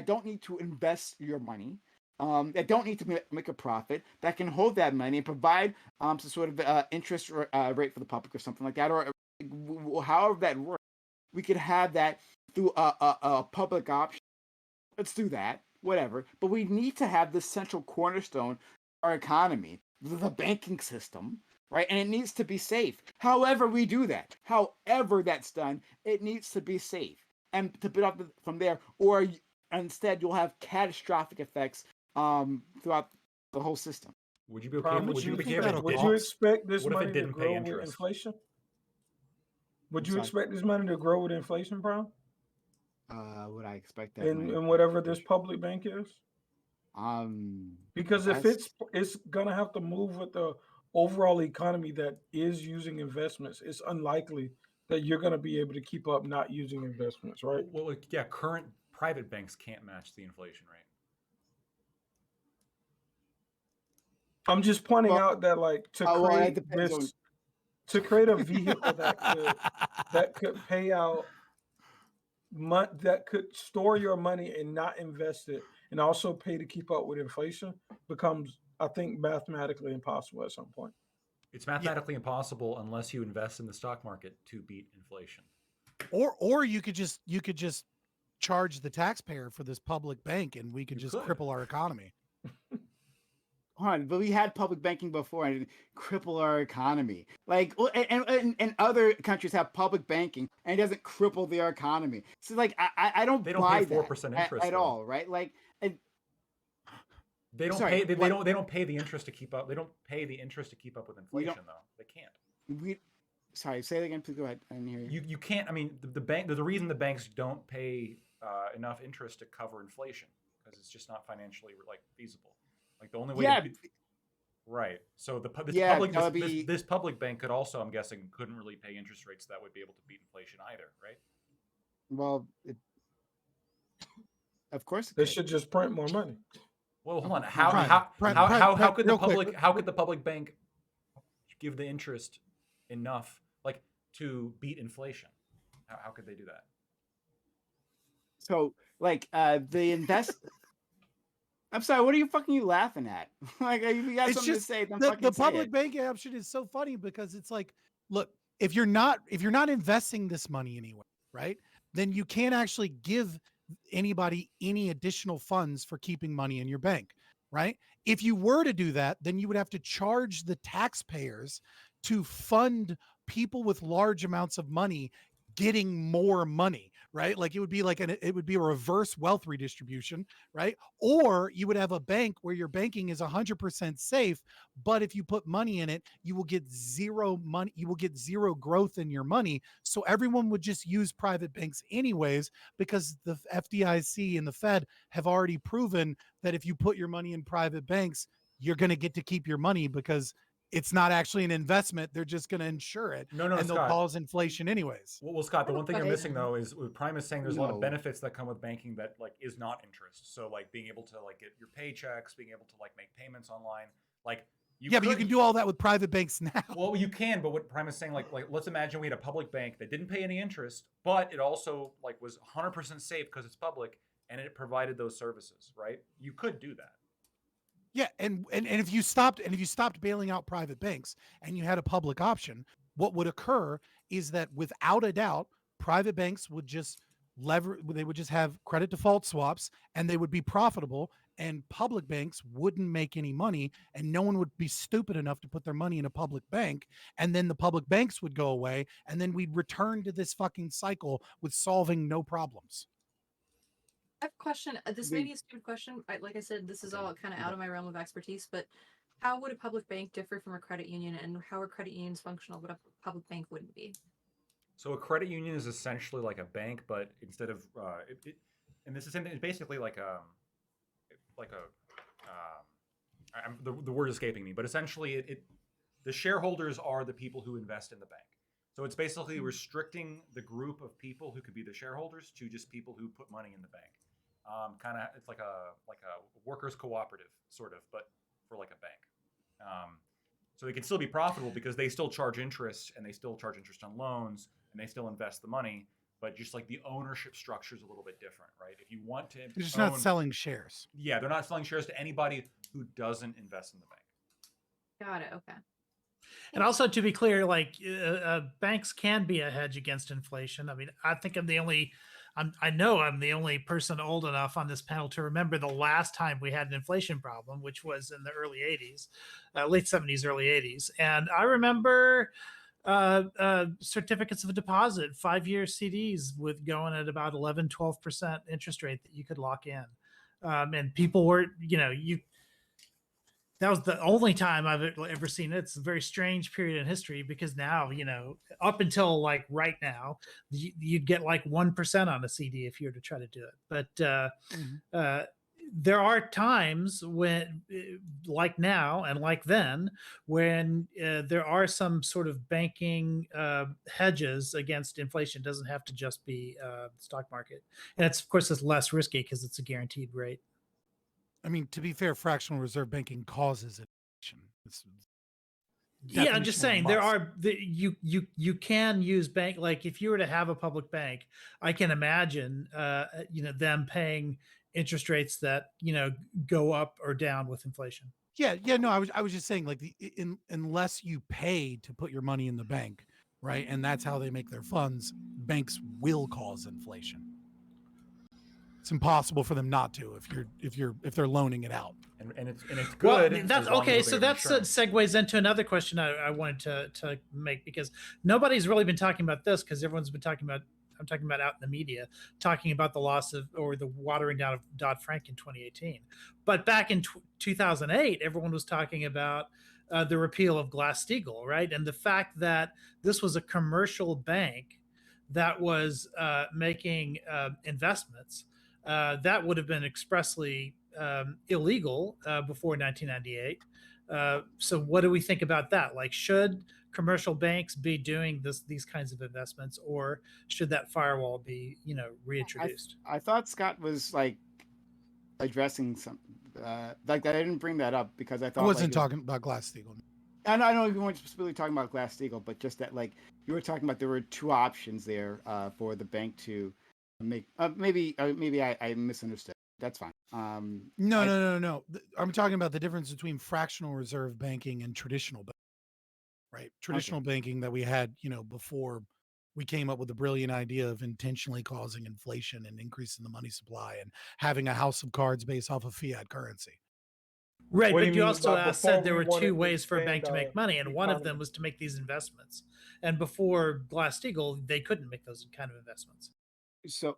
don't need to invest your money, that don't need to make a profit, that can hold that money and provide some sort of interest rate for the public or something like that, or however that works. We could have that through a public option. Let's do that, whatever. But we need to have this central cornerstone of our economy, the banking system, right? And it needs to be safe. However we do that, however that's done, it needs to be safe. And to build up from there, or instead you'll have catastrophic effects throughout the whole system. Would you be okay? Prime, Would you be okay that'll if would it you didn't- expect this what if it money to didn't pay grow with interest? inflation? Would I'm you sorry. expect this money to grow with inflation, Prime? Would I expect that? And whatever this public bank is? Because if that's- it's gonna have to move with the overall economy that is using investments, it's unlikely that you're gonna be able to keep up not using investments, right? Well, yeah, current private banks can't match the inflation rate. I'm just pointing Well, out that like to well, it create depends this on- to create a vehicle that could pay out that could store your money and not invest it and also pay to keep up with inflation becomes, I think, mathematically impossible at some point. It's mathematically impossible unless you invest in the stock market to beat inflation. Or you could just charge the taxpayer for this public bank, and we could You just could. cripple our economy. Hold on, but we had public banking before and it cripple our economy. Like, and other countries have public banking and it doesn't cripple their economy. So, like, I don't They don't buy pay that 4% interest, at though. all, right? Like, They don't Sorry, pay. They what- don't pay the interest to keep up. They don't pay the interest to keep up with We don't- inflation, though. They can't. sorry, say it again, please. Go ahead. I didn't hear you. You can't. I mean, the bank. The reason the banks don't pay enough interest to cover inflation because it's just not financially like feasible. Like the only way. Yeah. Right. So Yeah, that would be- this public bank could also, I'm guessing, couldn't really pay interest rates that would be able to beat inflation either, right? Well, of course. it They could. should just print more money. Well, hold on. Prime, How could the real quick. public bank give the interest enough like to beat inflation? How could they do that? So, like, the invest. I'm sorry. What are you laughing at? Like, you got It's something just to say? Then the fucking say public it. banking option is so funny because it's like, look, if you're not investing this money anywhere, right? Then you can't actually give anybody any additional funds for keeping money in your bank, right? If you were to do that, then you would have to charge the taxpayers to fund people with large amounts of money getting more money, right? Like it would be a reverse wealth redistribution, right? Or you would have a bank where your banking is 100% safe, but if you put money in it, you will get zero money, you will get zero growth in your money. So everyone would just use private banks anyways, because the FDIC and the Fed have already proven that if you put your money in private banks, you're going to get to keep your money because it's not actually an investment. They're just going to insure it. No, and they'll Scott. cause inflation anyways. Well, Scott, the one thing you're Okay. missing though is what Prime is saying. There's a lot of No. benefits that come with banking that like is not interest. So like being able to like get your paychecks, being able to like make payments online. Like Yeah, but you can do all that with private banks now. Well, you can, but what Prime is saying, like let's imagine we had a public bank that didn't pay any interest, but it also like was 100% safe because it's public and it provided those services, right? You could do that. Yeah, and if you stopped bailing out private banks and you had a public option, what would occur is that without a doubt, private banks would just they would just have credit default swaps and they would be profitable, and public banks wouldn't make any money, and no one would be stupid enough to put their money in a public bank, and then the public banks would go away, and then we'd return to this fucking cycle with solving no problems. I have a question. This may be a stupid question. Like I said, this is all kind of out of my realm of expertise, but how would a public bank differ from a credit union, and how are credit unions functional but a public bank wouldn't be? So a credit union is essentially like a bank, but instead of and this is the same thing. It's basically like the word escaping me, but essentially the shareholders are the people who invest in the bank. So it's basically restricting the group of people who could be the shareholders to just people who put money in the bank. Kind of, it's like a workers cooperative sort of, but for like a bank. So they can still be profitable because they still charge interest, and they still charge interest on loans, and they still invest the money. But just like the ownership structure is a little bit different, right? If you want to, They're just not selling shares. Yeah, they're not selling shares to anybody who doesn't invest in the bank. Got it. Okay. And also, to be clear, like banks can be a hedge against inflation. I mean, I think I know I'm the only person old enough on this panel to remember the last time we had an inflation problem, which was in the early 80s, late 70s, early 80s. And I remember certificates of deposit, 5-year CDs with going at about 11, 12% interest rate that you could lock in. And people were, that was the only time I've ever seen it. It's a very strange period in history, because now, up until like right now, you'd get like 1% on a CD if you were to try to do it. But there are times when, like now and like then, when there are some sort of banking hedges against inflation. It doesn't have to just be the stock market. And it's, of course, it's less risky because it's a guaranteed rate. I mean, to be fair, fractional reserve banking causes inflation. Yeah, I'm just saying there are you can use bank, like if you were to have a public bank, I can imagine them paying interest rates that go up or down with inflation. Yeah, no, I was just saying, like, unless you pay to put your money in the bank, right, and that's how they make their funds, banks will cause inflation. It's impossible for them not to if they're loaning it out. And it's good. Well, that's okay. So that segues into another question I wanted to make, because nobody's really been talking about this, because everyone's been talking about, I'm talking about out in the media, talking about the loss of, or the watering down of Dodd-Frank in 2018. But back in 2008, everyone was talking about the repeal of Glass-Steagall, right? And the fact that this was a commercial bank that was making investments that would have been expressly illegal before 1998. So what do we think about that? Like, should commercial banks be doing these kinds of investments, or should that firewall be, reintroduced? I thought Scott was like addressing some like I didn't bring that up because I thought I wasn't talking about Glass-Steagall. And I know you weren't specifically talking about Glass-Steagall, but just that, like, you were talking about there were two options there for the bank to make. Maybe I misunderstood. That's fine. No. I'm talking about the difference between fractional reserve banking and traditional banking, right? Traditional banking that we had, before we came up with the brilliant idea of intentionally causing inflation and increasing the money supply and having a house of cards based off of fiat currency. Right, What do but you you mean also by said before there we were wanted two to ways for a bank to expand make money, and one of them economy? was to make these investments. And before Glass-Steagall, they couldn't make those kind of investments. So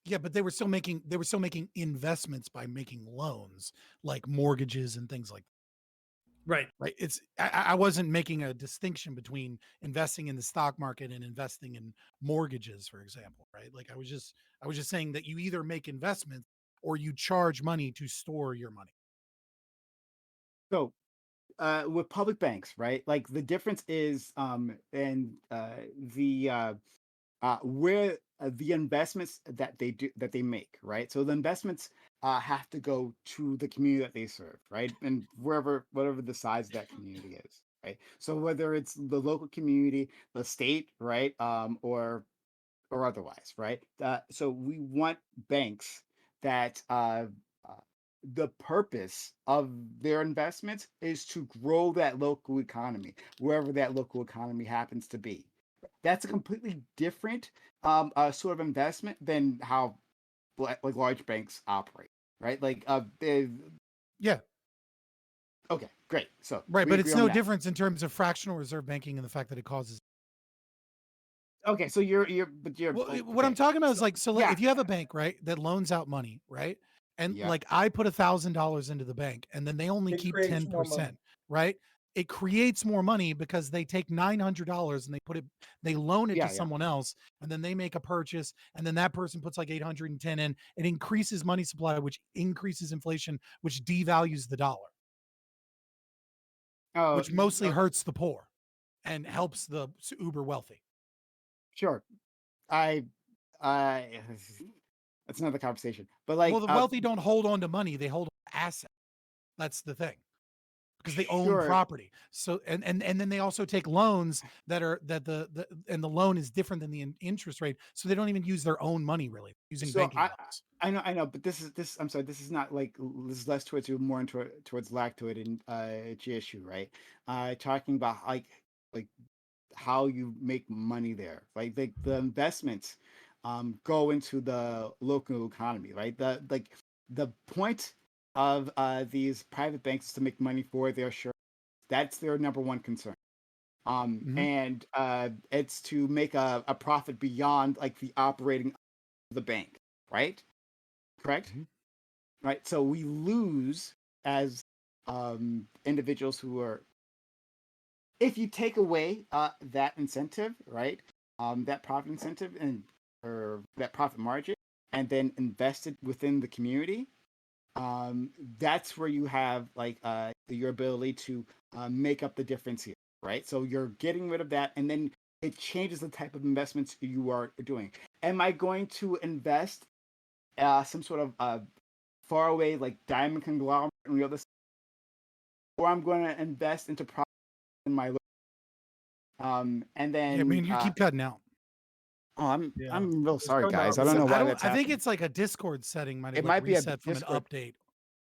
Yeah, but they were still making investments by making loans, like mortgages and things like that. Right. Right. I wasn't making a distinction between investing in the stock market and investing in mortgages, for example, right? Like I was just saying that you either make investments or you charge money to store your money. So with public banks, right? Like the difference is where the investments that they make, right? So the investments have to go to the community that they serve, right? And whatever the size of that community is, right? So whether it's the local community, the state, right, or otherwise, right? So we want banks that the purpose of their investments is to grow that local economy, wherever that local economy happens to be. That's a completely different sort of investment than how like large banks operate, right? Like, Yeah, okay, great. So right. we But agree it's on no that. difference in terms of fractional reserve banking and the fact that it causes. Okay, so you're Well, oh, what I'm okay. talking about is So like, so yeah, if you have a bank, right, that loans out money, right, and yeah, like I put $1,000 into the bank, and then they only It keep creates more 10%, money. right? It creates more money because they take $900 and they loan it to yeah, yeah. someone else, and then they make a purchase, and then that person puts like 810 in. It increases money supply, which increases inflation, which devalues the dollar, Oh, which mostly hurts the poor and helps the uber wealthy. sure. I I that's another conversation. But Well, like the wealthy don't hold on to money; they hold on to assets. That's the thing. Because they own sure. property. So and then they also take loans that are the and the loan is different than the interest rate. So they don't even use their own money really, using So banking loans. I know, but this I'm sorry, this is not like this is less towards you, more into towards lactoid and GSU, right? Talking about like how you make money there, right? Like the investments go into the local economy, right? The point of these private banks is to make money for their share. That's their number one concern. Mhm. And it's to make a profit beyond like the operating of the bank, right? Correct? Mhm. Right. So we lose as individuals who are, if you take away that incentive, right? That profit incentive and or that profit margin, and then invest it within the community. That's where you have like your ability to make up the difference here, right? So you're getting rid of that, and then it changes the type of investments you are doing. Am I going to invest some sort of far away like diamond conglomerate on the other side, or I'm going to invest into property in my and Yeah, I then mean, you keep cutting out. oh, Yeah. I'm real It's sorry, coming guys. out I don't So know really I why don't. that's I think happening. it's like a Discord setting might have It like might be a reset from an Discord. update.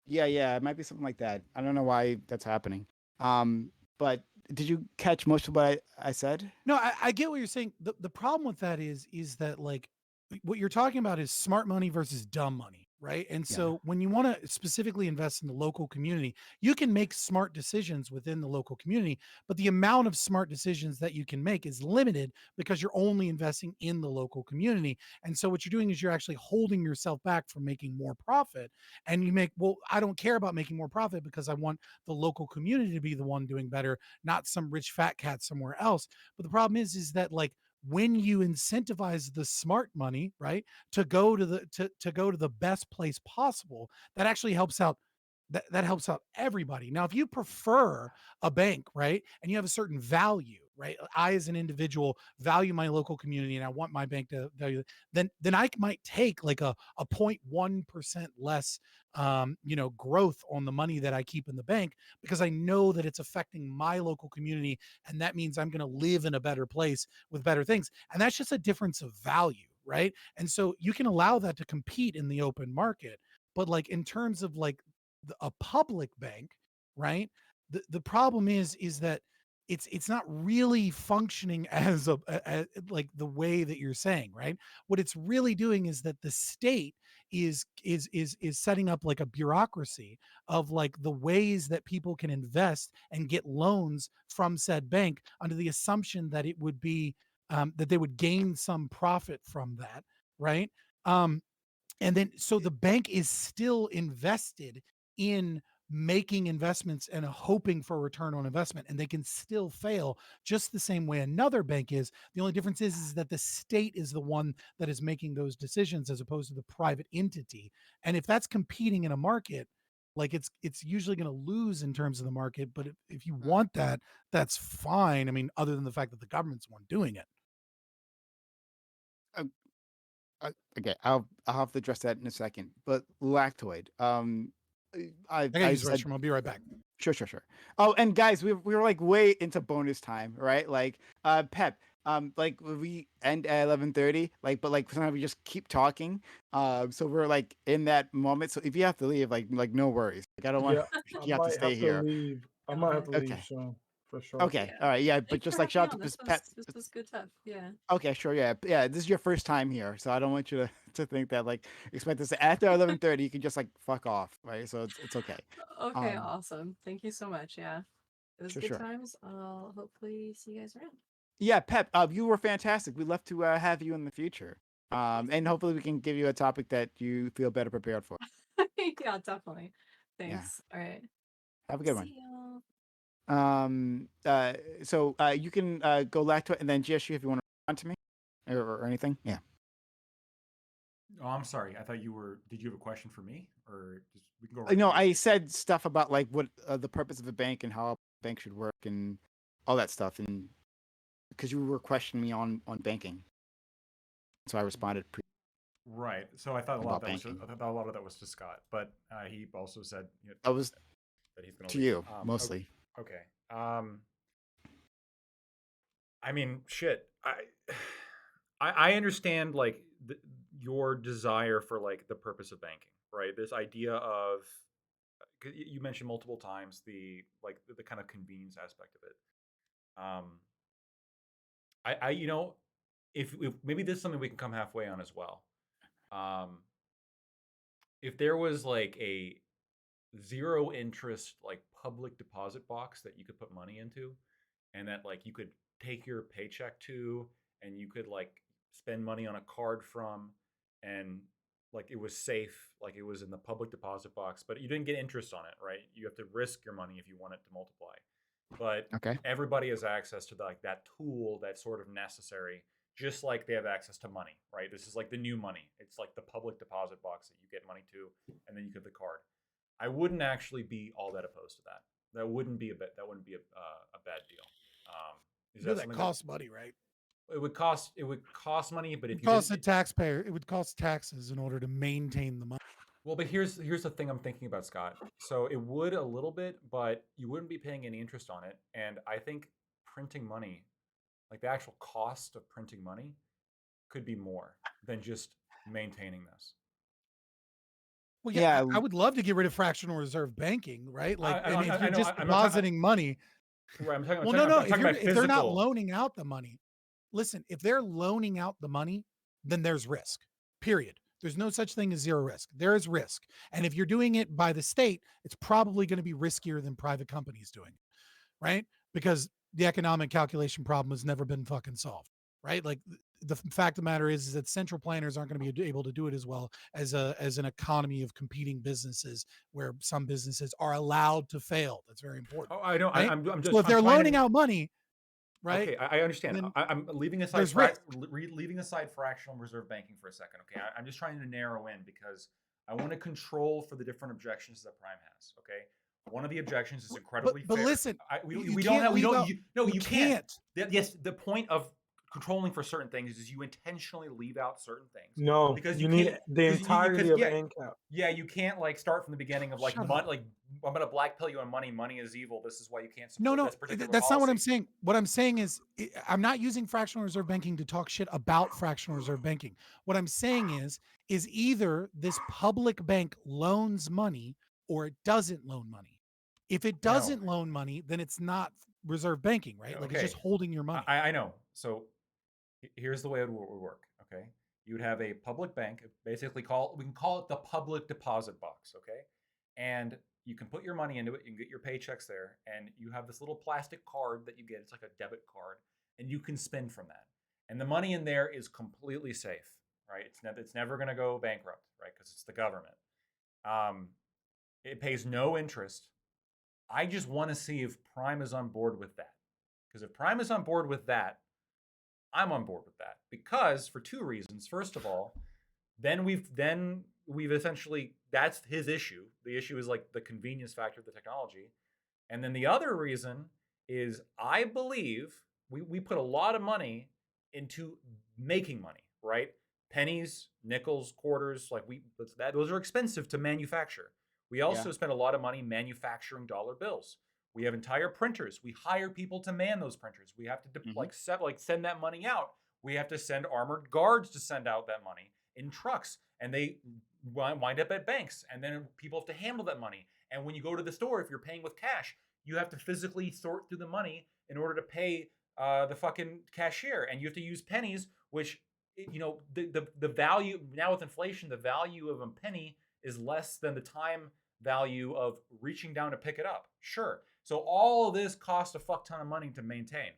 Yeah, it might be something like that. I don't know why that's happening. But did you catch most of what I said? No, I get what you're saying. The problem with that is that like what you're talking about is smart money versus dumb money, right? And Yeah. so when you want to specifically invest in the local community, you can make smart decisions within the local community, but the amount of smart decisions that you can make is limited because you're only investing in the local community. And so what you're doing is you're actually holding yourself back from making more profit. And you make, well, I don't care about making more profit because I want the local community to be the one doing better, not some rich fat cat somewhere else. But the problem is that like when you incentivize the smart money, right, to go to to go to the best place possible, that actually helps out. That helps out everybody. Now, if you prefer a bank, right, and you have a certain value, right, I as an individual value my local community, and I want my bank to value, then I might take like a 0.1% less, growth on the money that I keep in the bank because I know that it's affecting my local community, and that means I'm going to live in a better place with better things, and that's just a difference of value, right? And so you can allow that to compete in the open market, but like in terms of like a public bank, right? The problem is that it's not really functioning as like the way that you're saying, right? What it's really doing is that the state is setting up like a bureaucracy of like the ways that people can invest and get loans from said bank under the assumption that it would be that they would gain some profit from that, right? um and then so the bank is still invested in making investments and hoping for a return on investment, and they can still fail just the same way another bank is. The only difference is that the state is the one that is making those decisions as opposed to the private entity. And if that's competing in a market, like it's usually going to lose in terms of the market. But if you want that, that's fine. I mean, other than the fact that the government's the one doing it. Okay, I'll have to address that in a second. But Lactoid, I gotta I use the said restroom. I'll be right back. sure. Oh, and guys, we were like way into bonus time, right? Like, Pep, like we end at 11:30, like, but like sometimes we just keep talking. So we're like in that moment. So if you have to leave, like no worries. Like I don't want Yeah, I you have to might stay have to here. leave. I might have to God. leave Okay. soon for sure. Okay. Yeah. All right. Yeah. But Thanks just for like having me shout out on. to This just Pep. was good stuff. Yeah. Okay. Sure. Yeah. Yeah. This is your first time here, so I don't want you to to think that like expect to say after 11:30 you can just like fuck off, right? So it's okay. Okay, Um. awesome. Thank you so much. Yeah. It was good Sure. times. I'll hopefully see you guys around. Yeah, Pep, you were fantastic. We'd love to have you in the future. And hopefully we can give you a topic that you feel better prepared for. Yeah, definitely. Yeah. Thanks. All right. Have a good one. See y'all. So you can go Lacto and then GSU if you want to respond to me or anything. Yeah. Oh, I'm sorry. I thought you were. Did you have a question for me, or just we can go right? No, to it. I said stuff about like what the purpose of a bank and how a bank should work and all that stuff, and because you were questioning me on banking, so I responded Right. So I thought a lot about of that was. banking. I thought a lot of that was to Scott, but he also said That was that he's going to leave. you mostly. Okay. I mean, shit. I understand like your desire for like the purpose of banking, right? This idea of 'cause you mentioned multiple times the like the kind of convenience aspect of it. I you know if maybe this is something we can come halfway on as well. Um, if there was like a zero interest like public deposit box that you could put money into and that like you could take your paycheck to and you could like spend money on a card from and like it was safe like it was in the public deposit box but you didn't get interest on it, right? You have to risk your money if you want it to multiply, but Okay. everybody has access to like that tool that's sort of necessary, just like they have access to money, right? This is like the new money. It's like the public deposit box that you get money to and then you get the card. I wouldn't actually be all that opposed to that. That wouldn't be a bit. That wouldn't be a bad deal. Is You know that that something costs money, right? it would cost? It would cost money, but It if you costs the didn't, taxpayer. It would cost taxes in order to maintain the money. well, but here's the thing I'm thinking about, Scott. So it would a little bit, but you wouldn't be paying any interest on it. And I think printing money, like the actual cost of printing money, could be more than just maintaining this. Well, Yeah. I would love to get rid of fractional reserve banking, right? Like, I and if you're know. just I'm not talking. depositing money, Right, I'm talking. well, no. I'm talking about If they're not physical. loaning out the money, listen. If they're loaning out the money, then there's risk. Period. There's no such thing as zero risk. There is risk, and if you're doing it by the state, it's probably going to be riskier than private companies doing it, right? Because the economic calculation problem has never been fucking solved, right? Like the fact of the matter is that central planners aren't going to be able to do it as well as an economy of competing businesses where some businesses are allowed to fail. That's very important. Oh, I know. Right? I'm just. So if I'm they're trying loaning to, out money, right? Okay, I understand. then I'm leaving aside there's risk. leaving aside fractional reserve banking for a second. Okay, I'm just trying to narrow in because I want to control for the different objections that Prime has. Okay, one of the objections is incredibly But fair. listen, We you don't can't have. We leave don't. out- You, no, you can't. can't. Yes, the point of controlling for certain things is you intentionally leave out certain things No, because you you need can't the entirety of yeah, NCAP. yeah, you can't like start from the beginning of like Shut money. up. Like I'm gonna black pill you on money. Money is evil. This is why you can't No, support no, this particular that's not what I'm policy. saying. What I'm saying is, I'm not using fractional reserve banking to talk shit about fractional reserve banking. What I'm saying is either this public bank loans money or it doesn't loan money. If it No. doesn't loan money, then it's not reserve banking, right? Like it's just Okay. holding your money. I know. So here's the way it would work. Okay, you would have a public bank. Basically, we can call it the public deposit box. Okay, and you can put your money into it. You can get your paychecks there, and you have this little plastic card that you get. It's like a debit card, and you can spend from that. And the money in there is completely safe, right? It's never going to go bankrupt, right? Because it's the government. It pays no interest. I just want to see if Prime is on board with that. Because if Prime is on board with that, I'm on board with that. Because for two reasons. First of all, then we've essentially that's his issue. The issue is like the convenience factor of the technology. And then the other reason is I believe we put a lot of money into making money, right? pennies, nickels, quarters, those are expensive to manufacture. We also spend a lot of money manufacturing dollar bills. We have entire printers. We hire people to man those printers. We have to send that money out. We have to send armored guards to send out that money in trucks, and they wind up at banks, and then people have to handle that money. And when you go to the store, if you're paying with cash, you have to physically sort through the money in order to pay the fucking cashier, and you have to use pennies, which the value now with inflation, the value of a penny is less than the time value of reaching down to pick it up. Sure. So all of this costs a fuck ton of money to maintain.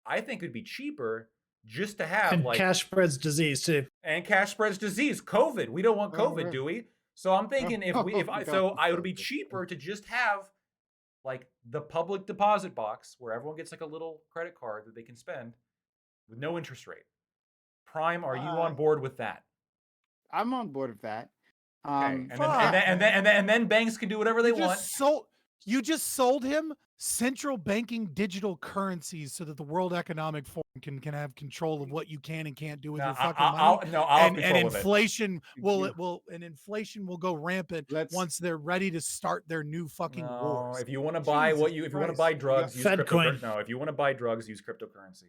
I think it'd be cheaper just to have And cash spreads disease too. and cash spreads disease. COVID. We don't want COVID, right. do we? So I'm thinking it would be COVID. cheaper to just have like the public deposit box where everyone gets like a little credit card that they can spend with no interest rate. Prime, are you on board with that? I'm on board with that. Okay. And then banks can do whatever they want. You just sold him central banking digital currencies so that the World Economic Forum can have control of what you can and can't do with your fucking money. I'll have And control of it. inflation will go rampant once they're ready to start their new fucking wars. If you want to buy Jesus if you want to Christ. buy drugs, use Fedcoin. cryptocurrency. No, if you want to buy drugs, use cryptocurrency.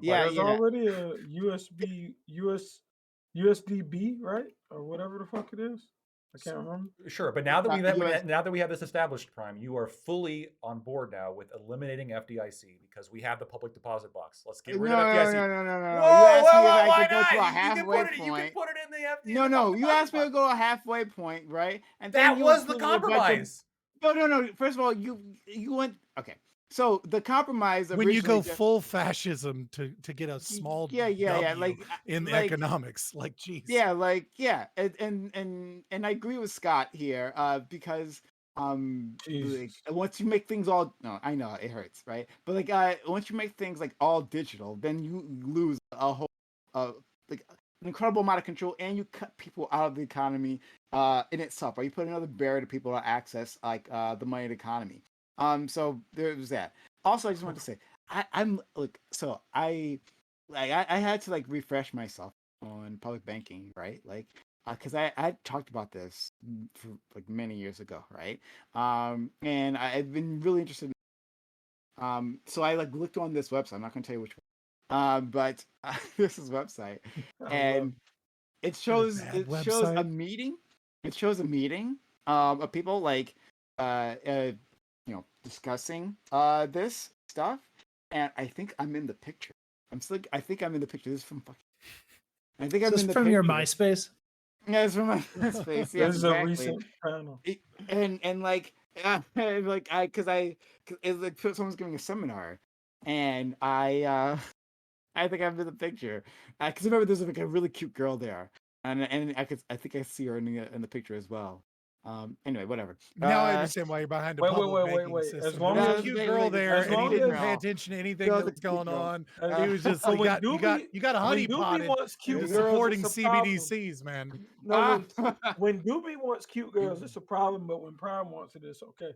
There's already a USDB, right? Or whatever the fuck it is. I can't remember. Sure, but now that we have this established, Prime, you are fully on board now with eliminating FDIC because we have the public deposit box. Let's get rid of FDIC. No. Whoa, You asked me if I why could go to a not? halfway You point. can put it in the FDIC. No. You asked me to go a halfway point, right? And then That you was the included a bunch of- compromise. No. First of all, you went okay. So the compromise When you go originally just- full fascism to get a small W like in like, economics, like geez. and I agree with Scott here because Jesus. once you make things all I know it hurts, right? But like once you make things like all digital, then you lose a whole like an incredible amount of control, and you cut people out of the economy in itself, right? You put another barrier to people to access like the money economy. So there was that. Also, I just wanted to say, I had to like refresh myself on public banking, right? Like, because I talked about this for like many years ago, right? And I've been really interested. So I like looked on this website. I'm not gonna tell you which one, but this is website, and it shows a meeting. It shows a meeting of people like discussing this stuff, and I think I'm in the picture. I think I'm in the picture. This is from fucking. I think I'm in the from your picture. MySpace. Yeah, it's from my MySpace. Yeah, This is exactly. a recent panel. And like because it's like someone's giving a seminar, and I think I'm in the picture because remember there's like a really cute girl there, and I think I see her in the picture as well. Anyway, whatever. Now I understand why you're behind a wait, public wait, banking wait. system. As long There was as- a cute wait, girl wait, there, as and he long didn't as- pay attention to anything There that was a was cute going girl. on. Uh, He was just so like, when you got a when honey Doobie potted. wants He cute was girls, supporting it's a problem. CBDCs, man. No, when Doobie wants cute girls, it's a problem, but when Prime wants it, it's okay.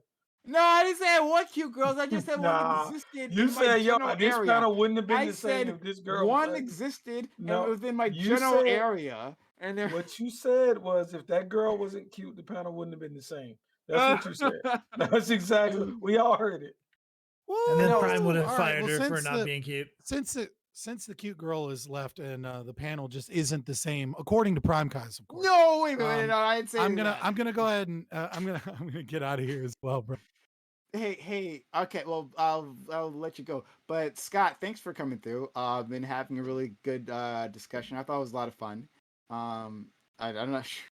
No, I didn't say I want cute girls. I just said Nah, one existed You in my said, general this area. panel wouldn't have been I the same said if this girl one was existed No, within my you general said- area, and there. What you said was if that girl wasn't cute, the panel wouldn't have been the same. That's what you said. That's exactly. We all heard it. And then Woo! Prime would have All right, fired well, her for since not the- being cute. Since the cute girl is left and the panel just isn't the same, according to Prime Kais, of course. No, wait a minute. Um, No, I didn't say I'm that. gonna go ahead and I'm gonna get out of here as well, bro. Hey. Okay, well, I'll let you go. But Scott, thanks for coming through. Been having a really good discussion. I thought it was a lot of fun. I'm not sure.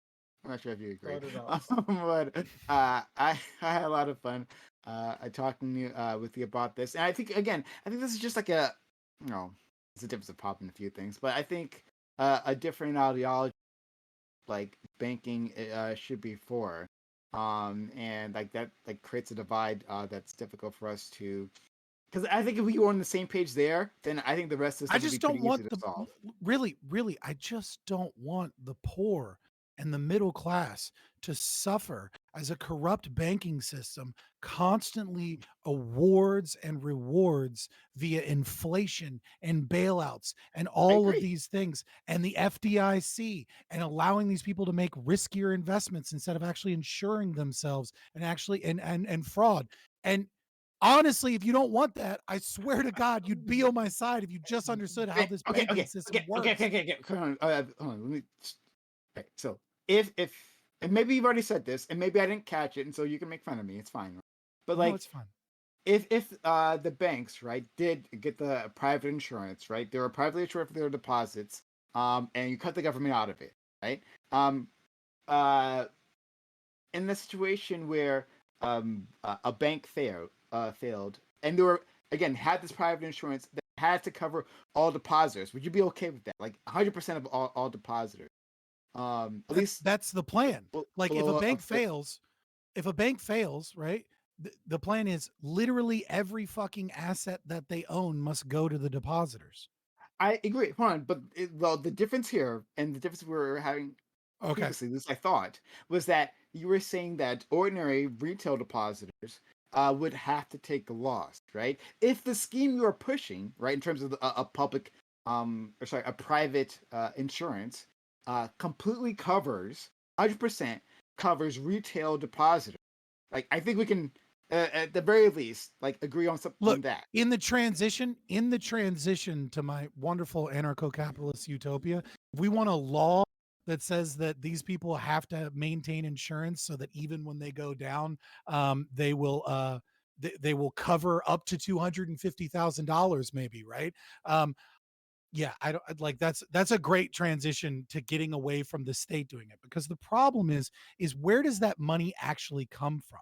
I'm not sure if you agree. Start it off. But I had a lot of fun. Talking with you about this, and I think this is just like it's a difference of pop in a few things, but I think a different ideology like banking should be for, and like that like creates a divide that's difficult for us to. Because I think if we were on the same page there, then I think the rest of this I would be just don't pretty want easy to solve. really, I just don't want the poor and the middle class to suffer as a corrupt banking system constantly awards and rewards via inflation and bailouts and all of agree. these things, and the FDIC, and allowing these people to make riskier investments instead of actually insuring themselves, and actually and fraud. And honestly, if you don't want that, I swear to God, you'd be on my side if you just understood how this banking system works. Okay. Hold on. Let me. Okay, so if and maybe you've already said this, and maybe I didn't catch it, and so you can make fun of me. It's fine. But No, like, it's fine. if the banks, right, did get the private insurance, right, they were privately insured for their deposits, and you cut the government out of it, right, uh, in the situation where a bank failed, and they were again had this private insurance that had to cover all depositors, would you be okay with that? Like 100% of all depositors, at least That's the plan. Like if below a bank fails, right? The plan is literally every fucking asset that they own must go to the depositors. I agree. Hold on, but well, the difference here and the difference we were having Okay. previously, this I thought, was that you were saying that ordinary retail depositors would have to take a loss, right? If the scheme you're pushing, right, in terms of a public, or sorry, a private insurance, completely covers 100% covers retail depositors. Like, I think we can, at the very least, like agree on something on Look, that. in the transition to my wonderful anarcho-capitalist utopia, if we want a law that says that these people have to maintain insurance so that even when they go down, they will they will cover up to $250,000, maybe, right? Yeah, I don't like that's a great transition to getting away from the state doing it, because the problem is where does that money actually come from?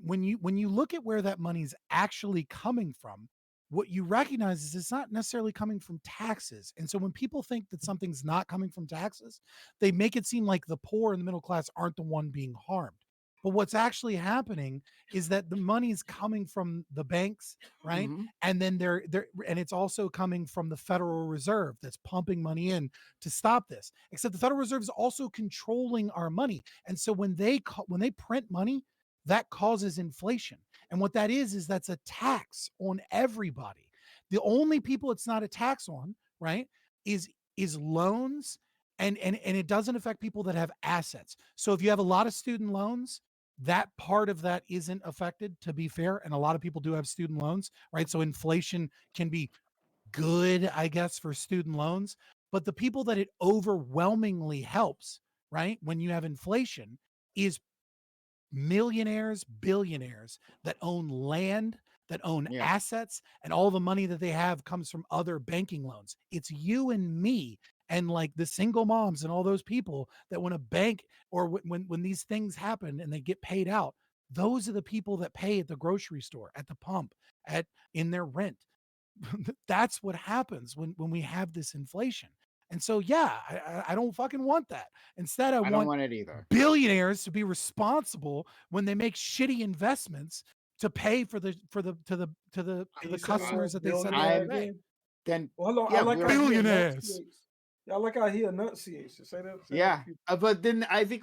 When you look at where that money's actually coming from, what you recognize is it's not necessarily coming from taxes. And so when people think that something's not coming from taxes, they make it seem like the poor and the middle class aren't the one being harmed. But what's actually happening is that the money is coming from the banks, right? Mhm. And then and it's also coming from the Federal Reserve that's pumping money in to stop this. Except the Federal Reserve is also controlling our money. And so when they print money, that causes inflation. And what that is that's a tax on everybody. The only people it's not a tax on, right, is loans, and it doesn't affect people that have assets. So if you have a lot of student loans, that part of that isn't affected, to be fair, and a lot of people do have student loans, right? So inflation can be good, I guess, for student loans, but the people that it overwhelmingly helps, right, when you have inflation, is millionaires, billionaires that own land, that own Yeah. assets, and all the money that they have comes from other banking loans. It's you and me and like the single moms and all those people that when a bank or when these things happen and they get paid out, those are the people that pay at the grocery store, at the pump, at in their rent. That's what happens when we have this inflation. And so yeah, I don't fucking want that. Instead, I I don't want want it either. billionaires to be responsible when they make shitty investments to pay for the Can you say the customers word that they said they billionaire had to pay. again? Then Well, hold on. yeah, I like we're how he Billionaires. enunciates. Yeah, I like how he enunciates. Say that. Say yeah. that. But then I think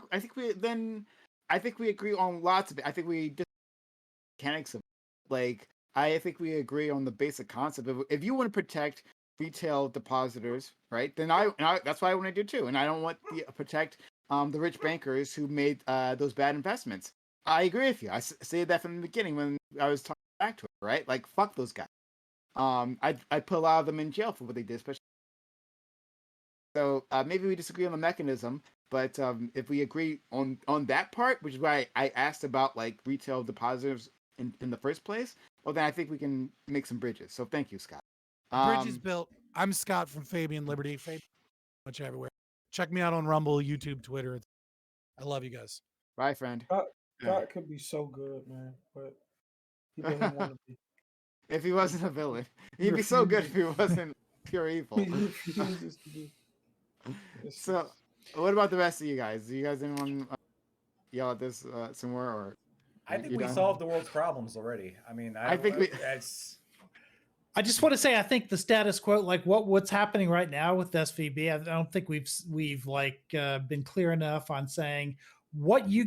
we agree on lots of it. I think we just mechanics of like I think we agree on the basic concept of if you want to protect retail depositors, right? Then that's what I want to do too, and I don't want to protect the rich bankers who made those bad investments. I agree with you. I said that from the beginning when I was talking back to it, right? Like fuck those guys. I'd put a lot of them in jail for what they did, especially. So maybe we disagree on the mechanism, but if we agree on that part, which is why I asked about like retail depositors in the first place, well then I think we can make some bridges. So thank you, Scott. Bridges built. I'm Scott from Fabian Liberty. Fabian, much everywhere. Check me out on Rumble, YouTube, Twitter. I love you guys. Bye, friend. God could be so good, man, but he doesn't want to be. If he wasn't a villain, he'd be so good if he wasn't pure evil. He refuses to be. So, what about the rest of you guys? Do you guys anyone yell at this some more, or I think you we done? solved the world's problems already. I mean, I think we- It's I just want to say, I think the status quo, like what's happening right now with SVB, I don't think we've been clear enough on saying what you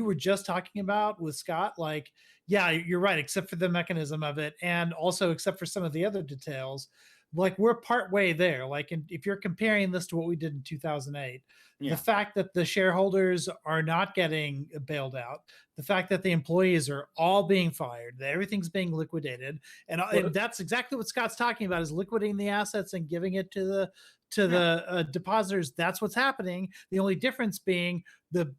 were just talking about with Scott. Like, yeah, you're right, except for the mechanism of it, and also except for some of the other details. Like, we're part way there. Like, if you're comparing this to what we did in 2008, Yeah. the fact that the shareholders are not getting bailed out, the fact that the employees are all being fired, that everything's being liquidated, and that's exactly what Scott's talking about: is liquidating the assets and giving it to the depositors. That's what's happening. The only difference being the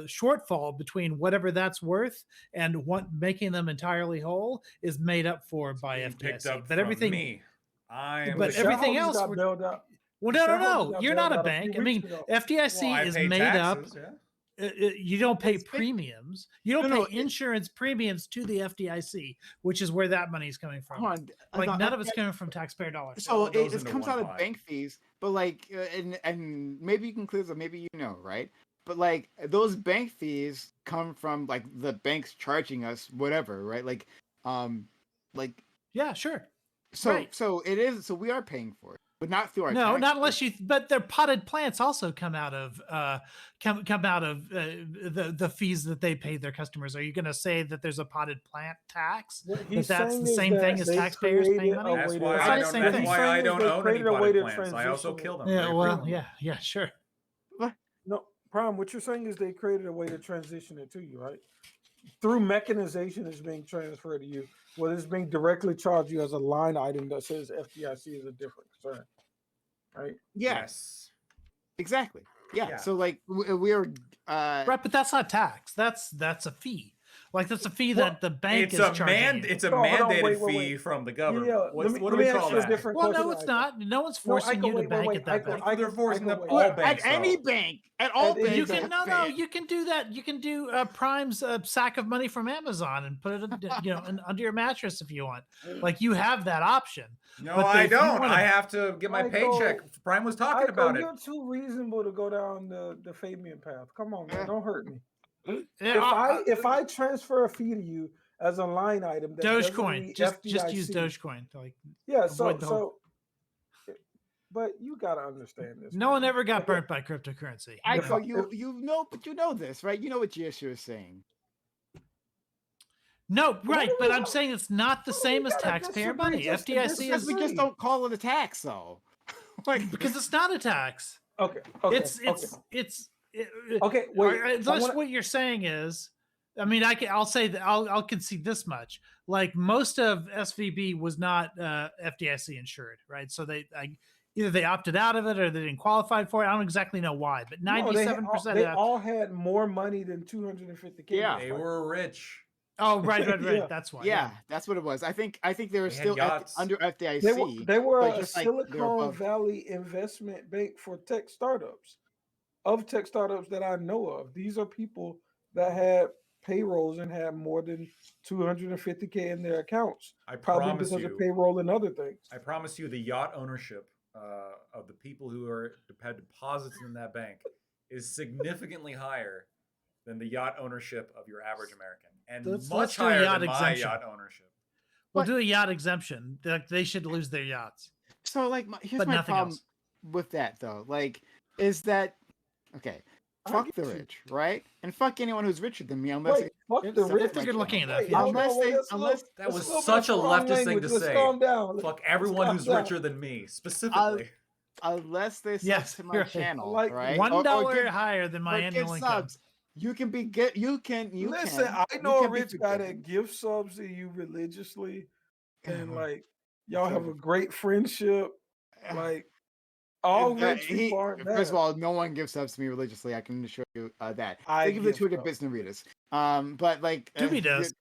shortfall between whatever that's worth and what making them entirely whole is made up for by Being picked FDIC. up But from everything, me. I am but the everything Shareholders else, got bailed out. well, The no, shareholders got you're not bailed a out a few bank. I mean, weeks ago. FDIC well, I is pay made taxes, up. yeah. You don't pay It's big- premiums. You don't No, pay insurance premiums to the FDIC, which is where that money's coming from. Hold on, Like, no, none of it's coming from taxpayer dollars. So all goes it into comes one out of pot. bank fees, but like, and maybe you can clear this up, maybe you know, right? But like, those bank fees come from like the banks charging us whatever, right? Like Yeah, sure. so Right. so it is. So we are paying for it, but not through our No, taxes. not unless you. But their potted plants also come out of come out of the fees that they pay their customers. Are you going to say that there's a potted plant tax? What That he's that's saying the is same that thing as they taxpayers paying created money. a That's way why to- It's I not the don't. same That's thing. why I He's don't saying is own they any created a way potted to plants. I also transition kill it. them. Yeah, very well, frequently. yeah, sure. No, Prime, what you're saying is they created a way to transition it to you, right? Through mechanization, it's being transferred to you. Well, it's being directly charged you as a line item that says FDIC is a different concern, right? Yeah, Yes. exactly. Yeah. Yeah. So like we're Right, but that's not tax. That's a fee. Like, that's a fee Well, that the bank It's is a charging you. it's a No, hold on, mandated wait, wait, fee wait. from the government. Yeah, What let do me we ask call you a that? different Well, question. no, it's Iko. not. No one's No, forcing Iko, you to wait, bank wait, at that Iko, bank. They're forcing Iko, them wait. all at banks. any though. bank, at all At any banks. You bank. can you can do that. You can do Prime's sack of money from Amazon and put it, under your mattress if you want. Like, you have that option. No, But I if you don't. wanna- I have to get my Michael, paycheck. Prime was talking about it. You're too reasonable to go down the Fabian path. Come on, man, Yeah. don't hurt me. Yeah, If I transfer a fee to you as a line item that doesn't Dogecoin, read just FDIC, use Dogecoin. Like, yeah. So avoid the whole- but you gotta understand this. no one man. ever got burnt by cryptocurrency. Iko, If- you know, but you know this, right? You know what GSU is saying. No, right, do but we I'm have- saying it's not the same as gotta taxpayer disagree money. just to FDIC Because is we just don't call it a tax, though. Like because it's not a tax. Okay. Okay, wait. Unless what you're saying is, I mean, I'll say that I'll concede this much. Like, most of SVB was not FDIC insured, right? So either they opted out of it or they didn't qualify for it. I don't exactly know why, but 97% They of all had more money than 250K. Yeah. They were rich. oh, right. Yeah. That's why. yeah, that's what it was. I think they were They had still yachts. under FDIC. They were but a just like they're Silicon above- Valley investment bank for tech startups. Of tech startups that I know of, these are people that had payrolls and had more than 250K in their accounts, I probably promise because you. of payroll and other things. I promise you, the yacht ownership of the people who had deposits in that bank is significantly higher than the yacht ownership of your average American, and Let's much do a higher yacht than my exemption. yacht ownership. We'll do a yacht exemption. They should lose their yachts, So like, here's but my nothing problem else. with that though. Like, is that okay? I Fuck get the you. rich, right? And fuck anyone who's richer than me, unless Wait, fuck it's the something rich. If they're good looking enough, Wait, yeah. hold on, Unless wait, they- let's unless- slow- That let's was slow such a down leftist thing language. to Let's say. calm down. Fuck Let's everyone calm who's down. richer than me, specifically. unless they sub Yes, to my you're right. channel, Like, right? $1 give- higher than my or give annual income. subs. You can be Listen, I you know a can be rich guy that forgiven. gives subs to you religiously, and Uh-huh. like y'all have So- a great friendship. Like all And, rich people aren't bad. First of all, no one gives subs to me religiously. I can assure you that. I Think of the give Twitter subs. business readers. But like Doobie does.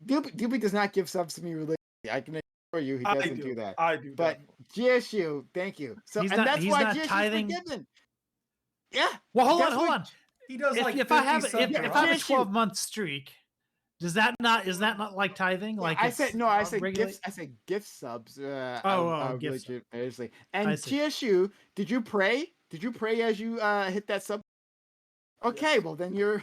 Doobie does not give subs to me religiously. I can assure you he I doesn't do that. I do. But GSU, thank you. So He's and not- that's he's why not GSU tithing- is forgiven. Yeah. Well, hold That's on. what- He does If, like if I 50 have subs if, a if I have a month. 12-month streak, is that not like tithing? Yeah, Like, I it's said no. I said regulate- gifts. I said gift subs. Gift subs. Religiously. I And see. GSU, did you pray? Did you pray as you hit that sub? Okay, well then you're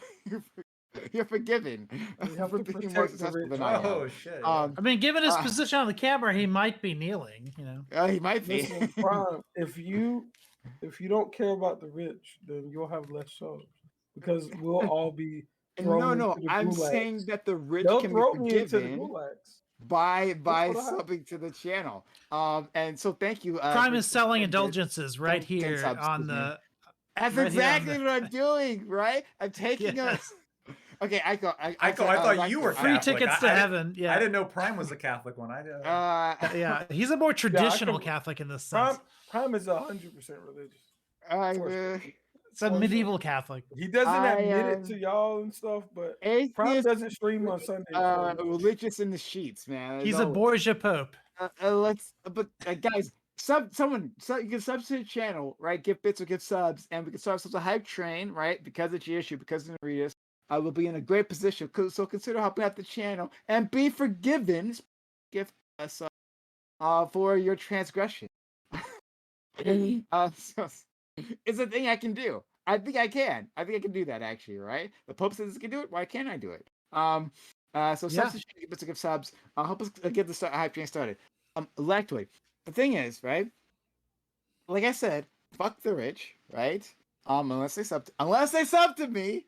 You're forgiven We have for to being protect more the successful rich. than I am. Oh shit. Um, I mean, given his Uh, position on the camera, he might be kneeling. You know. he might be. Listen, Prime, if you don't care about the rich, then you'll have less subs because we'll all be thrown No, into no, the I'm gulags. saying that the rich They'll can be throw me into the forgiven gulags. by what'll happen. subbing to the channel. And so thank you. Prime for is selling 10 indulgences right 10 here subs on to me. the. That's right here on exactly the- what I'm doing, right? I'm taking Yes. Okay, I go. I thought you were Free Catholic. tickets to I didn't- heaven. Yeah. I didn't know Prime was a Catholic one. Yeah, he's a more traditional can- Catholic in this sense. Prime is 100% religious. It's a medieval Catholic. He doesn't I admit it am to y'all and stuff, but Prime atheist, doesn't stream on Sundays. so religious in the sheets, man. He's a Borgia Pope. Guys, you can sub to the channel, right? Give bits or give subs, and we can start ourselves a hype train, right? Because of GSU, because of Naritas, I will be in a great position. So consider helping out the channel and be forgiven. Give us for your transgression. So it's a thing I can do. I think I can. I think I can do that actually, right? The Pope says I can do it. Why can't I do it? So Yeah. subs to give us a give subs. Help us get the hype train started. Electoid. The thing is, right? Like I said, fuck the rich, right? Unless they sub to me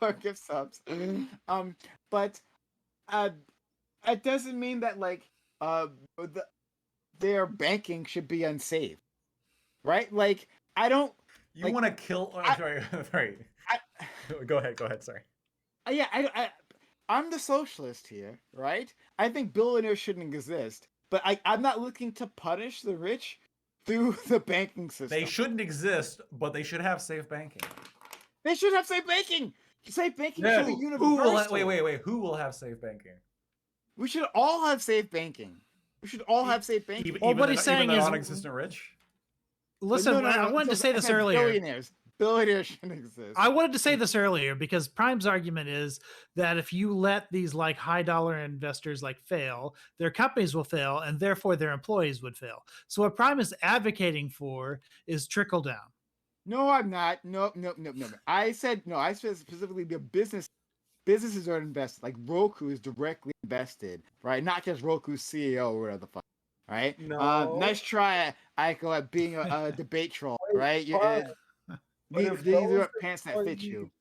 or give subs. But it doesn't mean that their banking should be unsafe, right? Like I don't. You Like, want to kill? Sorry. Go ahead. Sorry. I'm the socialist here, right? I think billionaires shouldn't exist, but I'm not looking to punish the rich through the banking system. They shouldn't exist, but they should have safe banking. They should have safe banking. Safe banking Yeah. should be Who universal. will wait? Who will have safe banking? We should all have safe banking. We should all have safe banking. Well, what he's even saying the is- non-existent rich. Listen, I wanted to say this earlier. Billionaires shouldn't exist. I wanted to say this earlier because Prime's argument is that if you let these like high dollar investors like fail, their companies will fail and therefore their employees would fail. So what Prime is advocating for is trickle down. No, I'm not. No. I said specifically the businesses are invested. Like Roku is directly invested, right? Not just Roku's CEO or whatever the fuck, right? No. Nice try, Aiko, at being a debate troll, right? But if These are those pants that fit you.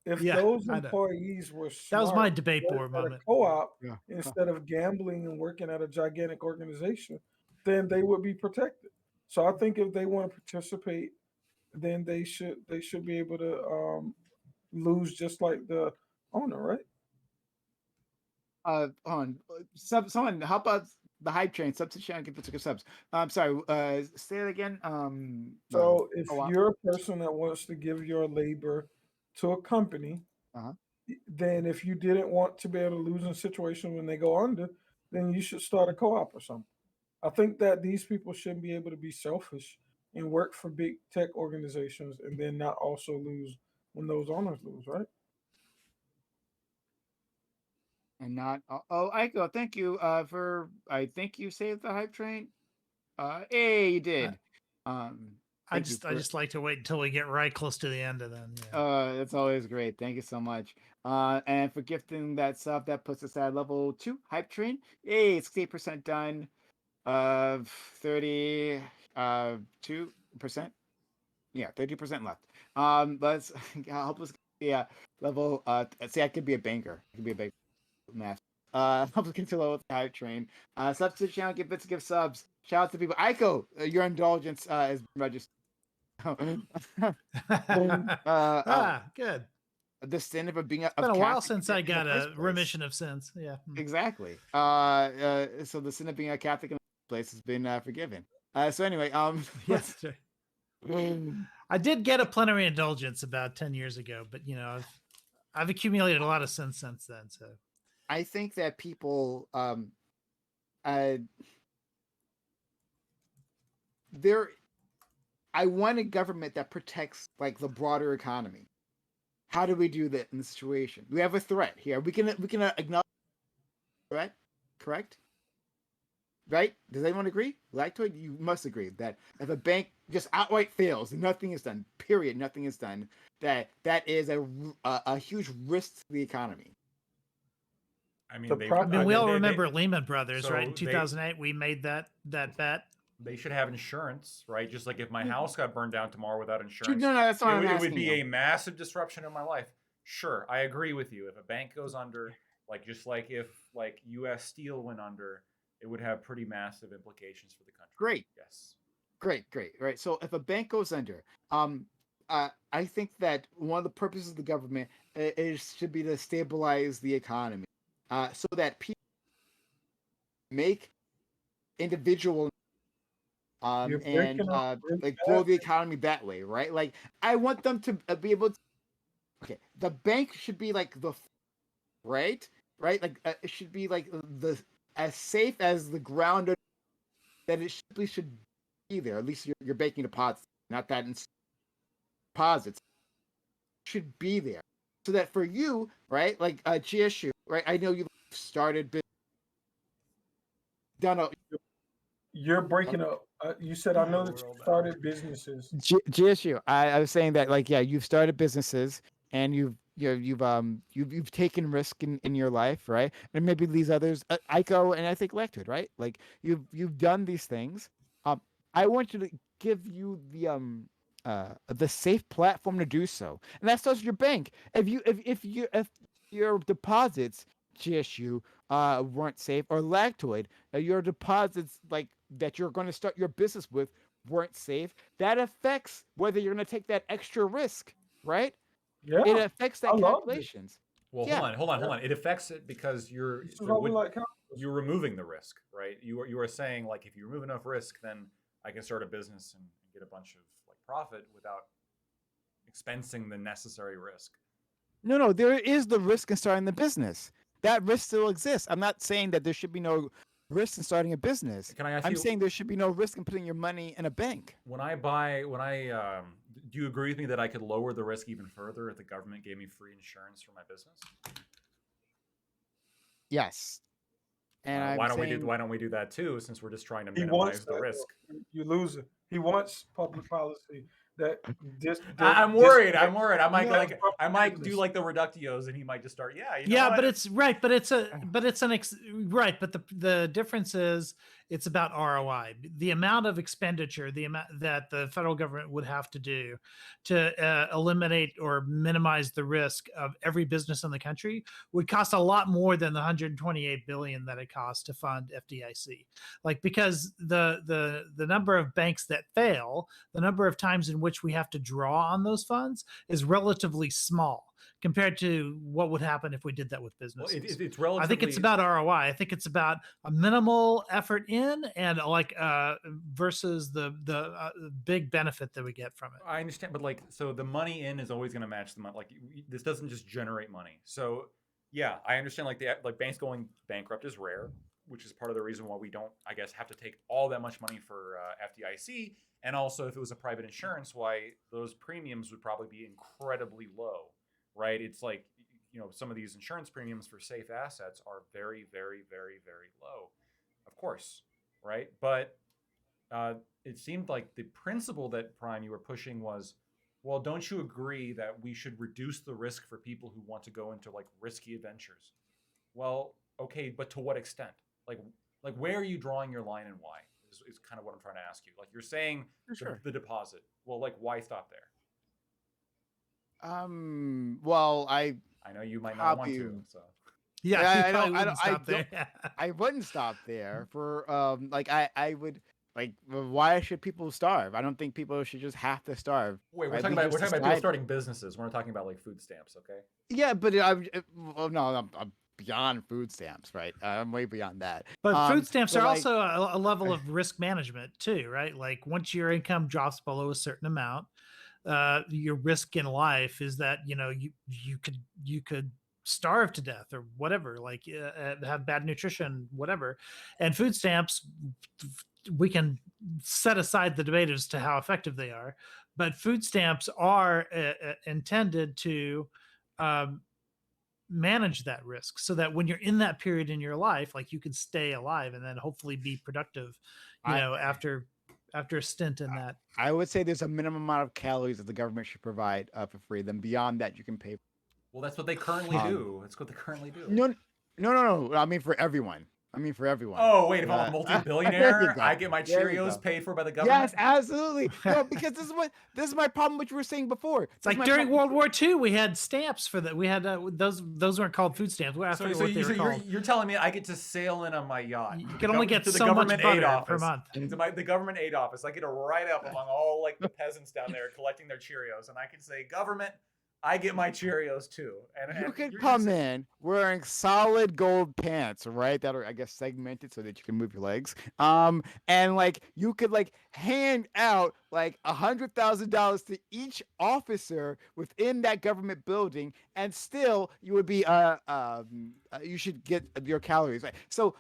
If Yeah, those I know. employees were smart, That was my debate worked board at a moment. co-op Yeah. instead of gambling and working at a gigantic organization, then they would be protected. So I think if they want to participate, then they should be able to lose just like the owner, right? Someone help us the hype train substitution and give subs. I'm sorry. Say it again. So if co-op. you're a person that wants to give your labor to a company, Uh-huh. then if you didn't want to be able to lose in a situation when they go under, then you should start a co-op or something. I think that these people shouldn't be able to be selfish and work for big tech organizations and then not also lose when those owners lose, right? And not Aiko, thank you I think you saved the hype train. Hey, you did. I Thank you just like to wait until we get right close to the end of them. Yeah. that's always great. Thank you so much. And for gifting that sub, that puts us at level 2 hype train. Yay, it's 8% done. 32%. Yeah, 30% left. Let's help us. Yeah, level. See, I could be a banker. I could be a banker. Math. Help us get to level hype train. Subs to the channel, give bits, give subs. Shout out to people. Aiko, your indulgence is registered. Good. The sin of being It's been a while since I got a remission of sins. Yeah. Exactly. So the sin of being a Catholic in the first place has been forgiven. So anyway, Yes. I did get a plenary indulgence about 10 years ago, but I've accumulated a lot of sins since then. So I think that people I want a government that protects like the broader economy. How do we do that in the situation? We have a threat here. We can acknowledge threat, correct? right? Does anyone agree? Lactoid, you must agree that if a bank just outright fails, nothing is done. Period. Nothing is done. That is a huge risk to the economy. I mean, The they, prob- I mean, we they- all they- remember Lehman Brothers, right? In so they- 2008, we made that bet. they should have insurance, right? Just like if my house got burned down tomorrow without No, insurance, no, that's not it what would, I'm it would asking be you. a massive disruption in my life. Sure, I agree with you. If a bank goes under, like just like if like U.S. Steel went under, it would have pretty massive implications for the country. Great. Yes. Great. Right. So if a bank goes under, I think that one of the purposes of the government should be to stabilize the economy, so that people make individual You're and breaking up really like grow bad. the economy that way, right? Like I want them to be able to. Okay, the bank should be like right, like it should be like the as safe as the ground that it should be there. At least you're banking deposits, not that in deposits should be there, so that for you, right, like GSU, right? I know you started done a You're breaking up. You said I know that you World started businesses. GSU. I was saying that like you've started businesses and you've taken risk in your life, right? And maybe these others, ICO and I think Lactoid, right? Like you've done these things. I want you to give you the safe platform to do so, and that starts with your bank. If your deposits, GSU, weren't safe, or Lactoid, your deposits like that you're going to start your business with weren't safe, that affects whether you're going to take that extra risk, right? Yeah, It affects that I love this. calculations. Well, Yeah. hold on. It affects it because you're This is there why we would- like capitalism. you're removing the risk, right? You are saying like if you remove enough risk, then I can start a business and get a bunch of like profit without expensing the necessary risk. No, there is the risk in starting the business. That risk still exists. I'm not saying that there should be no risk in starting a business. Can I ask I'm you? saying there should be no risk in putting your money in a bank. When I do you agree with me that I could lower the risk even further if the government gave me free insurance for my business? Yes. And why don't we do that too? Since we're just trying to He minimize wants the that, risk. You lose it. He wants public policy that I'm worried. I might Yeah, like I might do business. like the reductios, and he might just start. Yeah, you know Yeah, what? but it's right. But it's right. But the difference is it's about ROI. The amount of expenditure, the amount that the federal government would have to do to eliminate or minimize the risk of every business in the country would cost a lot more than the 128 billion that it costs to fund FDIC. Like because the number of banks that fail, the number of times in which we have to draw on those funds is relatively small compared to what would happen if we did that with Well, businesses. it's relatively. I think it's about ROI. I think it's about a minimal effort in and like versus the big benefit that we get from it. I understand, but like, so the money in is always going to match the money. Like, this doesn't just generate money. So, yeah, I understand. Like banks going bankrupt is rare, which is part of the reason why we don't, I guess, have to take all that much money for FDIC. And also, if it was a private insurance, why those premiums would probably be incredibly low, right? It's like, some of these insurance premiums for safe assets are very, very, very, very low, of course, right? But it seemed like the principle that Prime you were pushing was, well, don't you agree that we should reduce the risk for people who want to go into like risky adventures? Well, okay, but to what extent? Like where are you drawing your line and why? Is kind of what I'm trying to ask you. Like you're saying the deposit. Well, like why stop there? Well, I know you might not want Probably- to. So Yeah, Yeah, you I probably don't- wouldn't I stop there. I wouldn't stop there for like I would like why should people starve? I don't think people should just have to starve. wait, we're right? talking We about just people decide- starting businesses. We're not talking about like food stamps, okay? Yeah, but well, no, I'm beyond food stamps, right? I'm way beyond that. But food stamps but, are like- also a level of risk management too, right? Like once your income drops below a certain amount, your risk in life is that you could starve to death or whatever, like have bad nutrition, whatever. And food stamps, we can set aside the debate as to how effective they are, but food stamps are intended to manage that risk so that when you're in that period in your life, like, you can stay alive and then hopefully be productive, I- after a stint in that. I would say there's a minimum amount of calories that the government should provide for free. Then beyond that, you can pay. Well, that's what they currently Um, do. That's what they currently do. No. I mean for everyone. Oh, wait, if I'm a There you multi-billionaire, go. I get my There you Cheerios go. paid for by the government? Yes, absolutely. No, because this is my problem, which you were saying before. It's like during World War II, we had stamps for that. We had those weren't called food stamps. I So, forget so, what they you, were so called. you're telling me I get to sail in on my yacht? You to the can only gov- get to the so much government aid butter per office, month. To the government aid office. I get a write-up among all like the peasants down there collecting their Cheerios, and I can say, government, I get my Cheerios too. And You and could you're come just- in wearing solid gold pants, right? That are, I guess, segmented so that you can move your legs. And like you could like hand out like $100,000 to each officer within that government building, and still you would be you should get your calories. Right? So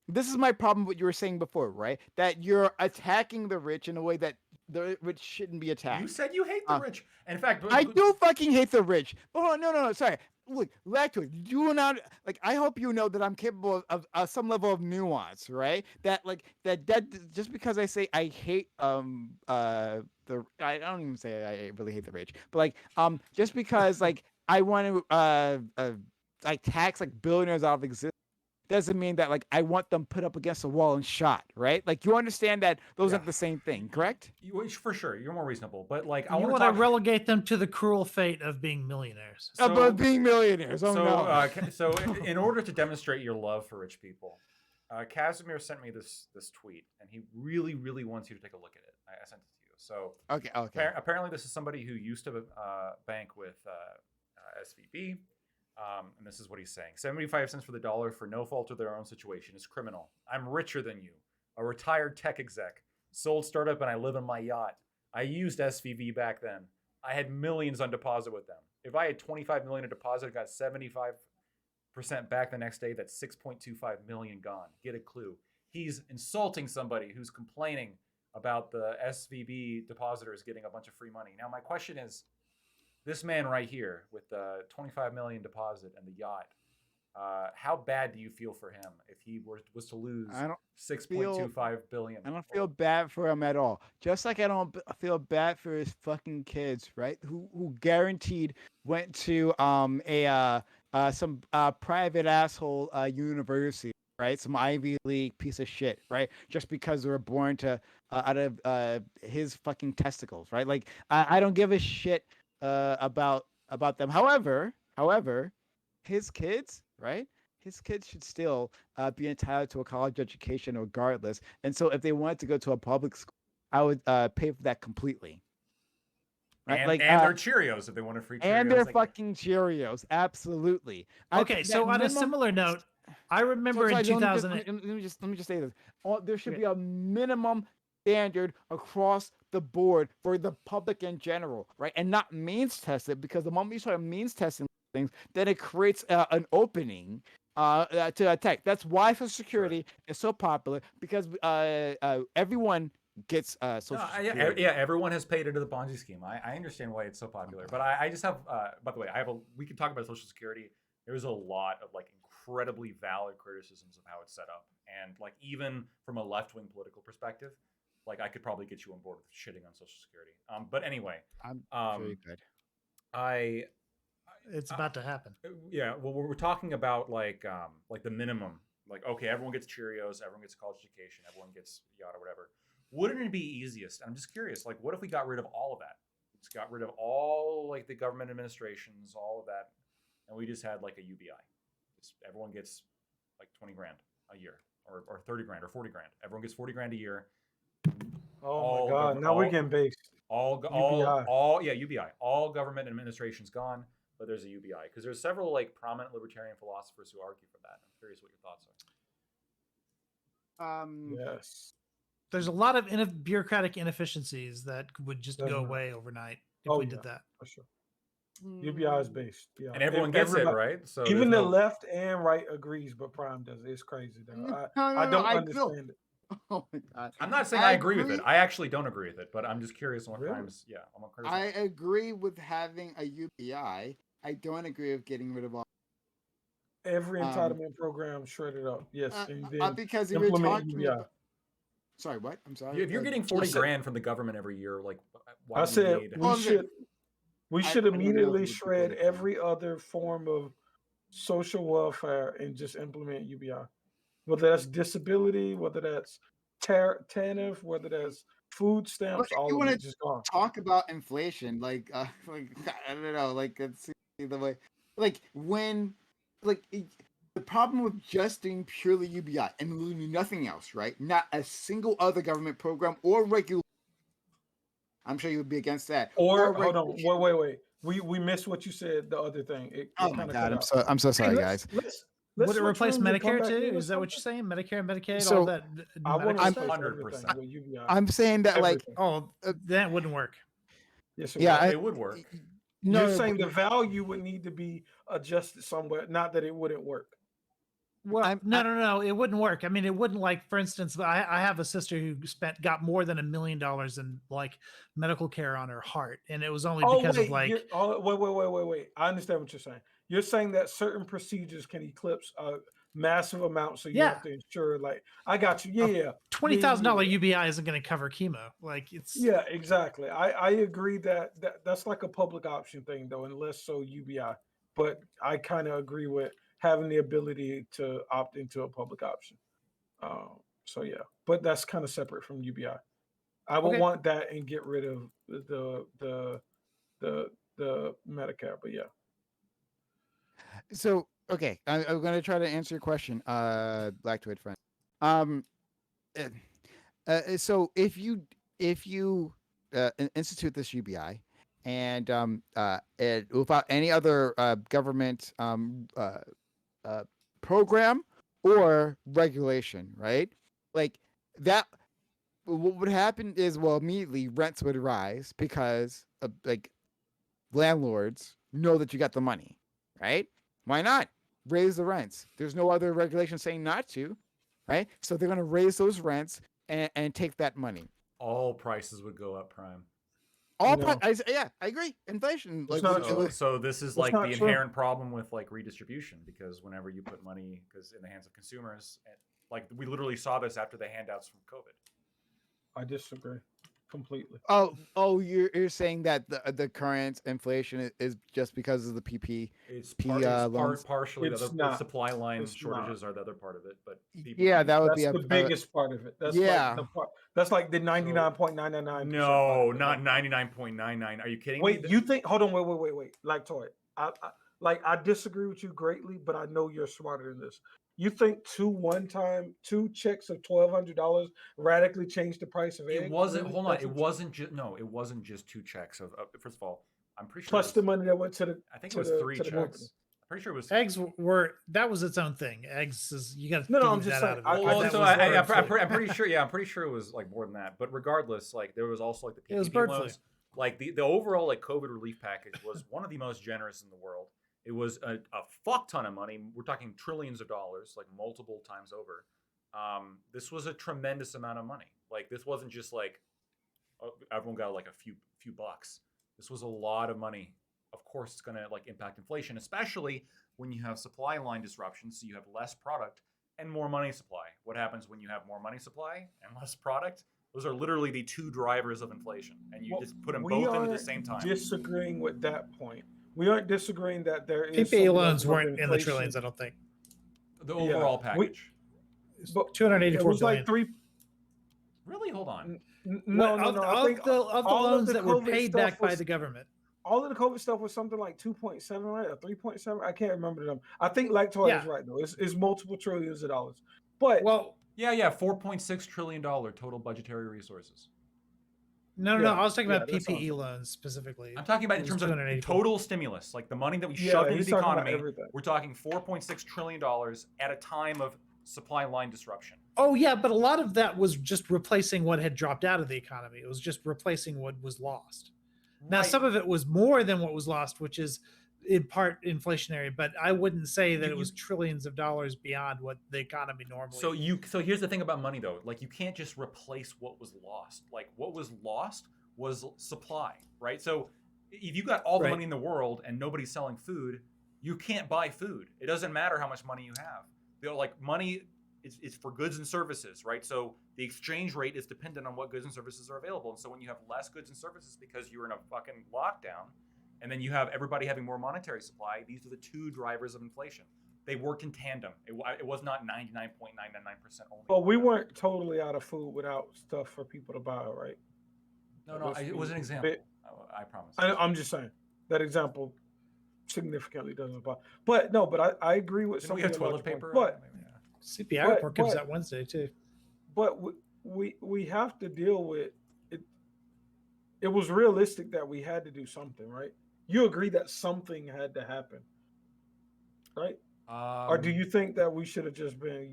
this is my problem. What you were saying before, right? That you're attacking the rich in a way that the rich shouldn't be attacked. You said you hate the rich. In fact, I do fucking hate the rich. Oh no, sorry. Look, Lactoid, you are not like. I hope you know that I'm capable of some level of nuance, right? That like that just because I say I hate I don't even say I really hate the rich, but like just because like I want to like tax like billionaires out of existence doesn't mean that like I want them put up against a wall and shot, right? Like you understand that those Yeah. aren't the same thing, correct? For sure, you're more reasonable. But like, I You want want to to talk. relegate them to the cruel fate of being millionaires. About being millionaires. Oh no. So in order to demonstrate your love for rich people, Casimir sent me this tweet, and he really, really wants you to take a look at it. I sent it to you. So Okay. apparently, this is somebody who used to bank with SVB. And this is what he's saying: 75 cents for the dollar for no fault of their own situation is criminal. I'm richer than you, a retired tech exec, sold startup, and I live in my yacht. I used SVB back then. I had millions on deposit with them. If I had 25 million in deposit, I got 75% back the next day. That's 6.25 million gone. Get a clue. He's insulting somebody who's complaining about the SVB depositors getting a bunch of free money. Now, my question is, this man right here with the 25 million deposit and the yacht, how bad do you feel for him if he was to lose I don't 6.25 billion? I don't feel bad for him at all. Just like I don't feel bad for his fucking kids, right? Who guaranteed went to some private asshole university, right? Some Ivy League piece of shit, right? Just because they were born to out of his fucking testicles, right? Like I don't give a shit about them. However, his kids, right? His kids should still be entitled to a college education regardless. And so if they wanted to go to a public school, I would pay for that completely. Right? And, like and their Cheerios if they want a free Cheerios. and their they get- fucking Cheerios, absolutely. Okay, so on a similar note, I remember in 2008. Let me just say this. There should be a minimum standard across the board for the public in general, right? And not means tested, because the moment you start means testing things, then it creates an opening to attack. That's why Social Security is so popular, because everyone gets Social Security. Yeah, everyone has paid into the Ponzi scheme. I understand why it's so popular, but I just have. By the way, we can talk about Social Security. There's a lot of like incredibly valid criticisms of how it's set up, and like even from a left-wing political perspective, like I could probably get you on board with shitting on Social Security. But anyway, I'm very good. It's about to happen. Yeah, well, we're talking about like the minimum. Like, okay, everyone gets Cheerios, everyone gets a college education, everyone gets yacht or whatever. Wouldn't it be easiest? I'm just curious. Like, what if we got rid of all of that? Just got rid of all like the government administrations, all of that, and we just had like a UBI. Everyone gets like 20 grand a year, or 30 grand, or 40 grand. Everyone gets 40 grand a year. Oh my God! Now we're getting based. UBI. All government administration's gone, but there's a UBI because there's several like prominent libertarian philosophers who argue for that. I'm curious what your thoughts are. Yes. There's a lot of bureaucratic inefficiencies that would just go Definitely. away overnight if we did that. For sure. UBI is based. Yeah. And everyone gets it, right? So even the there's no- left and right agrees, but Prime does. It's crazy though. I don't understand it. Oh my God. I'm not saying I agree with it. I actually don't agree with it, but I'm just curious on what Really? times. Yeah, I'm I agree with having a UBI. I don't agree with getting rid of all Every Um, entitlement program shredded up. Yes, and then because we were implement talking UBI. about. Sorry, what? I'm sorry. If you're getting I 40 said, grand from the government every year, like, why I do you said need? we I'm saying, should I don't know if immediately it would be shred political. every other form of social welfare and just implement UBI. Whether that's disability, whether that's TANF, whether that's food But stamps, if all you of want it to just gone. talk about inflation, like, like I don't know, like let's see the way, like when, like the problem with just doing purely UBI and literally nothing else, right? Not a single other government program or regulation. I'm sure you would be against that. Or hold on, regulation. wait. We missed what you said. The other thing, it Oh my kind of God, cut out. I'm so Hey, sorry, guys. let's Would it switch replace rooms and come Medicare back too? in or Is that what you're something. saying? Medicare, Medicaid, So all that I want medical to stuff? replace everything 100%. with UBI. I'm saying that like, Everything. Oh, that wouldn't work. Yes, it yeah, would. It would work. no, You're no, saying but the value would need to be adjusted somewhere, not that it wouldn't work. Well, no, it wouldn't work. I mean, it wouldn't, like, for instance, I have a sister who got more than $1 million in like medical care on her heart, and it was only Oh because wait, of like, wait. I understand what you're saying. You're saying that certain procedures can eclipse a massive amount, so you yeah, have to ensure. Like, I got you. Yeah, $20,000 UBI isn't going to cover chemo. Like, it's yeah, exactly. I agree that's like a public option thing though, and less so UBI. But I kind of agree with having the ability to opt into a public option. So yeah, but that's kind of separate from UBI. I would okay. want that and get rid of the Medicare. But yeah, so okay, I'm gonna try to answer your question, Black Twid friend. Um, so if you institute this UBI and without any other government program or regulation, right? Like that, what would happen is, well, immediately rents would rise because like landlords know that you got the money, right? Why not raise the rents? There's no other regulation saying not to, right? So they're going to raise those rents and take that money. All prices would go up, Prime. All No. yeah, I agree. Inflation, like not it true. was- So this is That's like not the true. inherent problem with like redistribution, because whenever you put money in the hands of consumers, like we literally saw this after the handouts from COVID. I disagree completely. oh, you're saying that the current inflation is just because of the PP. It's loans? partially It's the not. supply line It's shortages are the other part of it, but PPP, Yeah, that would That's be the biggest part of it. That's yeah. like the part. That's like the 99.999%. No, not 99.99. Are you kidding me? Wait, you think? Hold on, wait. Like Toy, I disagree with you greatly, but I know you're smarter than this. You think two checks of $1,200 radically changed the price of eggs? It wasn't. Really? Hold on. That's It what you- wasn't just. No, it wasn't just 2 checks of. First of all, I'm pretty sure. plus it the was, money that went to the. I think to it was the- 3 to the checks. company. I'm pretty sure it was. eggs were, that was its own thing. Eggs is, you got to No, I'm that just out of saying, it. I Well, That so was bird flu. I'm pretty sure. Yeah, I'm pretty sure it was like more than that. But regardless, like there was also like the PPP It was bird flu. loans. Like the overall like COVID relief package was one of the most generous in the world. It was a fuck ton of money. We're talking trillions of dollars, like multiple times over. This was a tremendous amount of money. Like this wasn't just like everyone got like a few bucks. This was a lot of money. Of course, it's going to like impact inflation, especially when you have supply line disruptions. So you have less product and more money supply. What happens when you have more money supply and less product? Those are literally the 2 drivers of inflation, and you just put them We both in at the aren't same time. Disagreeing with that point. We aren't disagreeing that there is PPE some loans level of weren't in the inflation. trillions, I don't think. The overall package. But 284 it was billion. like three. Really? Hold on. No. Of I think the all of loans the that were COVID paid stuff back by was- the government. all of the COVID stuff was something like 2.7, right? Or 3.7. I can't remember the number. I think Lactoid Yeah. is right though. It's multiple trillions of dollars. But Well, Yeah, $4.6 trillion total budgetary resources. no. Yeah, I was talking about that sounds PPE right. loans specifically. I'm talking about in It was terms of 284. total stimulus, like the money that we Yeah, shoved into he's the talking about economy. everything. We're talking $4.6 trillion at a time of supply line disruption. Oh yeah, but a lot of that was just replacing what had dropped out of the economy. It was just replacing what was lost. Now, Right. some of it was more than what was lost, which is in part inflationary, but I wouldn't say that it was trillions of dollars beyond what the economy normally. So here's the thing about money though. Like you can't just replace what was lost. Like what was lost was supply, right? So if you got all the Right. money in the world and nobody's selling food, you can't buy food. It doesn't matter how much money you have. Like money is for goods and services, right? So the exchange rate is dependent on what goods and services are available. And so when you have less goods and services because you're in a fucking lockdown, and then you have everybody having more monetary supply, these are the two drivers of inflation. They worked in tandem. It was not 99.999% only. But we weren't totally out of food without stuff for people to buy, right? No, it was an example. I promise. I'm just saying that example significantly doesn't apply. But no, but I agree with Didn't we some have of your toilet logic paper? points. CPI but- report comes but- out Wednesday too. But we have to deal with it. It was realistic that we had to do something, right? You agree that something had to happen, right? Or do you think that we should have just been,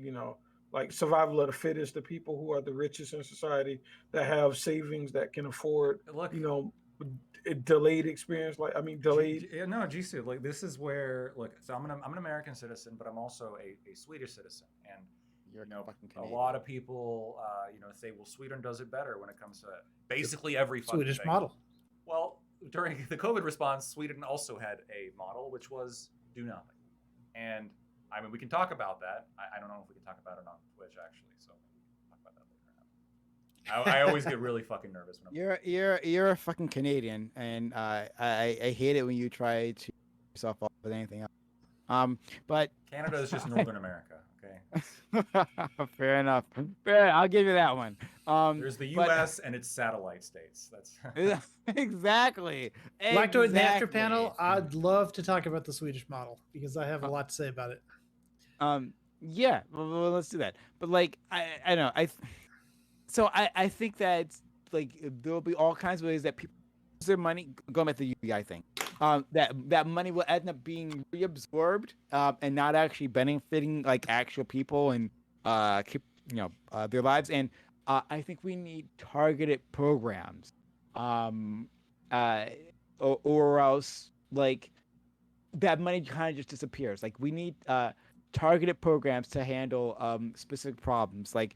like survival of the fittest, the people who are the richest in society that have savings that can afford, look, delayed experience? Delayed. No, GC, like this is where so I'm an American citizen, but I'm also a Swedish citizen, and You're fucking a Canadian. lot of people, say, well, Sweden does it better when it comes to basically every fucking Swedish thing. model. Well, during the COVID response, Sweden also had a model, which was do nothing. And I mean, we can talk about that. I don't know if we can talk about it on Twitch, actually. So talk about that later. I always get really fucking nervous when I'm. You're a fucking Canadian, and I hate it when you try to put yourself off with anything else. But Canada is just Northern America. Okay. fair enough. I'll give you that one. There's the but- U.S. and its satellite states. That's exactly. Lactoid in the after Exactly. panel, I'd love to talk about the Swedish model because I have a lot to say about it. Yeah, well, let's do that. But like, I know, I think that like there'll be all kinds of ways that people use their money. Going back to the UBI thing, that money will end up being reabsorbed and not actually benefiting like actual people and keep their lives. And I think we need targeted programs, or else like that money kind of just disappears. Like we need targeted programs to handle specific problems, like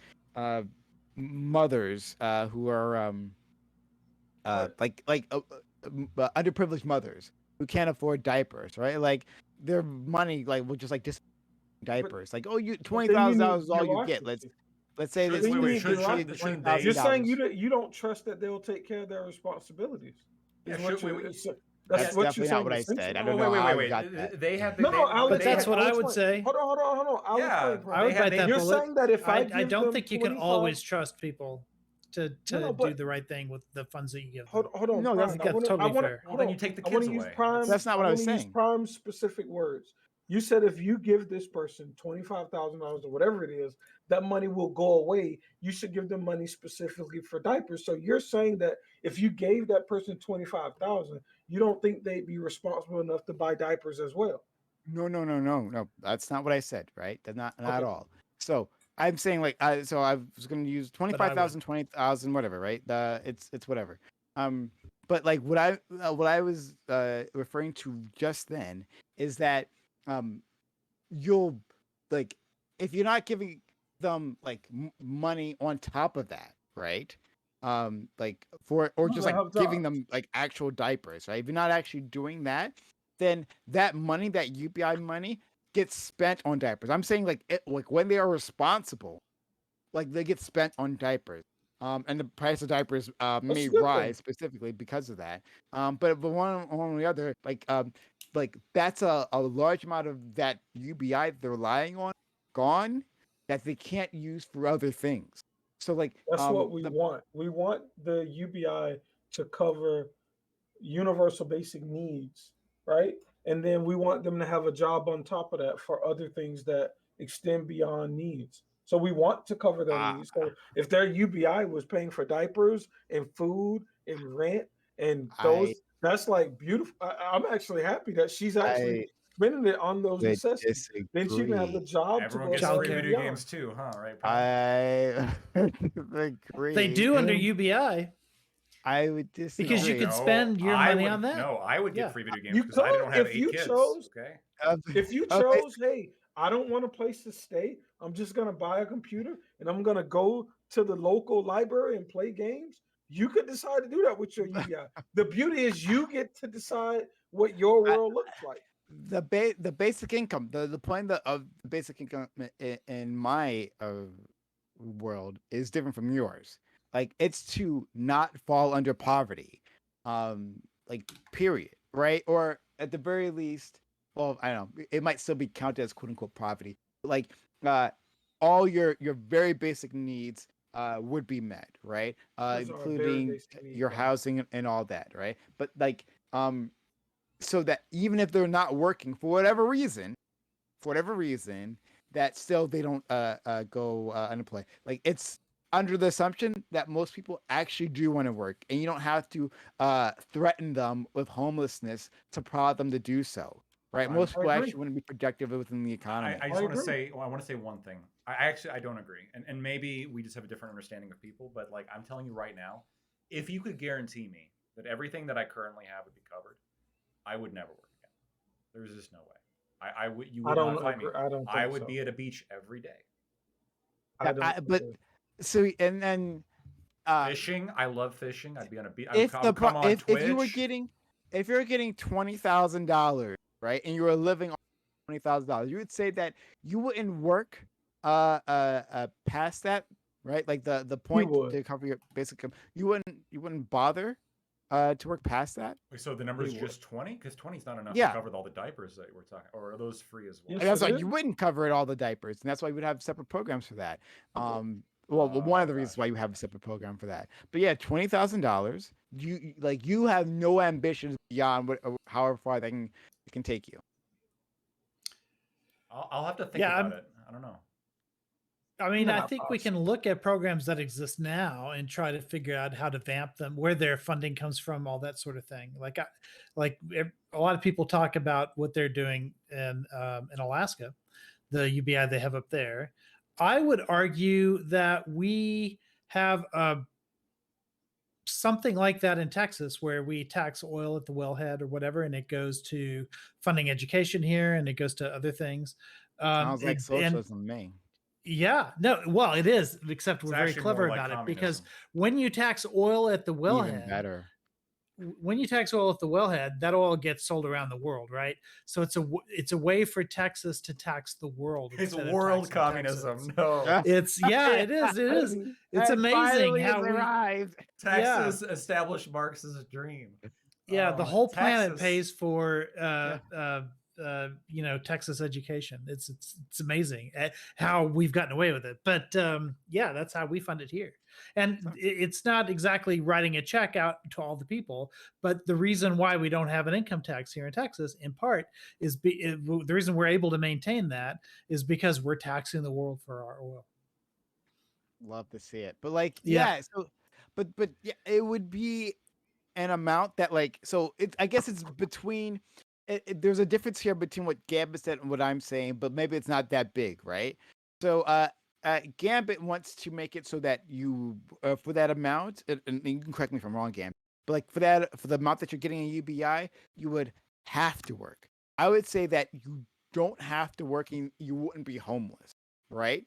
mothers who are underprivileged mothers who can't afford diapers, right? Like their money will just diapers. Like, oh, you $20,000 is all you get. Let's say this. Shouldn't they- You're saying you don't trust that they'll take care of their responsibilities. Yeah, That's That's what you're definitely not saying. what I said. I essentially. don't know how you got that. They have. No, they, Alex, But that's what I would Alex, say. Hold on. I'll Yeah, explain, bro. I would They had- bite that You're bullet. saying that if I I don't them think you can 25 always trust people to No, do but- the right thing with the funds that you give them. Hold on. No, Brian, that's I wanna- totally I wanna- fair. Well, hold then on. you take the I wanna kids use away. prime- That's not what I was wanna use saying. prime specific words. You said if you give this person $25,000 or whatever it is, that money will go away. You should give them money specifically for diapers. So you're saying that if you gave that person $25,000, you don't think they'd be responsible enough to buy diapers as well? No. That's not what I said, right? That's not at Okay. all. So I'm saying so I was going to use 25,000, 20,000, whatever, right? It's whatever. But like what I was referring to just then is that you'll like if you're not giving them like money on top of that, right? Like for or No, just they like have giving jobs. them like actual diapers, right? If you're not actually doing that, then that money, that UBI money, gets spent on diapers. I'm saying like when they are responsible, like they get spent on diapers. And the price of diapers may a good rise specifically because of that. But one on the other, like that's a large amount of that UBI they're relying on gone that they can't use for other things. So like That's what we want. We want the UBI to cover universal basic needs, right? And then we want them to have a job on top of that for other things that extend beyond needs. So we want to cover their needs. So if their UBI was paying for diapers and food and rent and those, that's like beautiful. I'm actually happy that she's actually spending it on those necessities. Then she can have a job. Everyone to gets go free above and video beyond. games too, huh? Right? I agree. They do under UBI I would disagree. because you could spend your I money would- on that. No, I would get Yeah. free video games You because I don't could have if 8 you kids. chose. Okay. If you Okay. chose, hey, I don't want a place to stay. I'm just gonna buy a computer and I'm gonna go to the local library and play games. You could decide to do that with your UBI. The beauty is you get to decide what your world looks like. the basic income, the point of the basic income in my world is different from yours. Like it's to not fall under poverty, like period, right? Or at the very least, well, I don't know, it might still be counted as quote unquote poverty. Like uh, all your very basic needs would be met, right? Those are very Including basic needs, your though. housing and all that, right? But like so that even if they're not working for whatever reason, that still they don't go unemployed. Like it's under the assumption that most people actually do want to work, and you don't have to threaten them with homelessness to prod them to do so. Right? I'm- Most I people agree. actually want to be productive within the economy. I just I want to agree. say, well, I want to say one thing. I don't agree, and maybe we just have a different understanding of people. But like I'm telling you right now, if you could guarantee me that everything that I currently have would be covered, I would never work again. There's just no way. I would you I would not don't find me. agree. I don't I think would so. be at a beach every day. I don't think But so. so and then Fishing, I love fishing. I'd be on a beach. I would if come on Twitch. if you were getting if you're getting $20,000, right, and you were living on $20,000, you would say that you wouldn't work past that, right? Like the point would. to cover your basic income, you wouldn't bother to work past that. So the number is He would. just 20, because 20 is not enough Yeah. to cover all the diapers that we're talking, or are those free as well? Yes, And that's it why is. you wouldn't cover it all the diapers, and that's why we'd have separate programs for that. Well, one of the reasons gotcha. why you have a separate program for that. But yeah, $20,000. You have no ambitions beyond however far they can take you. I'll have to think Yeah, about it. I don't know. I mean, I Not think we can look at programs that exist now and try to figure out how to vamp them, where their funding comes from, all that sort of thing. A lot of people talk about what they're doing in Alaska, the UBI they have up there. I would argue that we have something like that in Texas, where we tax oil at the wellhead or whatever, and it goes to funding education here, and it goes to other things. Sounds like And socialism to me. yeah, no, well, it is, except It's we're very actually clever more like about it, because communism. when you tax oil at the Even wellhead, better. when you tax oil at the wellhead, that oil gets sold around the world, right? So it's a way for Texas to tax the world. It's instead of world taxing communism. Texas. No. It's it is. It's It amazing finally how has we arrived. Texas established Marx's dream. the Oh, whole planet Texas. pays for Texas education. It's amazing how we've gotten away with it. But yeah, that's how we fund it here. And it's not exactly writing a check out to all the people, but the reason why we don't have an income tax here in Texas, in part, is the reason we're able to maintain that is because we're taxing the world for our oil. Love to see it. But like, Yeah. yeah, so but yeah, it would be an amount that like so I guess it's between there's a difference here between what Gambit said and what I'm saying, but maybe it's not that big, right? So Gambit wants to make it so that you for that amount, and you can correct me if I'm wrong, Gambit, but like for the amount that you're getting in UBI, you would have to work. I would say that you don't have to work and you wouldn't be homeless, right?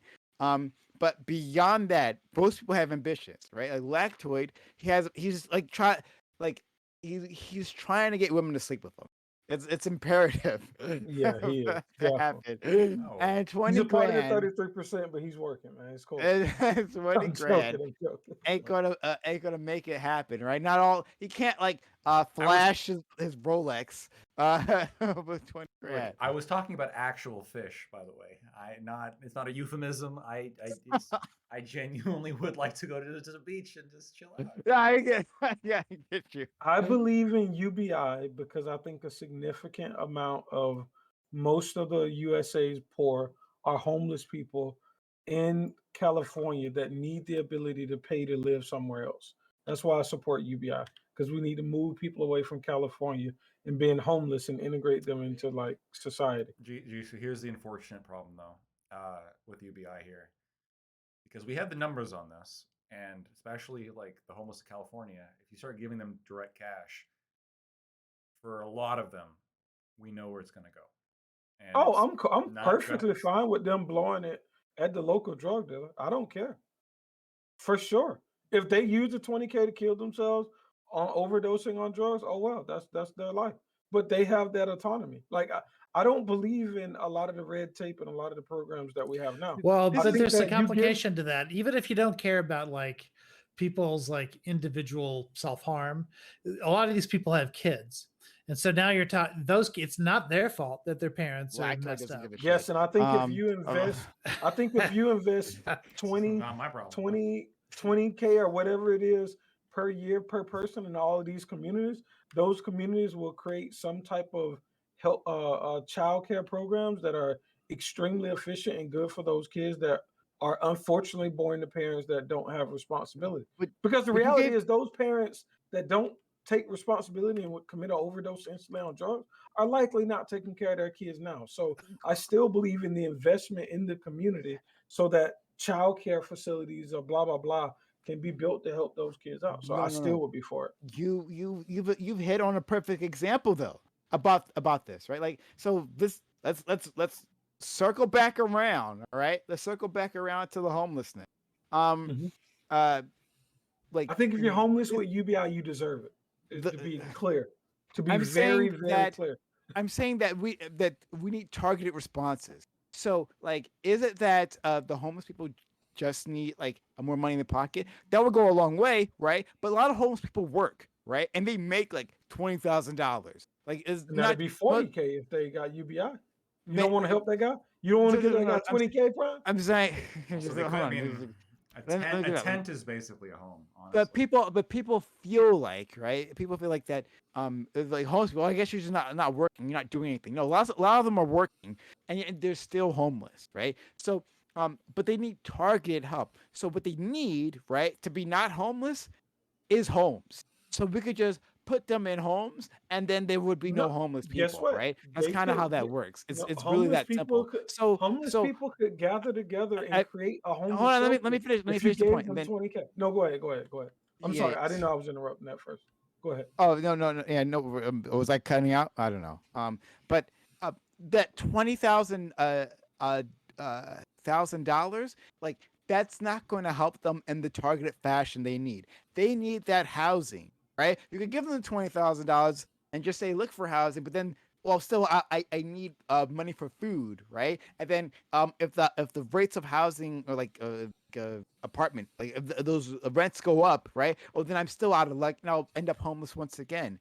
But beyond that, most people have ambitions, right? Like Lactoid, he's like he's trying to get women to sleep with him. It's imperative. Yeah, he is, for that to definitely. happen. Oh. And He's 20 a part of the grand, 33%, but he's working, man. It's cool. and 20 I'm grand joking. I'm joking. ain't gonna make it happen, right? Not all he can't like flash his Rolex with 20 Wait, grand. I was talking about actual fish, by the way. It's not a euphemism. I genuinely would like to go to the beach and just chill out. Yeah, I get you. I believe in UBI because I think a significant amount of most of the USA's poor are homeless people in California that need the ability to pay to live somewhere else. That's why I support UBI because we need to move people away from California and being homeless and integrate them into like society. So here's the unfortunate problem, though, with UBI here, because we have the numbers on this, and especially like the homeless in California, if you start giving them direct cash, for a lot of them, we know where it's going to go. And Oh, it's I'm not gonna- perfectly fine with them blowing it at the local drug dealer. I don't care. For sure. If they use the 20K to kill themselves on overdosing on drugs, oh well, that's their life. but they have that autonomy. Like I don't believe in a lot of the red tape and a lot of the programs that we have now. Well, I but think there's a that you give- complication to that. Even if you don't care about like people's like individual self-harm, a lot of these people have kids. And so now you're talking those it's not their fault that their parents are Lactoid messed doesn't up. give a shit. Yes, and I think Um, if you invest, I think if you invest 20, Not my problem. 20K or whatever it is per year per person in all of these communities, those communities will create some type of help child care programs that are extremely efficient and good for those kids that are unfortunately born to parents that don't have responsibility. But- Because the but you reality gave- is those parents that don't take responsibility and would commit an overdose instantly on drugs are likely not taking care of their kids now. So I still believe in the investment in the community so that child care facilities or blah blah blah can be built to help those kids out. So No, I no, still no. would be for it. You've hit on a perfect example though about this, right? Like, so this let's circle back around. All right, let's circle back around to the homelessness. Mhm. Like I think if you're homeless with UBI, you deserve it. The- To be clear, to be I'm very saying very that- clear. I'm saying that we need targeted responses. So, like, is it that the homeless people just need like more money in the pocket? That would go a long way, right? But a lot of homeless people work, right? And they make like $20,000. Like, is And not that'd be 40K if they got UBI. You don't want to help that guy. You don't want to No, give no, that no, guy 20K, Prime. I'm saying. Also, they hold could, I on. mean, a let me tent, get a that. tent is basically a home. Honestly. But people feel like, right? People feel like that like homeless people, I guess you're just not working, you're not doing anything. No, a lot of them are working and yet they're still homeless, right? So but they need targeted help. So what they need, right, to be not homeless is homes. So we could just put them in homes and then there would be no No, homeless guess people, what? right? That's They kind of could how that get- works. It's No, it's really homeless that people simple. could- So homeless so people could gather together and I- create a homeless hold on, let me shelter finish if you the gave point. them And then 20K. No, go ahead. I'm sorry, I didn't yeah, know I was interrupting that first. Go ahead. Oh no, yeah, no. Was I cutting out? I don't know. But that $20,000 $1,000, like that's not going to help them in the targeted fashion they need. They need that housing, right? You could give them the $20,000 and just say look for housing, but then. Well, still, I need money for food, right? And then if the rates of housing or like apartment, like if those rents go up, right? Well, then I'm still out of luck, and I'll end up homeless once again.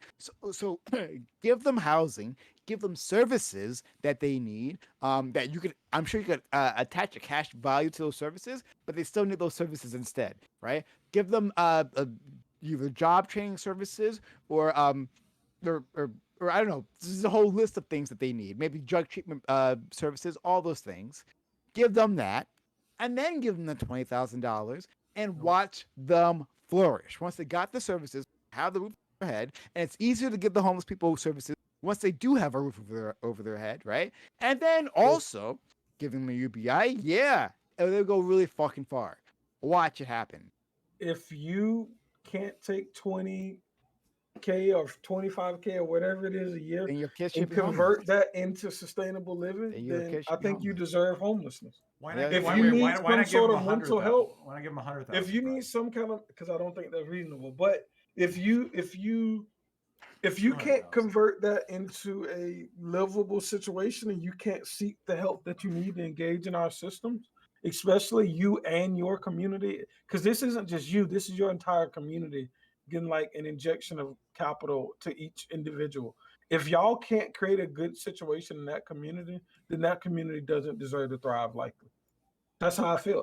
So give them housing, give them services that they need. That you could, I'm sure you could attach a cash value to those services, but they still need those services instead, right? Give them either job training services or or I don't know. This is a whole list of things that they need. Maybe drug treatment services, all those things. Give them that, and then give them the $20,000 and watch them flourish. Once they got the services, have the roof over their head, and it's easier to give the homeless people services once they do have a roof over their head, right? And then also giving them a UBI, yeah, they'll go really fucking far. Watch it happen. If you can't take 20K or 25K or whatever it is a year Then your kids and should be homeless. convert that into sustainable living, Then your then kids I should be think you homeless. deserve homelessness. Why Yeah, not? if why, you wait, need why, why some not give sort them of 100,000? mental help- Why not give them 100,000? If you need some kind of, because I don't think that's reasonable, but if you can't 200,000. convert that into a livable situation and you can't seek the help that you need to engage in our systems, especially you and your community, because this isn't just you, this is your entire community getting like an injection of capital to each individual. If y'all can't create a good situation in that community, then that community doesn't deserve to thrive likely. That's how I feel.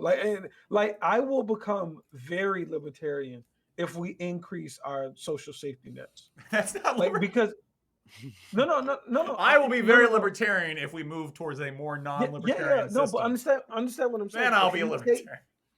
Like I will become very libertarian if we increase our social safety nets. That's not Like because no. I will be very no. libertarian if we move towards a more Yeah, non-libertarian no, system. but understand what I'm saying. Then I'll If be a we libertarian.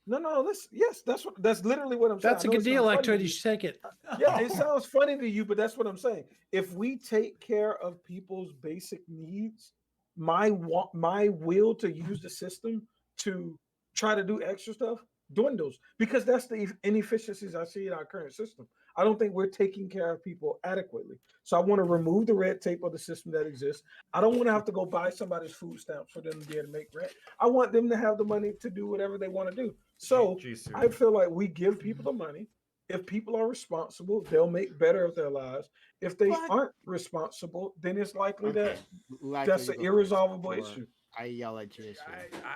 that's literally what I'm saying. That's I a know good it deal, sounds funny to Electroid. you. You should take it. Yeah, it sounds funny to you, but that's what I'm saying. If we take care of people's basic needs, my will to use the system to try to do extra stuff dwindles because that's the inefficiencies I see in our current system. I don't think we're taking care of people adequately. So I want to remove the red tape of the system that exists. I don't want to have to go buy somebody's food stamps for them to be able to make rent. I want them to have the money to do whatever they want to do. So Jeez, I feel like we give people the money. If people are responsible, they'll make better of their lives. If they But aren't responsible, then it's likely okay, that Lacto, that's you an go first irresolvable before issue. I yell at GSU.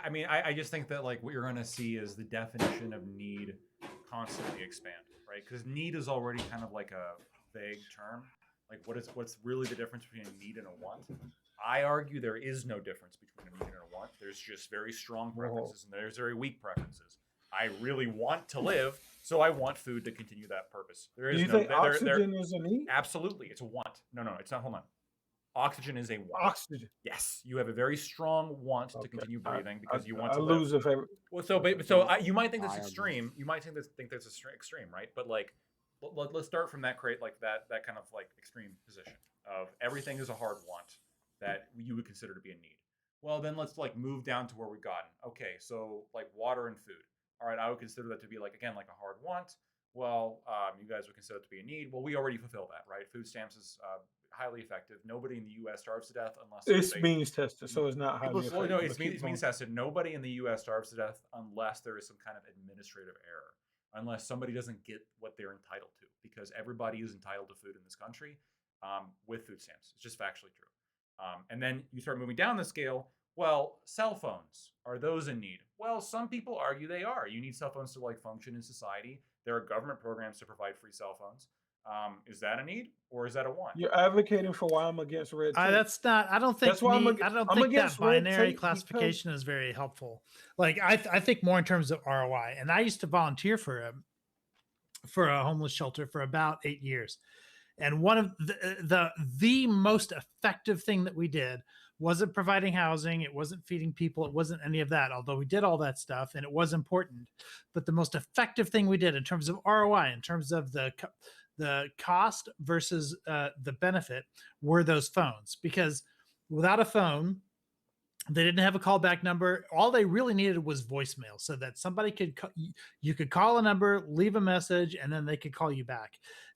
I mean, I just think that like what you're going to see is the definition of need constantly expand, right? Because need is already kind of like a vague term. Like what's really the difference between a need and a want? I argue there is no difference between a need and a want. There's just very strong preferences and there's very weak preferences. I really want to live, so I want food to continue that purpose. There Do is you no think oxygen is a need? absolutely it's a want. No, it's not. Hold on. Oxygen is a want. Oxygen. Yes, you have a very strong want to Okay. continue breathing because you want I to live. lose if ever. Well, so Okay. you might think that's I agree. extreme. You might think that's extreme, right? But like, let's start from that that kind of like extreme position of everything is a hard want that you would consider to be a need. Well, then let's like move down to where we've gotten. Okay, so like water and food. All right, I would consider that to be like again like a hard want. Well, you guys would consider it to be a need. Well, we already fulfill that, right? Food stamps is highly effective. Nobody in the U.S. starves to death unless It's they means tested, so it's not highly Well, effective. well, no, but it's keep means going. tested. Nobody in the U.S. starves to death unless there is some kind of administrative error, unless somebody doesn't get what they're entitled to, because everybody is entitled to food in this country with food stamps. It's just factually true. And then you start moving down the scale. Well, cell phones, are those in need? Well, some people argue they are. You need cell phones to like function in society. There are government programs to provide free cell phones. Is that a need or is that a want? You're advocating for why I'm against red tape. That's not. I don't think. That's why I don't I'm think that against red binary tape because- classification is very helpful. Like I think more in terms of ROI. And I used to volunteer for a homeless shelter for about 8 years. And one of the most effective thing that we did wasn't providing housing, it wasn't feeding people, it wasn't any of that, although we did all that stuff and it was important. But the most effective thing we did in terms of ROI, in terms of the cost versus the benefit, were those phones. Because without a phone, they didn't have a callback number. All they really needed was voicemail, so that somebody could you could call a number, leave a message, and then they could call you back.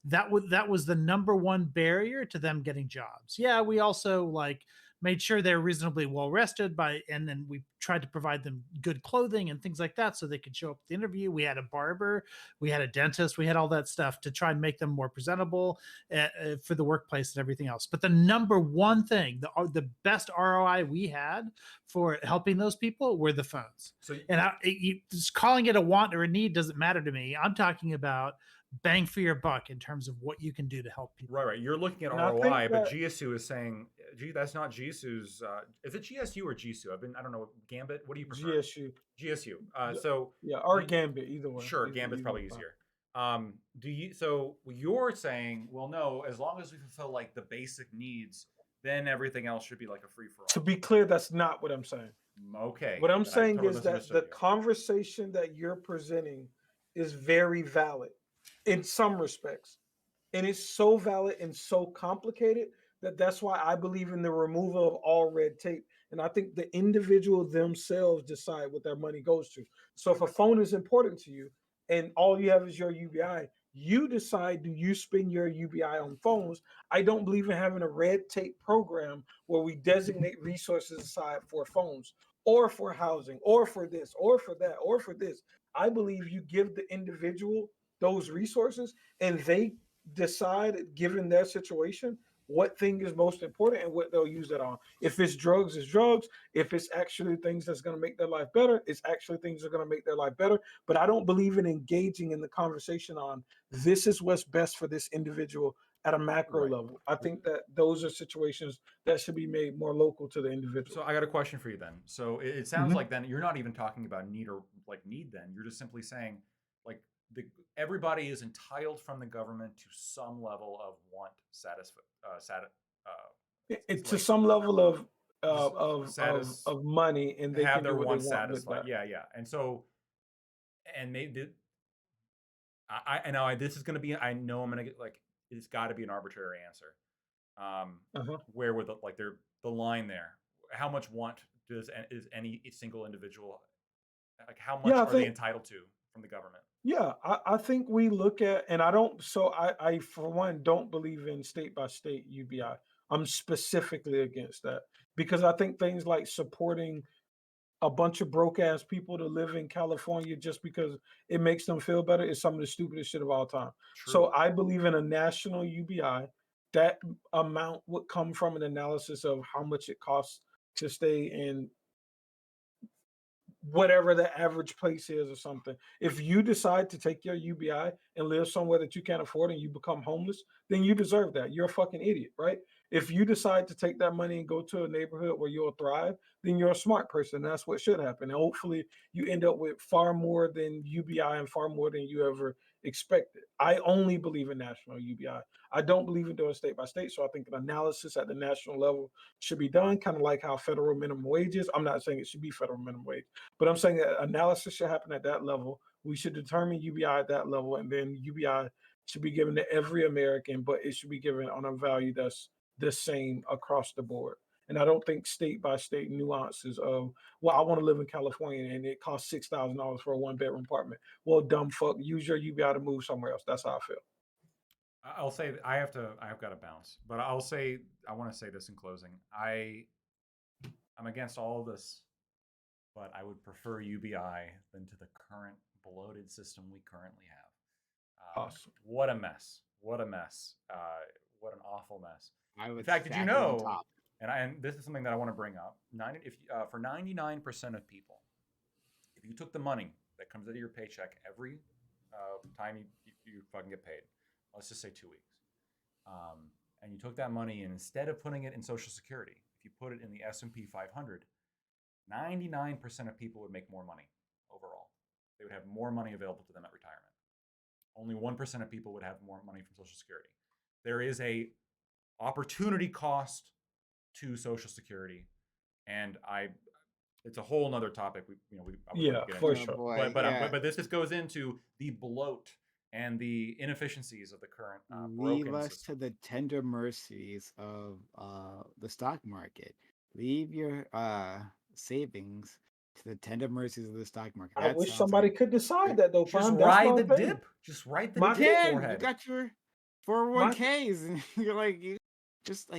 That was the number one barrier to them getting jobs. Yeah, we also like made sure they're reasonably well rested and then we tried to provide them good clothing and things like that so they could show up at the interview. We had a barber, we had a dentist, we had all that stuff to try and make them more presentable for the workplace and everything else. But the number one thing, the best ROI we had for helping those people were the phones. So And just calling it a want or a need doesn't matter to me. I'm talking about bang for your buck in terms of what you can do to help people. right. You're looking at And I think ROI, but that- GSU is saying, gee, that's not GSU's. Is it GSU or GSU? I don't know. Gambit. What do you prefer? GSU. GSU. Yeah. So Yeah, or you- Gambit, either one. Sure, Either- Gambit's either probably one. easier. So you're saying, well, no, as long as we fulfill like the basic needs, then everything else should be like a free for To all. be clear, that's not what I'm saying. Okay. What I'm then I saying totally is that the misunderstood you. conversation that you're presenting is very valid in some respects. And it's so valid and so complicated that's why I believe in the removal of all red tape. And I think the individual themselves decide what their money goes to. So if a phone is important to you and all you have is your UBI, you decide, do you spend your UBI on phones? I don't believe in having a red tape program where we designate resources aside for phones or for housing or for this or for that or for this. I believe you give the individual those resources and they decide, given their situation, what thing is most important and what they'll use it on. If it's drugs, it's drugs. If it's actually things that's going to make their life better, it's actually things that are going to make their life better. But I don't believe in engaging in the conversation on this is what's best for this individual at a macro Right. level. I think that those are situations that should be made more local to the individual. So I got a question for you then. So it sounds Mhm. like then you're not even talking about need or like need. Then you're just simply saying like everybody is entitled from the government to some level of want It's like- to some level of Satis- of money, and they have can their do what wants they want with satisfied. that. Yeah. And so, and they did. I know this is going to be. I know I'm going to get like it's got to be an arbitrary answer. Uh-huh. Where would the line there? How much want is any single individual? Like how much Yeah, I are they think- entitled to from the government? Yeah, I think we look at, and I don't, so I for one don't believe in state by state UBI. I'm specifically against that because I think things like supporting a bunch of broke ass people to live in California just because it makes them feel better is some of the stupidest shit of all time. So I believe in a national UBI. That amount would come from an analysis of how much it costs to stay in whatever the average place is or something. If you decide to take your UBI and live somewhere that you can't afford and you become homeless, then you deserve that. You're a fucking idiot, right? If you decide to take that money and go to a neighborhood where you'll thrive, then you're a smart person. That's what should happen. And hopefully you end up with far more than UBI and far more than you ever expected. I only believe in national UBI. I don't believe in doing state by state. So I think an analysis at the national level should be done, kind of like how federal minimum wage is. I'm not saying it should be federal minimum wage, but I'm saying that analysis should happen at that level. We should determine UBI at that level, and then UBI should be given to every American, but it should be given on a value that's the same across the board. And I don't think state by state nuances of, well, I want to live in California and it costs $6,000 for a 1-bedroom apartment. Well, dumb fuck, use your UBI to move somewhere else. That's how I feel. I'll say I've got to bounce, but I want to say this in closing. I'm against all of this, but I would prefer UBI than to the current bloated system we currently have. Awesome. What a mess. What a mess. What an awful mess. I In fact, did you know, and this is something that I want to bring up, for 99% of people, if you took the money that comes out of your paycheck every time you fucking get paid, let's just say 2 weeks, and you took that money and instead of putting it in Social Security, if you put it in the S&P 500, 99% of people would make more money overall. They would have more money available to them at retirement. Only 1% of people would have more money from Social Security. There is a opportunity cost to Social Security, and it's a whole nother topic. For sure. But this just goes into the bloat and the inefficiencies of the current leave broken us system. to the tender mercies of the stock market. Leave your savings to the tender mercies of the stock market. I That wish sounds somebody like could decide that though. Just Prime. That's ride my the opinion. dip. Just ride the My dip. you can. You Forehead. got your 401ks, and you're like,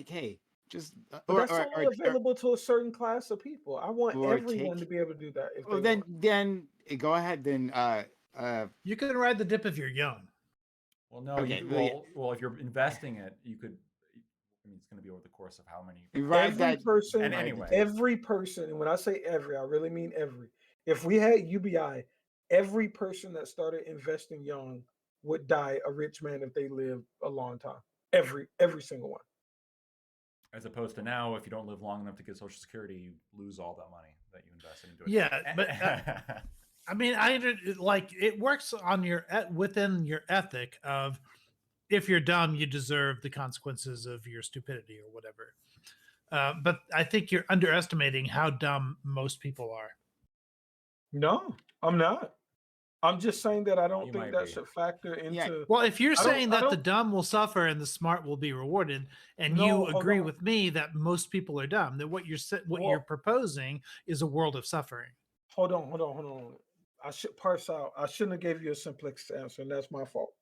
hey, just But that's only available to a certain class of people. I want or everyone take- to be able to do that. If well, they then go ahead. Then You can ride the dip if you're young. Well, no. Okay, Well, if you're investing it, you could. I mean, it's going to be over the course of how many? ride every that person, And anyway. every person, and when I say every, I really mean every. If we had UBI, every person that started investing young would die a rich man if they lived a long time. Every single one. As opposed to now, if you don't live long enough to get Social Security, you lose all that money that you invested into it. Yeah, but I mean, like it works on within your ethic of if you're dumb, you deserve the consequences of your stupidity or whatever. But I think you're underestimating how dumb most people are. No, I'm not. I'm just saying that I don't You think might that be. should factor into. Well, if you're I don't- saying I that the don't- dumb will suffer and the smart will be rewarded, and No, you hold agree on. with me that most people are dumb, then what you're Well- you're proposing is a world of suffering. Hold on. I should parse out. I shouldn't have gave you a simplex answer, and that's my fault.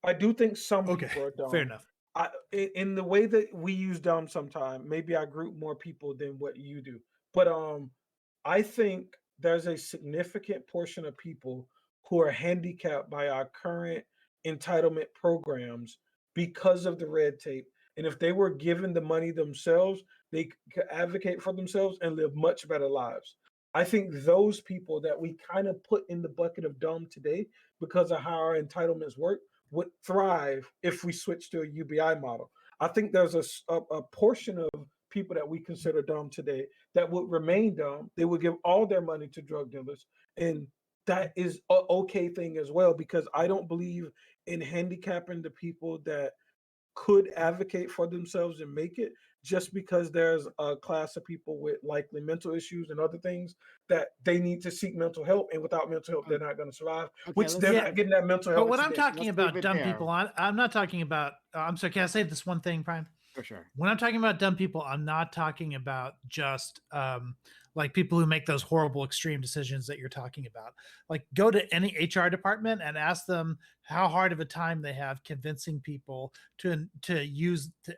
I do think some Okay, people are dumb. fair enough. In the way that we use dumb sometimes, maybe I group more people than what you do. But I think there's a significant portion of people who are handicapped by our current entitlement programs because of the red tape. And if they were given the money themselves, they could advocate for themselves and live much better lives. I think those people that we kind of put in the bucket of dumb today because of how our entitlements work would thrive if we switch to a UBI model. I think there's a portion of people that we consider dumb today that would remain dumb. They would give all their money to drug dealers. And that is an okay thing as well, because I don't believe in handicapping the people that could advocate for themselves and make it just because there's a class of people with likely mental issues and other things that they need to seek mental help, and without mental help they're not going to survive, which they're not getting that mental help. But what I'm today. talking let's about leave it dumb there. people, I'm not talking about. I'm sorry. Can I say this one thing, Prime? for sure. When I'm talking about dumb people, I'm not talking about just like people who make those horrible extreme decisions that you're talking about. Like go to any HR department and ask them how hard of a time they have convincing people to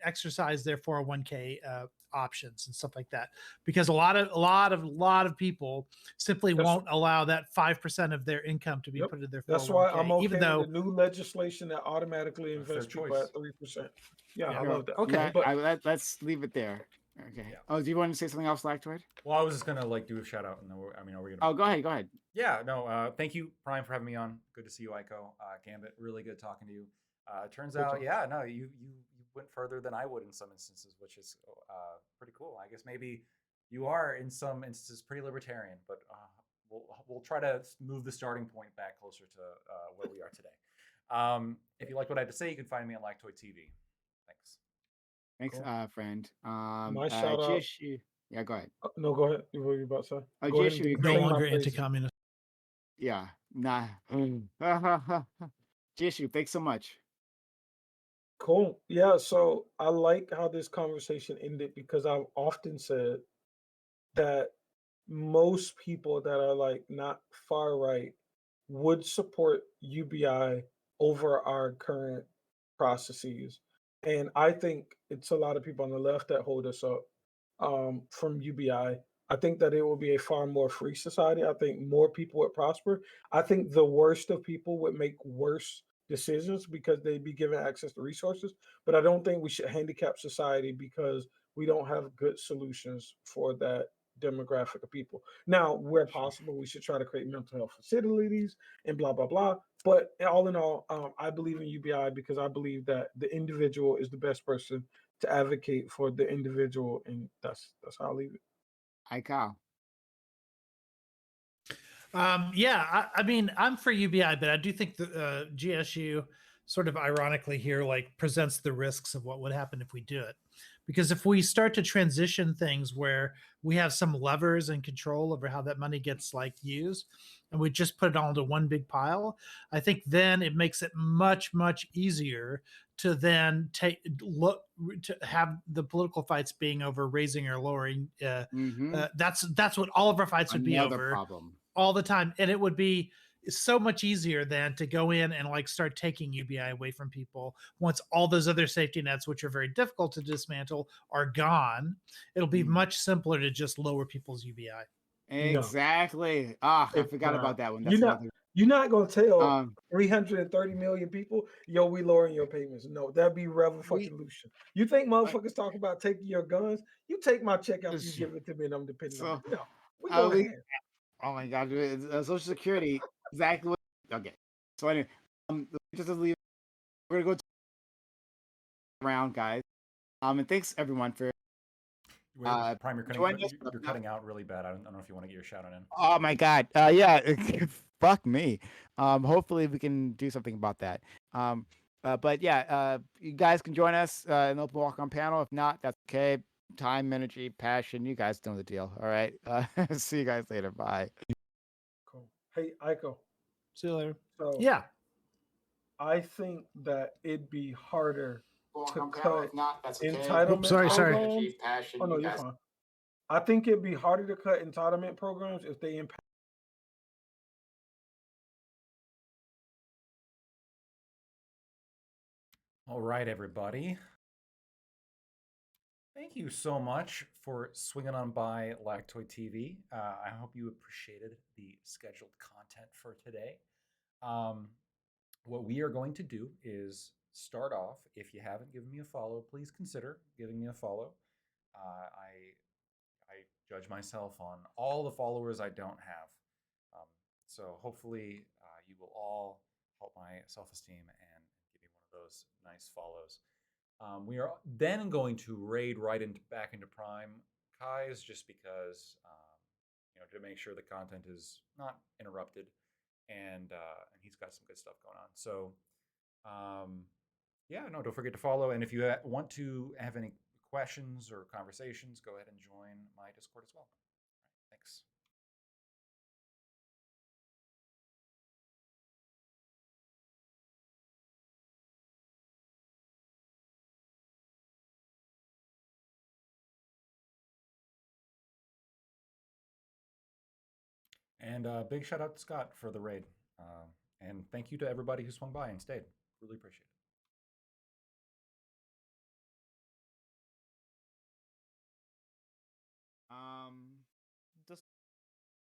exercise their 401k options and stuff like that, because a lot of people simply That's won't allow that 5% of their income to be Yep. put into their 401k, That's why I'm okay even with though the new legislation that automatically That's their invests people choice. at 3%. Yeah, Yeah. I love that. Okay. But Let's leave it there. Okay. Yeah. Oh, do you want to say something else, Lactoid? Well, I was just gonna like do a shout out, and then I mean, are we gonna? Oh, go ahead. Go ahead. Yeah, no. Thank you, Prime, for having me on. Good to see you, Aiko. Gambit, really good talking to you. Turns Good out, talk. yeah, no, you went further than I would in some instances, which is pretty cool. I guess maybe you are in some instances pretty libertarian, but we'll try to move the starting point back closer to where we are today. If you like what I had to say, you can find me on Lactoid TV. Thanks. Thanks, Cool. friend. My shout out. GSU. Yeah, go ahead. No, go ahead. What were you about to say? Oh, Go ahead GSU. and no sing my longer praises. anti-communist. Yeah. Nah. GSU. Thanks so much. Cool. Yeah, so I like how this conversation ended because I've often said that most people that are like not far right would support UBI over our current processes. And I think it's a lot of people on the left that hold us up from UBI. I think that it will be a far more free society. I think more people would prosper. I think the worst of people would make worse decisions because they'd be given access to resources. But I don't think we should handicap society because we don't have good solutions for that demographic of people. Now, where possible, we should try to create mental health facilities and blah blah blah. But all in all, I believe in UBI because I believe that the individual is the best person to advocate for the individual, and that's how I leave it. Hi, Kyle. Yeah, I mean, I'm for UBI, but I do think the GSU sort of ironically here like presents the risks of what would happen if we do it. Because if we start to transition things where we have some levers and control over how that money gets like used, and we just put it all into one big pile, I think then it makes it much easier to then to have the political fights being over raising or lowering. That's what all of our fights would be Another over problem. all the time, and it would be so much easier than to go in and like start taking UBI away from people once all those other safety nets, which are very difficult to dismantle, are gone. It'll be much simpler to just lower people's UBI. Exactly. Ah, I It's forgot not. about that one. You're That's not. another. You're not gonna tell Um, 330 million people, yo, we lowering your payments. No, that'd be revolution. You think motherfuckers talk about taking your guns? You take my check after you give it to me, and I'm depending on So, it. No, we I'll going leave- ahead. oh my God, Social Security. Exactly. Okay. So anyway, just to leave, we're gonna go around, guys. And thanks everyone for. Prime, you're join us. you're cutting out really bad. I don't know if you want to get your shout out in. Oh my God. Yeah. Fuck me. Hopefully we can do something about that. But yeah, you guys can join us in the Open Walk On panel. If not, that's okay. Time, energy, passion. You guys know the deal. All right. See you guys later. Bye. Cool. Hey, Aiko. See you later. So Yeah. I think that it'd be harder to cut entitlement. Oops, sorry. programs. Oh no, you're fine. I think it'd be harder to cut entitlement programs if they impact. All right, everybody. Thank you so much for swinging on by Lactoid TV. I hope you appreciated the scheduled content for today. What we are going to do is start off. If you haven't given me a follow, please consider giving me a follow. I judge myself on all the followers I don't have. So hopefully you will all help my self-esteem and give me one of those nice follows. We are then going to raid back into Prime Kai's just because to make sure the content is not interrupted, and he's got some good stuff going on. So yeah, no, don't forget to follow. And if you want to have any questions or conversations, go ahead and join my Discord as well. All right, thanks. And big shout out to Scott for the raid. And thank you to everybody who swung by and stayed. Really appreciate it. Um,